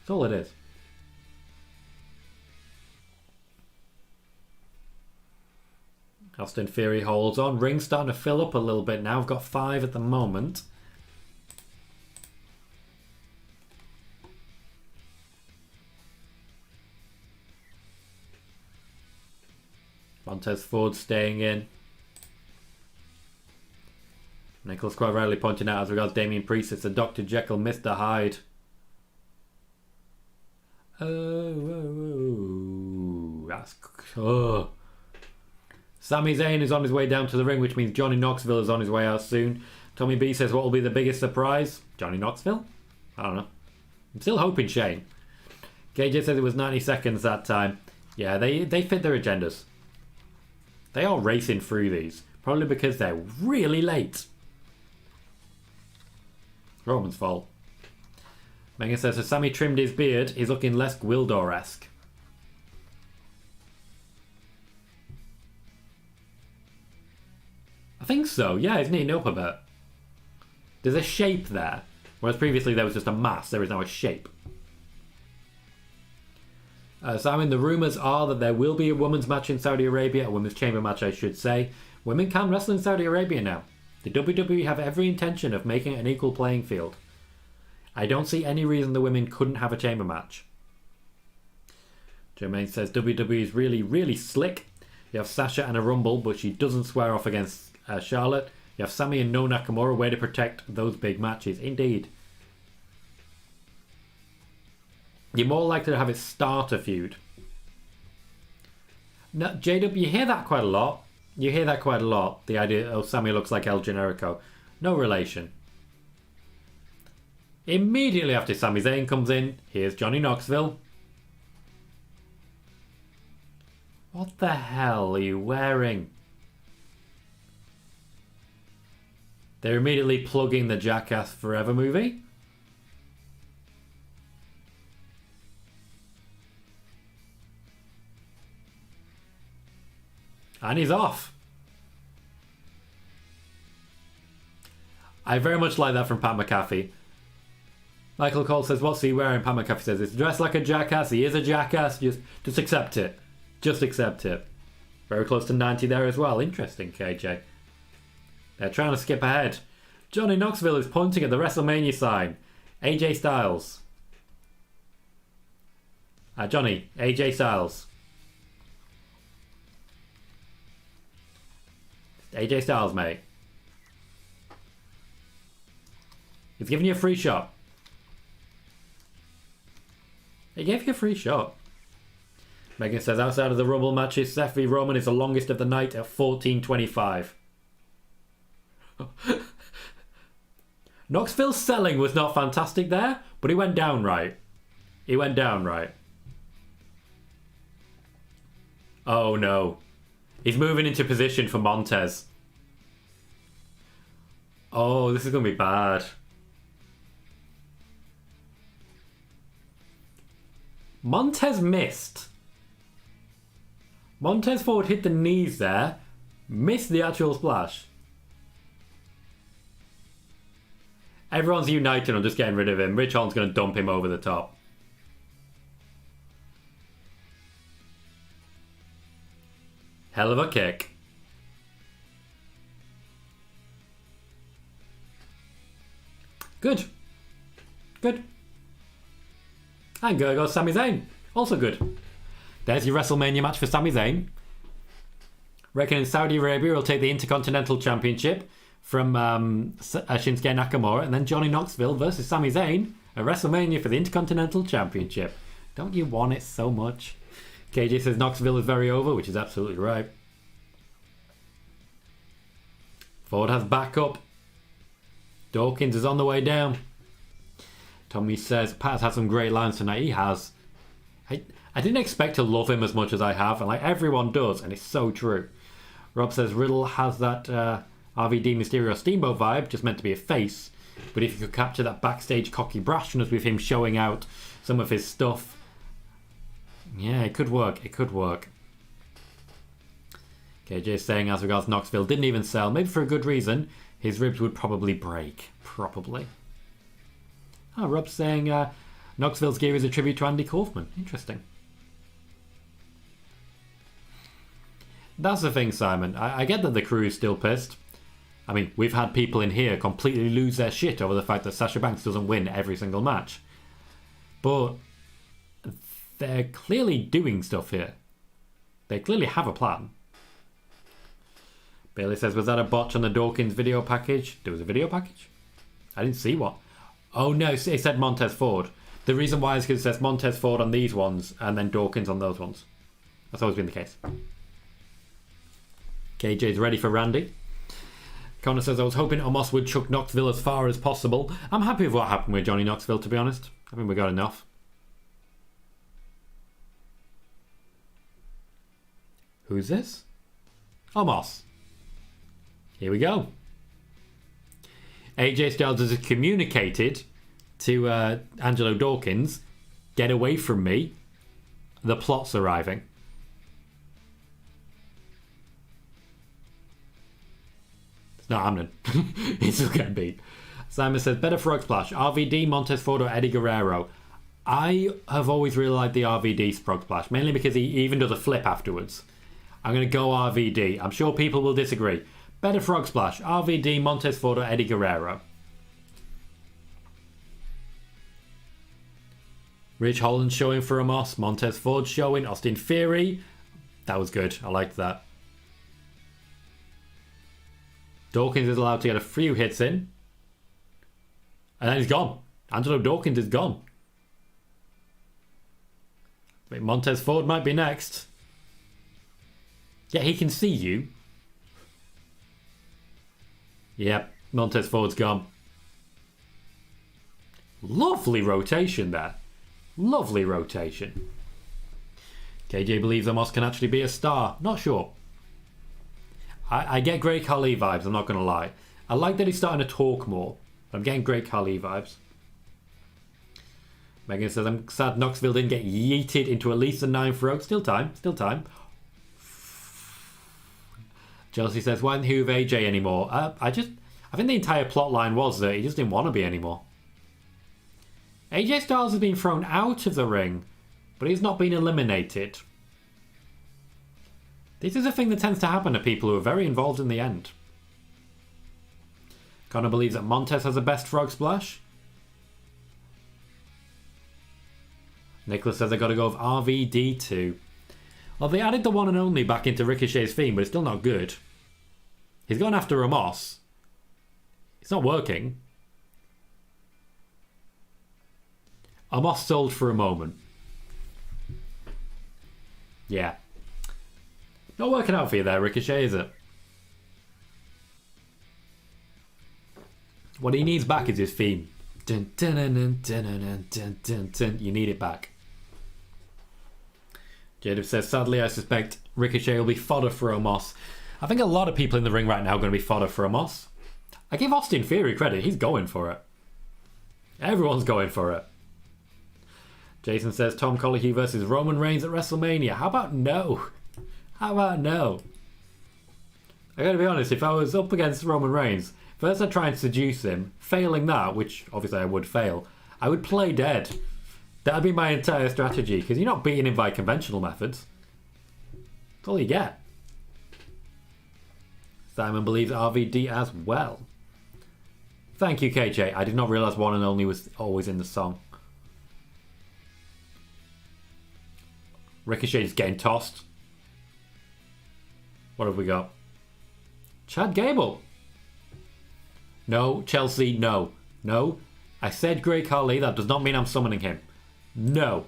That's all it is. Austin Theory holds on. Ring's starting to fill up a little bit now. We've got 5 at the moment. Montez Ford staying in. Nicholas quite rightly pointing out as regards Damian Priest, it's a Dr. Jekyll, Mr. Hyde. That's... Oh. Sami Zayn is on his way down to the ring, which means Johnny Knoxville is on his way out soon. Tommy B says, what will be the biggest surprise? Johnny Knoxville? I don't know. I'm still hoping Shane. KJ says it was 90 seconds that time. Yeah, they fit their agendas. They are racing through these. Probably because they're really late. Roman's fault. Megan says, as Sammy trimmed his beard, he's looking less Gwildor-esque. I think so, yeah, he's neating up a bit. There's a shape there. Whereas previously there was just a mass, there is now a shape. Simon, the rumours are that there will be a women's match in Saudi Arabia, a women's chamber match I should say. Women can wrestle in Saudi Arabia now. The WWE have every intention of making it an equal playing field. I don't see any reason the women couldn't have a chamber match. Jermaine says WWE is really, really slick. You have Sasha and a Rumble, but she doesn't swear off against Charlotte. You have Sami and no Nakamura, way to protect those big matches. Indeed. You're more likely to have it start a feud. No, JW, you hear that quite a lot. You hear that quite a lot. The idea, oh, Sami looks like El Generico. No relation. Immediately after Sami Zayn comes in, here's Johnny Knoxville. What the hell are you wearing? They're immediately plugging the Jackass Forever movie. And he's off. I very much like that from Pat McAfee. Michael Cole says, what's he wearing? Pat McAfee says, it's dressed like a jackass. He is a jackass. Just accept it. Just accept it. Very close to 90 there as well. Interesting, KJ. They're trying to skip ahead. Johnny Knoxville is pointing at the WrestleMania sign. AJ Styles. Johnny, AJ Styles. AJ Styles, mate. He's giving you a free shot. He gave you a free shot. Megan says, outside of the Rumble matches, Seth v Roman is the longest of the night at 14:25. Knoxville's selling was not fantastic there, but he went down right. He went down right. Oh no. He's moving into position for Montez. Oh, this is going to be bad. Montez missed. Montez Ford hit the knees there. Missed the actual splash. Everyone's united on just getting rid of him. Rich Holland's going to dump him over the top. Hell of a kick. Good. Good. And go goes Sami Zayn. Also good. There's your WrestleMania match for Sami Zayn. Reckoning Saudi Arabia will take the Intercontinental Championship from Shinsuke Nakamura, and then Johnny Knoxville versus Sami Zayn at WrestleMania for the Intercontinental Championship. Don't you want it so much? KJ says Knoxville is very over, which is absolutely right. Ford has backup. Dawkins is on the way down. Tommy says Pat's had some great lines tonight. He has. I didn't expect to love him as much as I have, and like everyone does, and it's so true. Rob says Riddle has that RVD Mysterio Steamboat vibe, just meant to be a face. But if you could capture that backstage cocky brashness with him showing out some of his stuff, yeah, it could work. It could work. KJ saying as regards Knoxville, didn't even sell, maybe for a good reason. His ribs would probably break. Probably. Oh, Rob's saying Knoxville's gear is a tribute to Andy Kaufman. Interesting. That's the thing, Simon. I get that the crew is still pissed. I mean, we've had people in here completely lose their shit over the fact that Sasha Banks doesn't win every single match. But they're clearly doing stuff here. They clearly have a plan. Bailey says, was that a botch on the Dawkins video package? There was a video package? I didn't see one. Oh no, it said Montez Ford. The reason why is because it says Montez Ford on these ones and then Dawkins on those ones. That's always been the case. KJ's ready for Randy. Connor says, I was hoping Omos would chuck Knoxville as far as possible. I'm happy with what happened with Johnny Knoxville, to be honest. I think we got enough. Who's this? Omos. Here we go. AJ Styles has communicated to Angelo Dawkins, get away from me. The plot's arriving. It's not happening. He's still getting beat. Simon says, better frog splash. RVD, Montez Ford or Eddie Guerrero. I have always really liked the RVD frog splash, mainly because he even does a flip afterwards. I'm going to go RVD. I'm sure people will disagree. Better frog splash. RVD, Montez Ford or Eddie Guerrero. Ridge Holland showing for Omos. Montez Ford showing. Austin Theory. That was good. I liked that. Dawkins is allowed to get a few hits in. And then he's gone. Angelo Dawkins is gone. Wait, Montez Ford might be next. Yeah, he can see you. Yep, Montez Ford's gone. Lovely rotation there. Lovely rotation. KJ believes Omos can actually be a star. Not sure. I get Great Khali vibes, I'm not going to lie. I like that he's starting to talk more. I'm getting Great Khali vibes. Megan says, I'm sad Knoxville didn't get yeeted into at least a 9th rope. Still time. Still time. Chelsea says, why isn't he with AJ anymore? I think the entire plot line was that he just didn't want to be anymore. AJ Styles has been thrown out of the ring, but he's not been eliminated. This is a thing that tends to happen to people who are very involved in the end. Connor believes that Montez has the best frog splash. Nicholas says I gotta go with RVD2. Well, they added the one and only back into Ricochet's theme, but it's still not good. He's gone after Omos. It's not working. Omos sold for a moment. Yeah. Not working out for you there, Ricochet, is it? What he needs back is his theme. Dun, dun, dun, dun, dun, dun, dun, dun. You need it back. Jadeb says, sadly, I suspect Ricochet will be fodder for Omos. I think a lot of people in the ring right now are going to be fodder for Omos. I give Austin Theory credit. He's going for it. Everyone's going for it. Jason says, Tom Colohue versus Roman Reigns at WrestleMania. How about no? How about no? I gotta be honest, if I was up against Roman Reigns, first I'd try and seduce him. Failing that, which obviously I would fail, I would play dead. That'd be my entire strategy, because you're not beating him by conventional methods. That's all you get. Simon believes RVD as well. Thank you, KJ. I did not realise one and only was always in the song. Ricochet's getting tossed. What have we got? Chad Gable. No, Chelsea, no. No. I said Great Khali. That does not mean I'm summoning him. No.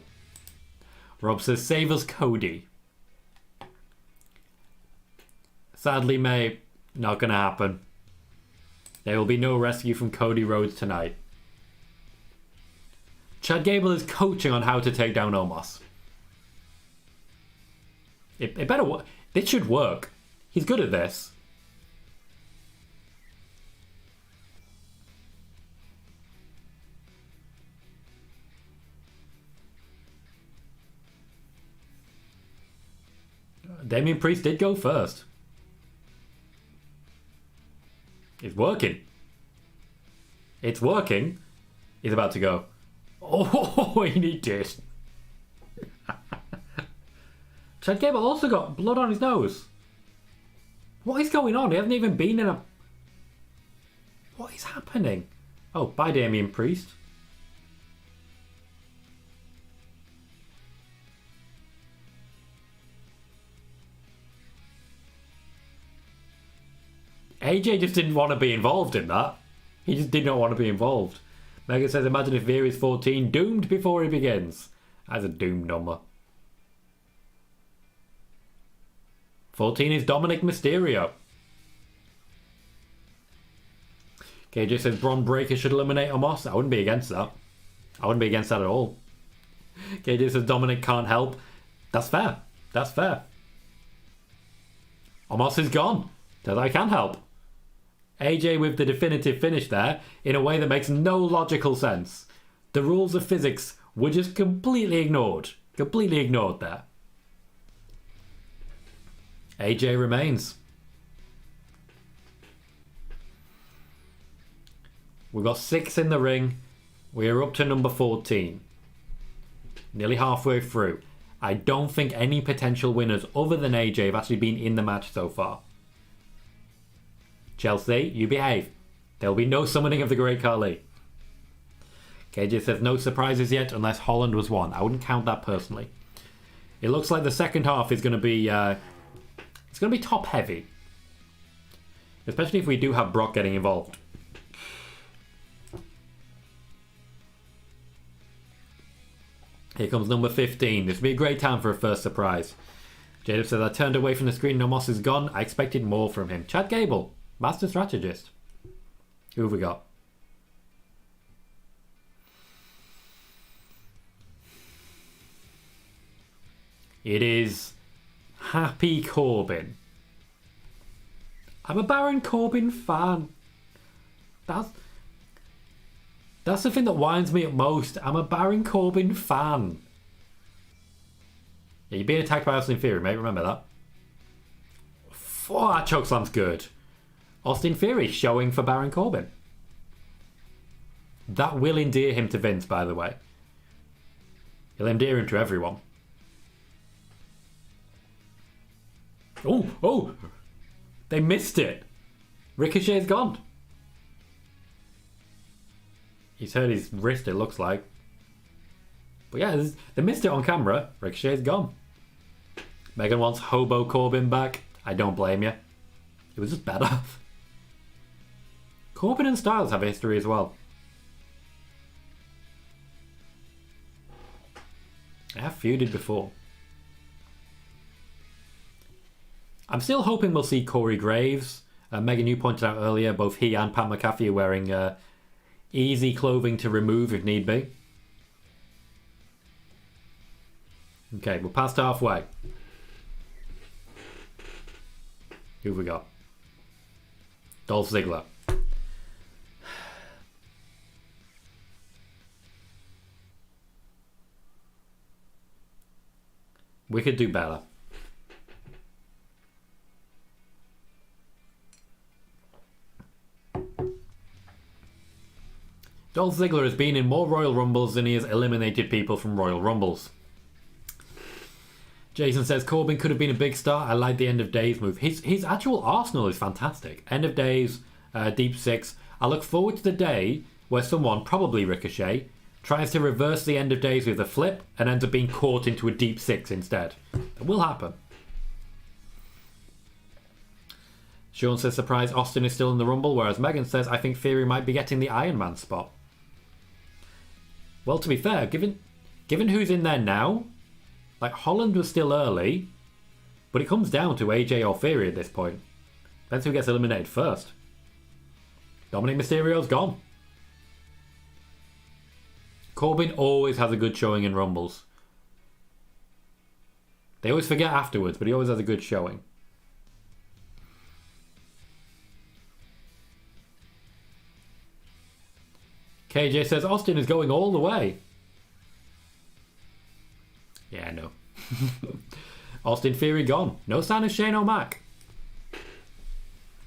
Rob says, save us Cody. Sadly, May, not going to happen. There will be no rescue from Cody Rhodes tonight. Chad Gable is coaching on how to take down Omos. It better work. This should work. He's good at this. Damian Priest did go first. It's working. It's working. He's about to go. Oh, he did. Chad Gable also got blood on his nose. What is going on? He hasn't even been in a... What is happening? Oh, bye Damian Priest. AJ just didn't want to be involved in that. He just did not want to be involved. Megan says, imagine if Veer is 14, doomed before he begins. That's a doomed number. 14 is Dominic Mysterio. KJ says Braun Breaker should eliminate Omos. I wouldn't be against that. I wouldn't be against that at all. KJ says Dominic can't help. That's fair. That's fair. Omos is gone. Says I can help. AJ with the definitive finish there in a way that makes no logical sense. The rules of physics were just completely ignored. Completely ignored there. AJ remains. We've got 6 in the ring. We are up to number 14. Nearly halfway through. I don't think any potential winners other than AJ have actually been in the match so far. Chelsea, you behave. There will be no summoning of the Great Khali. KJ says no surprises yet unless Holland was one. I wouldn't count that personally. It looks like the second half is going to be... it's going to be top heavy. It Especially if we do have Brock getting involved. Here comes number 15. This would be a great time for a first surprise. Jada says, I turned away from the screen. No Moss is gone. I expected more from him. Chad Gable, master strategist. Who have we got? It is Happy Corbin. I'm a Baron Corbin fan. That's the thing that winds me up most. I'm a Baron Corbin fan. Yeah, you're being attacked by Austin Theory, mate. Remember that. Oh, that chokeslam's good. Austin Theory showing for Baron Corbin. That will endear him to Vince, by the way. He'll endear him to everyone. Oh! They missed it. Ricochet's gone. He's hurt his wrist, it looks like. But yeah, they missed it on camera. Ricochet's gone. Megan wants Hobo Corbin back. I don't blame you. It was just better. Corbin and Styles have a history as well. They have feuded before. I'm still hoping we'll see Corey Graves. Megan, you pointed out earlier, both he and Pat McAfee are wearing easy clothing to remove if need be. Okay, we're past halfway. Who have we got? Dolph Ziggler. We could do better. Dolph Ziggler has been in more Royal Rumbles than he has eliminated people from Royal Rumbles. Jason says, Corbin could have been a big star. I like the End of Days move. His actual arsenal is fantastic. End of Days, Deep Six. I look forward to the day where someone, probably Ricochet, tries to reverse the End of Days with a flip and ends up being caught into a Deep Six instead. It will happen. Sean says, surprise, Austin is still in the Rumble, whereas Megan says, I think Theory might be getting the Iron Man spot. Well, to be fair, given who's in there now, like Holland was still early, but it comes down to AJ or Theory at this point. Depends who gets eliminated first. Dominic Mysterio's gone. Corbin always has a good showing in Rumbles. They always forget afterwards, but he always has a good showing. KJ says Austin is going all the way. Yeah, I know. Austin Theory gone. No sign of Shane O'Mac.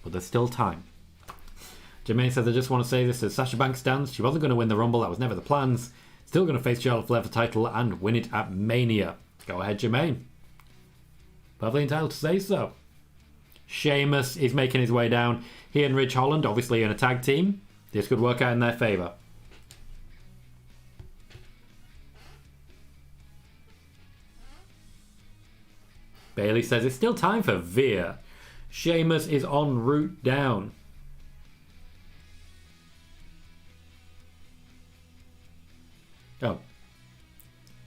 But there's still time. Jermaine says, I just want to say this as Sasha Banks stands. She wasn't going to win the Rumble. That was never the plans. Still going to face Charlotte Flair for the title and win it at Mania. Go ahead, Jermaine. Perfectly entitled to say so. Sheamus is making his way down. He and Ridge Holland, obviously in a tag team. This could work out in their favour. Bailey says it's still time for Veer. Sheamus is en route down. Oh.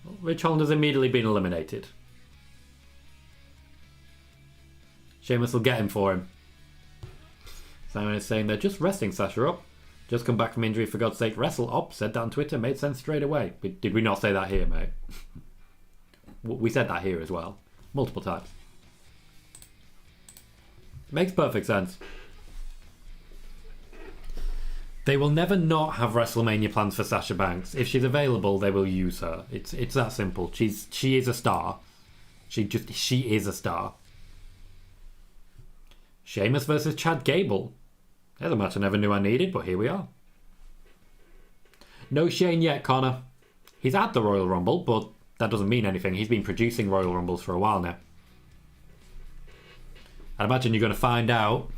Well, Ridge Holland has immediately been eliminated. Sheamus will get him for him. Simon is saying they're just resting Sasha up. Just come back from injury, for God's sake. Wrestle up. Said that on Twitter. Made sense straight away. Did we not say that here, mate? We said that here as well. Multiple times. Makes perfect sense. They will never not have WrestleMania plans for Sasha Banks. If she's available, they will use her. It's that simple. She is a star. She is a star. Sheamus versus Chad Gable. There's a match I never knew I needed, but here we are. No Shane yet, Connor. He's at the Royal Rumble, but that doesn't mean anything. He's been producing Royal Rumbles for a while now. I imagine you're going to find out,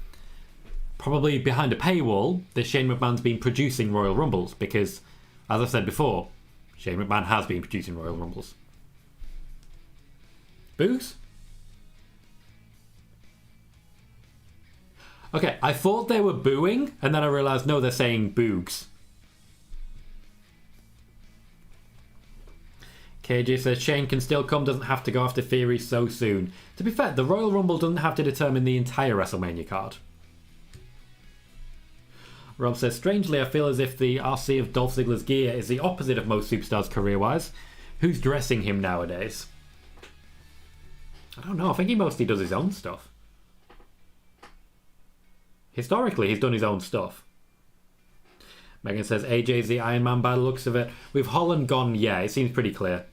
probably behind a paywall, that Shane McMahon's been producing Royal Rumbles, because, as I've said before, Shane McMahon has been producing Royal Rumbles. Boogs? Okay, I thought they were booing, and then I realised, no, they're saying boogs. KJ says Shane can still come, doesn't have to go after Theory so soon. To be fair, the Royal Rumble doesn't have to determine the entire WrestleMania card. Rob says, strangely, I feel as if the RC of Dolph Ziggler's gear is the opposite of most superstars career-wise. Who's dressing him nowadays? I don't know, I think he mostly does his own stuff. Historically, he's done his own stuff. Megan says, AJ's the Iron Man by the looks of it. With Holland gone, yeah, it seems pretty clear.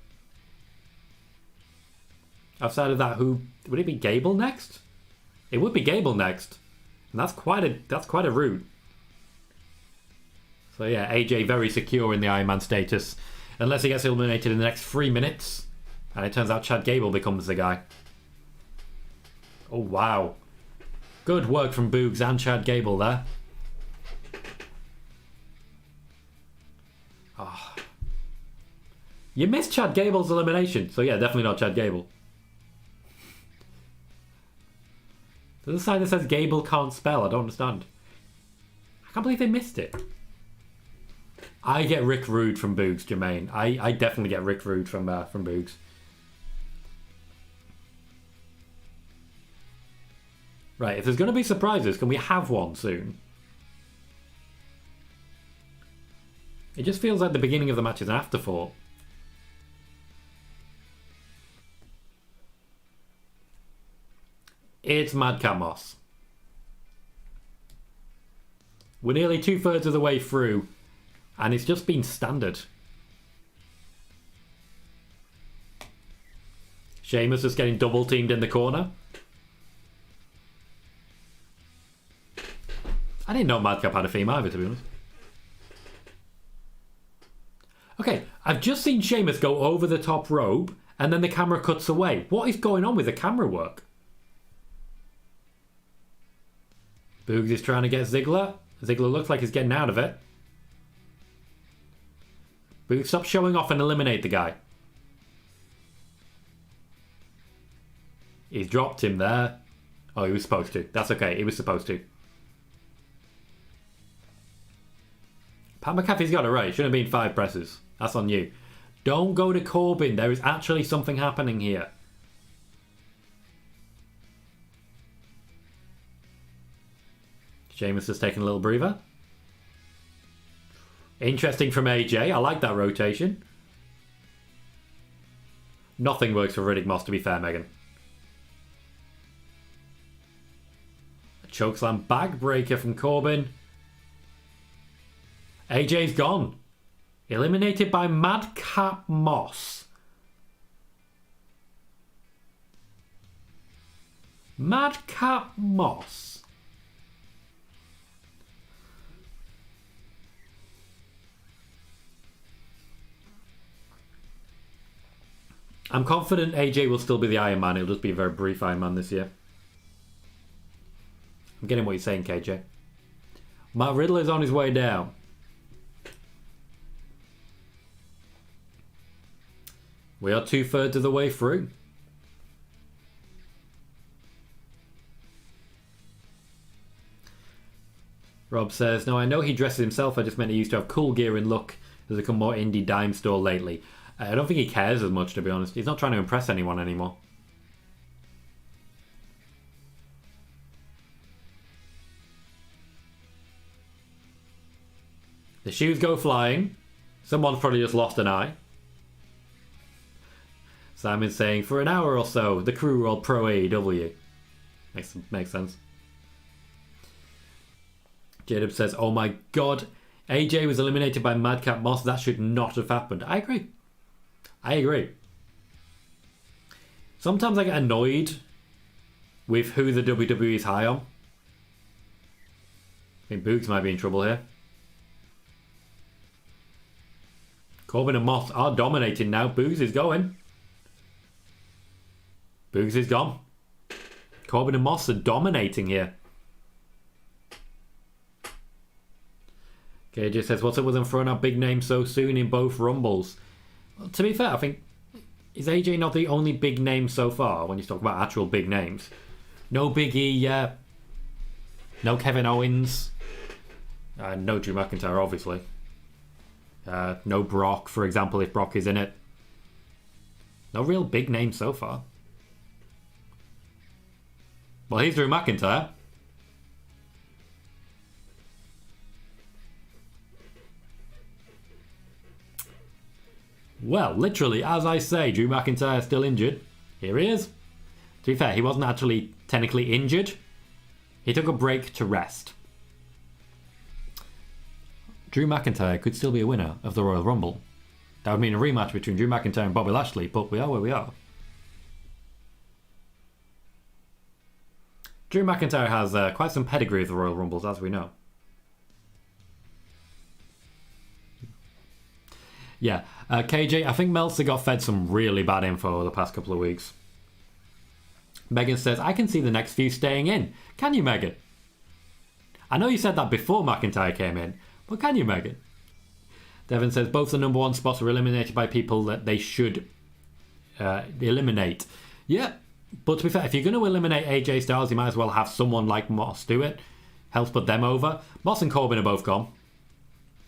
Outside of that, who would it be? Gable next? It would be Gable next, and that's quite a route. So yeah, AJ very secure in the Iron Man status, unless he gets eliminated in the next 3 minutes, and it turns out Chad Gable becomes the guy. Oh wow, good work from Boogs and Chad Gable there. Oh. You missed Chad Gable's elimination, so yeah, definitely not Chad Gable. There's a sign that says Gable can't spell. I don't understand. I can't believe they missed it. I get Rick Rude from Boogs, Jermaine. I definitely get Rick Rude from Boogs. Right, if there's going to be surprises, can we have one soon? It just feels like the beginning of the match is an afterthought. It's Madcap Moss. We're nearly 2/3 of the way through, and it's just been standard. Sheamus just getting double teamed in the corner. I didn't know Madcap had a theme either, to be honest. Okay, I've just seen Sheamus go over the top rope, and then the camera cuts away. What is going on with the camera work? Boogs is trying to get Ziggler. Ziggler looks like he's getting out of it. Boogs, stop showing off and eliminate the guy. He's dropped him there. Oh, he was supposed to. That's okay, he was supposed to. Pat McAfee's got it right. It shouldn't have been 5 presses. That's on you. Don't go to Corbin. There is actually something happening here. Sheamus has taken a little breather. Interesting from AJ. I like that rotation. Nothing works for Riddick Moss, to be fair, Megan. A chokeslam backbreaker from Corbin. AJ's gone. Eliminated by Madcap Moss. Madcap Moss. I'm confident AJ will still be the Iron Man. It'll just be a very brief Iron Man this year. I'm getting what you're saying, KJ. Matt Riddle is on his way down. We are 2/3 of the way through. Rob says, no, I know he dresses himself. I just meant he used to have cool gear and look. Has become more indie dime store lately. I don't think he cares as much, to be honest. He's not trying to impress anyone anymore. The shoes go flying. Someone's probably just lost an eye. Simon's saying, for an hour or so, the crew rolled pro AEW. Makes sense. Jacob says, oh my god, AJ was eliminated by Madcap Moss. That should not have happened. I agree. Sometimes I get annoyed with who the WWE is high on. I think Boogs might be in trouble here. Corbin and Moss are dominating now. Boogs is going. Boogs is gone. Corbin and Moss are dominating here. KJ says, what's up with them throwing out big names so soon in both Rumbles? Well, to be fair, I think, is AJ not the only big name so far when you talk about actual big names? No Big E, No Kevin Owens. No Drew McIntyre, obviously. No Brock, for example, if Brock is in it. No real big names so far. Well, here's Drew McIntyre. Well, literally, as I say, Drew McIntyre is still injured. Here he is. To be fair, he wasn't actually technically injured. He took a break to rest. Drew McIntyre could still be a winner of the Royal Rumble. That would mean a rematch between Drew McIntyre and Bobby Lashley, but we are where we are. Drew McIntyre has quite some pedigree of the Royal Rumbles, as we know. Yeah, KJ, I think Meltzer got fed some really bad info over the past couple of weeks. Megan says, I can see the next few staying in. Can you, Megan? I know you said that before McIntyre came in, but can you, Megan? Devin says, both the number one spots were eliminated by people that they should eliminate. Yeah, but to be fair, if you're going to eliminate AJ Styles, you might as well have someone like Moss do it. Helps put them over. Moss and Corbin are both gone.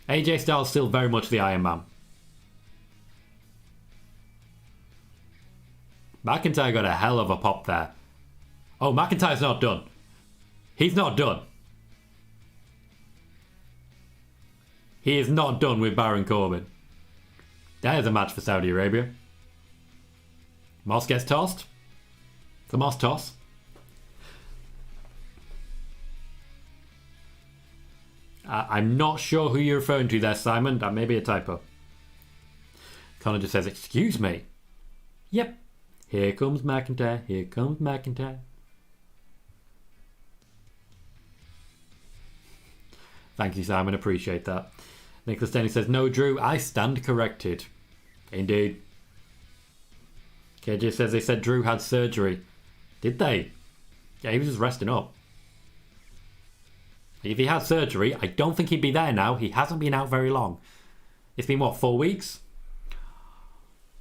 AJ Styles still very much the Iron Man. McIntyre got a hell of a pop there. Oh, McIntyre's not done. He's not done. He is not done with Baron Corbin. There's a match for Saudi Arabia. Moss gets tossed. The Moss toss. I'm not sure who you're referring to there, Simon. That may be a typo. Connor just says, excuse me. Yep. Here comes McIntyre. Here comes McIntyre. Thank you, Simon. Appreciate that. Nicholas Denny says, no, Drew, I stand corrected. Indeed. KJ says they said Drew had surgery. Did they? Yeah, he was just resting up. If he had surgery, I don't think he'd be there now. He hasn't been out very long. It's been, what, 4 weeks?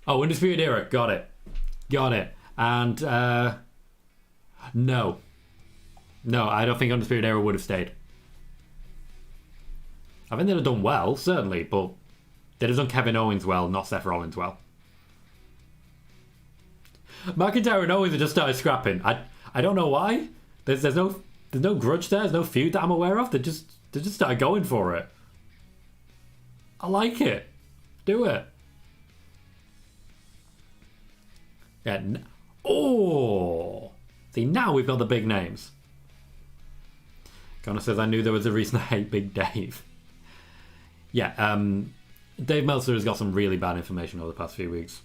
Oh, Undisputed Era. Got it. Got it. And, no. No, I don't think Undisputed Era would have stayed. I think they'd have done well, certainly, but they'd have done Kevin Owens well, not Seth Rollins well. McIntyre and Owens have just started scrapping. I don't know why. There's no grudge there. There's no feud that I'm aware of. They just started going for it. I like it. Do it. Yeah. Oh. See, now we've got the big names. Connor says, I knew there was a reason I hate Big Dave. Yeah, Dave Meltzer has got some really bad information over the past few weeks.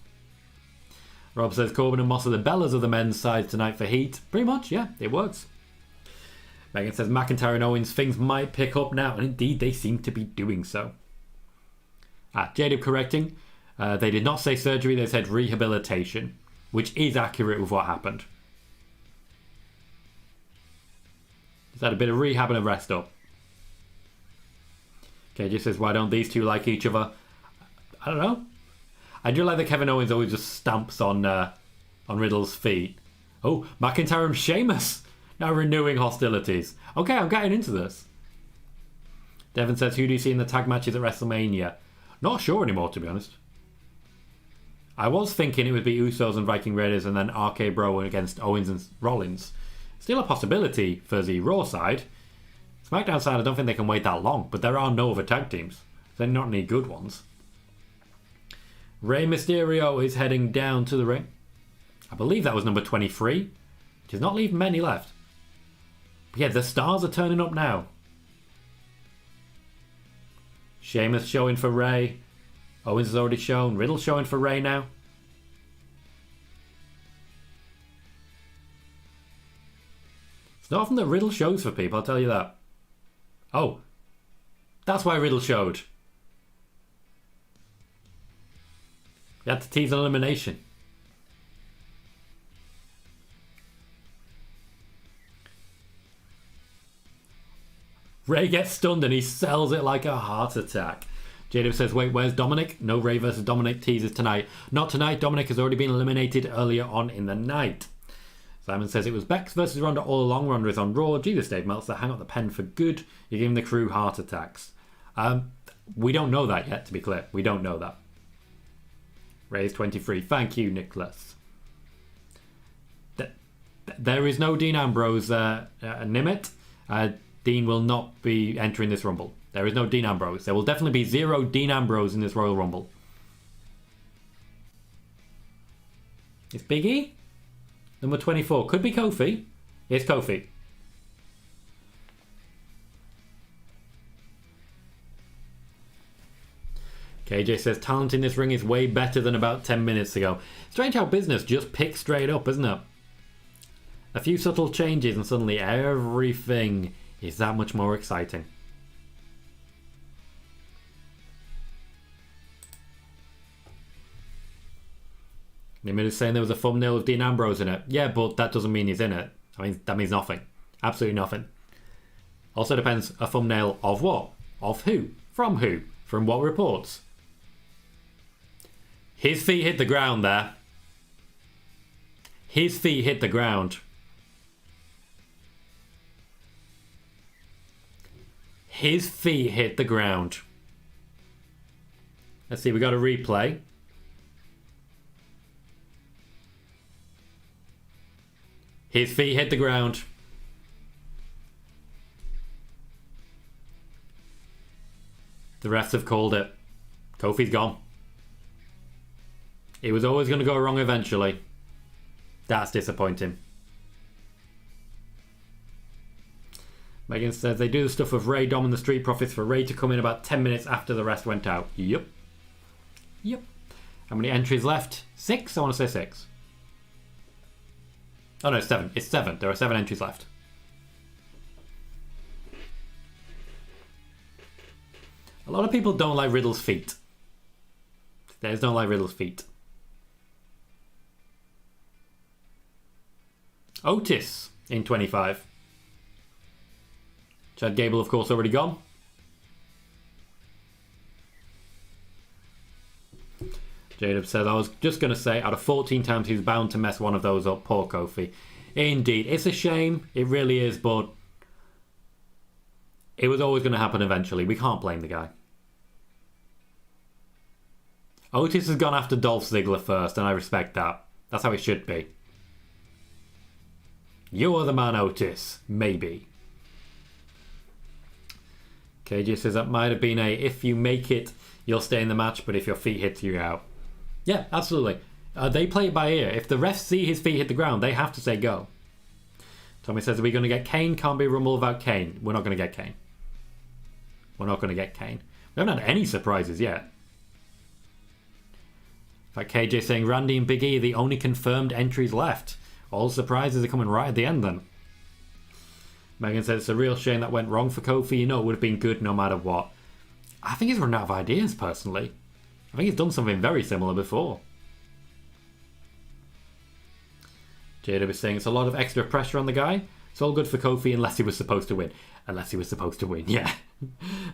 Rob says, Corbin and Moss are the bellas of the men's side tonight for heat. Pretty much, yeah, it works. Megan says, McIntyre and Owens, things might pick up now. And indeed, they seem to be doing so. Jadeb correcting. They did not say surgery, they said rehabilitation. Which is accurate with what happened. He's had a bit of rehab and a rest up. KJ says, why don't these two like each other? I don't know. I do like that Kevin Owens always just stamps on Riddle's feet. Oh, McIntyre and Sheamus now renewing hostilities. Okay, I'm getting into this. Devin says, who do you see in the tag matches at WrestleMania? Not sure anymore, to be honest. I was thinking it would be Usos and Viking Raiders and then RK Bro against Owens and Rollins. Still a possibility for the Raw side. SmackDown side, I don't think they can wait that long, but there are no other tag teams. They're not any good ones. Rey Mysterio is heading down to the ring. I believe that was number 23, which does not leave many left. But yeah, the stars are turning up now. Sheamus showing for Rey. Owens has already shown. Riddle showing for Rey now. It's not often that Riddle shows for people, I'll tell you that. Oh, that's why Riddle showed. He had to tease an elimination. Rey gets stunned and he sells it like a heart attack. Jada says, wait, where's Dominic? No Rey versus Dominic teases tonight. Not tonight. Dominic has already been eliminated earlier on in the night. Simon says it was Bex versus Ronda all along. Ronda is on Raw. Jesus, Dave Meltzer, hang up the pen for good. You're giving the crew heart attacks. We don't know that yet, to be clear. We don't know that. Raise 23. Thank you, Nicholas. There is no Dean Ambrose Nimit. Dean will not be entering this Rumble. There is no Dean Ambrose. There will definitely be 0 Dean Ambrose in this Royal Rumble. It's Big E? Number 24. Could be Kofi. It's Kofi. KJ says, talent in this ring is way better than about 10 minutes ago. Strange how business just picks straight up, isn't it? A few subtle changes and suddenly everything is that much more exciting. Nimid is saying there was a thumbnail of Dean Ambrose in it. Yeah, but that doesn't mean he's in it. I mean, that means nothing. Absolutely nothing. Also depends, a thumbnail of what? Of who? From who? From what reports? His feet hit the ground there. His feet hit the ground. His feet hit the ground. Let's see, we got a replay. His feet hit the ground. The refs have called it. Kofi's gone. It was always going to go wrong eventually. That's disappointing. Megan says they do the stuff of Ray, Dom and the Street Profits for Ray to come in about 10 minutes after the rest went out. Yep. Yep. How many entries left? 6? I want to say 6. Oh no, 7. It's 7. There are 7 entries left. A lot of people don't like Riddle's feet. They don't like Riddle's feet. Otis in 25. Chad Gable, of course, already gone. J-Dub says, I was just going to say, out of 14 times he's bound to mess one of those up. Poor Kofi. Indeed. It's a shame. It really is, but it was always going to happen eventually. We can't blame the guy. Otis has gone after Dolph Ziggler first, and I respect that. That's how it should be. You're the man, Otis. Maybe. KJ says that might have been a, if you make it, you'll stay in the match, but if your feet hit you, you're out. Yeah, absolutely. They play it by ear. If the refs see his feet hit the ground, they have to say go. Tommy says, are we going to get Kane? Can't be a Rumble without Kane. We're not going to get Kane. We're not going to get Kane. We haven't had any surprises yet. In fact, KJ saying Randy and Big E are the only confirmed entries left. All surprises are coming right at the end then. Megan says it's a real shame that went wrong for Kofi. You know it would have been good no matter what. I think he's run out of ideas personally. I think he's done something very similar before. Jada was saying it's a lot of extra pressure on the guy. It's all good for Kofi unless he was supposed to win. Unless he was supposed to win, yeah.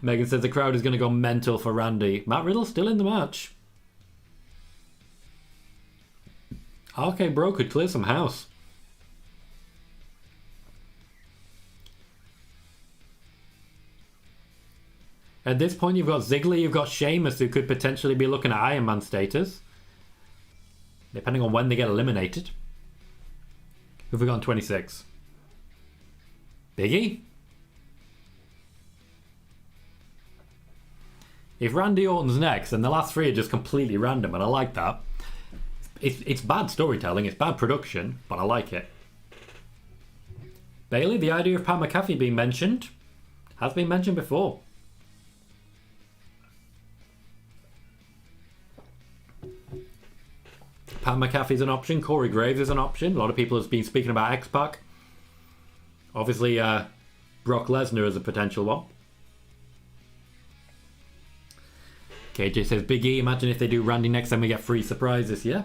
Megan says the crowd is going to go mental for Randy. Matt Riddle's still in the match. RK Bro could clear some house. At this point, you've got Ziggler, you've got Sheamus, who could potentially be looking at Iron Man status. Depending on when they get eliminated. Who have we got on 26? Big E? If Randy Orton's next, then the last 3 are just completely random, and I like that. It's bad storytelling, it's bad production, but I like it. Bailey, the idea of Pat McAfee being mentioned has been mentioned before. Pat McAfee's an option, Corey Graves is an option. A lot of people have been speaking about X-Pac. Obviously, Brock Lesnar is a potential one. KJ says, Big E, imagine if they do Randy next time we get 3 surprises, yeah?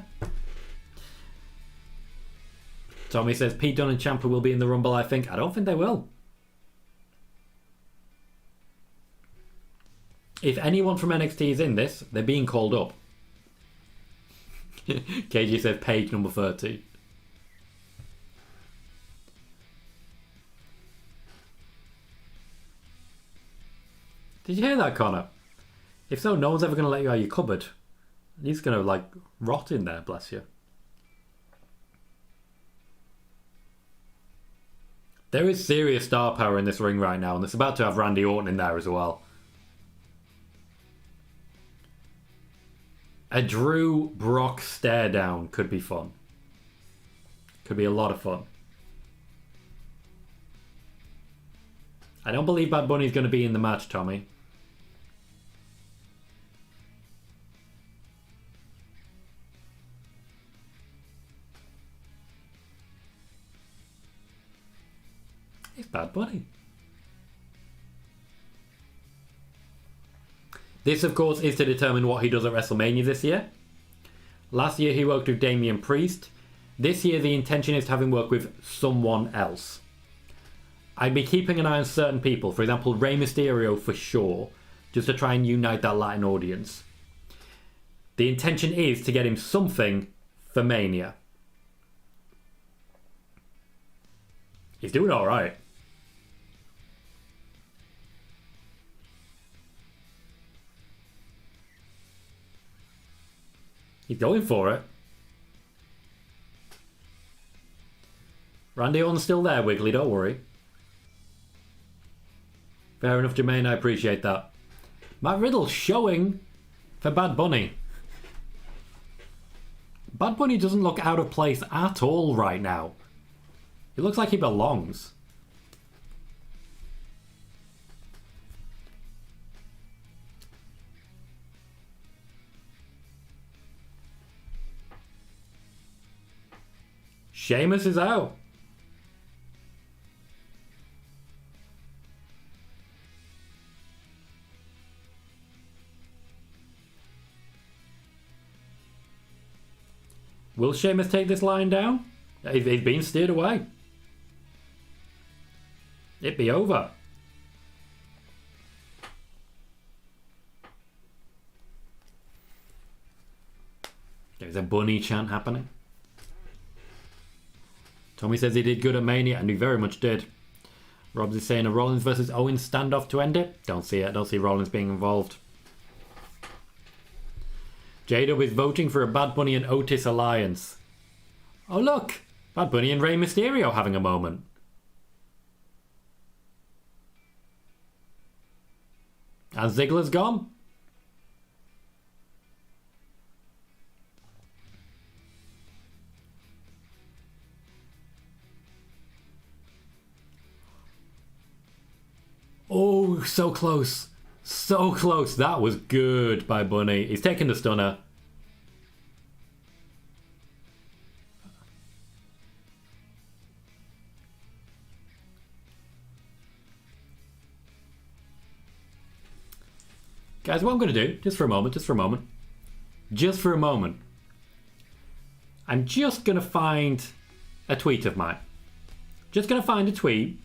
Tommy says, Pete Dunne and Ciampa will be in the Rumble, I think. I don't think they will. If anyone from NXT is in this, they're being called up. KJ says, Paige number 30. Did you hear that, Connor? If so, no one's ever going to let you out of your cupboard. He's going to, like, rot in there, bless you. There is serious star power in this ring right now, and it's about to have Randy Orton in there as well. A Drew Brock stare down could be fun. Could be a lot of fun. I don't believe Bad Bunny's going to be in the match, Tommy. It's Bad Bunny. This, of course, is to determine what he does at WrestleMania this year. Last year, he worked with Damian Priest. This year, the intention is to have him work with someone else. I'd be keeping an eye on certain people. For example, Rey Mysterio for sure. Just to try and unite that Latin audience. The intention is to get him something for Mania. He's doing alright. He's going for it. Randy Orton's still there, Wiggly, don't worry. Fair enough, Jermaine, I appreciate that. Matt Riddle showing for Bad Bunny. Bad Bunny doesn't look out of place at all right now. He looks like he belongs. Sheamus is out. Will Sheamus take this line down? He's been steered away. It'd be over. There's a bunny chant happening. Tommy says he did good at Mania, and he very much did. Robs is saying a Rollins versus Owens standoff to end it. Don't see it. I don't see Rollins being involved. J-Dub is voting for a Bad Bunny and Otis alliance. Oh look! Bad Bunny and Rey Mysterio having a moment. And Ziggler's gone. Oh, so close. So close. That was good by Bunny. He's taking the stunner. Guys, what I'm going to do, just for a moment, I'm just going to find a tweet of mine. Just going to find a tweet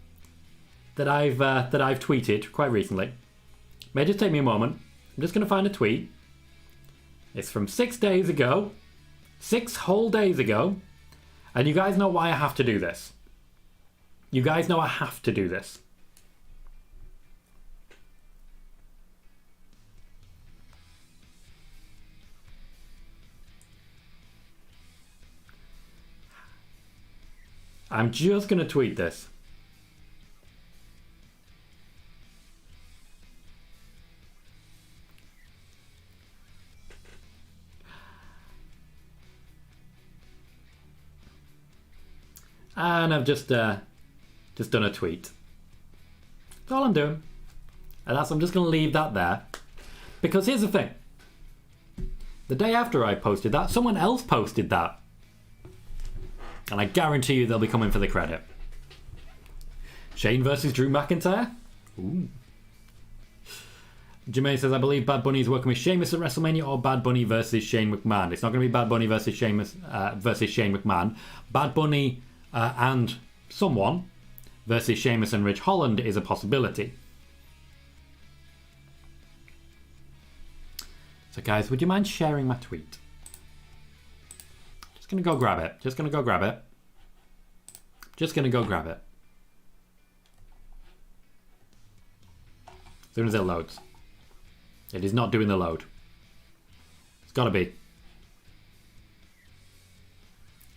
that I've tweeted quite recently. May just take me a moment. I'm just going to find a tweet. It's from 6 days ago. 6 whole days ago. And you guys know why I have to do this. You guys know I have to do this. I'm just going to tweet this. And I've just done a tweet. That's all I'm doing. And I'm just going to leave that there. Because here's the thing. The day after I posted that, someone else posted that. And I guarantee you they'll be coming for the credit. Shane versus Drew McIntyre? Ooh. Jermaine says, I believe Bad Bunny is working with Sheamus at WrestleMania or Bad Bunny versus Shane McMahon. It's not going to be Bad Bunny versus Sheamus versus Shane McMahon. Bad Bunny and someone versus Sheamus and Ridge Holland is a possibility. So guys, would you mind sharing my tweet? Just going to go grab it. Just going to go grab it. As soon as it loads. It is not doing the load. It's got to be.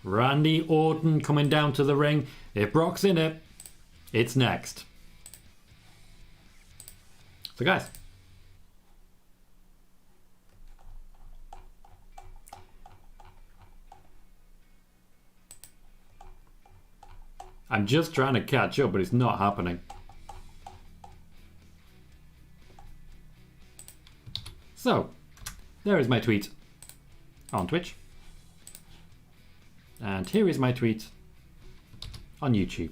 Randy Orton coming down to the ring. If Brock's in it, it's next. So guys, I'm just trying to catch up, but it's not happening. So, there is my tweet on Twitch. And here is my tweet on YouTube.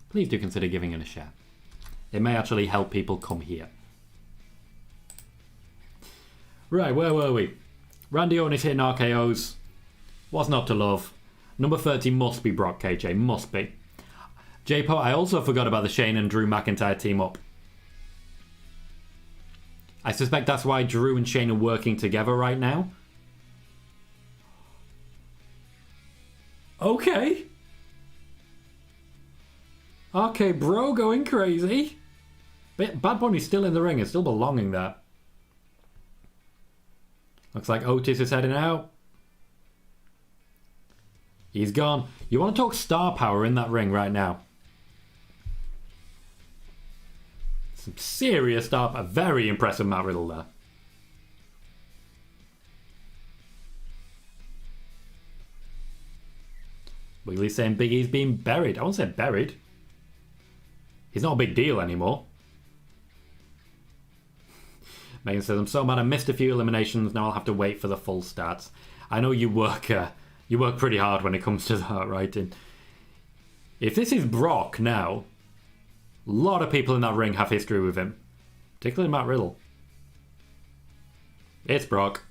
Please do consider giving it a share. It may actually help people come here. Right, where were we? Randy Orton is hitting RKOs. What's not to love? Number 30 must be Brock KJ. Must be. J-Po, I also forgot about the Shane and Drew McIntyre team up. I suspect that's why Drew and Shane are working together right now. Okay. Okay, bro, going crazy. But Bad Bunny's still in the ring and still belonging there. Looks like Otis is heading out. He's gone. You want to talk star power in that ring right now? Some serious star power. Very impressive Matt Riddle there. Wiggly's saying Big E's being buried. I won't say buried. He's not a big deal anymore. Megan says, I'm so mad I missed a few eliminations. Now I'll have to wait for the full stats. I know you work pretty hard when it comes to that, right? And if this is Brock now, a lot of people in that ring have history with him. Particularly Matt Riddle. It's Brock.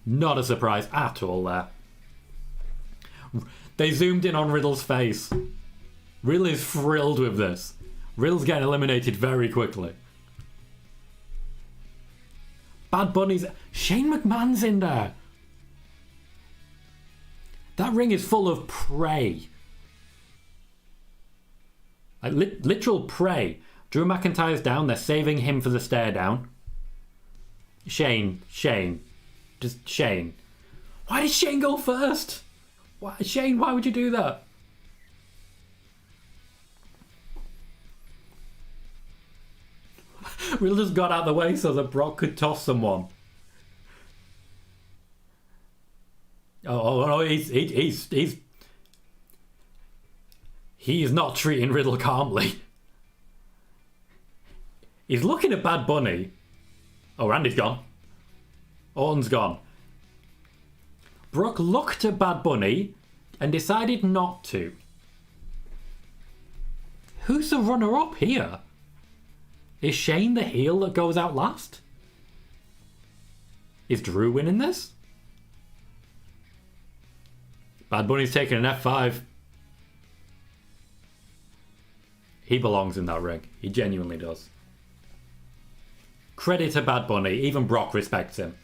Not a surprise at all there. They zoomed in on Riddle's face. Riddle is thrilled with this. Riddle's getting eliminated very quickly. Bad Bunny's... Shane McMahon's in there. That ring is full of prey. Like literal prey. Drew McIntyre's down. They're saving him for the stare down. Shane. Just Shane. Why did Shane go first? Why, Shane, why would you do that? Riddle just got out of the way so that Brock could toss someone. Oh, he's not treating Riddle calmly. He's looking at Bad Bunny. Oh, Randy's gone. Orton's gone. Brock looked at Bad Bunny and decided not to. Who's the runner-up here? Is Shane the heel that goes out last? Is Drew winning this? Bad Bunny's taking an F5. He belongs in that ring. He genuinely does. Credit to Bad Bunny. Even Brock respects him.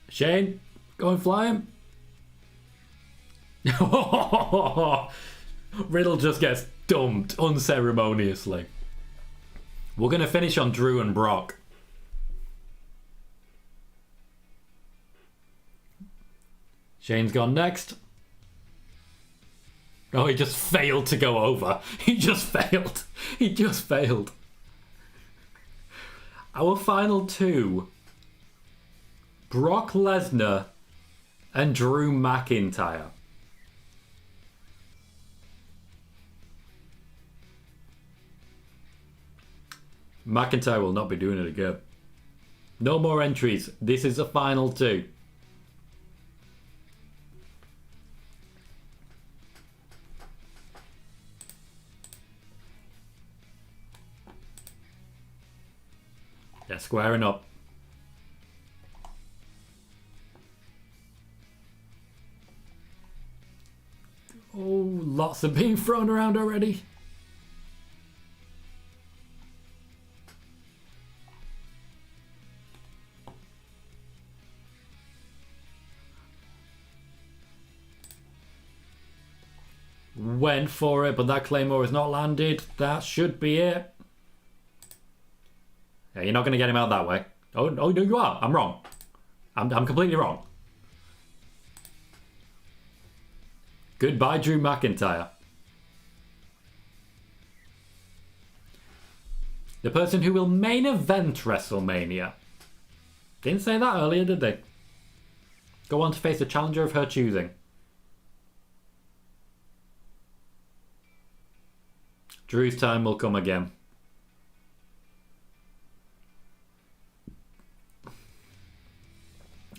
Shane, go and fly him. Riddle just gets dumped unceremoniously. We're going to finish on Drew and Brock. Shane's gone next. Oh, he just failed to go over. He just failed. He just failed. Our final two. Brock Lesnar and Drew McIntyre. McIntyre will not be doing it again. No more entries. This is the final two. They're squaring up. Oh, lots are being thrown around already. went for it, but that Claymore has not landed. That should be it. Yeah, you're not going to get him out that way. Oh, no, you are. I'm wrong. I'm completely wrong. Goodbye, Drew McIntyre. The person who will main event WrestleMania. Didn't say that earlier, did they? Go on to face a challenger of her choosing. Drew's time will come again.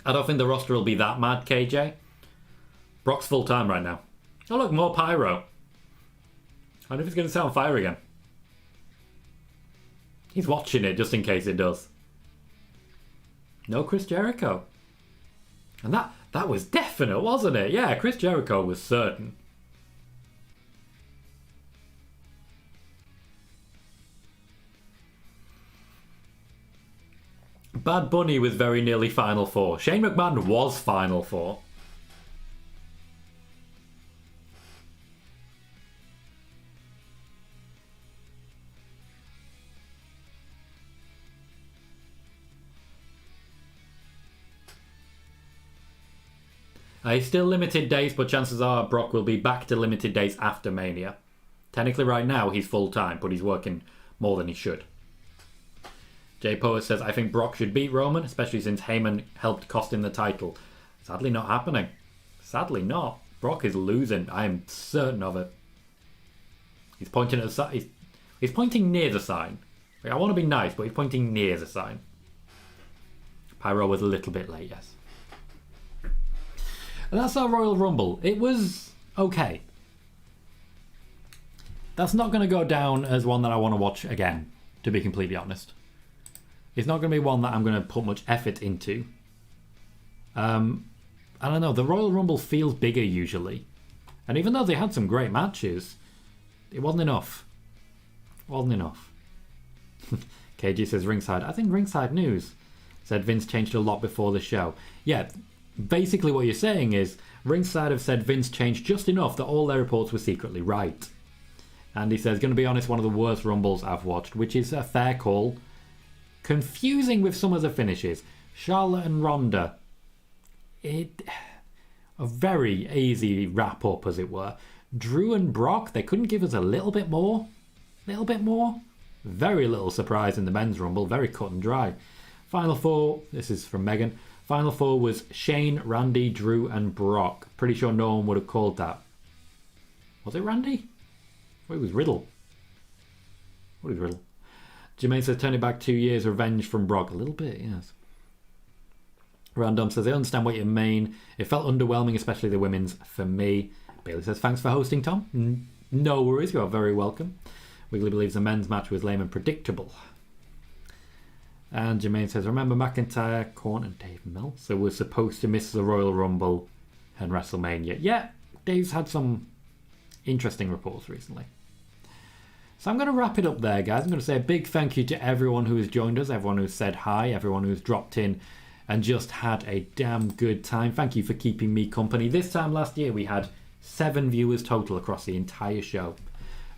I don't think the roster will be that mad, KJ. Brock's full time right now. Oh look, more pyro. I wonder if it's going to set on fire again. He's watching it just in case it does. No Chris Jericho. And that was definite, wasn't it? Yeah, Chris Jericho was certain. Bad Bunny was very nearly Final Four. Shane McMahon was Final Four. He's still limited days, but chances are Brock will be back to limited days after Mania. Technically right now he's full time, but he's working more than he should. Jay Poet says, I think Brock should beat Roman, especially since Heyman helped cost him the title. Sadly not happening. Sadly not. Brock is losing. I am certain of it. He's pointing at the sign. He's pointing near the sign. Like, I want to be nice, but he's pointing near the sign. Pyro was a little bit late, yes. And that's our Royal Rumble. It was okay. That's not going to go down as one that I want to watch again, to be completely honest. It's not going to be one that I'm going to put much effort into. I don't know. The Royal Rumble feels bigger usually. And even though they had some great matches, it wasn't enough. It wasn't enough. KG says ringside. I think ringside news said Vince changed a lot before the show. Yeah, basically what you're saying is ringside have said Vince changed just enough that all their reports were secretly right. And he says, going to be honest, one of the worst Rumbles I've watched, which is a fair call. Confusing with some of the finishes. Charlotte and Ronda. A very easy wrap up, as it were. Drew and Brock, they couldn't give us a little bit more. Little bit more. Very little surprise in the men's Rumble. Very cut and dry. Final four, this is from Megan. Final four was Shane, Randy, Drew and Brock. Pretty sure no one would have called that. Was it Randy? Well, it was Riddle. What is Riddle? Jermaine says, turning back 2 years, revenge from Brock. A little bit, yes. Random says, I understand what you mean. It felt underwhelming, especially the women's, for me. Bailey says, thanks for hosting, Tom. No worries, you are very welcome. Wiggly believes the men's match was lame and predictable. And Jermaine says, remember McIntyre, Korn and Dave Meltzer were supposed to miss the Royal Rumble and WrestleMania. Yeah, Dave's had some interesting reports recently. So I'm going to wrap it up there, guys. I'm going to say a big thank you to everyone who has joined us, everyone who's said hi, everyone who's dropped in and just had a damn good time. Thank you for keeping me company. This time last year we had 7 viewers total across the entire show.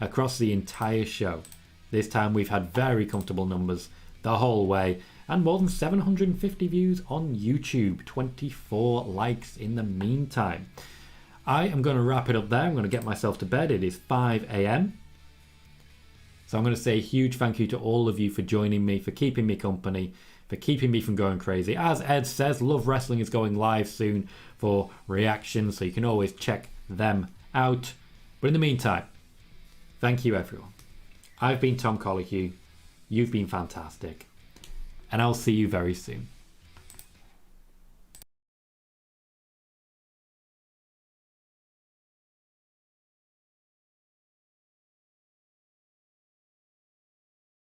Across the entire show. This time we've had very comfortable numbers the whole way, and more than 750 views on YouTube. 24 likes in the meantime. I am going to wrap it up there. I'm going to get myself to bed. It is 5 a.m. So I'm going to say a huge thank you to all of you for joining me, for keeping me company, for keeping me from going crazy. As Ed says, Love Wrestling is going live soon for reactions, so you can always check them out. But in the meantime, thank you everyone. I've been Tom Colohue. You've been fantastic. And I'll see you very soon.